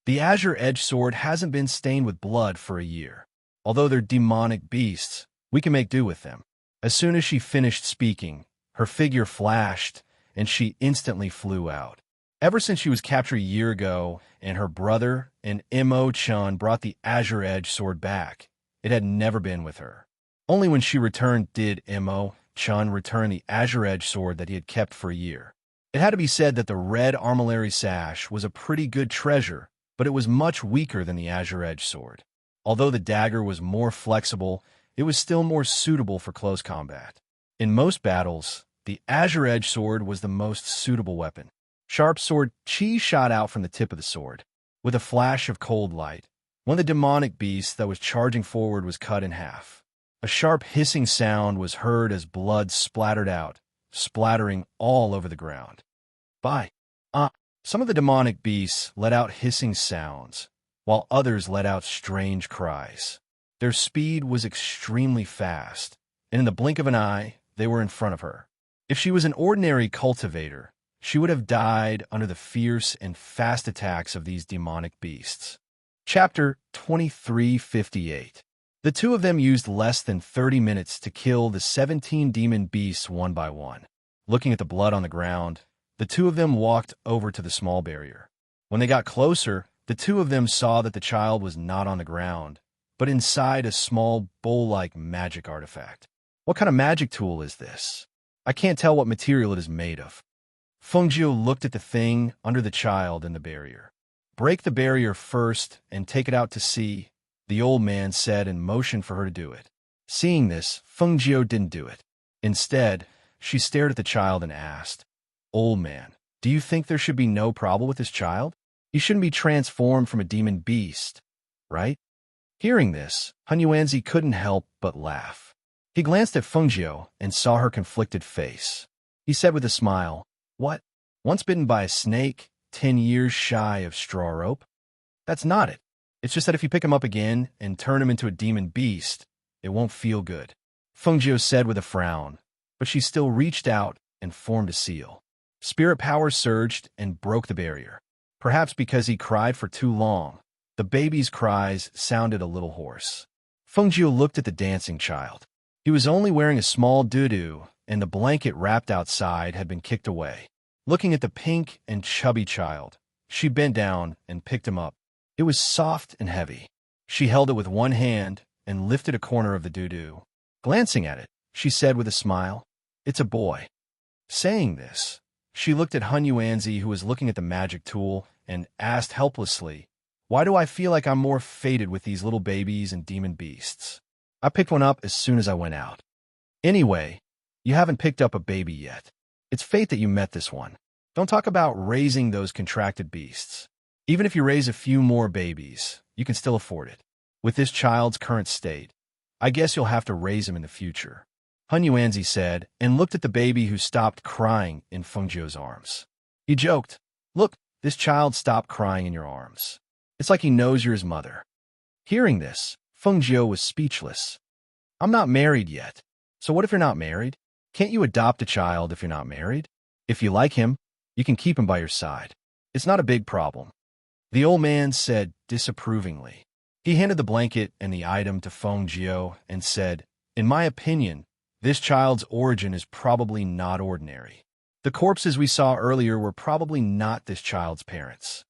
The azure edge sword hasn't been stained with blood for a year. Although they're demonic beasts, we can make do with them. As soon as she finished speaking, her figure flashed, and she instantly flew out. Ever since she was captured a year ago, and her brother and Mo Chun brought the azure edge sword back, it had never been with her. Only when she returned did Mo Chun return the azure edge sword that he had kept for a year. It had to be said that the red armillary sash was a pretty good treasure, but it was much weaker than the azure edge sword. Although the dagger was more flexible, it was still more suitable for close combat. In most battles, the azure edge sword was the most suitable weapon. Sharp sword chi shot out from the tip of the sword. With a flash of cold light, one of the demonic beasts that was charging forward was cut in half. A sharp hissing sound was heard as blood splattered out, splattering all over the ground. Some of the demonic beasts let out hissing sounds, while others let out strange cries. Their speed was extremely fast, and in the blink of an eye, they were in front of her. If she was an ordinary cultivator, she would have died under the fierce and fast attacks of these demonic beasts. Chapter 23:58. The two of them used less than 30 minutes to kill the 17 demon beasts one by one. Looking at the blood on the ground, the two of them walked over to the small barrier. When they got closer, the two of them saw that the child was not on the ground, but inside a small bowl-like magic artifact. What kind of magic tool is this? I can't tell what material it is made of. Fengjiu looked at the thing under the child in the barrier. Break the barrier first and take it out to sea, the old man said and motioned for her to do it. Seeing this, Fengjiu didn't do it. Instead, she stared at the child and asked, "Old man, do you think there should be no problem with this child? He shouldn't be transformed from a demon beast, right?" Hearing this, Hunyuanzi couldn't help but laugh. He glanced at Fengjiu and saw her conflicted face. He said with a smile, "What? Once bitten by a snake, 10 years shy of straw rope? That's not it. It's just that if you pick him up again and turn him into a demon beast, it won't feel good," Fengjiu said with a frown, but she still reached out and formed a seal. Spirit power surged and broke the barrier. Perhaps because he cried for too long, The baby's cries sounded a little hoarse. Fengjiu looked at the dancing child. He was only wearing a small doo-doo, and the blanket wrapped outside had been kicked away. Looking at the pink and chubby child, she bent down and picked him up. It was soft and heavy. She held it with one hand and lifted a corner of the doo-doo. Glancing at it, she said with a smile, "It's a boy." Saying this, she looked at Hun Yuanzi, who was looking at the magic tool, and asked helplessly, "Why do I feel like I'm more fated with these little babies and demon beasts? I picked one up as soon as I went out." "Anyway, you haven't picked up a baby yet. It's fate that you met this one. Don't talk about raising those contracted beasts. Even if you raise a few more babies, you can still afford it. With this child's current state, I guess you'll have to raise him in the future," Hun Yuanzi said, and looked at the baby, who stopped crying in Fengjiu's arms. He joked, "Look, this child stopped crying in your arms. It's like he knows you're his mother." Hearing this, Fengjiu was speechless. "I'm not married yet. So what if you're not married? Can't you adopt a child if you're not married? If you like him, you can keep him by your side. It's not a big problem," the old man said disapprovingly. He handed the blanket and the item to Fengjiu and said, "In my opinion, this child's origin is probably not ordinary. The corpses we saw earlier were probably not this child's parents."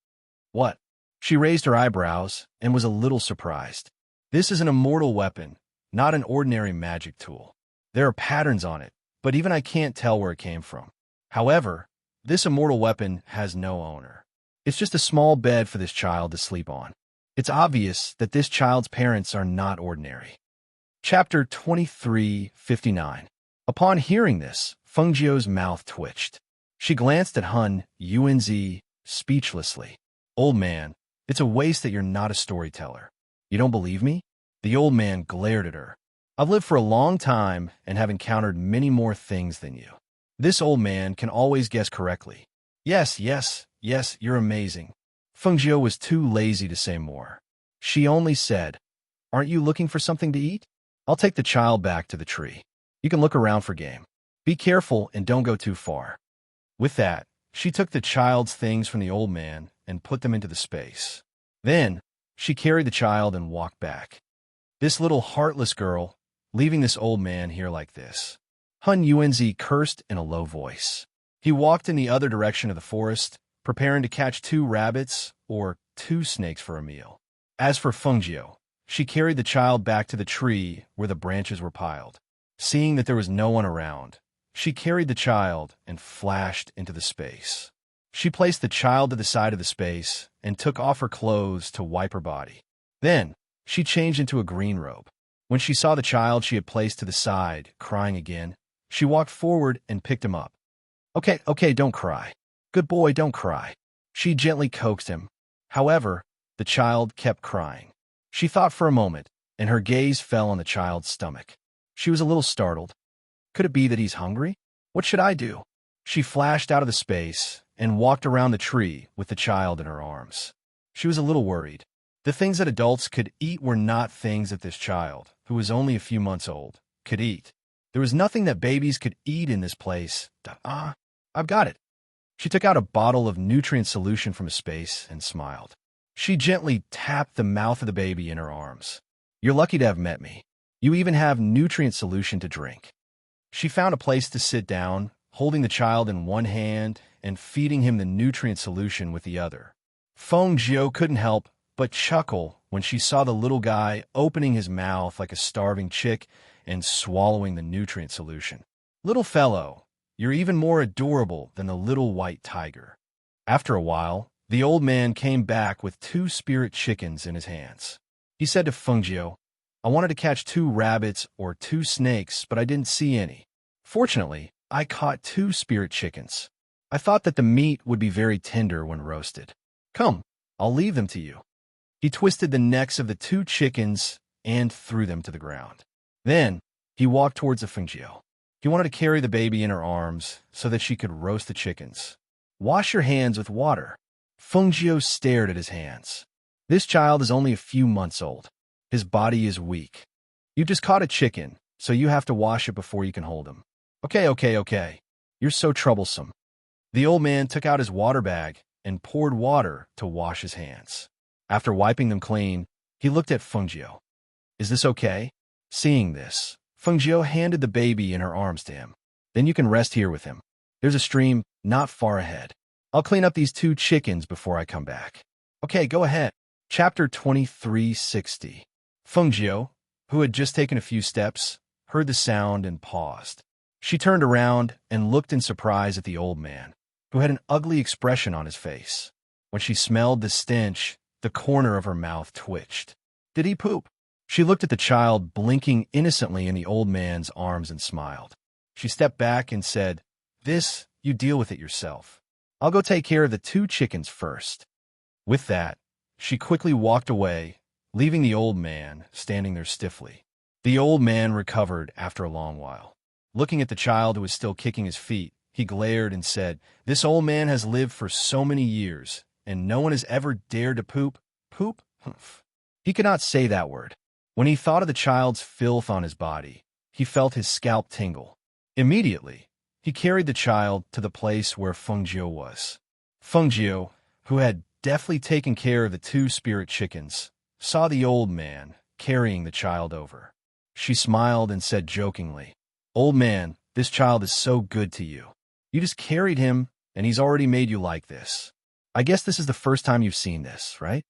"What?" She raised her eyebrows and was a little surprised. "This is an immortal weapon, not an ordinary magic tool. There are patterns on it, but even I can't tell where it came from. However, this immortal weapon has no owner. It's just a small bed for this child to sleep on. It's obvious that this child's parents are not ordinary." Chapter 23:59. Upon hearing this, Fengjiu's mouth twitched. She glanced at Hun Yuanzi speechlessly. "Old man, it's a waste that you're not a storyteller. You don't believe me?" The old man glared at her. "I've lived for a long time and have encountered many more things than you. This old man can always guess correctly. Yes, you're amazing." Fengjiu was too lazy to say more. She only said, "Aren't you looking for something to eat? I'll take the child back to the tree. You can look around for game. Be careful and don't go too far." With that, she took the child's things from the old man and put them into the space. Then, she carried the child and walked back. This little heartless girl, leaving this old man here like this. Hun Yuanzi cursed in a low voice. He walked in the other direction of the forest, preparing to catch 2 rabbits or 2 snakes for a meal. As for Fengjiu, she carried the child back to the tree where the branches were piled. Seeing that there was no one around, she carried the child and flashed into the space. She placed the child to the side of the space and took off her clothes to wipe her body. Then, she changed into a green robe. When she saw the child she had placed to the side, crying again, she walked forward and picked him up. Okay, don't cry. Good boy, don't cry." She gently coaxed him. However, the child kept crying. She thought for a moment, and her gaze fell on the child's stomach. She was a little startled. Could it be that he's hungry? What should I do? She flashed out of the space and walked around the tree with the child in her arms. She was a little worried. The things that adults could eat were not things that this child, who was only a few months old, could eat. There was nothing that babies could eat in this place. I've got it. She took out a bottle of nutrient solution from a space and smiled. She gently tapped the mouth of the baby in her arms. "You're lucky to have met me. You even have nutrient solution to drink." She found a place to sit down, holding the child in one hand and feeding him the nutrient solution with the other. Fengjiu couldn't help but chuckle when she saw the little guy opening his mouth like a starving chick and swallowing the nutrient solution. "Little fellow, you're even more adorable than the little white tiger." After a while, the old man came back with 2 spirit chickens in his hands. He said to Fengjiu, "I wanted to catch 2 rabbits or 2 snakes, but I didn't see any. Fortunately, I caught 2 spirit chickens. I thought that the meat would be very tender when roasted. Come, I'll leave them to you." He twisted the necks of the 2 chickens and threw them to the ground. Then, he walked towards the Fengjiu. He wanted to carry the baby in her arms so that she could roast the chickens. "Wash your hands with water." Fengjiu stared at his hands. This child is only a few months old. His body is weak. You just caught a chicken, so you have to wash it before you can hold him. Okay. You're so troublesome." The old man took out his water bag and poured water to wash his hands. After wiping them clean, he looked at Fengjiu. Is this okay? Seeing this, Fengjiu handed the baby in her arms to him. Then you can rest here with him. There's a stream not far ahead. I'll clean up these 2 chickens before I come back. Okay, go ahead. Chapter 2360. Fengjiu, who had just taken a few steps, heard the sound and paused. She turned around and looked in surprise at the old man, who had an ugly expression on his face. When she smelled the stench, the corner of her mouth twitched. Did he poop? She looked at the child blinking innocently in the old man's arms and smiled. She stepped back and said, "This, you deal with it yourself. I'll go take care of the 2 chickens first." With that, she quickly walked away, leaving the old man standing there stiffly. The old man recovered after a long while. Looking at the child who was still kicking his feet, he glared and said, "This old man has lived for so many years, and no one has ever dared to poop? Poop? Humph." He could not say that word. When he thought of the child's filth on his body, he felt his scalp tingle. Immediately, he carried the child to the place where Fengjiu was. Fengjiu, who had deftly taken care of the 2 spirit chickens, saw the old man carrying the child over. She smiled and said jokingly, "Old man, this child is so good to you. You just carried him, and he's already made you like this. I guess this is the first time you've seen this, right?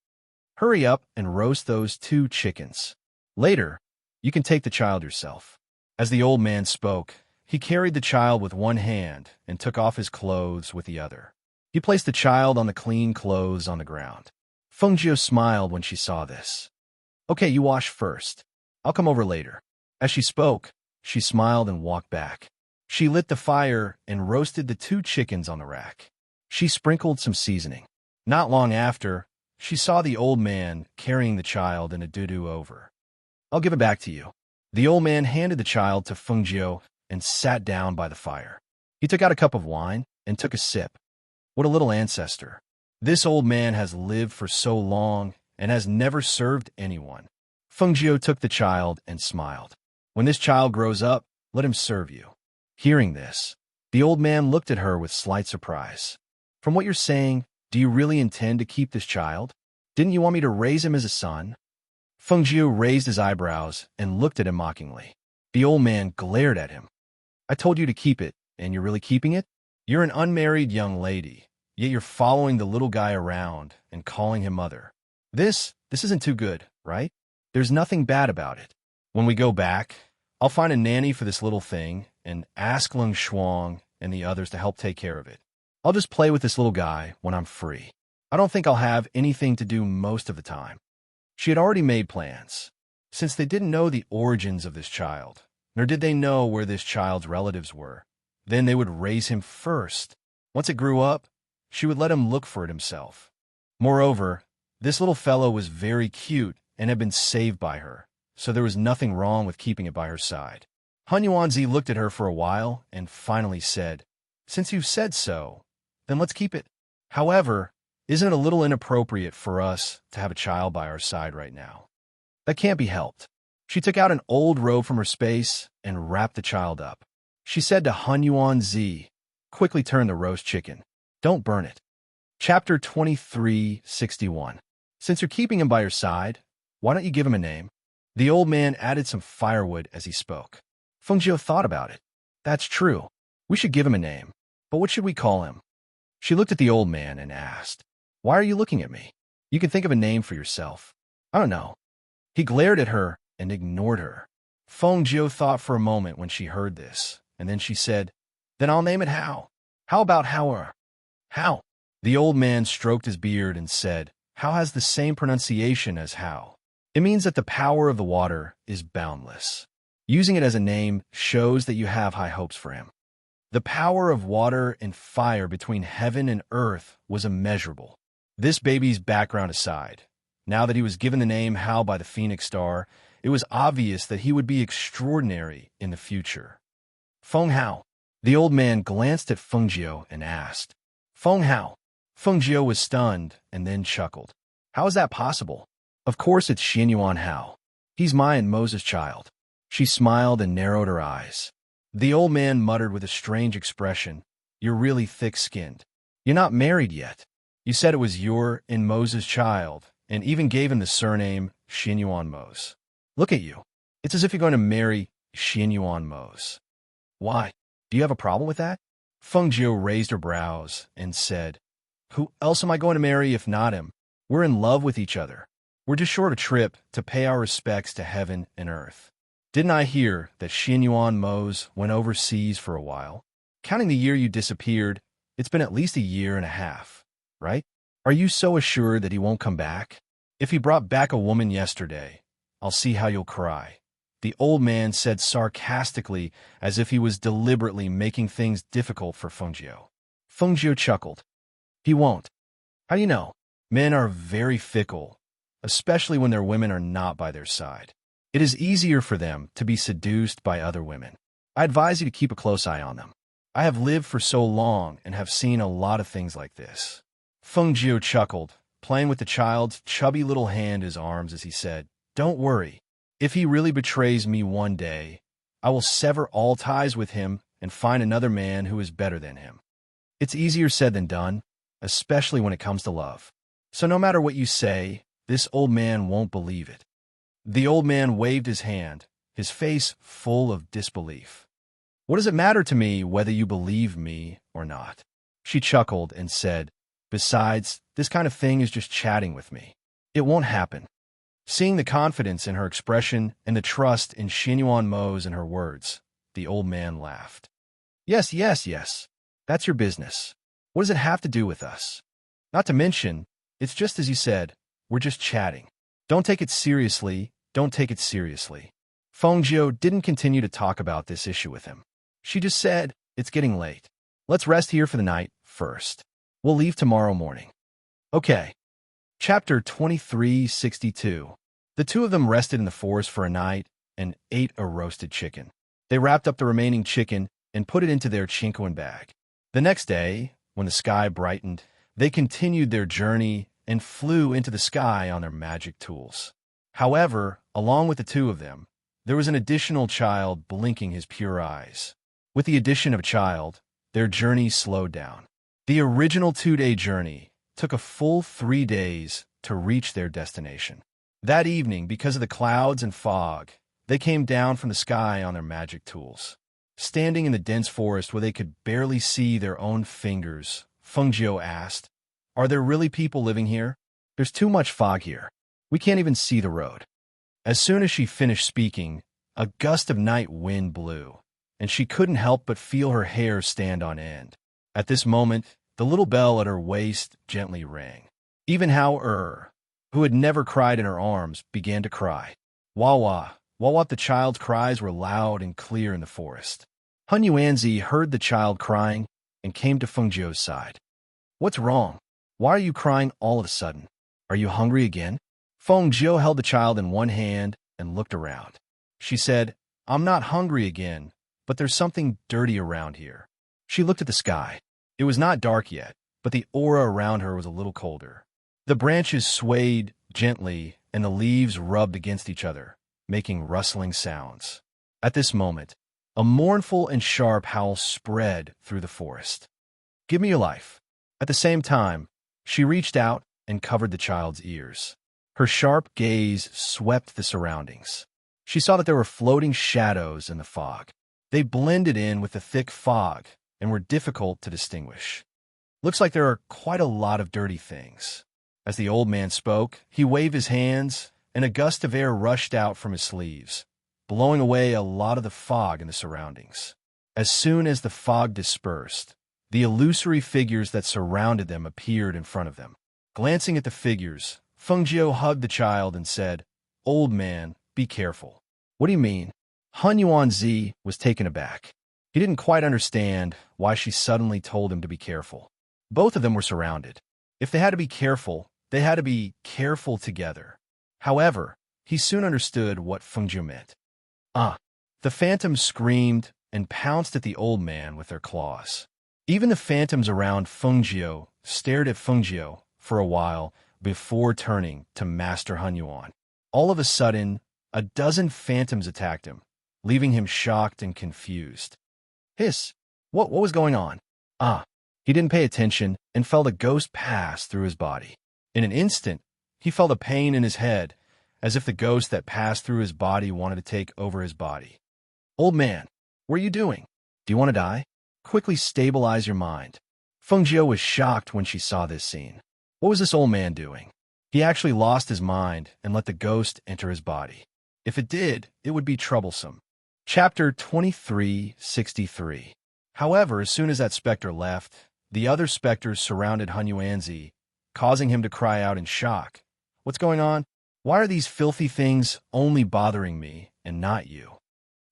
Hurry up and roast those 2 chickens. Later, you can take the child yourself." As the old man spoke, he carried the child with one hand and took off his clothes with the other. He placed the child on the clean clothes on the ground. Fengjiu smiled when she saw this. "Okay, you wash first. I'll come over later." As she spoke, she smiled and walked back. She lit the fire and roasted the 2 chickens on the rack. She sprinkled some seasoning. Not long after, she saw the old man carrying the child in a doo-doo over. "I'll give it back to you." The old man handed the child to Fengjiu and sat down by the fire. He took out a cup of wine and took a sip. What a little ancestor. This old man has lived for so long and has never served anyone. Fengjiu took the child and smiled. "When this child grows up, let him serve you." Hearing this, the old man looked at her with slight surprise. "From what you're saying, do you really intend to keep this child? Didn't you want me to raise him as a son?" Fengjiu raised his eyebrows and looked at him mockingly. The old man glared at him. "I told you to keep it, and you're really keeping it? You're an unmarried young lady, yet you're following the little guy around and calling him mother. This isn't too good, right? There's nothing bad about it. When we go back, I'll find a nanny for this little thing and ask Leng Shuang and the others to help take care of it. I'll just play with this little guy when I'm free. I don't think I'll have anything to do most of the time." She had already made plans. Since they didn't know the origins of this child, nor did they know where this child's relatives were, then they would raise him first. Once it grew up, she would let him look for it himself. Moreover, this little fellow was very cute and had been saved by her, so there was nothing wrong with keeping it by her side. Han Yuanzi looked at her for a while and finally said, "Since you've said so, then let's keep it. However, isn't it a little inappropriate for us to have a child by our side right now?" "That can't be helped." She took out an old robe from her space and wrapped the child up. She said to Han Yuanzi, "Quickly turn the roast chicken. Don't burn it." Chapter 2361. Since you're keeping him by your side, why don't you give him a name? The old man added some firewood as he spoke. Fengjiu thought about it. "That's true. We should give him a name. But what should we call him?" She looked at the old man and asked, "Why are you looking at me? You can think of a name for yourself." "I don't know." He glared at her and ignored her. Fengjiu thought for a moment when she heard this, and then she said, "Then I'll name it Hao. How about Hao? Hao." The old man stroked his beard and said, "Hao has the same pronunciation as Hao. It means that the power of the water is boundless. Using it as a name shows that you have high hopes for him." The power of water and fire between heaven and earth was immeasurable. This baby's background aside, now that he was given the name Hao by the Phoenix Star, it was obvious that he would be extraordinary in the future. "Feng Hao." The old man glanced at Fengjiu and asked, "Feng Hao?" Fengjiu was stunned and then chuckled. "How is that possible? Of course it's Xianyuan Hao. He's my and Moses' child." She smiled and narrowed her eyes. The old man muttered with a strange expression, "You're really thick-skinned. You're not married yet. You said it was your and Moses' child, and even gave him the surname Xinyuan Mose. Look at you. It's as if you're going to marry Xinyuan Mose. Why? Do you have a problem with that? Feng Jiu raised her brows and said, Who else am I going to marry if not him? We're in love with each other. We're just short a trip to pay our respects to heaven and earth. Didn't I hear that Xinyuan Mose went overseas for a while? Counting the year you disappeared, it's been at least a year and a half, right? Are you so assured that he won't come back? If he brought back a woman yesterday, I'll see how you'll cry. The old man said sarcastically, as if he was deliberately making things difficult for Feng Jiu. Feng Jiu chuckled. He won't. How do you know? Men are very fickle, especially when their women are not by their side. It is easier for them to be seduced by other women. I advise you to keep a close eye on them. I have lived for so long and have seen a lot of things like this. Feng Jiu chuckled, playing with the child's chubby little hand in his arms as he said, Don't worry. If he really betrays me one day, I will sever all ties with him and find another man who is better than him. It's easier said than done, especially when it comes to love. So no matter what you say, this old man won't believe it. The old man waved his hand, his face full of disbelief. What does it matter to me whether you believe me or not? She chuckled and said, Besides, this kind of thing is just chatting with me. It won't happen. Seeing the confidence in her expression and the trust in Xinyuan Mose in her words, the old man laughed. Yes. That's your business. What does it have to do with us? Not to mention, it's just as you said, we're just chatting. Don't take it seriously. Feng Jiu didn't continue to talk about this issue with him. She just said, It's getting late. Let's rest here for the night first. We'll leave tomorrow morning. Okay. Chapter 2362. The two of them rested in the forest for a night and ate a roasted chicken. They wrapped up the remaining chicken and put it into their chinkoan bag. The next day, when the sky brightened, they continued their journey and flew into the sky on their magic tools. However, along with the two of them, there was an additional child blinking his pure eyes. With the addition of a child, their journey slowed down. The original 2-day journey took a full 3 days to reach their destination. That evening, because of the clouds and fog, they came down from the sky on their magic tools. Standing in the dense forest where they could barely see their own fingers, Feng Jiu asked, Are there really people living here? There's too much fog here. We can't even see the road. As soon as she finished speaking, a gust of night wind blew, and she couldn't help but feel her hair stand on end. At this moment, the little bell at her waist gently rang. Even Hao who had never cried in her arms, began to cry. Wawa, the child's cries were loud and clear in the forest. Hun Yuanzi heard the child crying and came to Feng Jiu's side. What's wrong? Why are you crying all of a sudden? Are you hungry again? Feng Jiu held the child in one hand and looked around. She said, I'm not hungry again, but there's something dirty around here. She looked at the sky. It was not dark yet, but the aura around her was a little colder. The branches swayed gently and the leaves rubbed against each other, making rustling sounds. At this moment, a mournful and sharp howl spread through the forest. Give me your life. At the same time, she reached out and covered the child's ears. Her sharp gaze swept the surroundings. She saw that there were floating shadows in the fog. They blended in with the thick fog and were difficult to distinguish. Looks like there are quite a lot of dirty things. As the old man spoke, he waved his hands, and a gust of air rushed out from his sleeves, blowing away a lot of the fog in the surroundings. As soon as the fog dispersed, the illusory figures that surrounded them appeared in front of them. Glancing at the figures, Feng Jiu hugged the child and said, Old man, be careful. What do you mean? Hun Yuanzi was taken aback. He didn't quite understand why she suddenly told him to be careful. Both of them were surrounded. If they had to be careful, they had to be careful together. However, he soon understood what Feng Jiu meant. The phantoms screamed and pounced at the old man with their claws. Even the phantoms around Feng Jiu stared at Feng Jiu for a while before turning to Master Hun Yuan. All of a sudden, a dozen phantoms attacked him, leaving him shocked and confused. Hiss! What was going on? He didn't pay attention and felt a ghost pass through his body. In an instant, He felt a pain in his head, as if the ghost that passed through his body wanted to take over his body. "Old man, what are you doing? Do you want to die? Quickly stabilize your mind." Feng Jiu was shocked when she saw this scene. What was this old man doing? He actually lost his mind and let the ghost enter his body. If it did, it would be troublesome. Chapter 2363. However, as soon as that specter left, the other specters surrounded Hun Yuanzi, causing him to cry out in shock. "What's going on? Why are these filthy things only bothering me and not you?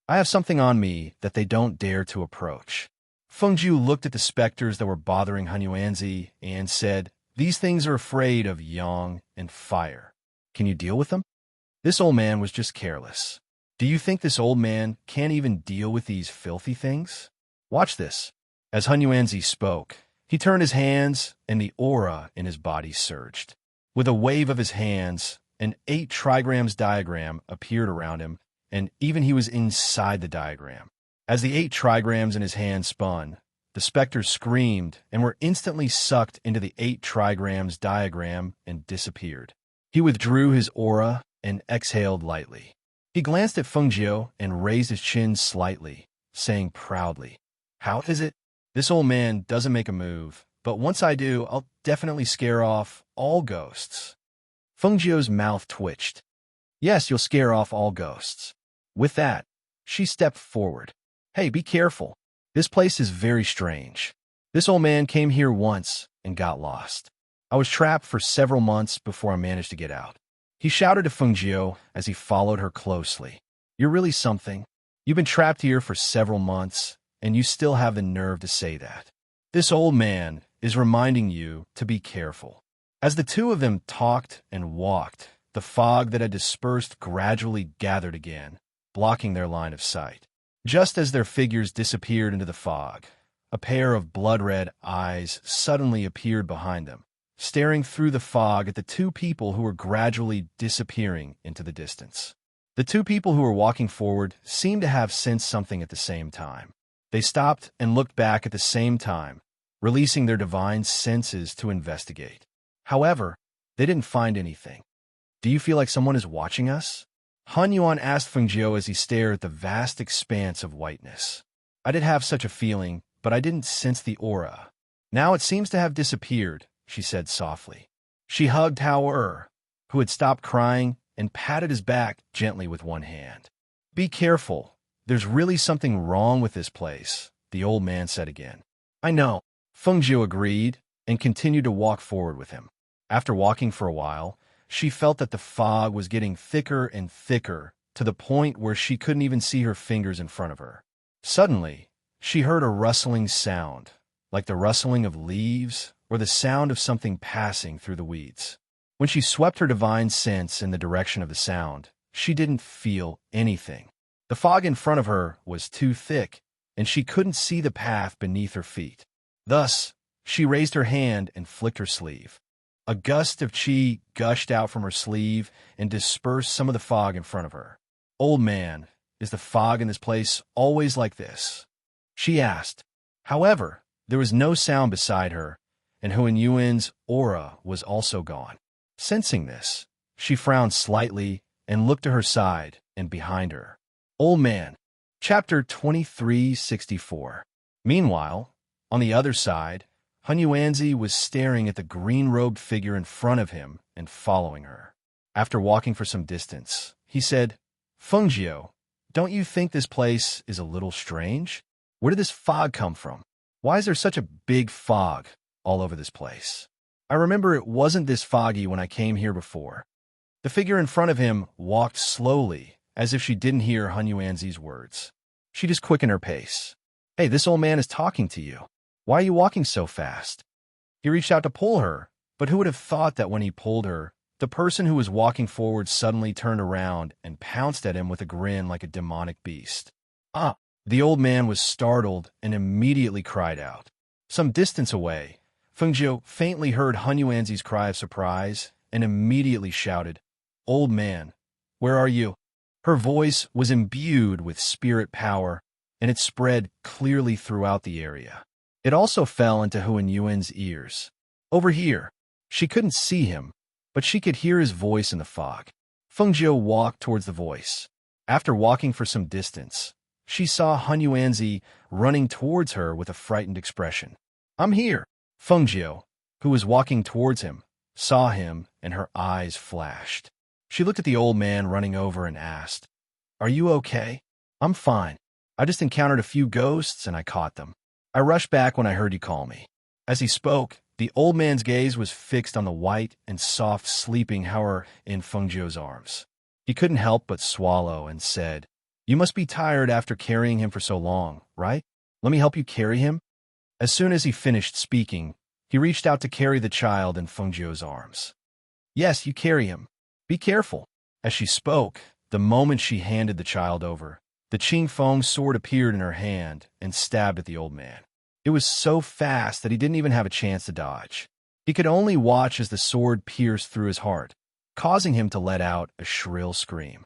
I have something on me that they don't dare to approach." Feng Jiu looked at the specters that were bothering Hun Yuanzi and said, "These things are afraid of yang and fire. Can you deal with them?" This old man was just careless. Do you think this old man can't even deal with these filthy things? Watch this. As Hun Yuanzi spoke, he turned his hands and the aura in his body surged. With a wave of his hands, an 8 trigrams diagram appeared around him, and even he was inside the diagram. As the 8 trigrams in his hand spun, the specters screamed and were instantly sucked into the 8 trigrams diagram and disappeared. He withdrew his aura and exhaled lightly. He glanced at Feng Jiu and raised his chin slightly, saying proudly, "How is it? This old man doesn't make a move, but once I do, I'll definitely scare off all ghosts." Feng Jiu's mouth twitched. "Yes, you'll scare off all ghosts." With that, she stepped forward. "Hey, be careful. This place is very strange. This old man came here once and got lost. I was trapped for several months before I managed to get out." He shouted to Feng Jiu as he followed her closely. "You're really something. You've been trapped here for several months, and you still have the nerve to say that. This old man is reminding you to be careful." As the two of them talked and walked, the fog that had dispersed gradually gathered again, blocking their line of sight. Just as their figures disappeared into the fog, a pair of blood-red eyes suddenly appeared behind them, staring through the fog at the two people who were gradually disappearing into the distance. The two people who were walking forward seemed to have sensed something at the same time. They stopped and looked back at the same time, releasing their divine senses to investigate. However, they didn't find anything. "Do you feel like someone is watching us?" Han Yuan asked Feng Jiu as he stared at the vast expanse of whiteness. "I did have such a feeling, but I didn't sense the aura. Now it seems to have disappeared," she said softly. She hugged Hao, who had stopped crying, and patted his back gently with one hand. "Be careful. There's really something wrong with this place," the old man said again. "I know," Feng Jiu agreed and continued to walk forward with him. After walking for a while, she felt that the fog was getting thicker and thicker to the point where she couldn't even see her fingers in front of her. Suddenly, she heard a rustling sound, like the rustling of leaves or the sound of something passing through the weeds. When she swept her divine sense in the direction of the sound, she didn't feel anything. The fog in front of her was too thick, and she couldn't see the path beneath her feet. Thus, she raised her hand and flicked her sleeve. A gust of chi gushed out from her sleeve and dispersed some of the fog in front of her. "Old man, is the fog in this place always like this?" she asked. However, there was no sound beside her, and Hun Yuan's aura was also gone. Sensing this, she frowned slightly and looked to her side and behind her. "Old man." Chapter 2364. Meanwhile, on the other side, Hun Yuanzi was staring at the green-robed figure in front of him and following her. After walking for some distance, he said, "Feng Jiu, don't you think this place is a little strange? Where did this fog come from? Why is there such a big fog all over this place? I remember it wasn't this foggy when I came here before." The figure in front of him walked slowly, as if she didn't hear Hun Yuanzi's words. She just quickened her pace. "Hey, this old man is talking to you. Why are you walking so fast?" He reached out to pull her, but who would have thought that when he pulled her, the person who was walking forward suddenly turned around and pounced at him with a grin like a demonic beast. "Ah!" The old man was startled and immediately cried out. Some distance away, Feng Jiu faintly heard Hun Yuanzi's cry of surprise and immediately shouted, "Old man, where are you?" Her voice was imbued with spirit power, and it spread clearly throughout the area. It also fell into Hun Yuan's ears. "Over here." She couldn't see him, but she could hear his voice in the fog. Fengjiu walked towards the voice. After walking for some distance, she saw Han Yuanzi running towards her with a frightened expression. "I'm here." Fengjiu, who was walking towards him, saw him and her eyes flashed. She looked at the old man running over and asked, "Are you okay?" "I'm fine. I just encountered a few ghosts and I caught them. I rushed back when I heard you call me." As he spoke, the old man's gaze was fixed on the white and soft sleeping Hauer in Fengjiu's arms. He couldn't help but swallow and said, "You must be tired after carrying him for so long, right? Let me help you carry him." As soon as he finished speaking, he reached out to carry the child in Fengjiu's arms. "Yes, you carry him. Be careful." As she spoke, the moment she handed the child over, the Qing Feng sword appeared in her hand and stabbed at the old man. It was so fast that he didn't even have a chance to dodge. He could only watch as the sword pierced through his heart, causing him to let out a shrill scream.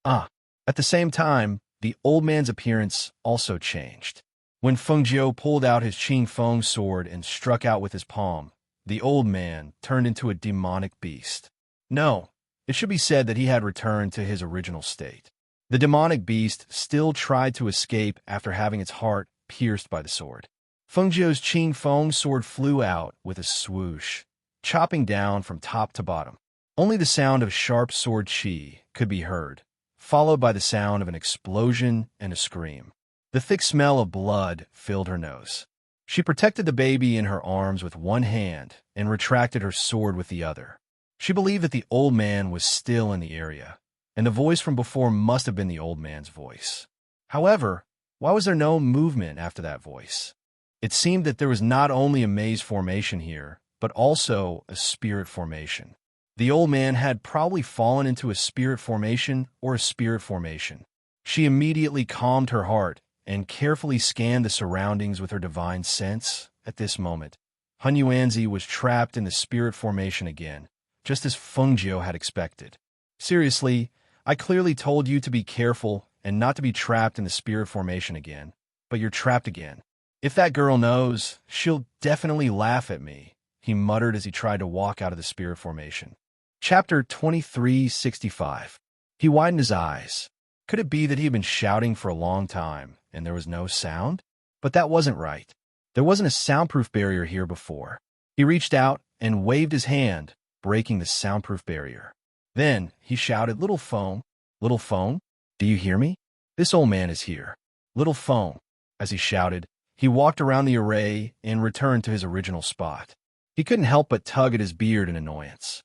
At the same time, the old man's appearance also changed. When Fengjiu pulled out his Qing Feng sword and struck out with his palm, the old man turned into a demonic beast. No, it should be said that he had returned to his original state. The demonic beast still tried to escape after having its heart pierced by the sword. Fengjiu's Qing Feng sword flew out with a swoosh, chopping down from top to bottom. Only the sound of sharp sword qi could be heard, followed by the sound of an explosion and a scream. The thick smell of blood filled her nose. She protected the baby in her arms with one hand and retracted her sword with the other. She believed that the old man was still in the area, and the voice from before must have been the old man's voice. However, why was there no movement after that voice? It seemed that there was not only a maze formation here, but also a spirit formation. The old man had probably fallen into a spirit formation or a spirit formation. She immediately calmed her heart and carefully scanned the surroundings with her divine sense. At this moment, Han Yuanzi was trapped in the spirit formation again, just as Fengjiu had expected. "Seriously, I clearly told you to be careful and not to be trapped in the spirit formation again, but you're trapped again. If that girl knows, she'll definitely laugh at me," he muttered as he tried to walk out of the spirit formation. Chapter 2365. He widened his eyes. Could it be that he had been shouting for a long time and there was no sound? But that wasn't right. There wasn't a soundproof barrier here before. He reached out and waved his hand, breaking the soundproof barrier. Then he shouted, little phone, do you hear me? This old man is here. Little phone." As he shouted, he walked around the array and returned to his original spot. He couldn't help but tug at his beard in annoyance.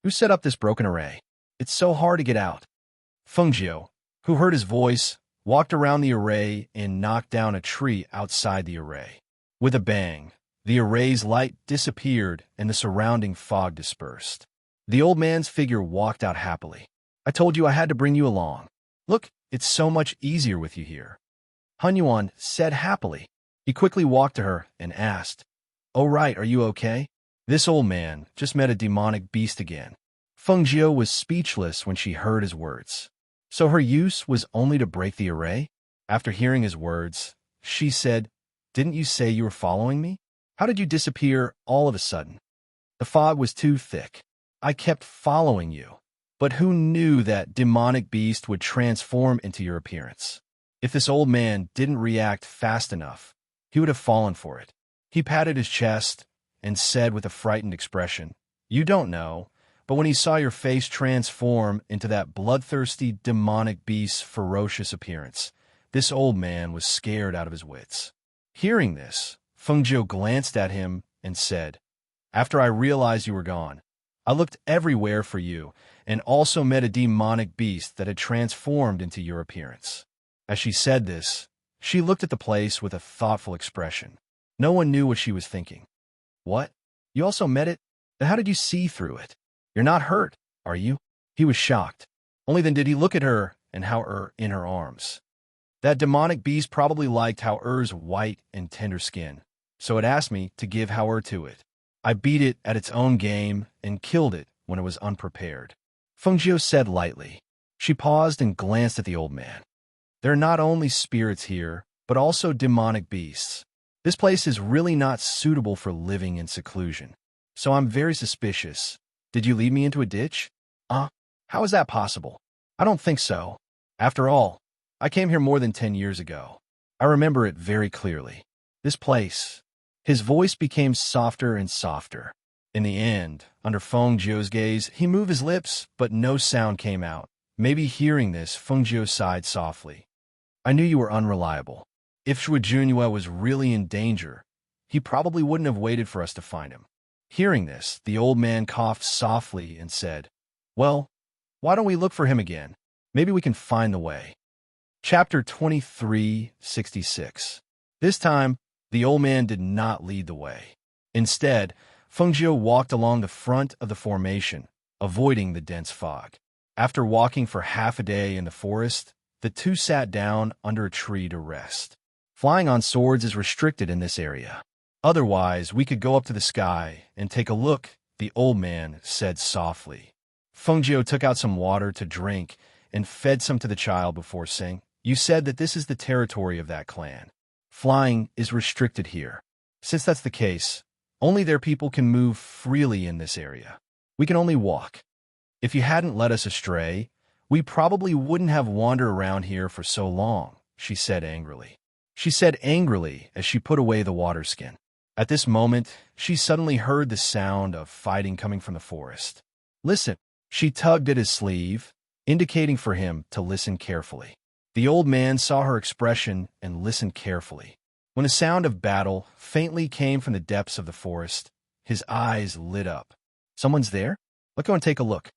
"Who set up this broken array? It's so hard to get out." Fengjiu, who heard his voice, walked around the array and knocked down a tree outside the array. With a bang, the array's light disappeared and the surrounding fog dispersed. The old man's figure walked out happily. "I told you I had to bring you along. Look, it's so much easier with you here," Han Yuan said happily. He quickly walked to her and asked, "Oh right, are you okay?" This old man just met a demonic beast again. Fengjiu was speechless when she heard his words. So her use was only to break the array? After hearing his words, she said, "Didn't you say you were following me? How did you disappear all of a sudden?" "The fog was too thick. I kept following you. But who knew that demonic beast would transform into your appearance? If this old man didn't react fast enough, he would have fallen for it." He patted his chest and said with a frightened expression, "You don't know, but when he saw your face transform into that bloodthirsty demonic beast's ferocious appearance, this old man was scared out of his wits." Hearing this, Fengjiu glanced at him and said, "After I realized you were gone, I looked everywhere for you and also met a demonic beast that had transformed into your appearance." As she said this, she looked at the place with a thoughtful expression. No one knew what she was thinking. "What? You also met it? Then how did you see through it? You're not hurt, are you?" He was shocked. Only then did he look at her and Hauer in her arms. That demonic beast probably liked Hauer's white and tender skin, so it asked me to give Hauer to it. I beat it at its own game and killed it when it was unprepared," Fengjiu said lightly. She paused and glanced at the old man. "There are not only spirits here, but also demonic beasts. This place is really not suitable for living in seclusion. So I'm very suspicious. Did you lead me into a ditch? How is that possible? I don't think so. After all, I came here more than 10 years ago. I remember it very clearly. This place. His voice became softer and softer. In the end, under Feng Jiu's gaze, he moved his lips, but no sound came out. Maybe hearing this, Feng Jiu sighed softly. I knew you were unreliable. If Shui Junyue was really in danger, he probably wouldn't have waited for us to find him. Hearing this, the old man coughed softly and said, Well, why don't we look for him again? Maybe we can find the way. Chapter 23:66. This time, the old man did not lead the way. Instead, Feng Jiu walked along the front of the formation, avoiding the dense fog. After walking for half a day in the forest, the two sat down under a tree to rest. Flying on swords is restricted in this area. Otherwise, we could go up to the sky and take a look, the old man said softly. Feng Jiu took out some water to drink and fed some to the child before saying, You said that this is the territory of that clan. Flying is restricted here. Since that's the case, only their people can move freely in this area. We can only walk. If you hadn't led us astray, we probably wouldn't have wandered around here for so long, she said angrily. She said angrily as she put away the water skin. At this moment, she suddenly heard the sound of fighting coming from the forest. Listen, she tugged at his sleeve, indicating for him to listen carefully. The old man saw her expression and listened carefully. When a sound of battle faintly came from the depths of the forest, his eyes lit up. Someone's there? Let's go and take a look.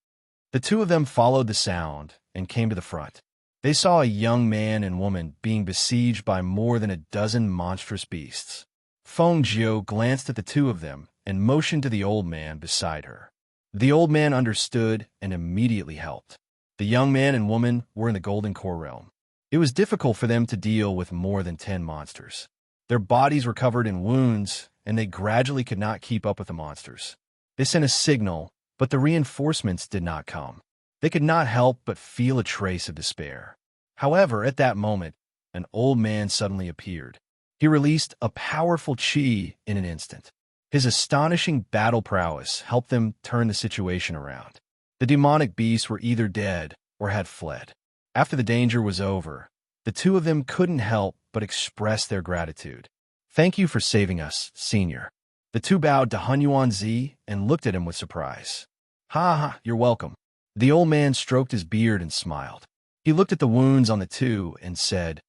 The two of them followed the sound and came to the front. They saw a young man and woman being besieged by more than a dozen monstrous beasts. Feng Jiu glanced at the two of them and motioned to the old man beside her. The old man understood and immediately helped. The young man and woman were in the Golden Core realm. It was difficult for them to deal with more than 10 monsters. Their bodies were covered in wounds, and they gradually could not keep up with the monsters. They sent a signal, but the reinforcements did not come. They could not help but feel a trace of despair. However, at that moment, an old man suddenly appeared. He released a powerful chi in an instant. His astonishing battle prowess helped them turn the situation around. The demonic beasts were either dead or had fled. After the danger was over, the two of them couldn't help but express their gratitude. Thank you for saving us, Senior. The two bowed to Hun Yuanzi and looked at him with surprise. Ha, you're welcome. The old man stroked his beard and smiled. He looked at the wounds on the two and said,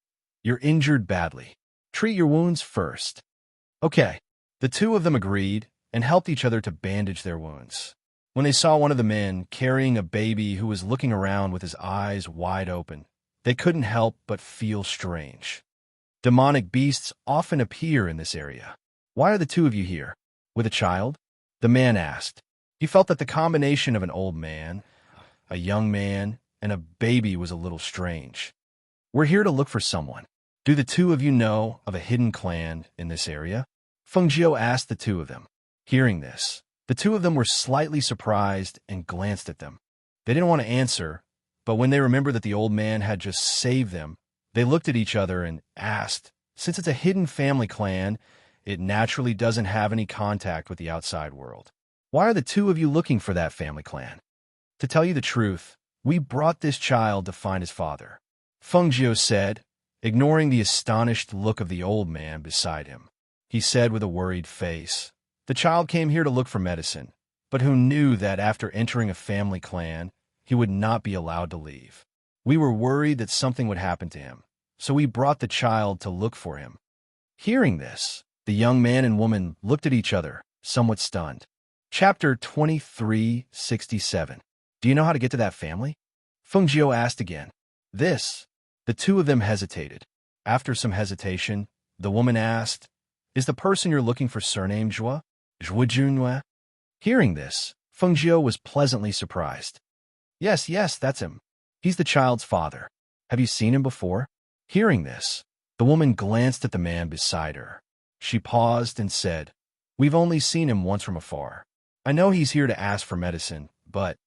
You're injured badly. Treat your wounds first. Okay. The two of them agreed and helped each other to bandage their wounds. When they saw one of the men carrying a baby who was looking around with his eyes wide open, they couldn't help but feel strange. Demonic beasts often appear in this area. Why are the two of you here? With a child? The man asked. He felt that the combination of an old man, a young man, and a baby was a little strange. We're here to look for someone. Do the two of you know of a hidden clan in this area? Feng Jiu asked the two of them. Hearing this, the two of them were slightly surprised and glanced at them. They didn't want to answer, but when they remembered that the old man had just saved them, they looked at each other and asked, since it's a hidden family clan, it naturally doesn't have any contact with the outside world. Why are the two of you looking for that family clan? To tell you the truth, we brought this child to find his father, Feng Jiu said, ignoring the astonished look of the old man beside him. He said with a worried face, The child came here to look for medicine, but who knew that after entering a family clan, he would not be allowed to leave. We were worried that something would happen to him, so we brought the child to look for him. Hearing this, the young man and woman looked at each other, somewhat stunned. Chapter 23:67. Do you know how to get to that family? Feng Jiu asked again. The two of them hesitated. After some hesitation, the woman asked, Is the person you're looking for surnamed Zhua? Zhua Junhua? Hearing this, Feng Jiu was pleasantly surprised. Yes, that's him. He's the child's father. Have you seen him before? Hearing this, the woman glanced at the man beside her. She paused and said, We've only seen him once from afar. I know he's here to ask for medicine, but...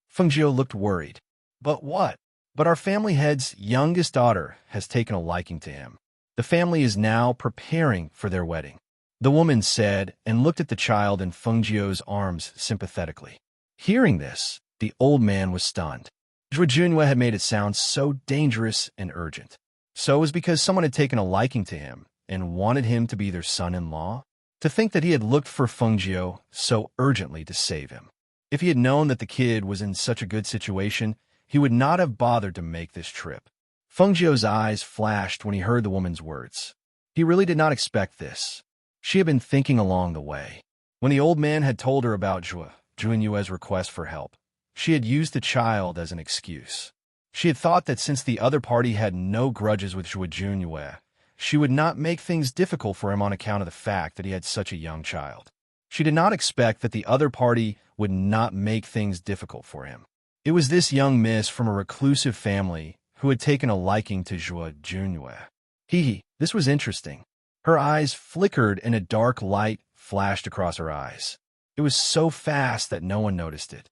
Feng Jiu looked worried. But what? But our family head's youngest daughter has taken a liking to him. The family is now preparing for their wedding. the woman said, and looked at the child in Fengjiu's arms sympathetically. Hearing this, the old man was stunned. Zhuo Junwei had made it sound so dangerous and urgent. So it was because someone had taken a liking to him and wanted him to be their son-in-law? To think that he had looked for Fengjiu so urgently to save him. If he had known that the kid was in such a good situation, he would not have bothered to make this trip. Fengjiu's eyes flashed when he heard the woman's words. He really did not expect this. She had been thinking along the way. When the old man had told her about Zhuo Junyue's request for help, she had used the child as an excuse. She had thought that since the other party had no grudges with Zhuo Junyue, she would not make things difficult for him on account of the fact that he had such a young child. She did not expect that the other party would not make things difficult for him. It was this young miss from a reclusive family who had taken a liking to Zhuo Junyue. This was interesting. Her eyes flickered and a dark light flashed across her eyes. It was so fast that no one noticed it.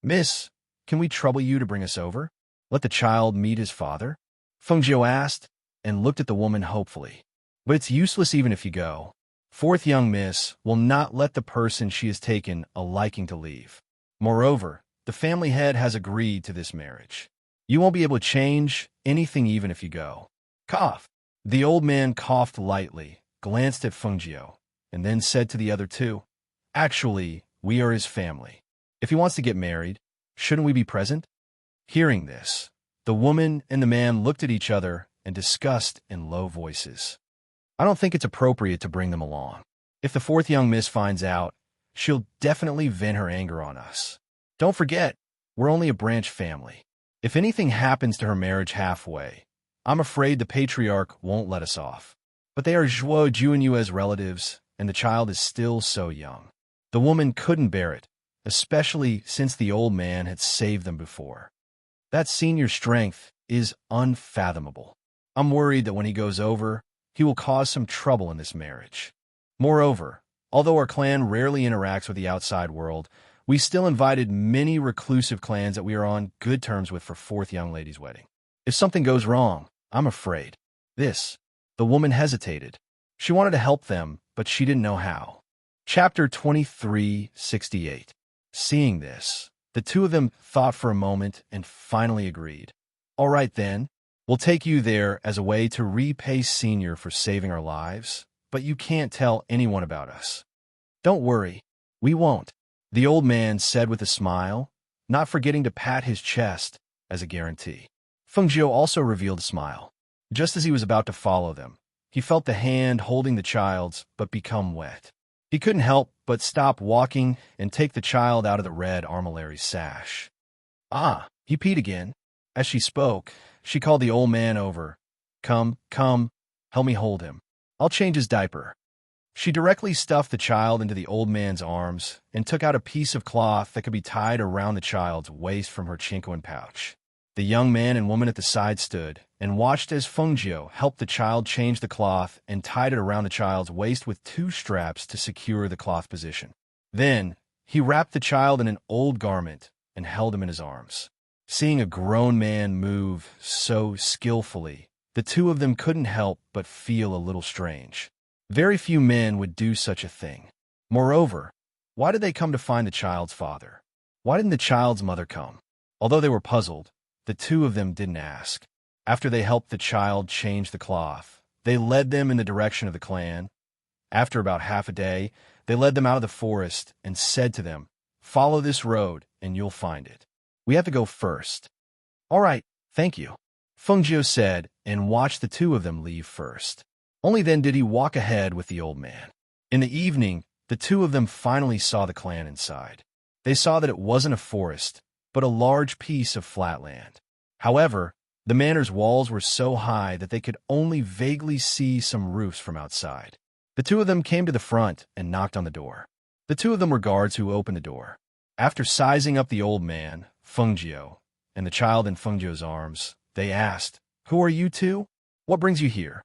"Miss, can we trouble you to bring us over? Let the child meet his father?" Fengjiu asked, and looked at the woman hopefully. "But it's useless even if you go. Fourth young miss will not let the person she has taken a liking to leave. Moreover, the family head has agreed to this marriage. You won't be able to change anything even if you go." Cough. The old man coughed lightly, glanced at Fengjiu, and then said to the other two, "Actually, we are his family. If he wants to get married, shouldn't we be present?" Hearing this, the woman and the man looked at each other and discussed in low voices. "I don't think it's appropriate to bring them along. If the fourth young miss finds out, she'll definitely vent her anger on us. Don't forget, we're only a branch family. If anything happens to her marriage halfway, I'm afraid the patriarch won't let us off. But they are Zhuo Junyue's relatives, and the child is still so young." The woman couldn't bear it, especially since the old man had saved them before. "That senior strength is unfathomable. I'm worried that when he goes over, he will cause some trouble in this marriage. Moreover, although our clan rarely interacts with the outside world, we still invited many reclusive clans that we are on good terms with for fourth young lady's wedding. If something goes wrong, I'm afraid." The woman hesitated. She wanted to help them, but she didn't know how. Chapter 2368. Seeing this, the two of them thought for a moment and finally agreed. "All right then, we'll take you there as a way to repay Senior for saving our lives, but you can't tell anyone about us." "Don't worry, we won't," the old man said with a smile, not forgetting to pat his chest as a guarantee. Fengjiu also revealed a smile. Just as he was about to follow them, he felt the hand holding the child's but become wet. He couldn't help but stop walking and take the child out of the red armillary's sash. "Ah," he peed again. As she spoke, she called the old man over. Come, help me hold him. I'll change his diaper." She directly stuffed the child into the old man's arms and took out a piece of cloth that could be tied around the child's waist from her chinquan pouch. The young man and woman at the side stood and watched as Fengjiu helped the child change the cloth and tied it around the child's waist with two straps to secure the cloth position. Then, he wrapped the child in an old garment and held him in his arms. Seeing a grown man move so skillfully, the two of them couldn't help but feel a little strange. Very few men would do such a thing. Moreover, why did they come to find the child's father? Why didn't the child's mother come? Although they were puzzled, the two of them didn't ask. After they helped the child change the cloth, they led them in the direction of the clan. After about half a day, they led them out of the forest and said to them, "Follow this road and you'll find it. We have to go first." "All right, thank you," Fengjiu said and watched the two of them leave first. Only then did he walk ahead with the old man. In the evening, the two of them finally saw the clan inside. They saw that it wasn't a forest, but a large piece of flat land. However, the manor's walls were so high that they could only vaguely see some roofs from outside. The two of them came to the front and knocked on the door. The two of them were guards who opened the door. After sizing up the old man, Fengjiu, and the child in Fengjiu's arms, they asked, "Who are you two? What brings you here?"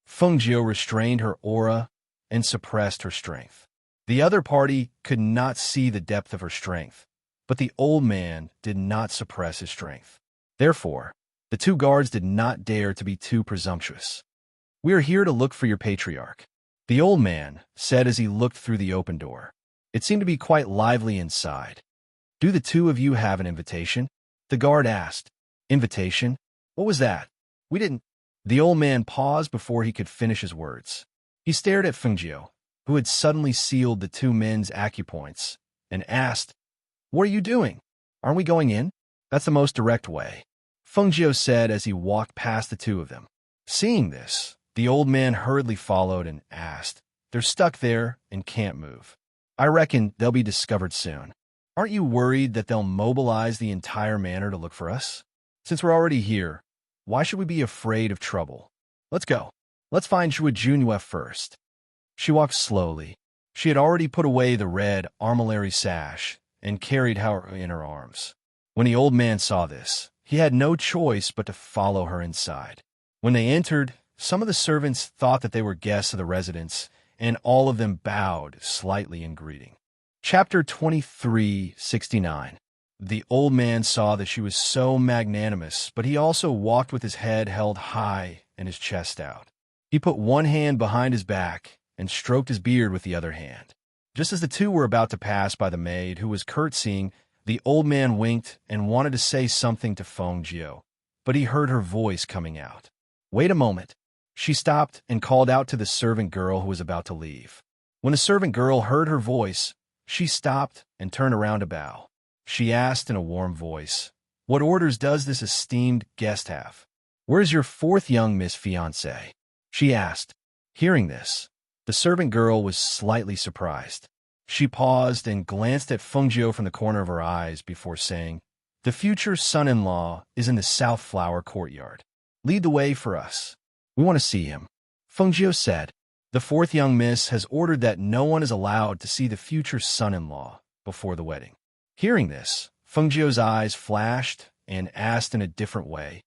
Fengjiu restrained her aura and suppressed her strength. The other party could not see the depth of her strength, but the old man did not suppress his strength. Therefore, the two guards did not dare to be too presumptuous. "We are here to look for your patriarch." the old man said as he looked through the open door. It seemed to be quite lively inside. Do the two of you have an invitation? The guard asked. Invitation? What was that? We didn't. The old man paused before he could finish his words. He stared at Fengjiu, who had suddenly sealed the two men's acupoints, and asked, What are you doing? Aren't we going in? That's the most direct way, Fengjiu said as he walked past the two of them. Seeing this, the old man hurriedly followed and asked, They're stuck there and can't move. I reckon they'll be discovered soon. Aren't you worried that they'll mobilize the entire manor to look for us? Since we're already here, why should we be afraid of trouble? Let's go. Let's find Zhuo Junyue first. She walked slowly. She had already put away the red armillary sash and carried her in her arms. When the old man saw this, he had no choice but to follow her inside. When they entered, some of the servants thought that they were guests of the residence, and all of them bowed slightly in greeting. Chapter 23:69. The old man saw that she was so magnanimous, but he also walked with his head held high and his chest out. He put one hand behind his back and stroked his beard with the other hand. Just as the two were about to pass by the maid, who was curtsying, the old man winked and wanted to say something to Fengjiu, but he heard her voice coming out. Wait a moment. She stopped and called out to the servant girl who was about to leave. When the servant girl heard her voice, she stopped and turned around to bow. She asked in a warm voice, What orders does this esteemed guest have? Where's your fourth young Miss Fiancé? She asked. Hearing this, the servant girl was slightly surprised. She paused and glanced at Fengjiu from the corner of her eyes before saying, The future son-in-law is in the South Flower Courtyard. Lead the way for us. We want to see him. Fengjiu said. The fourth young miss has ordered that no one is allowed to see the future son-in-law before the wedding. Hearing this, Fengjiu's eyes flashed and asked in a different way,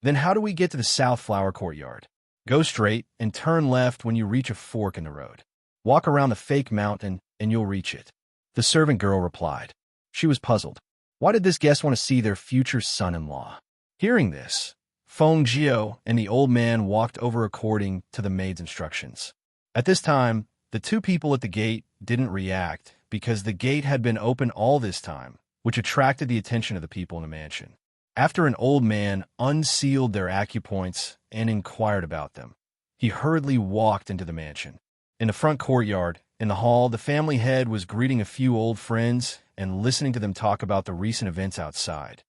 Then how do we get to the South Flower Courtyard? Go straight and turn left when you reach a fork in the road. Walk around the fake mountain and you'll reach it. The servant girl replied. She was puzzled. Why did this guest want to see their future son-in-law? Hearing this, Fengjiu and the old man walked over according to the maid's instructions. At this time, the two people at the gate didn't react because the gate had been open all this time, which attracted the attention of the people in the mansion. After an old man unsealed their acupoints and inquired about them, he hurriedly walked into the mansion. In the front courtyard, in the hall, the family head was greeting a few old friends and listening to them talk about the recent events outside.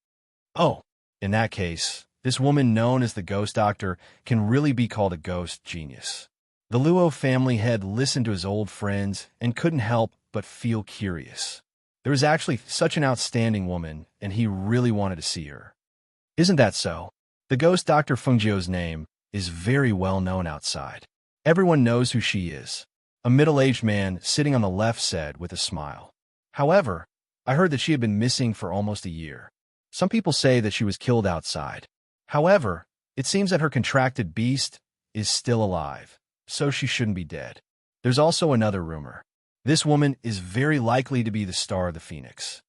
Oh, in that case, this woman known as the ghost doctor can really be called a ghost genius. The Luo family head listened to his old friends and couldn't help but feel curious. There was actually such an outstanding woman, and he really wanted to see her. Isn't that so? The ghost doctor Fengjiu's name is very well known outside. Everyone knows who she is. A middle-aged man sitting on the left said with a smile. However, I heard that she had been missing for almost a year. Some people say that she was killed outside. However, it seems that her contracted beast is still alive, so she shouldn't be dead. There's also another rumor. This woman is very likely to be the star of the Phoenix.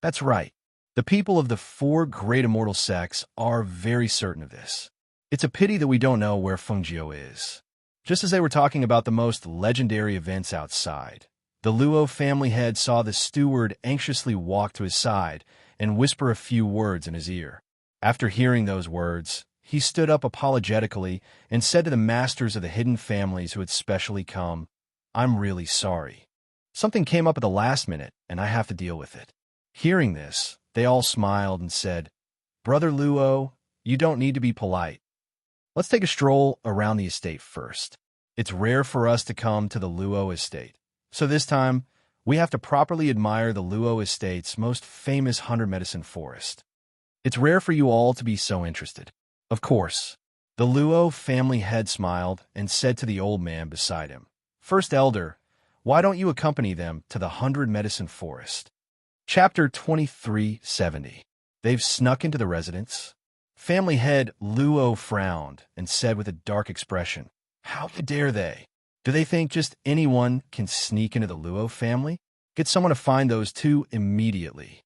That's right. The people of the four great immortal sects are very certain of this. It's a pity that we don't know where Fengjiu is. Just as they were talking about the most legendary events outside, the Luo family head saw the steward anxiously walk to his side and whisper a few words in his ear. After hearing those words, he stood up apologetically and said to the masters of the hidden families who had specially come, I'm really sorry. Something came up at the last minute, and I have to deal with it. Hearing this, they all smiled and said, Brother Luo, you don't need to be polite. Let's take a stroll around the estate first. It's rare for us to come to the Luo estate, so this time, we have to properly admire the Luo estate's most famous 100-medicine forest. It's rare for you all to be so interested. Of course, the Luo family head smiled and said to the old man beside him, First Elder, why don't you accompany them to the 100-medicine forest? Chapter 23:70. They've snuck into the residence. Family head Luo frowned and said with a dark expression, How dare they? Do they think just anyone can sneak into the Luo family? Get someone to find those two immediately.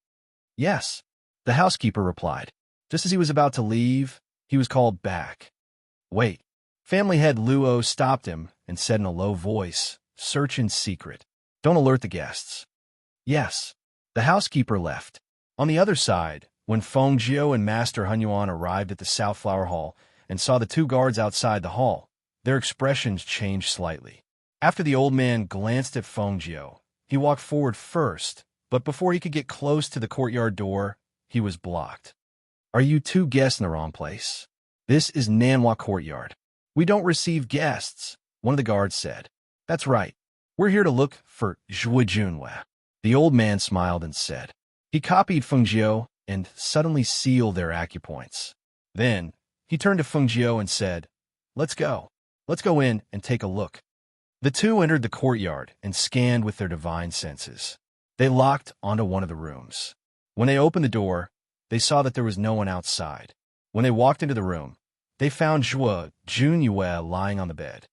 Yes, the housekeeper replied. Just as he was about to leave, he was called back. Wait. Family head Luo stopped him and said in a low voice, "Search in secret. Don't alert the guests." Yes. The housekeeper left. On the other side, when Feng Jiu and Master Hunyuan arrived at the South Flower Hall and saw the two guards outside the hall, their expressions changed slightly. After the old man glanced at Feng Jiu, he walked forward first, but before he could get close to the courtyard door, he was blocked. "Are you two guests in the wrong place? This is Nanhua Courtyard. We don't receive guests," one of the guards said. "That's right. We're here to look for Zhuo Junwei." The old man smiled and said. He copied Feng Jiu and suddenly sealed their acupoints. Then, he turned to Feng Jiu and said, "Let's go. Let's go in and take a look." The two entered the courtyard and scanned with their divine senses. They locked onto one of the rooms. When they opened the door, they saw that there was no one outside. When they walked into the room, they found Zhuo Junwei lying on the bed.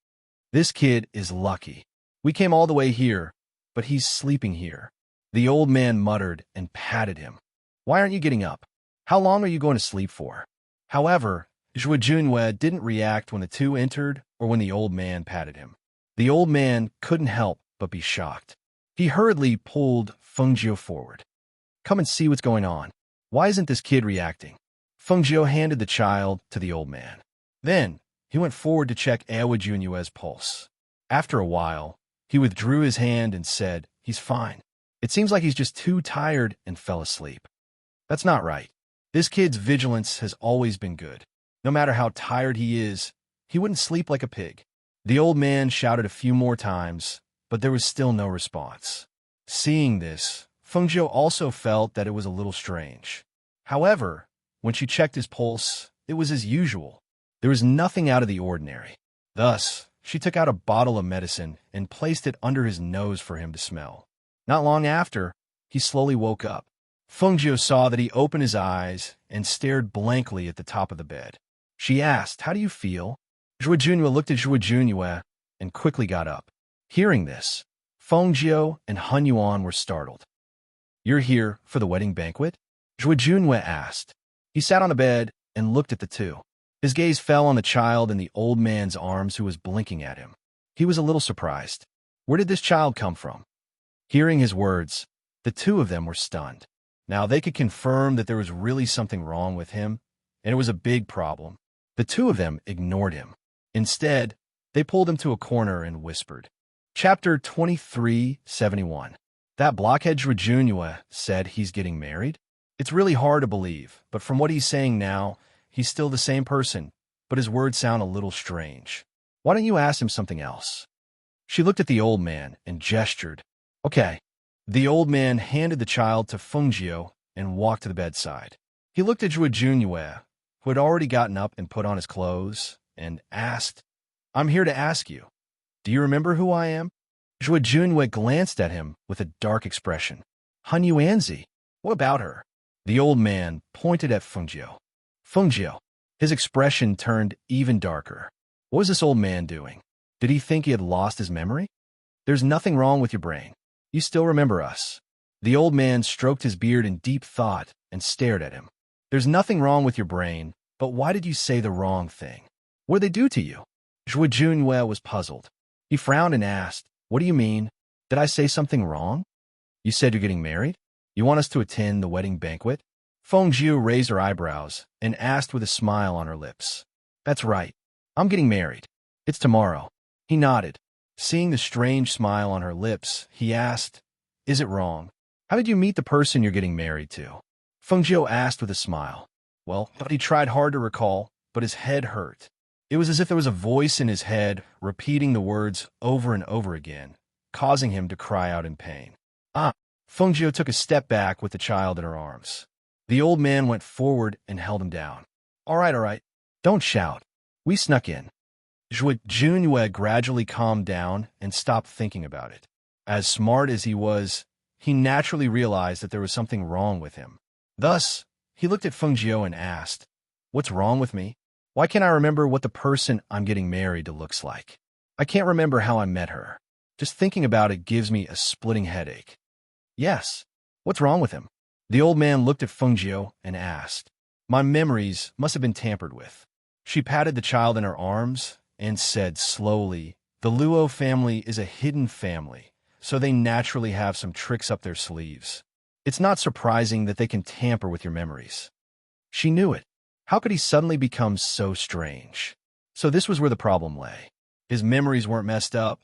"This kid is lucky. We came all the way here, but he's sleeping here." The old man muttered and patted him. "Why aren't you getting up? How long are you going to sleep for?" However, Zhuo Junwei didn't react when the two entered or when the old man patted him. The old man couldn't help but be shocked. He hurriedly pulled Feng Jiu forward. "Come and see what's going on. Why isn't this kid reacting?" Feng Jiu handed the child to the old man. Then, he went forward to check Awa Junwei's pulse. After a while, he withdrew his hand and said, "He's fine. It seems like he's just too tired and fell asleep." "That's not right. This kid's vigilance has always been good. No matter how tired he is, he wouldn't sleep like a pig." The old man shouted a few more times, but there was still no response. Seeing this, Feng Jiu also felt that it was a little strange. However, when she checked his pulse, it was as usual. There was nothing out of the ordinary. Thus, she took out a bottle of medicine and placed it under his nose for him to smell. Not long after, he slowly woke up. Feng Jiu saw that he opened his eyes and stared blankly at the top of the bed. She asked, "How do you feel?" Zhuo Junwei looked at Zhuo Junwei and quickly got up. Hearing this, Feng Jiu and Hunyuan were startled. "You're here for the wedding banquet?" Zhuo Junwei asked. He sat on the bed and looked at the two. His gaze fell on the child in the old man's arms who was blinking at him. He was a little surprised. Where did this child come from? Hearing his words, the two of them were stunned. Now they could confirm that there was really something wrong with him, and it was a big problem. The two of them ignored him. Instead, they pulled him to a corner and whispered. Chapter 2371. That blockhead Zhuo Junwei said he's getting married? It's really hard to believe, but from what he's saying now, he's still the same person, but his words sound a little strange. Why don't you ask him something else? She looked at the old man and gestured. Okay. The old man handed the child to Feng Jiu and walked to the bedside. He looked at Zhuo Junwei, who had already gotten up and put on his clothes, and asked, "I'm here to ask you, do you remember who I am?" Zhuo Junwei glanced at him with a dark expression. "Han Yuanzi, what about her?" The old man pointed at Feng Jiu. Feng Jiu. His expression turned even darker. What was this old man doing? Did he think he had lost his memory? "There's nothing wrong with your brain. You still remember us." The old man stroked his beard in deep thought and stared at him. "There's nothing wrong with your brain, but why did you say the wrong thing? What did they do to you?" Zhuo Junwei was puzzled. He frowned and asked, "What do you mean? Did I say something wrong? You said you're getting married? You want us to attend the wedding banquet?" Feng Jiu raised her eyebrows and asked with a smile on her lips. "That's right. I'm getting married. It's tomorrow." He nodded. Seeing the strange smile on her lips, he asked, "Is it wrong? How did you meet the person you're getting married to?" Feng Jiu asked with a smile. Well, he tried hard to recall, but his head hurt. It was as if there was a voice in his head repeating the words over and over again, causing him to cry out in pain. Feng Jiu took a step back with the child in her arms. The old man went forward and held him down. All right. Don't shout. We snuck in." Zhuo Junwei gradually calmed down and stopped thinking about it. As smart as he was, he naturally realized that there was something wrong with him. Thus, he looked at Feng Jiu and asked, "What's wrong with me? Why can't I remember what the person I'm getting married to looks like? I can't remember how I met her. Just thinking about it gives me a splitting headache." "Yes. What's wrong with him?" The old man looked at Feng Jiu and asked. "My memories must have been tampered with." She patted the child in her arms and said slowly, "The Luo family is a hidden family, so they naturally have some tricks up their sleeves. It's not surprising that they can tamper with your memories." She knew it. How could he suddenly become so strange? So this was where the problem lay. His memories weren't messed up,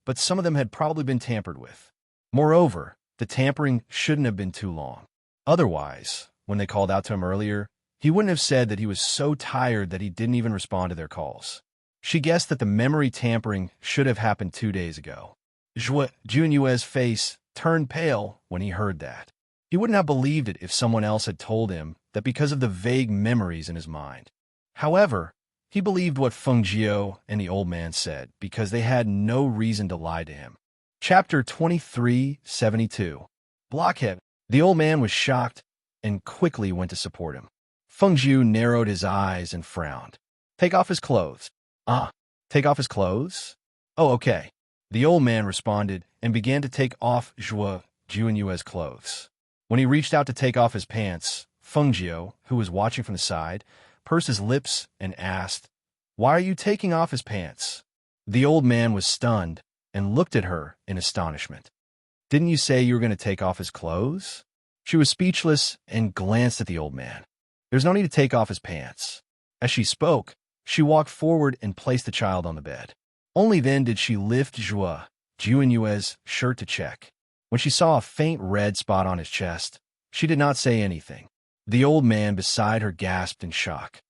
but some of them had probably been tampered with. Moreover, the tampering shouldn't have been too long. Otherwise, when they called out to him earlier, he wouldn't have said that he was so tired that he didn't even respond to their calls. She guessed that the memory tampering should have happened 2 days ago. Junyue's face turned pale when he heard that. He wouldn't have believed it if someone else had told him that because of the vague memories in his mind. However, he believed what Fengjiu and the old man said because they had no reason to lie to him. Chapter 2372. Blockhead. The old man was shocked and quickly went to support him. Fengjiu narrowed his eyes and frowned. "Take off his clothes." "Ah, take off his clothes? Oh, okay." The old man responded and began to take off Junyue's clothes. When he reached out to take off his pants, Fengjiu, who was watching from the side, pursed his lips and asked, "Why are you taking off his pants?" The old man was stunned and looked at her in astonishment. "Didn't you say you were going to take off his clothes?" She was speechless and glanced at the old man. "There's no need to take off his pants." As she spoke, she walked forward and placed the child on the bed. Only then did she lift Junyue's shirt to check. When she saw a faint red spot on his chest, she did not say anything. The old man beside her gasped in shock.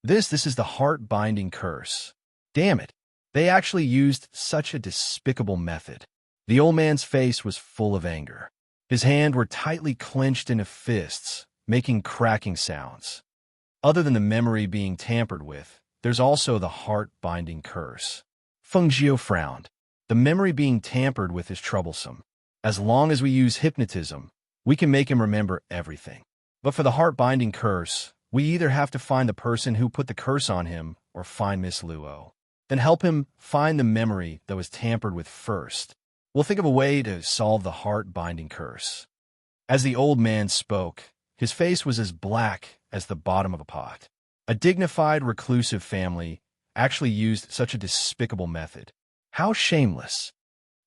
This is the heart-binding curse. Damn it, they actually used such a despicable method. The old man's face was full of anger. His hands were tightly clenched into fists, making cracking sounds. Other than the memory being tampered with, there's also the heart-binding curse. Fengjiu frowned. The memory being tampered with is troublesome. As long as we use hypnotism, we can make him remember everything. But for the heart-binding curse, we either have to find the person who put the curse on him or find Miss Luo. Then help him find the memory that was tampered with first. We'll think of a way to solve the heart-binding curse. As the old man spoke, his face was as black as the bottom of a pot. A dignified, reclusive family actually used such a despicable method. How shameless.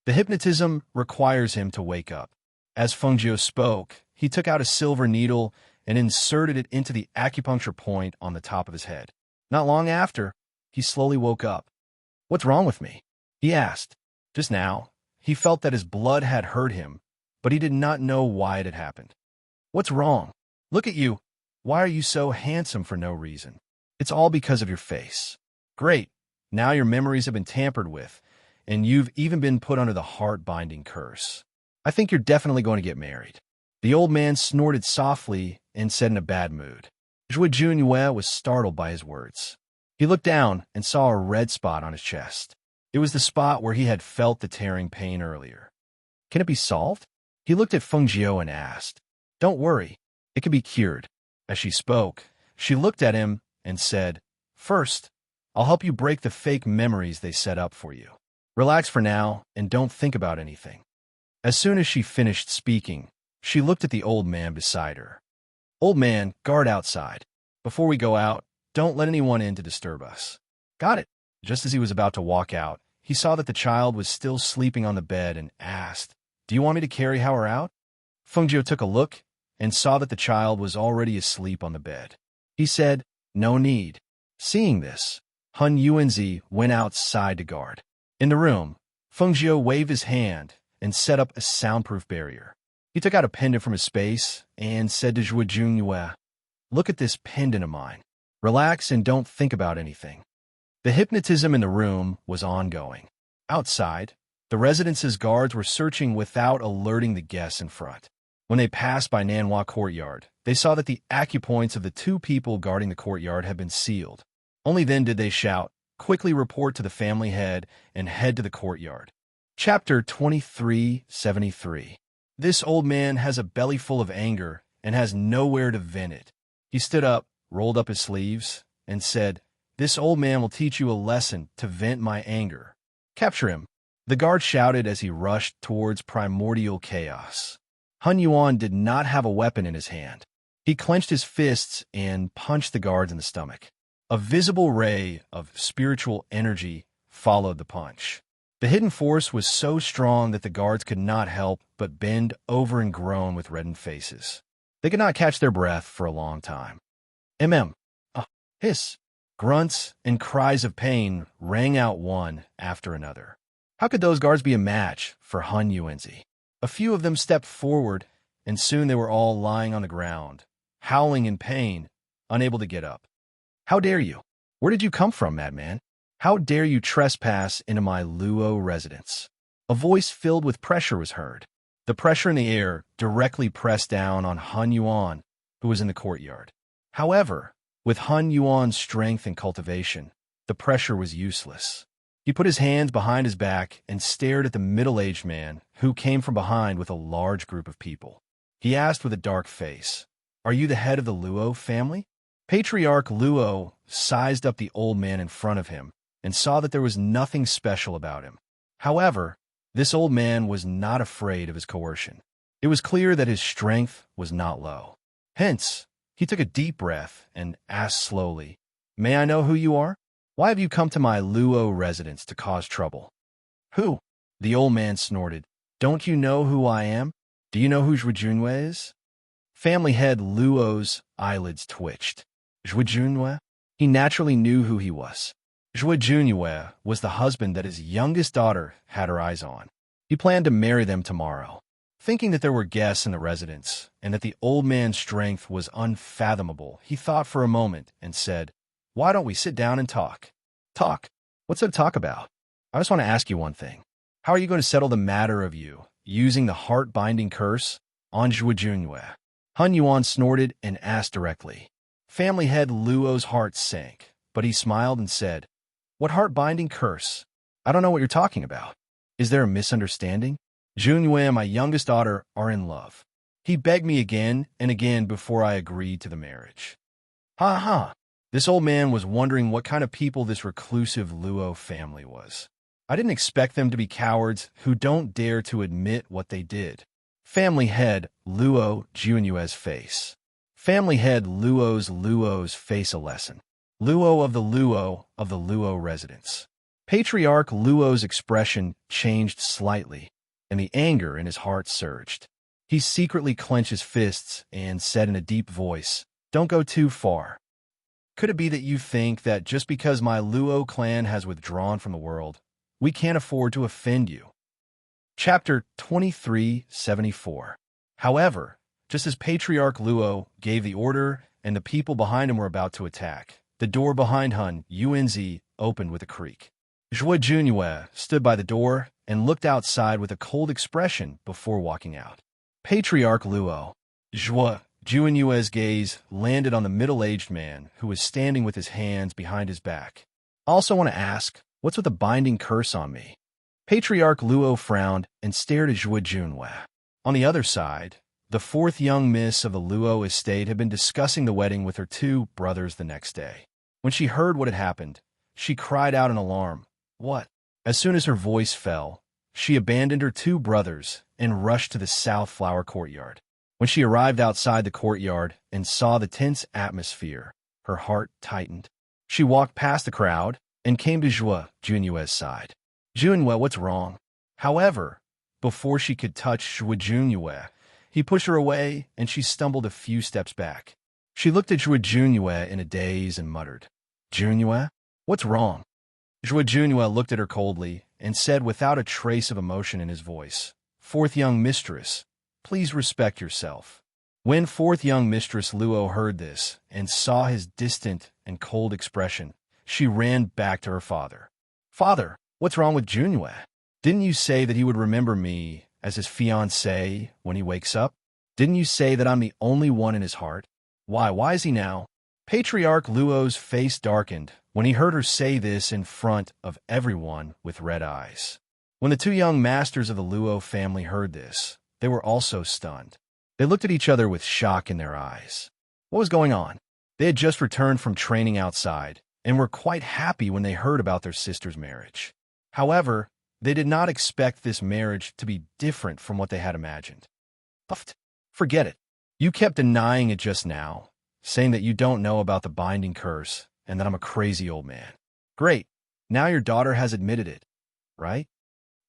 The hypnotism requires him to wake up. As Fengjiu spoke, he took out a silver needle and inserted it into the acupuncture point on the top of his head. Not long after, he slowly woke up. "What's wrong with me?" he asked. Just now, he felt that his blood had hurt him, but he did not know why it had happened. "What's wrong? Look at you. Why are you so handsome for no reason?" "It's all because of your face." "Great. Now your memories have been tampered with, and you've even been put under the heart-binding curse. I think you're definitely going to get married." The old man snorted softly and said in a bad mood. Junyue was startled by his words. He looked down and saw a red spot on his chest. It was the spot where he had felt the tearing pain earlier. "Can it be solved?" He looked at Fengjiu and asked. "Don't worry, it can be cured." As she spoke, she looked at him and said, "First, I'll help you break the fake memories they set up for you. Relax for now and don't think about anything." As soon as she finished speaking, she looked at the old man beside her. "Old man, guard outside. Before we go out, don't let anyone in to disturb us." "Got it." Just as he was about to walk out, he saw that the child was still sleeping on the bed and asked, "Do you want me to carry her out?" Fengjiu took a look and saw that the child was already asleep on the bed. He said, "No need." Seeing this, Hun Yuanzi went outside to guard. In the room, Fengjiu waved his hand and set up a soundproof barrier. He took out a pendant from his space and said to Junyue, "Look at this pendant of mine. Relax and don't think about anything." The hypnotism in the room was ongoing. Outside, the residence's guards were searching without alerting the guests in front. When they passed by Nanhua Courtyard, they saw that the acupoints of the 2 people guarding the courtyard had been sealed. Only then did they shout, "Quickly report to the family head and head to the courtyard." Chapter 2373. This old man has a belly full of anger and has nowhere to vent it. He stood up, rolled up his sleeves, and said, "This old man will teach you a lesson to vent my anger. Capture him." The guard shouted as he rushed towards primordial chaos. Hun Yuan did not have a weapon in his hand. He clenched his fists and punched the guards in the stomach. A visible ray of spiritual energy followed the punch. The hidden force was so strong that the guards could not help but bend over and groan with reddened faces. They could not catch their breath for a long time. Hiss, grunts, and cries of pain rang out one after another. How could those guards be a match for Hun Yuanzi? A few of them stepped forward, and soon they were all lying on the ground, howling in pain, unable to get up. How dare you? Where did you come from, madman? How dare you trespass into my Luo residence? A voice filled with pressure was heard. The pressure in the air directly pressed down on Hun Yuan, who was in the courtyard. However, with Hun Yuan's strength and cultivation, the pressure was useless. He put his hands behind his back and stared at the middle-aged man who came from behind with a large group of people. He asked with a dark face, "Are you the head of the Luo family?" Patriarch Luo sized up the old man in front of him and saw that there was nothing special about him. However, this old man was not afraid of his coercion. It was clear that his strength was not low. Hence, he took a deep breath and asked slowly, "May I know who you are? Why have you come to my Luo residence to cause trouble?" "Who?" The old man snorted. "Don't you know who I am? Do you know who Zhuojunwei is?" Family head Luo's eyelids twitched. Zhuojunwei? He naturally knew who he was. Zhuojunwei was the husband that his youngest daughter had her eyes on. He planned to marry them tomorrow. Thinking that there were guests in the residence and that the old man's strength was unfathomable, he thought for a moment and said, "Why don't we sit down and talk?" "Talk? What's there to talk about? I just want to ask you one thing. How are you going to settle the matter of you using the heart-binding curse on Zhuojunwei?" Hun Yuan snorted and asked directly. Family head Luo's heart sank, but he smiled and said, "What heart-binding curse? I don't know what you're talking about. Is there a misunderstanding? Junwei and my youngest daughter are in love. He begged me again and again before I agreed to the marriage." Ha ha! This old man was wondering what kind of people this reclusive Luo family was. "I didn't expect them to be cowards who don't dare to admit what they did." Family head Luo Junyue's face. Family head Luo's face a lesson. Luo of the Luo residence. Patriarch Luo's expression changed slightly, and the anger in his heart surged. He secretly clenched his fists and said in a deep voice, "Don't go too far. Could it be that you think that just because my Luo clan has withdrawn from the world, we can't afford to offend you?" Chapter 2374. However, just as Patriarch Luo gave the order and the people behind him were about to attack, the door behind Hun Yuanzi opened with a creak. Zhuojunwei stood by the door and looked outside with a cold expression before walking out. Patriarch Luo. Zhuojunwei's gaze landed on the middle-aged man who was standing with his hands behind his back. "Also want to ask, what's with the binding curse on me?" Patriarch Luo frowned and stared at Zhuojunwei. On the other side, the fourth young miss of the Luo estate had been discussing the wedding with her two brothers the next day. When she heard what had happened, she cried out in alarm. "What?" As soon as her voice fell, she abandoned her two brothers and rushed to the south flower courtyard. When she arrived outside the courtyard and saw the tense atmosphere, her heart tightened. She walked past the crowd and came to Zhuojunwei's side. "Junwei, what's wrong?" However, before she could touch Zhuojunwei, he pushed her away and she stumbled a few steps back. She looked at Zhuojunwei in a daze and muttered, "Junwei, what's wrong?" Zhuojunwei looked at her coldly and said without a trace of emotion in his voice, "Fourth young mistress, please respect yourself." When fourth young mistress Luo heard this and saw his distant and cold expression, she ran back to her father. "Father, what's wrong with Junwei? Didn't you say that he would remember me as his fiancée when he wakes up? Didn't you say that I'm the only one in his heart? Why is he now?" Patriarch Luo's face darkened when he heard her say this in front of everyone with red eyes. When the two young masters of the Luo family heard this, they were also stunned. They looked at each other with shock in their eyes. What was going on? They had just returned from training outside and were quite happy when they heard about their sister's marriage. However, they did not expect this marriage to be different from what they had imagined. Forget it. You kept denying it just now, saying that you don't know about the binding curse and that I'm a crazy old man. Great. Now your daughter has admitted it, right?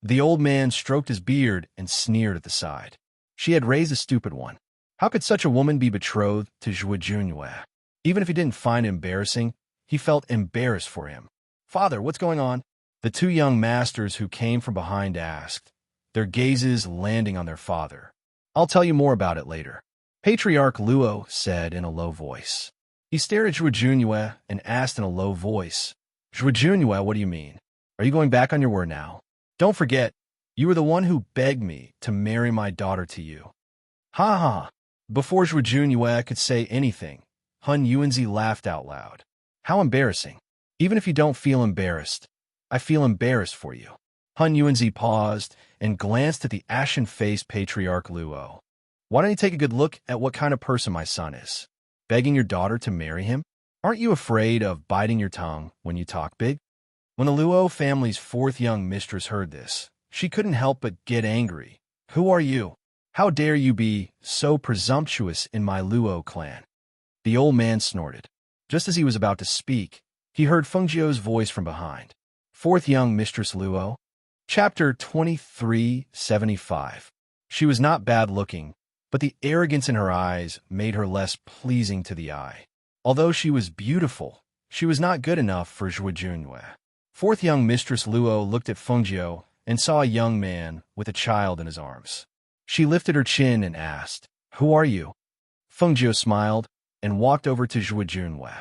The old man stroked his beard and sneered at the side. She had raised a stupid one. How could such a woman be betrothed to Zhuo Junyue? Even if he didn't find it embarrassing, he felt embarrassed for him. Father, what's going on? The two young masters who came from behind asked, their gazes landing on their father. I'll tell you more about it later. Patriarch Luo said in a low voice. He stared at Zhuo Junyue and asked in a low voice, Zhuo Junyue, what do you mean? Are you going back on your word now? Don't forget, you were the one who begged me to marry my daughter to you. Ha ha. Before Zhuo Junyue could say anything, Hun Yuanzi laughed out loud. How embarrassing. Even if you don't feel embarrassed, I feel embarrassed for you. Hun Yuanzi paused and glanced at the ashen-faced Patriarch Luo. Why don't you take a good look at what kind of person my son is? Begging your daughter to marry him? Aren't you afraid of biting your tongue when you talk big? When the Luo family's fourth young mistress heard this, she couldn't help but get angry. Who are you? How dare you be so presumptuous in my Luo clan? The old man snorted. Just as he was about to speak, he heard Feng Jiu's voice from behind. Fourth young mistress Luo. Chapter 2375. She was not bad-looking, but the arrogance in her eyes made her less pleasing to the eye. Although she was beautiful, she was not good enough for Zhuo Junyue. Fourth young mistress Luo looked at Feng Jiu and saw a young man with a child in his arms. She lifted her chin and asked, Who are you? Feng Jiu smiled and walked over to Zhuo Junyue.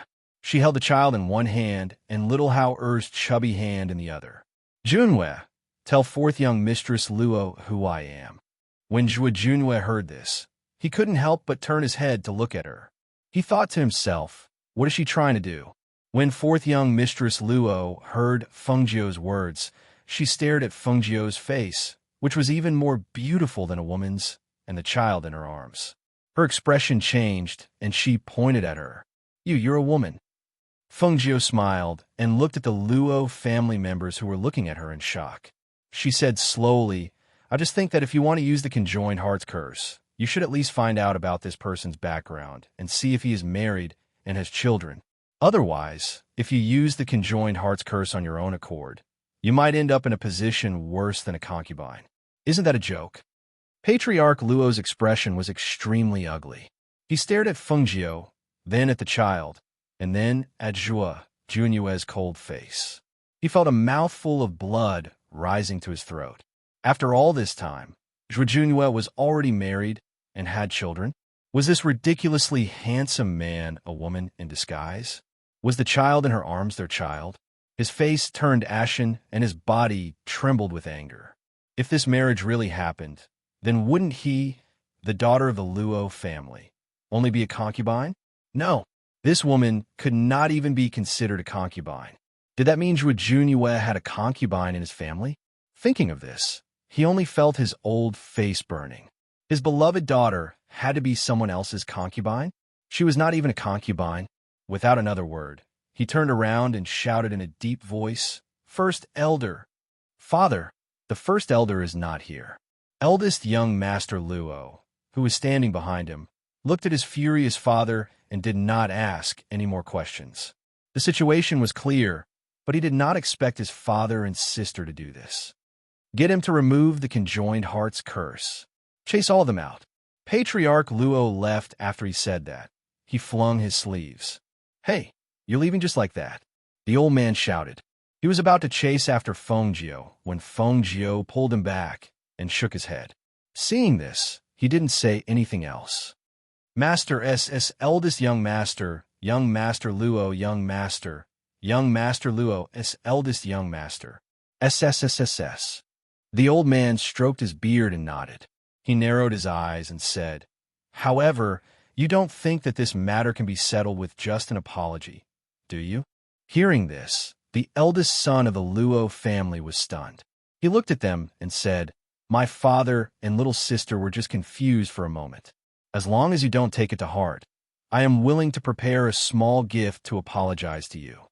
She held the child in one hand and little Hao Er's chubby hand in the other. Junyue, tell fourth young mistress Luo who I am. When Zhuo Junyue heard this, he couldn't help but turn his head to look at her. He thought to himself, what is she trying to do? When fourth young mistress Luo heard Feng Jiu's words, she stared at Feng Jiu's face, which was even more beautiful than a woman's, and the child in her arms. Her expression changed, and she pointed at her. You're a woman. Feng Jiu smiled and looked at the Luo family members who were looking at her in shock. She said slowly, I just think that if you want to use the conjoined hearts curse, you should at least find out about this person's background and see if he is married and has children. Otherwise, if you use the conjoined hearts curse on your own accord, you might end up in a position worse than a concubine. Isn't that a joke? Patriarch Luo's expression was extremely ugly. He stared at Feng Jiu, then at the child, and then at Zhuo Junyue's cold face. He felt a mouthful of blood rising to his throat. After all this time, Zhuo Junyue was already married and had children. Was this ridiculously handsome man a woman in disguise? Was the child in her arms their child? His face turned ashen and his body trembled with anger. If this marriage really happened, then wouldn't he, the daughter of the Luo family, only be a concubine? No, this woman could not even be considered a concubine. Did that mean Zhuo Junyue had a concubine in his family? Thinking of this, he only felt his old face burning. His beloved daughter had to be someone else's concubine? She was not even a concubine. Without another word, he turned around and shouted in a deep voice, First Elder. Father, the first elder is not here. Eldest young Master Luo, who was standing behind him, looked at his furious father and did not ask any more questions. The situation was clear, but he did not expect his father and sister to do this. Get him to remove the conjoined hearts curse. Chase all of them out. Patriarch Luo left after he said that. He flung his sleeves. Hey, you're leaving just like that? The old man shouted. He was about to chase after Feng Jiu when Feng Jiu pulled him back and shook his head. Seeing this, he didn't say anything else. Master SS eldest young master Luo young master Luo S eldest young master SSSSS. The old man stroked his beard and nodded. He narrowed his eyes and said, However, you don't think that this matter can be settled with just an apology, do you? Hearing this, the eldest son of the Luo family was stunned. He looked at them and said, My father and little sister were just confused for a moment. As long as you don't take it to heart, I am willing to prepare a small gift to apologize to you.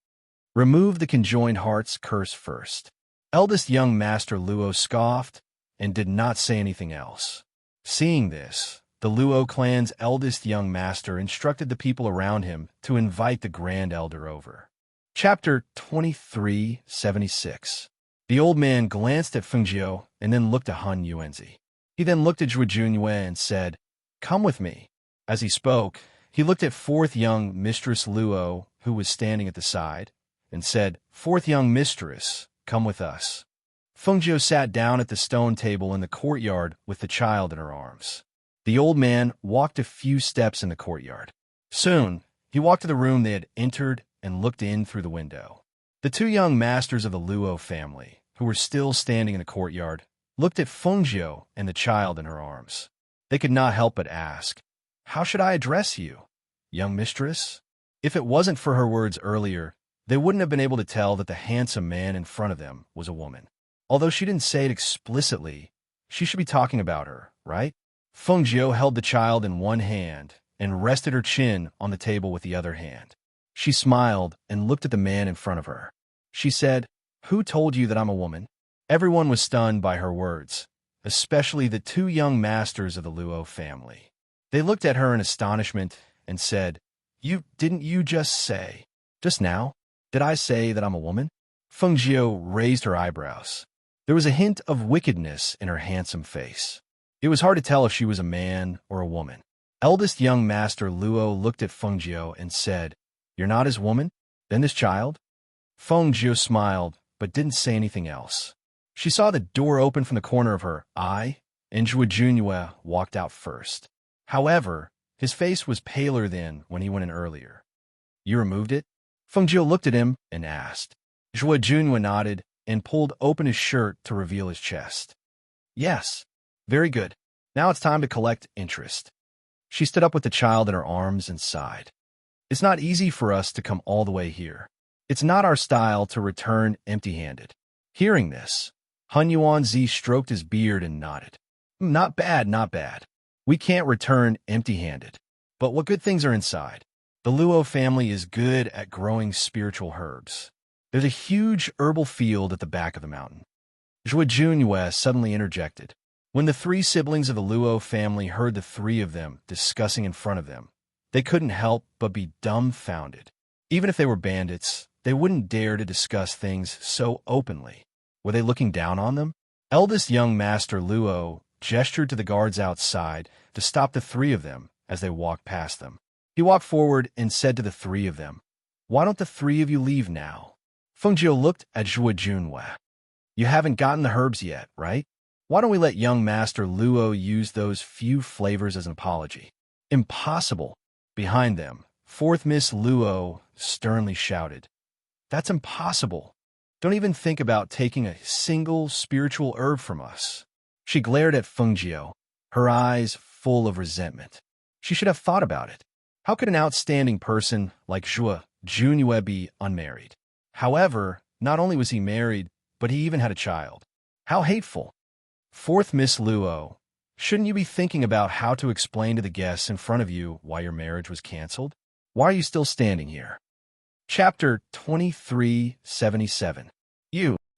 Remove the conjoined hearts curse first. Eldest young Master Luo scoffed and did not say anything else. Seeing this, the Luo clan's eldest young master instructed the people around him to invite the Grand Elder over. Chapter 2376. The old man glanced at Fengjiu and then looked at Han Yuanzi. He then looked at Zhuo Junyue and said, "Come with me." As he spoke, he looked at fourth young Mistress Luo, who was standing at the side, and said, "Fourth young mistress, come with us." Fengjiu sat down at the stone table in the courtyard with the child in her arms. The old man walked a few steps in the courtyard. Soon, he walked to the room they had entered and looked in through the window. The two young masters of the Luo family, who were still standing in the courtyard, looked at Fengjiu and the child in her arms. They could not help but ask, "How should I address you, young mistress?" If it wasn't for her words earlier, they wouldn't have been able to tell that the handsome man in front of them was a woman. Although she didn't say it explicitly, she should be talking about her, right? Fengjiu held the child in one hand and rested her chin on the table with the other hand. She smiled and looked at the man in front of her. She said, "Who told you that I'm a woman?" Everyone was stunned by her words, especially the two young masters of the Luo family. They looked at her in astonishment and said, Didn't you just say, just now, did I say that I'm a woman?" Fengjiu raised her eyebrows. There was a hint of wickedness in her handsome face. It was hard to tell if she was a man or a woman. Eldest young master Luo looked at Fengjiu and said, "You're not his woman? Then this child?" Fengjiu smiled, but didn't say anything else. She saw the door open from the corner of her eye, and Zhuo Junyue walked out first. However, his face was paler than when he went in earlier. "You removed it?" Fengjiu looked at him and asked. Zhuo Junyue nodded and pulled open his shirt to reveal his chest. "Yes. Very good. Now it's time to collect interest." She stood up with the child in her arms and sighed. "It's not easy for us to come all the way here. It's not our style to return empty-handed." Hearing this, Han Yuanzi stroked his beard and nodded. Not bad, not bad. We can't return empty-handed. But what good things are inside? The Luo family is good at growing spiritual herbs. There's a huge herbal field at the back of the mountain." Zhuo Junyue suddenly interjected. When the three siblings of the Luo family heard the three of them discussing in front of them, they couldn't help but be dumbfounded. Even if they were bandits, they wouldn't dare to discuss things so openly. Were they looking down on them? Eldest young master Luo gestured to the guards outside to stop the three of them as they walked past them. He walked forward and said to the three of them, "Why don't the three of you leave now?" Fengjiu looked at Zhuo Junyue. "You haven't gotten the herbs yet, right? Why don't we let young master Luo use those few flavors as an apology?" "Impossible." Behind them, fourth Miss Luo sternly shouted, "That's impossible. Don't even think about taking a single spiritual herb from us." She glared at Fengjiu, her eyes full of resentment. She should have thought about it. How could an outstanding person like Zhuo Junyue be unmarried? However, not only was he married, but he even had a child. How hateful. Fourth Miss Luo, shouldn't you be thinking about how to explain to the guests in front of you why your marriage was canceled? Why are you still standing here? Chapter 2377.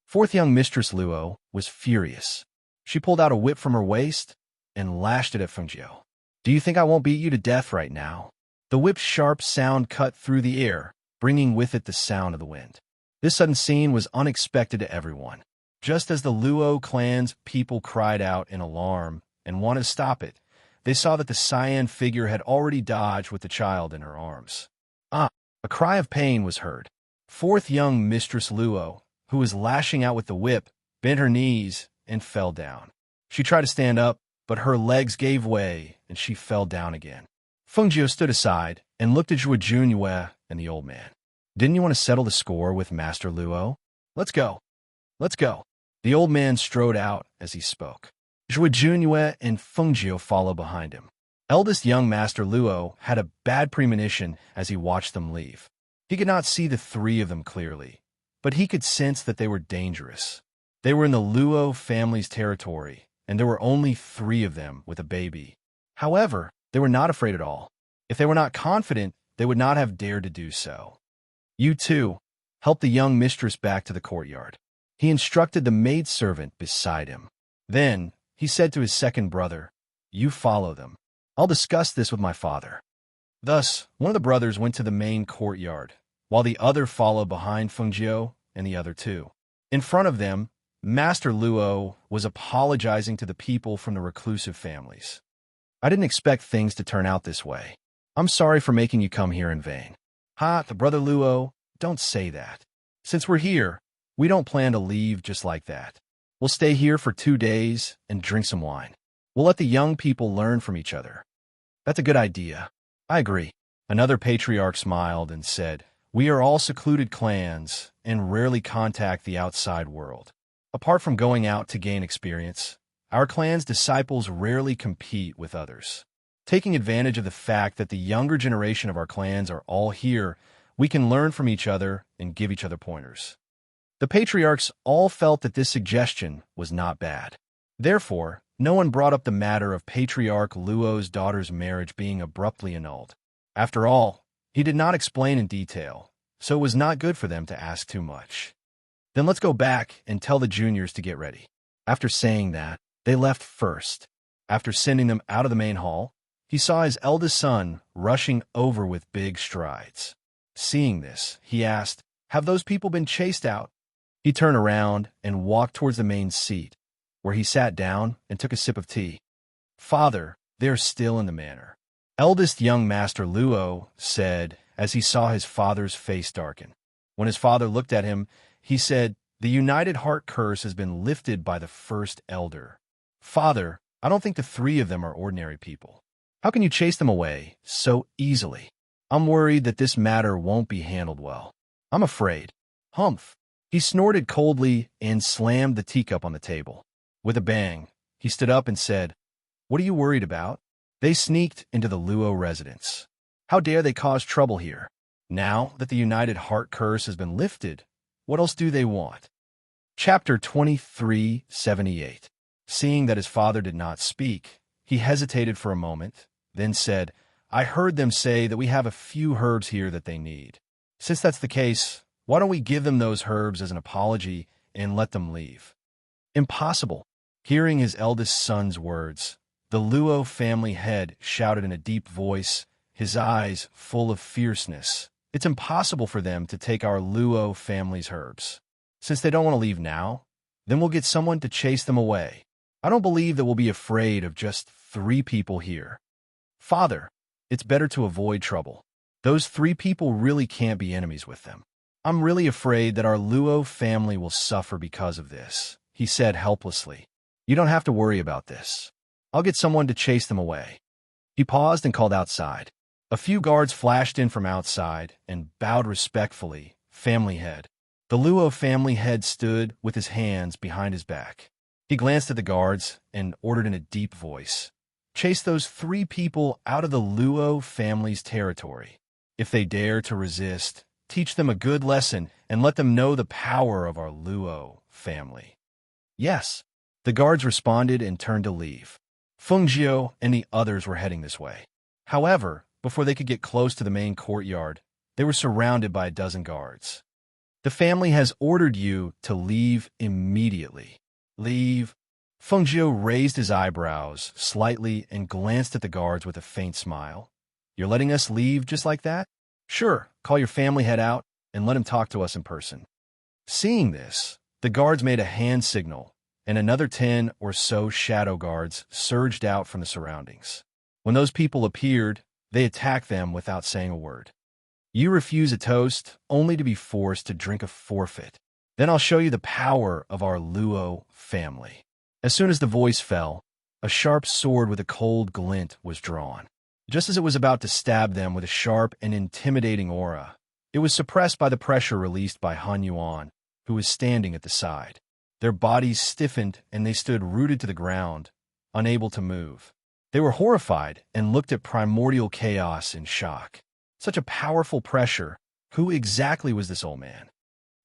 Fourth young Mistress Luo was furious. She pulled out a whip from her waist and lashed it at Fengjiu. "Do you think I won't beat you to death right now?" The whip's sharp sound cut through the air, bringing with it the sound of the wind. This sudden scene was unexpected to everyone. Just as the Luo clan's people cried out in alarm and wanted to stop it, they saw that the cyan figure had already dodged with the child in her arms. A cry of pain was heard. Fourth young Mistress Luo, who was lashing out with the whip, bent her knees and fell down. She tried to stand up, but her legs gave way and she fell down again. Fengjiu stood aside and looked at Zhuo Junyue and the old man. "Didn't you want to settle the score with Master Luo? Let's go. Let's go." The old man strode out as he spoke. Zhuo Junyue and Fengjiu followed behind him. Eldest young Master Luo had a bad premonition as he watched them leave. He could not see the three of them clearly, but he could sense that they were dangerous. They were in the Luo family's territory, and there were only three of them with a baby. However, they were not afraid at all. If they were not confident, they would not have dared to do so. "You two, help the young mistress back to the courtyard." He instructed the maidservant beside him. Then he said to his second brother, "You follow them. I'll discuss this with my father." Thus, one of the brothers went to the main courtyard, while the other followed behind Fengjiu and the other two. In front of them, Master Luo was apologizing to the people from the reclusive families. I didn't expect things to turn out this way. I'm sorry for making you come here in vain. Ha, the brother Luo, don't say that. Since we're here, we don't plan to leave just like that. We'll stay here for 2 days and drink some wine. We'll let the young people learn from each other. That's a good idea. I agree. Another patriarch smiled and said, we are all secluded clans and rarely contact the outside world. Apart from going out to gain experience, our clan's disciples rarely compete with others. Taking advantage of the fact that the younger generation of our clans are all here, we can learn from each other and give each other pointers. The patriarchs all felt that this suggestion was not bad. Therefore, no one brought up the matter of Patriarch Luo's daughter's marriage being abruptly annulled. After all, he did not explain in detail, so it was not good for them to ask too much. Then let's go back and tell the juniors to get ready. After saying that, they left first. After sending them out of the main hall, he saw his eldest son rushing over with big strides. Seeing this, he asked, have those people been chased out? He turned around and walked towards the main seat, where he sat down and took a sip of tea. Father, they are still in the manor. Eldest young Master Luo said as he saw his father's face darken. When his father looked at him, he said, the United Heart curse has been lifted by the first elder. Father, I don't think the 3 of them are ordinary people. How can you chase them away so easily? I'm worried that this matter won't be handled well. I'm afraid. Humph. He snorted coldly and slammed the teacup on the table. With a bang, he stood up and said, what are you worried about? They sneaked into the Luo residence. How dare they cause trouble here? Now that the United Heart curse has been lifted, what else do they want? Chapter 2378. Seeing that his father did not speak, he hesitated for a moment, then said, I heard them say that we have a few herbs here that they need. Since that's the case, why don't we give them those herbs as an apology and let them leave? Impossible. Hearing his eldest son's words, the Luo family head shouted in a deep voice, his eyes full of fierceness. It's impossible for them to take our Luo family's herbs. Since they don't want to leave now, then we'll get someone to chase them away. I don't believe that we'll be afraid of just 3 people here. Father, it's better to avoid trouble. Those 3 people really can't be enemies with them. I'm really afraid that our Luo family will suffer because of this, he said helplessly. You don't have to worry about this. I'll get someone to chase them away. He paused and called outside. A few guards flashed in from outside and bowed respectfully, family head. The Luo family head stood with his hands behind his back. He glanced at the guards and ordered in a deep voice, chase those 3 people out of the Luo family's territory. If they dare to resist, teach them a good lesson and let them know the power of our Luo family. Yes, the guards responded and turned to leave. Fengjiu and the others were heading this way. However, before they could get close to the main courtyard, they were surrounded by a dozen guards. The family has ordered you to leave immediately. Leave? Fengjiu raised his eyebrows slightly and glanced at the guards with a faint smile. You're letting us leave just like that? Sure, call your family head out and let him talk to us in person. Seeing this, the guards made a hand signal, and another 10 or so shadow guards surged out from the surroundings. When those people appeared, they attacked them without saying a word. You refuse a toast only to be forced to drink a forfeit. Then I'll show you the power of our Luo family. As soon as the voice fell, a sharp sword with a cold glint was drawn. Just as it was about to stab them with a sharp and intimidating aura, it was suppressed by the pressure released by Han Yuan, who was standing at the side. Their bodies stiffened and they stood rooted to the ground, unable to move. They were horrified and looked at primordial chaos in shock. Such a powerful pressure. Who exactly was this old man?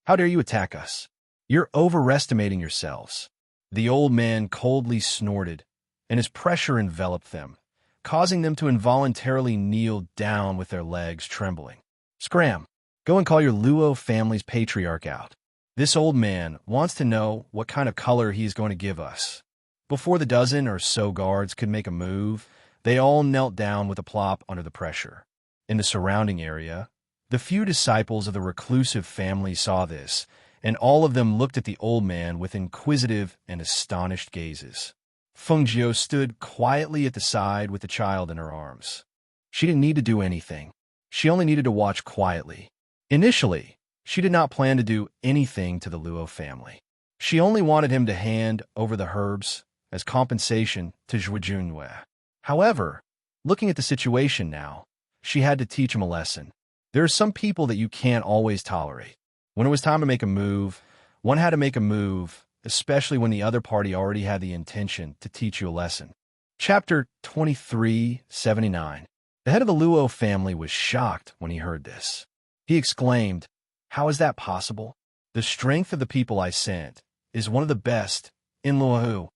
How dare you attack us? You're overestimating yourselves. The old man coldly snorted, and his pressure enveloped them, causing them to involuntarily kneel down with their legs trembling. Scram! Go and call your Luo family's patriarch out. This old man wants to know what kind of color he is going to give us. Before the dozen or so guards could make a move, they all knelt down with a plop under the pressure. In the surrounding area, The few disciples of the reclusive family saw this, and all of them looked at the old man with inquisitive and astonished gazes. Fengjiu stood quietly at the side with the child in her arms. She didn't need to do anything. She only needed to watch quietly. Initially, she did not plan to do anything to the Luo family. She only wanted him to hand over the herbs as compensation to Zhuo Junwei. However, looking at the situation now, she had to teach him a lesson. There are some people that you can't always tolerate. When it was time to make a move, one had to make a move, especially when the other party already had the intention to teach you a lesson. Chapter 2379. The head of the Luo family was shocked when he heard this. He exclaimed, "How is that possible? The strength of the people I sent is one of the best in Luohu.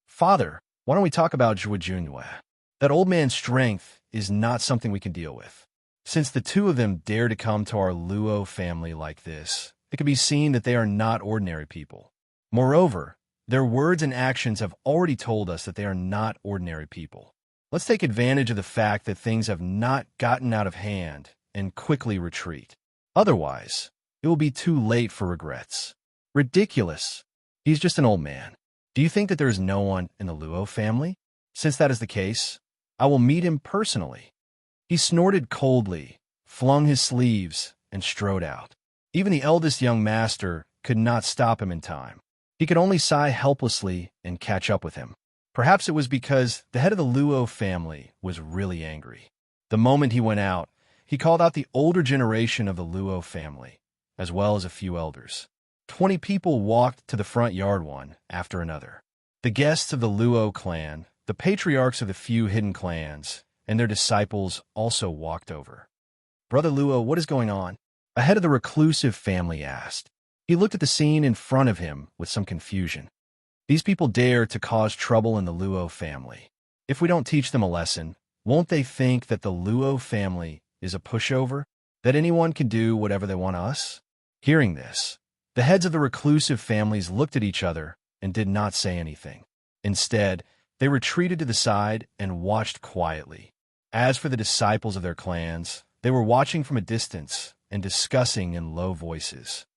Father, why don't we talk about Zhuo Junwei? That old man's strength is not something we can deal with. Since the two of them dare to come to our Luo family like this, it can be seen that they are not ordinary people. Moreover, their words and actions have already told us that they are not ordinary people. Let's take advantage of the fact that things have not gotten out of hand and quickly retreat. Otherwise, it will be too late for regrets." Ridiculous. He's just an old man. Do you think that there is no one in the Luo family? Since that is the case, I will meet him personally. He snorted coldly, flung his sleeves, and strode out. Even the eldest young master could not stop him in time. He could only sigh helplessly and catch up with him. Perhaps it was because the head of the Luo family was really angry. The moment he went out, he called out the older generation of the Luo family, as well as a few elders. 20 people walked to the front yard one after another. The guests of the Luo clan, the patriarchs of the few hidden clans, and their disciples also walked over. "Brother Luo, what is going on?" A head of the reclusive family asked. He looked at the scene in front of him with some confusion. These people dare to cause trouble in the Luo family. If we don't teach them a lesson, won't they think that the Luo family is a pushover, that anyone can do whatever they want us? Hearing this, the heads of the reclusive families looked at each other and did not say anything. Instead, they retreated to the side and watched quietly. As for the disciples of their clans, they were watching from a distance and discussing in low voices.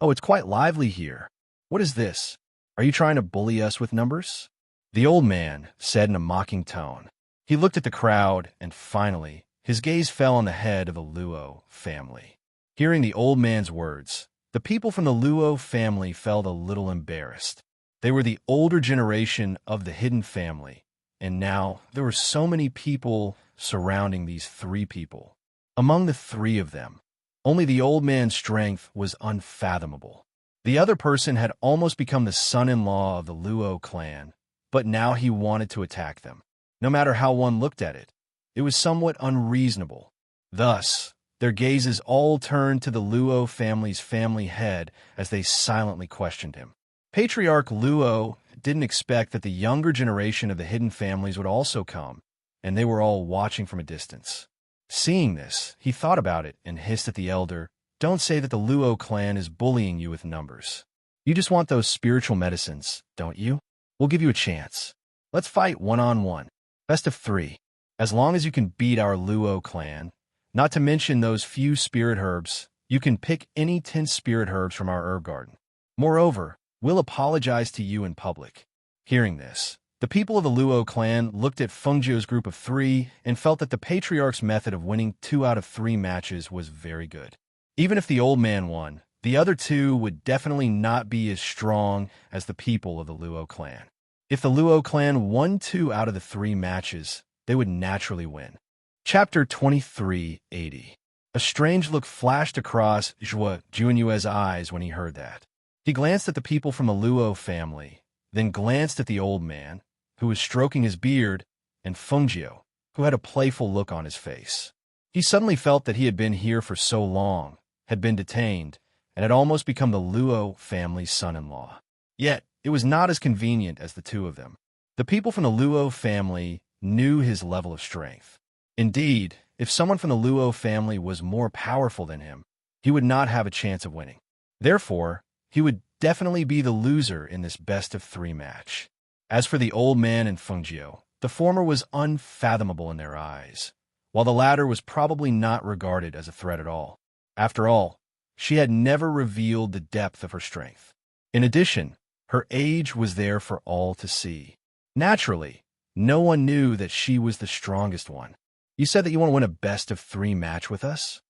"Oh, it's quite lively here. What is this? Are you trying to bully us with numbers?" The old man said in a mocking tone. He looked at the crowd, and finally, his gaze fell on the head of the Luo family. Hearing the old man's words, the people from the Luo family felt a little embarrassed. They were the older generation of the hidden family, and now there were so many people surrounding these three people. Among the three of them, only the old man's strength was unfathomable. The other person had almost become the son-in-law of the Luo clan, but now he wanted to attack them. No matter how one looked at it, it was somewhat unreasonable. Thus, their gazes all turned to the Luo family's family head as they silently questioned him. Patriarch Luo didn't expect that the younger generation of the hidden families would also come, and they were all watching from a distance. Seeing this, he thought about it and hissed at the elder, "Don't say that the Luo clan is bullying you with numbers. You just want those spiritual medicines, don't you? We'll give you a chance. Let's fight one-on-one. Best of 3. As long as you can beat our Luo clan, not to mention those few spirit herbs, you can pick any 10 spirit herbs from our herb garden. Moreover, we'll apologize to you in public." Hearing this, the people of the Luo clan looked at Fengjiu's group of 3 and felt that the patriarch's method of winning 2 out of 3 matches was very good. Even if the old man won, the other 2 would definitely not be as strong as the people of the Luo clan. If the Luo clan won 2 out of the 3 matches, they would naturally win. Chapter 2380. A strange look flashed across Zhuo Junwei's eyes when he heard that. He glanced at the people from the Luo family, then glanced at the old man, who was stroking his beard, and Fengjiu, who had a playful look on his face. He suddenly felt that he had been here for so long, had been detained, and had almost become the Luo family's son-in-law. Yet, it was not as convenient as the 2 of them. The people from the Luo family knew his level of strength. Indeed, if someone from the Luo family was more powerful than him, he would not have a chance of winning. Therefore, he would definitely be the loser in this best-of-3 match. As for the old man and Fengjiu, the former was unfathomable in their eyes, while the latter was probably not regarded as a threat at all. After all, she had never revealed the depth of her strength. In addition, her age was there for all to see. Naturally, no one knew that she was the strongest one. You said that you want to win a best-of-3 match with us?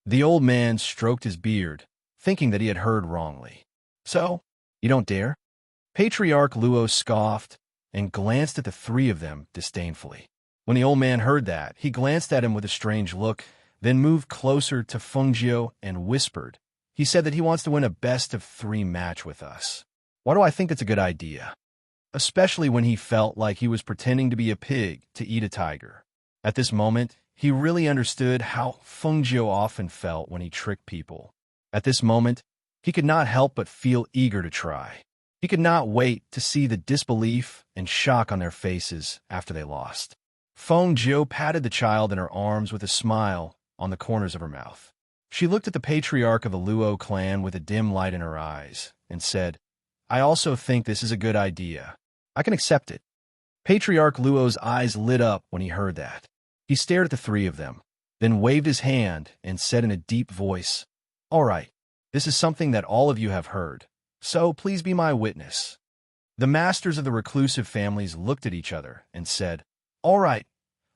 The old man stroked his beard, thinking that he had heard wrongly. So, you don't dare? Patriarch Luo scoffed and glanced at the 3 of them disdainfully. When the old man heard that, he glanced at him with a strange look, then moved closer to Fengjiu and whispered. He said that he wants to win a best-of-3 match with us. Why do I think it's a good idea? Especially when he felt like he was pretending to be a pig to eat a tiger. At this moment, he really understood how Fengjiu often felt when he tricked people. At this moment, he could not help but feel eager to try. He could not wait to see the disbelief and shock on their faces after they lost. Fengjiu patted the child in her arms with a smile on the corners of her mouth. She looked at the patriarch of the Luo clan with a dim light in her eyes and said, I also think this is a good idea. I can accept it. Patriarch Luo's eyes lit up when he heard that. He stared at the 3 of them, then waved his hand and said in a deep voice, All right, this is something that all of you have heard, so please be my witness. The masters of the reclusive families looked at each other and said, All right,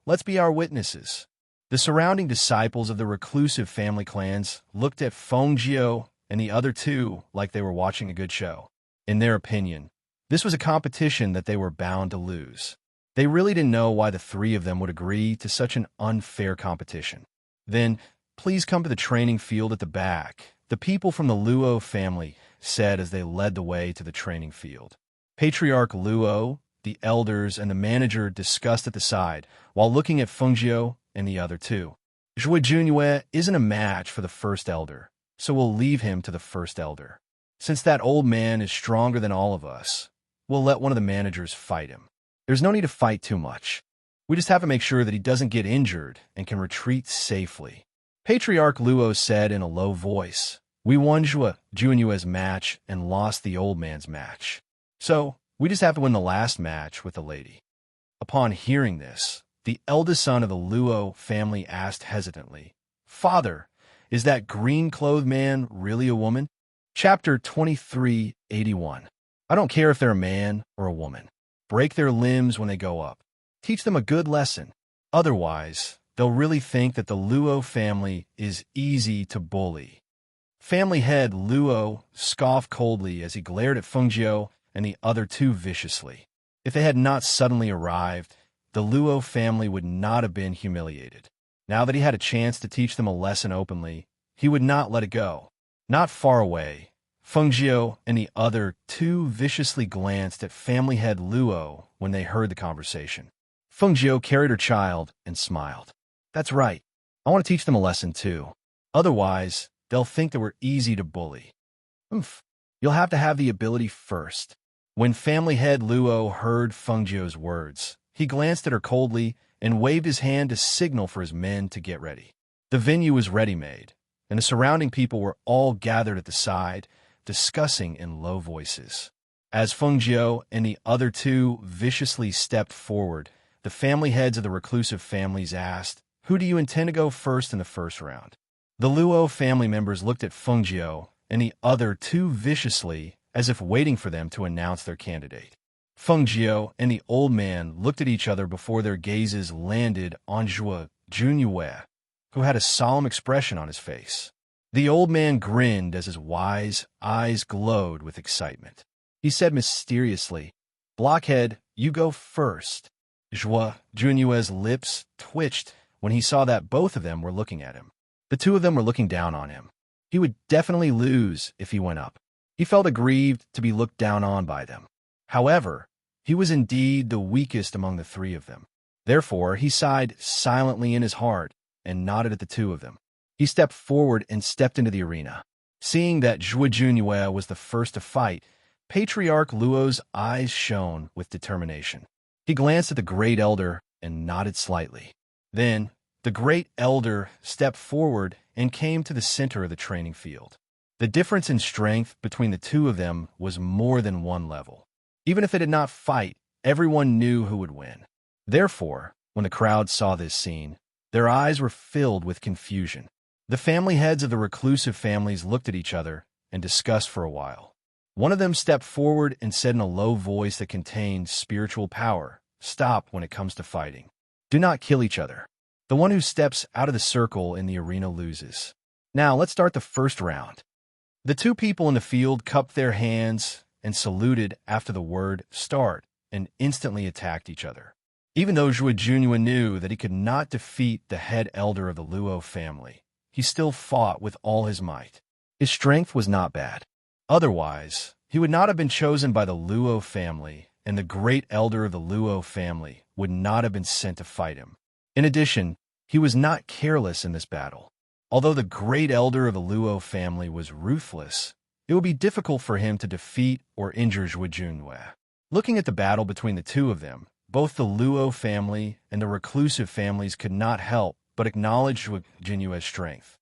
let's be our witnesses. The surrounding disciples of the reclusive family clans looked at Fengjiu and the other 2 like they were watching a good show. In their opinion, this was a competition that they were bound to lose. They really didn't know why the 3 of them would agree to such an unfair competition. Then, please come to the training field at the back, the people from the Luo family said as they led the way to the training field. Patriarch Luo, the elders, and the manager discussed at the side while looking at Fengjiu and the other 2. Zhuo Junyue isn't a match for the first elder, so we'll leave him to the first elder. Since that old man is stronger than all of us, we'll let one of the managers fight him. There's no need to fight too much. We just have to make sure that he doesn't get injured and can retreat safely. Patriarch Luo said in a low voice, We won Zhuo Junyue's match and lost the old man's match. So, we just have to win the last match with the lady. Upon hearing this, the eldest son of the Luo family asked hesitantly, Father, is that green-clothed man really a woman? Chapter 2381. I don't care if they're a man or a woman. Break their limbs when they go up. Teach them a good lesson. Otherwise, they'll really think that the Luo family is easy to bully. Family head Luo scoffed coldly as he glared at Fengjiu and the other 2 viciously. If they had not suddenly arrived, the Luo family would not have been humiliated. Now that he had a chance to teach them a lesson openly, he would not let it go. Not far away, Fengjiu and the other 2 viciously glanced at family head Luo when they heard the conversation. Fengjiu carried her child and smiled. That's right. I want to teach them a lesson too. Otherwise, they'll think that we're easy to bully. Oomph. You'll have to have the ability first. When family head Luo heard Fengjiu's words, he glanced at her coldly and waved his hand to signal for his men to get ready. The venue was ready-made, and the surrounding people were all gathered at the side, discussing in low voices. As Fengjiu and the other 2 viciously stepped forward, the family heads of the reclusive families asked, Who do you intend to go first in the first round? The Luo family members looked at Fengjiu and the other 2 viciously, as if waiting for them to announce their candidate. Fengjiu and the old man looked at each other before their gazes landed on Zhuo Junyue, who had a solemn expression on his face. The old man grinned as his wise eyes glowed with excitement. He said mysteriously, Blockhead, you go first. Zhuo Junyue's lips twitched when he saw that both of them were looking at him. The 2 of them were looking down on him. He would definitely lose if he went up. He felt aggrieved to be looked down on by them. However, he was indeed the weakest among the 3 of them. Therefore, he sighed silently in his heart and nodded at the 2 of them. He stepped forward and stepped into the arena. Seeing that Zhuo Junyue was the first to fight, Patriarch Luo's eyes shone with determination. He glanced at the great elder and nodded slightly. Then, the great elder stepped forward and came to the center of the training field. The difference in strength between the 2 of them was more than 1 level. Even if they did not fight, everyone knew who would win. Therefore, when the crowd saw this scene, their eyes were filled with confusion. The family heads of the reclusive families looked at each other and discussed for a while. One of them stepped forward and said in a low voice that contained spiritual power, "Stop when it comes to fighting. Do not kill each other. The one who steps out of the circle in the arena loses." Now, let's start the first round. The two people in the field cupped their hands and saluted after the word "start" and instantly attacked each other. Even though Zhuge Junyu knew that he could not defeat the head elder of the Luo family, he still fought with all his might. His strength was not bad. Otherwise, he would not have been chosen by the Luo family, and the great elder of the Luo family would not have been sent to fight him. In addition, he was not careless in this battle. Although the great elder of the Luo family was ruthless, it would be difficult for him to defeat or injure Zhuge Junyu. Looking at the battle between the two of them, both the Luo family and the reclusive families could not help but acknowledge Zhuge Junyu's strength.